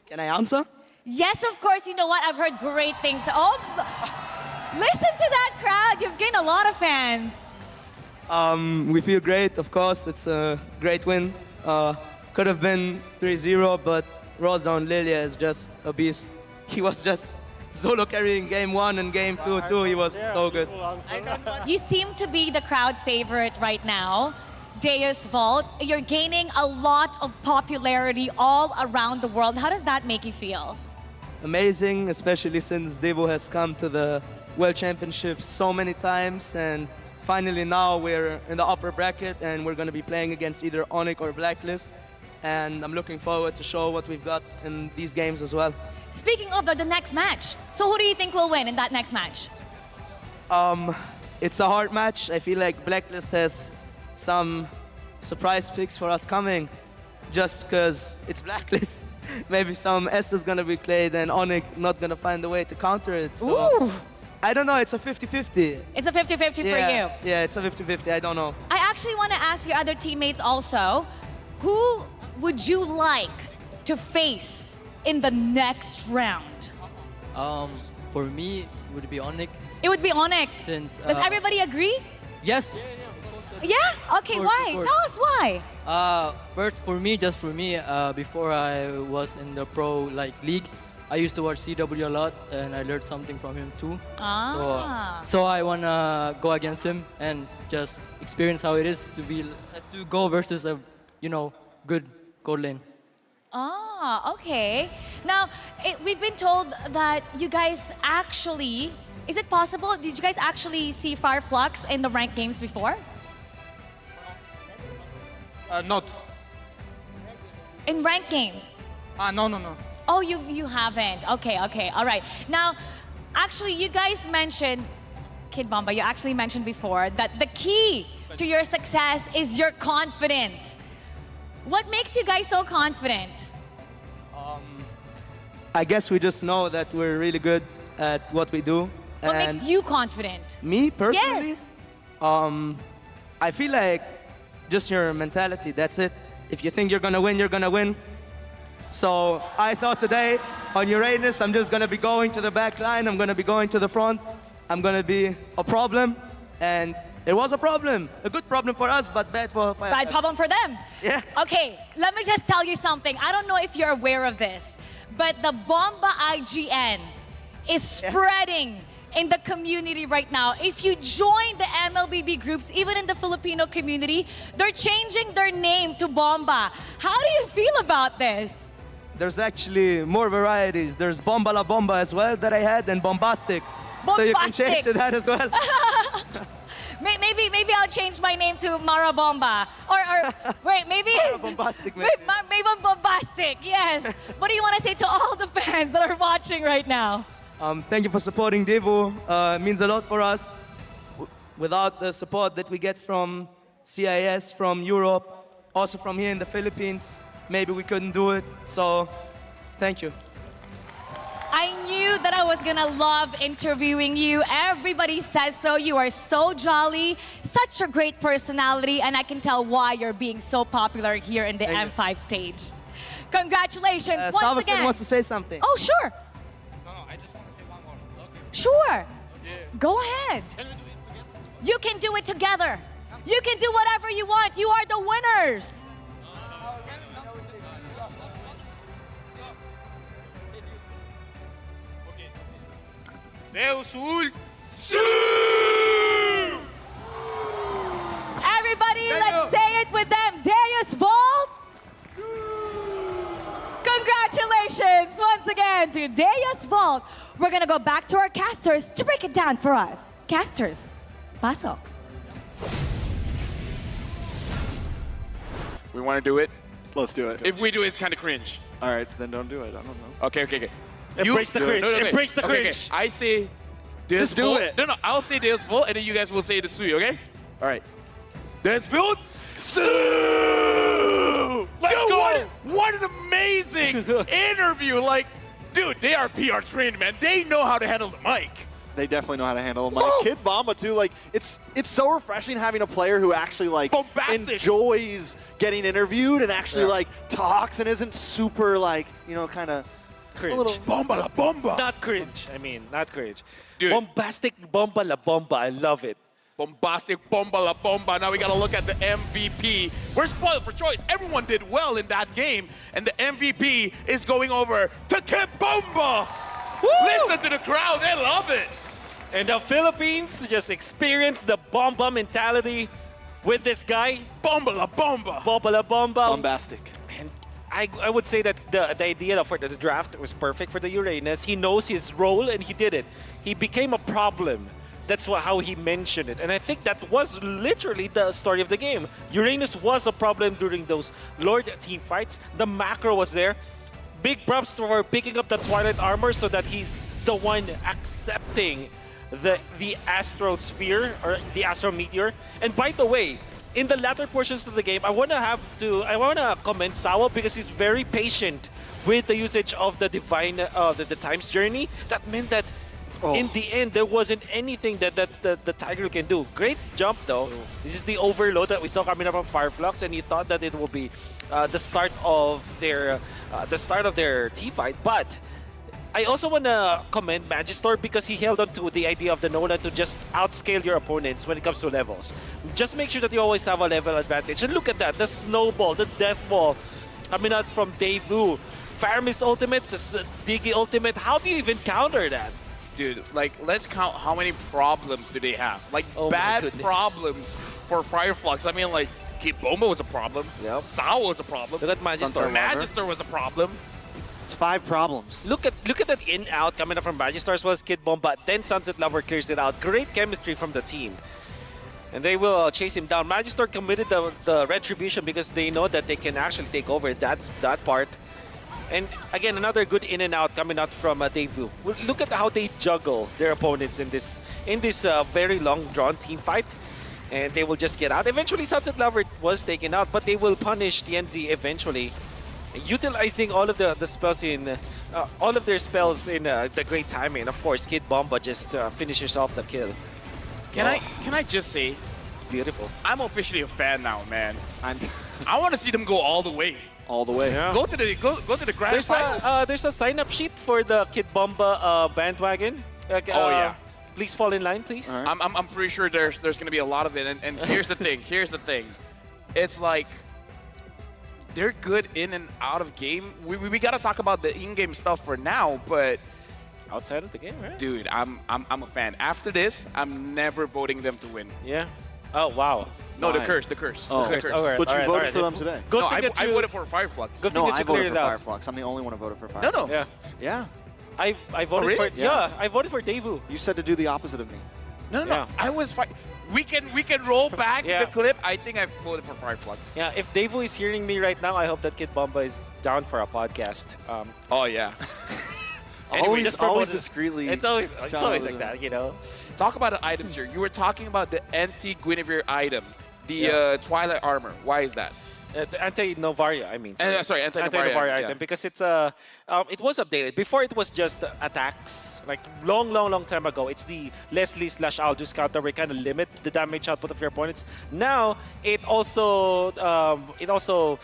G: Can I answer?
D: Yes, of course. You know what? I've heard great things. Oh, listen to that crowd. You've gained a lot of fans.
G: We feel great, of course. It's a great win. Could have been 3-0, but Rosa and Lilia is just a beast. He was just solo carrying game 1 and game 2 too. He was so good.
D: You seem to be the crowd favorite right now, Deusvult. You're gaining a lot of popularity all around the world. How does that make you feel?
G: Amazing, especially since Devo has come to the World Championship so many times, and finally now we're in the upper bracket and we're going to be playing against either Onyx or Blacklist. And I'm looking forward to show what we've got in these games as well.
D: Speaking of the next match, so who do you think will win in that next match?
G: It's a hard match. I feel like Blacklist has some surprise picks for us coming just because it's Blacklist. Maybe some S is going to be played and Onyx not going to find a way to counter it. So
D: Ooh.
G: I don't know. It's a 50-50.
D: It's a 50-50 for you.
G: Yeah, it's a 50-50. I don't know.
D: I actually want to ask your other teammates also, who would you like to face in the next round?
I: For me, it would be Onyx.
D: It would be Onyx.
I: Since
D: Does everybody agree?
I: yes,
D: Yeah? Okay,
I: Of
D: why?
I: course.
D: Tell us why.
I: first for me, just for me, before I was in the pro league, I used to watch CW a lot, and I learned something from him too.
D: Ah.
I: So I wanna go against him and just experience how it is to be to go versus a good gold lane.
D: Ah, okay. Now, we've been told that you guys actually, is it possible, did you guys actually see Flux in the ranked games before?
J: Not.
D: In ranked games?
J: No.
D: Oh, you haven't. Okay, all right. Now, actually, you guys mentioned, Kid Bomba, you actually mentioned before that the key to your success is your confidence. What makes you guys so confident?
G: I guess we just know that we're really good at what we do.
D: What
G: and
D: makes you confident?
G: me personally,
D: Yes.
G: I feel like just your mentality, that's it. If you think you're gonna win, you're gonna win. So I thought today on Uranus, I'm just gonna be going to the back line, I'm gonna be going to the front, I'm gonna be a problem, and it was a problem. A good problem for us, but bad for Fire.
D: Bad problem for them.
G: Yeah.
D: Okay, let me just tell you something. I don't know if you're aware of this, but the Bomba IGN is spreading in the community right now. If you join the MLBB groups, even in the Filipino community, they're changing their name to Bomba. How do you feel about this?
G: There's actually more varieties. There's Bomba La Bomba as well that I had, and Bombastic. So you can change to that as well.
D: Maybe I'll change my name to Mara Bomba. Or wait, maybe...
G: Bombastic, maybe.
D: Maybe Bombastic, yes. What do you want to say to all the fans that are watching right now?
G: Thank you for supporting Devo. It means a lot for us. Without the support that we get from CIS, from Europe, also from here in the Philippines, maybe we couldn't do it. So, thank you.
D: I knew that I was gonna love interviewing you. Everybody says so. You are so jolly, such a great personality, and I can tell why you're being so popular here in the
G: Thank you.
D: M5 stage. Congratulations once
G: Salvesen
D: again.
G: wants to say something.
D: Oh, sure.
J: No, I just want to say one more. Okay.
D: Sure. Go ahead.
J: Can we do it together?
D: You can do it together. You can do whatever you want. You are the winners.
H: Deusvult.
D: Everybody, let's say it with them. Deusvult. Congratulations once again to Deusvult. We're going to go back to our casters to break it down for us. Casters, pasok.
B: We want to do it.
C: Let's do it.
B: If we do it, it's kind of cringe.
C: All right, then don't do it. I don't know.
B: Okay, okay, okay.
A: Embrace the cringe. Embrace the
B: okay,
A: cringe.
B: I say
C: Just do
B: Deusvult.
C: it.
B: No, I'll say Deusvult, and then you guys will say the Sui, okay? All right. Deusvult.
A: Let's
B: Dude,
A: go.
B: what an amazing interview. Like, dude, they are PR trained, man. They know how to handle the mic.
C: They definitely know how to handle him. Like Kid Bomba too. Like it's so refreshing having a player who actually like
B: Bombastic.
C: enjoys getting interviewed and actually like talks and isn't super like kind of
A: Cringe.
C: a little.
B: Bomba la bomba.
A: Not cringe. I mean, not cringe.
B: Dude.
A: Bombastic bomba la bomba. I love it.
B: Bombastic bomba la bomba. Now we got to look at the MVP. We're spoiled for choice. Everyone did well in that game, and the MVP is going over to Kid Bomba. Listen to the crowd. They love it.
A: And the Philippines just experienced the bomba mentality with this guy.
B: Bomba la bomba.
A: Bomba la bomba.
C: Bombastic.
A: And I would say that the idea for the draft was perfect for the Uranus. He knows his role and he did it. He became a problem. That's how he mentioned it. And I think that was literally the story of the game. Uranus was a problem during those Lord team fights. The macro was there. Big props for picking up the Twilight armor so that he's the one accepting the Astrosphere or the Astro Meteor. And by the way, in the latter portions of the game, I wanna commend Sawa because he's very patient with the usage of the Divine the Time's Journey. That meant that in the end there wasn't anything that the Tiger can do. Great jump though. This is the overload that we saw coming up from Fireflux, and he thought that it will be the start of their team fight, but I also want to commend Magister because he held on to the idea of the Nolan to just outscale your opponents when it comes to levels. Just make sure that you always have a level advantage. And look at that, the snowball, the death ball coming out from Deusvult. Faramist ultimate, the Diggy ultimate. How do you even counter that?
B: Dude, like, let's count how many problems do they have. Like,
A: Oh my
B: bad
A: goodness.
B: problems for Fireflux. I mean, like, Kid Bomba was a problem.
A: Yep.
B: Sawa was a problem.
A: Look at Magister.
C: Sunset Lover.
B: Magister was a problem.
C: It's 5 problems.
A: Look at that in-out coming up from Magister as well as Kid Bomba. Then Sunset Lover clears it out. Great chemistry from the team. And they will chase him down. Magister committed the retribution because they know that they can actually take over that part. And again, another good in and out coming out from Deusvult. Look at how they juggle their opponents in this very long drawn team fight. And they will just get out. Eventually, Sunset Lover was taken out, but they will punish TNZ eventually, utilizing all of the spells in all of their spells in the great timing. Of course, Kid Bomba just finishes off the kill.
B: Can I just say,
A: It's beautiful.
B: I'm officially a fan now, man.
C: I'm
B: I want to see them go all the way.
C: all the way.
A: Yeah.
B: Go to the grand
A: There's
B: finals.
A: there's a sign-up sheet for the Kid Bomba bandwagon.
B: Oh, yeah.
A: Please fall in line, please.
C: All right.
B: I'm pretty sure there's going to be a lot of it. And here's the thing. Here's the thing. It's like they're good in and out of game. We got to talk about the in-game stuff for now, but
A: Outside of the game, right?
B: dude, I'm a fan. After this, I'm never voting them to win.
A: Yeah. Oh wow.
B: No, the
C: Why?
B: curse, the curse.
C: Oh.
B: the
A: Curse.
B: curse.
A: All right,
C: But you
A: all right,
C: voted
A: all right.
C: for them today.
A: Good
B: No,
A: thing
B: I
A: that you,
B: voted for Fireflux.
A: Good
C: No,
A: thing that
C: I
A: you
C: voted
A: cleared
C: for
A: it out.
C: Fireflux. I'm the only one who voted for
B: No,
C: Fireflux.
B: no.
A: Yeah.
C: Yeah.
A: I voted
B: really?
A: for
C: Yeah.
A: I voted for Deusvult.
C: You said to do the opposite of me.
B: No.
A: Yeah.
B: I was fine. We can roll back
A: Yeah.
B: the clip. I think I voted for Fireflux.
A: Yeah, if Deusvult is hearing me right now, I hope that Kid Bomba is down for a podcast.
B: Oh yeah.
A: Anyway, just
C: always
A: promote it.
C: discreetly.
A: It's always
C: shout
A: like
C: out
A: that, you know.
B: Talk about the items here. You were talking about the anti-Guinevere item, the Twilight armor. Why is that?
A: The anti-Novaria, I mean.
B: Sorry, anti-Novaria,
A: Anti-Novaria
B: yeah.
A: item because it's it was updated. Before it was just attacks, like long time ago. It's the Leslie/Aldous counter where you kind of limit the damage output of your opponents. Now it also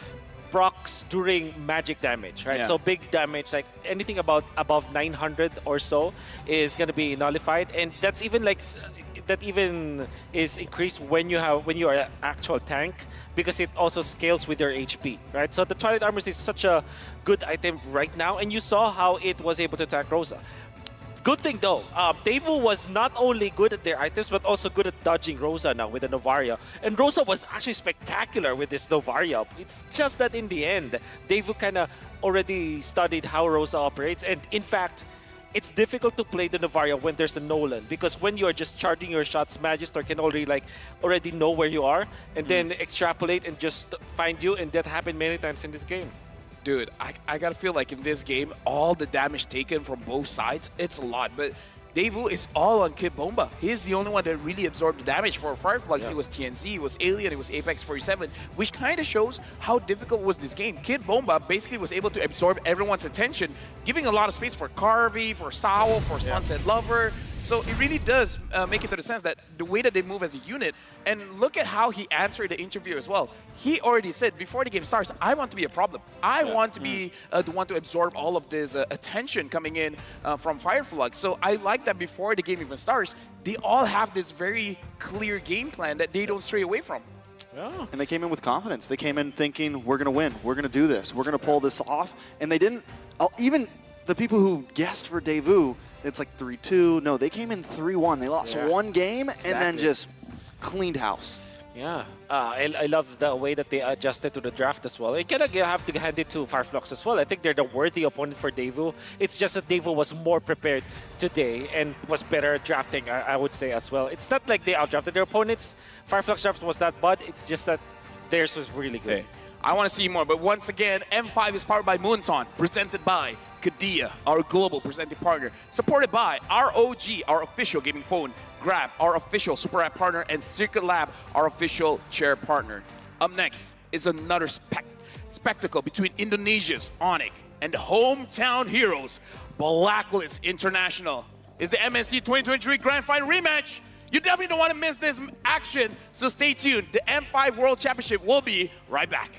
A: procs during magic damage, right?
B: Yeah.
A: So big damage, like anything above 900 or so, is gonna be nullified, and that's even like that even is increased when you are an actual tank, because it also scales with your HP, right? So the Twilight Armor is such a good item right now, and you saw how it was able to attack Rosa. Good thing though, Deusvult was not only good at their items, but also good at dodging Rosa now with the Novaria. And Rosa was actually spectacular with this Novaria. It's just that in the end, Deusvult kind of already studied how Rosa operates. And in fact, it's difficult to play the Novaria when there's a Nolan, because when you're just charging your shots, Magister can already know where you are and then extrapolate and just find you, and that happened many times in this game.
B: Dude, I gotta feel like in this game, all the damage taken from both sides, it's a lot. But Deusvult is all on Kid Bomba. He's the only one that really absorbed the damage for Fireflux.
A: Yeah.
B: It was TNZ, it was Alien, it was Apex 47, which kind of shows how difficult was this game. Kid Bomba basically was able to absorb everyone's attention, giving a lot of space for Carvey, for Sao, for Sunset Lover. So it really does make it to the sense that the way that they move as a unit, and look at how he answered the interview as well. He already said before the game starts, I want to be a problem. I want to be the one to absorb all of this attention coming in from Fireflux. So I like that before the game even starts, they all have this very clear game plan that they don't stray away from.
A: Yeah.
C: And they came in with confidence. They came in thinking, we're going to win. We're going to do this. We're going to pull this off. And they didn't. Even the people who guessed for Deusvult, it's like 3-2. No, they came in 3-1. They lost one game and then just cleaned house.
A: Yeah, I love the way that they adjusted to the draft as well. You kind of have to hand it to Fireflux as well. I think they're the worthy opponent for Deusvult. It's just that Deusvult was more prepared today and was better at drafting, I would say, as well. It's not like they outdrafted their opponents. Fireflux draft was not bad. It's just that theirs was really good.
B: Okay. I want to see more, but once again, M5 is powered by Moonton, presented by Kadia, our global presenting partner, supported by ROG, our official gaming phone, Grab, our official super app partner, and Circuit Lab, our official chair partner. Up next is another spectacle between Indonesia's Onyx and the hometown heroes, Blacklist International. It's the MSC 2023 Grand Final rematch. You definitely don't want to miss this action, so stay tuned. The M5 World Championship will be right back.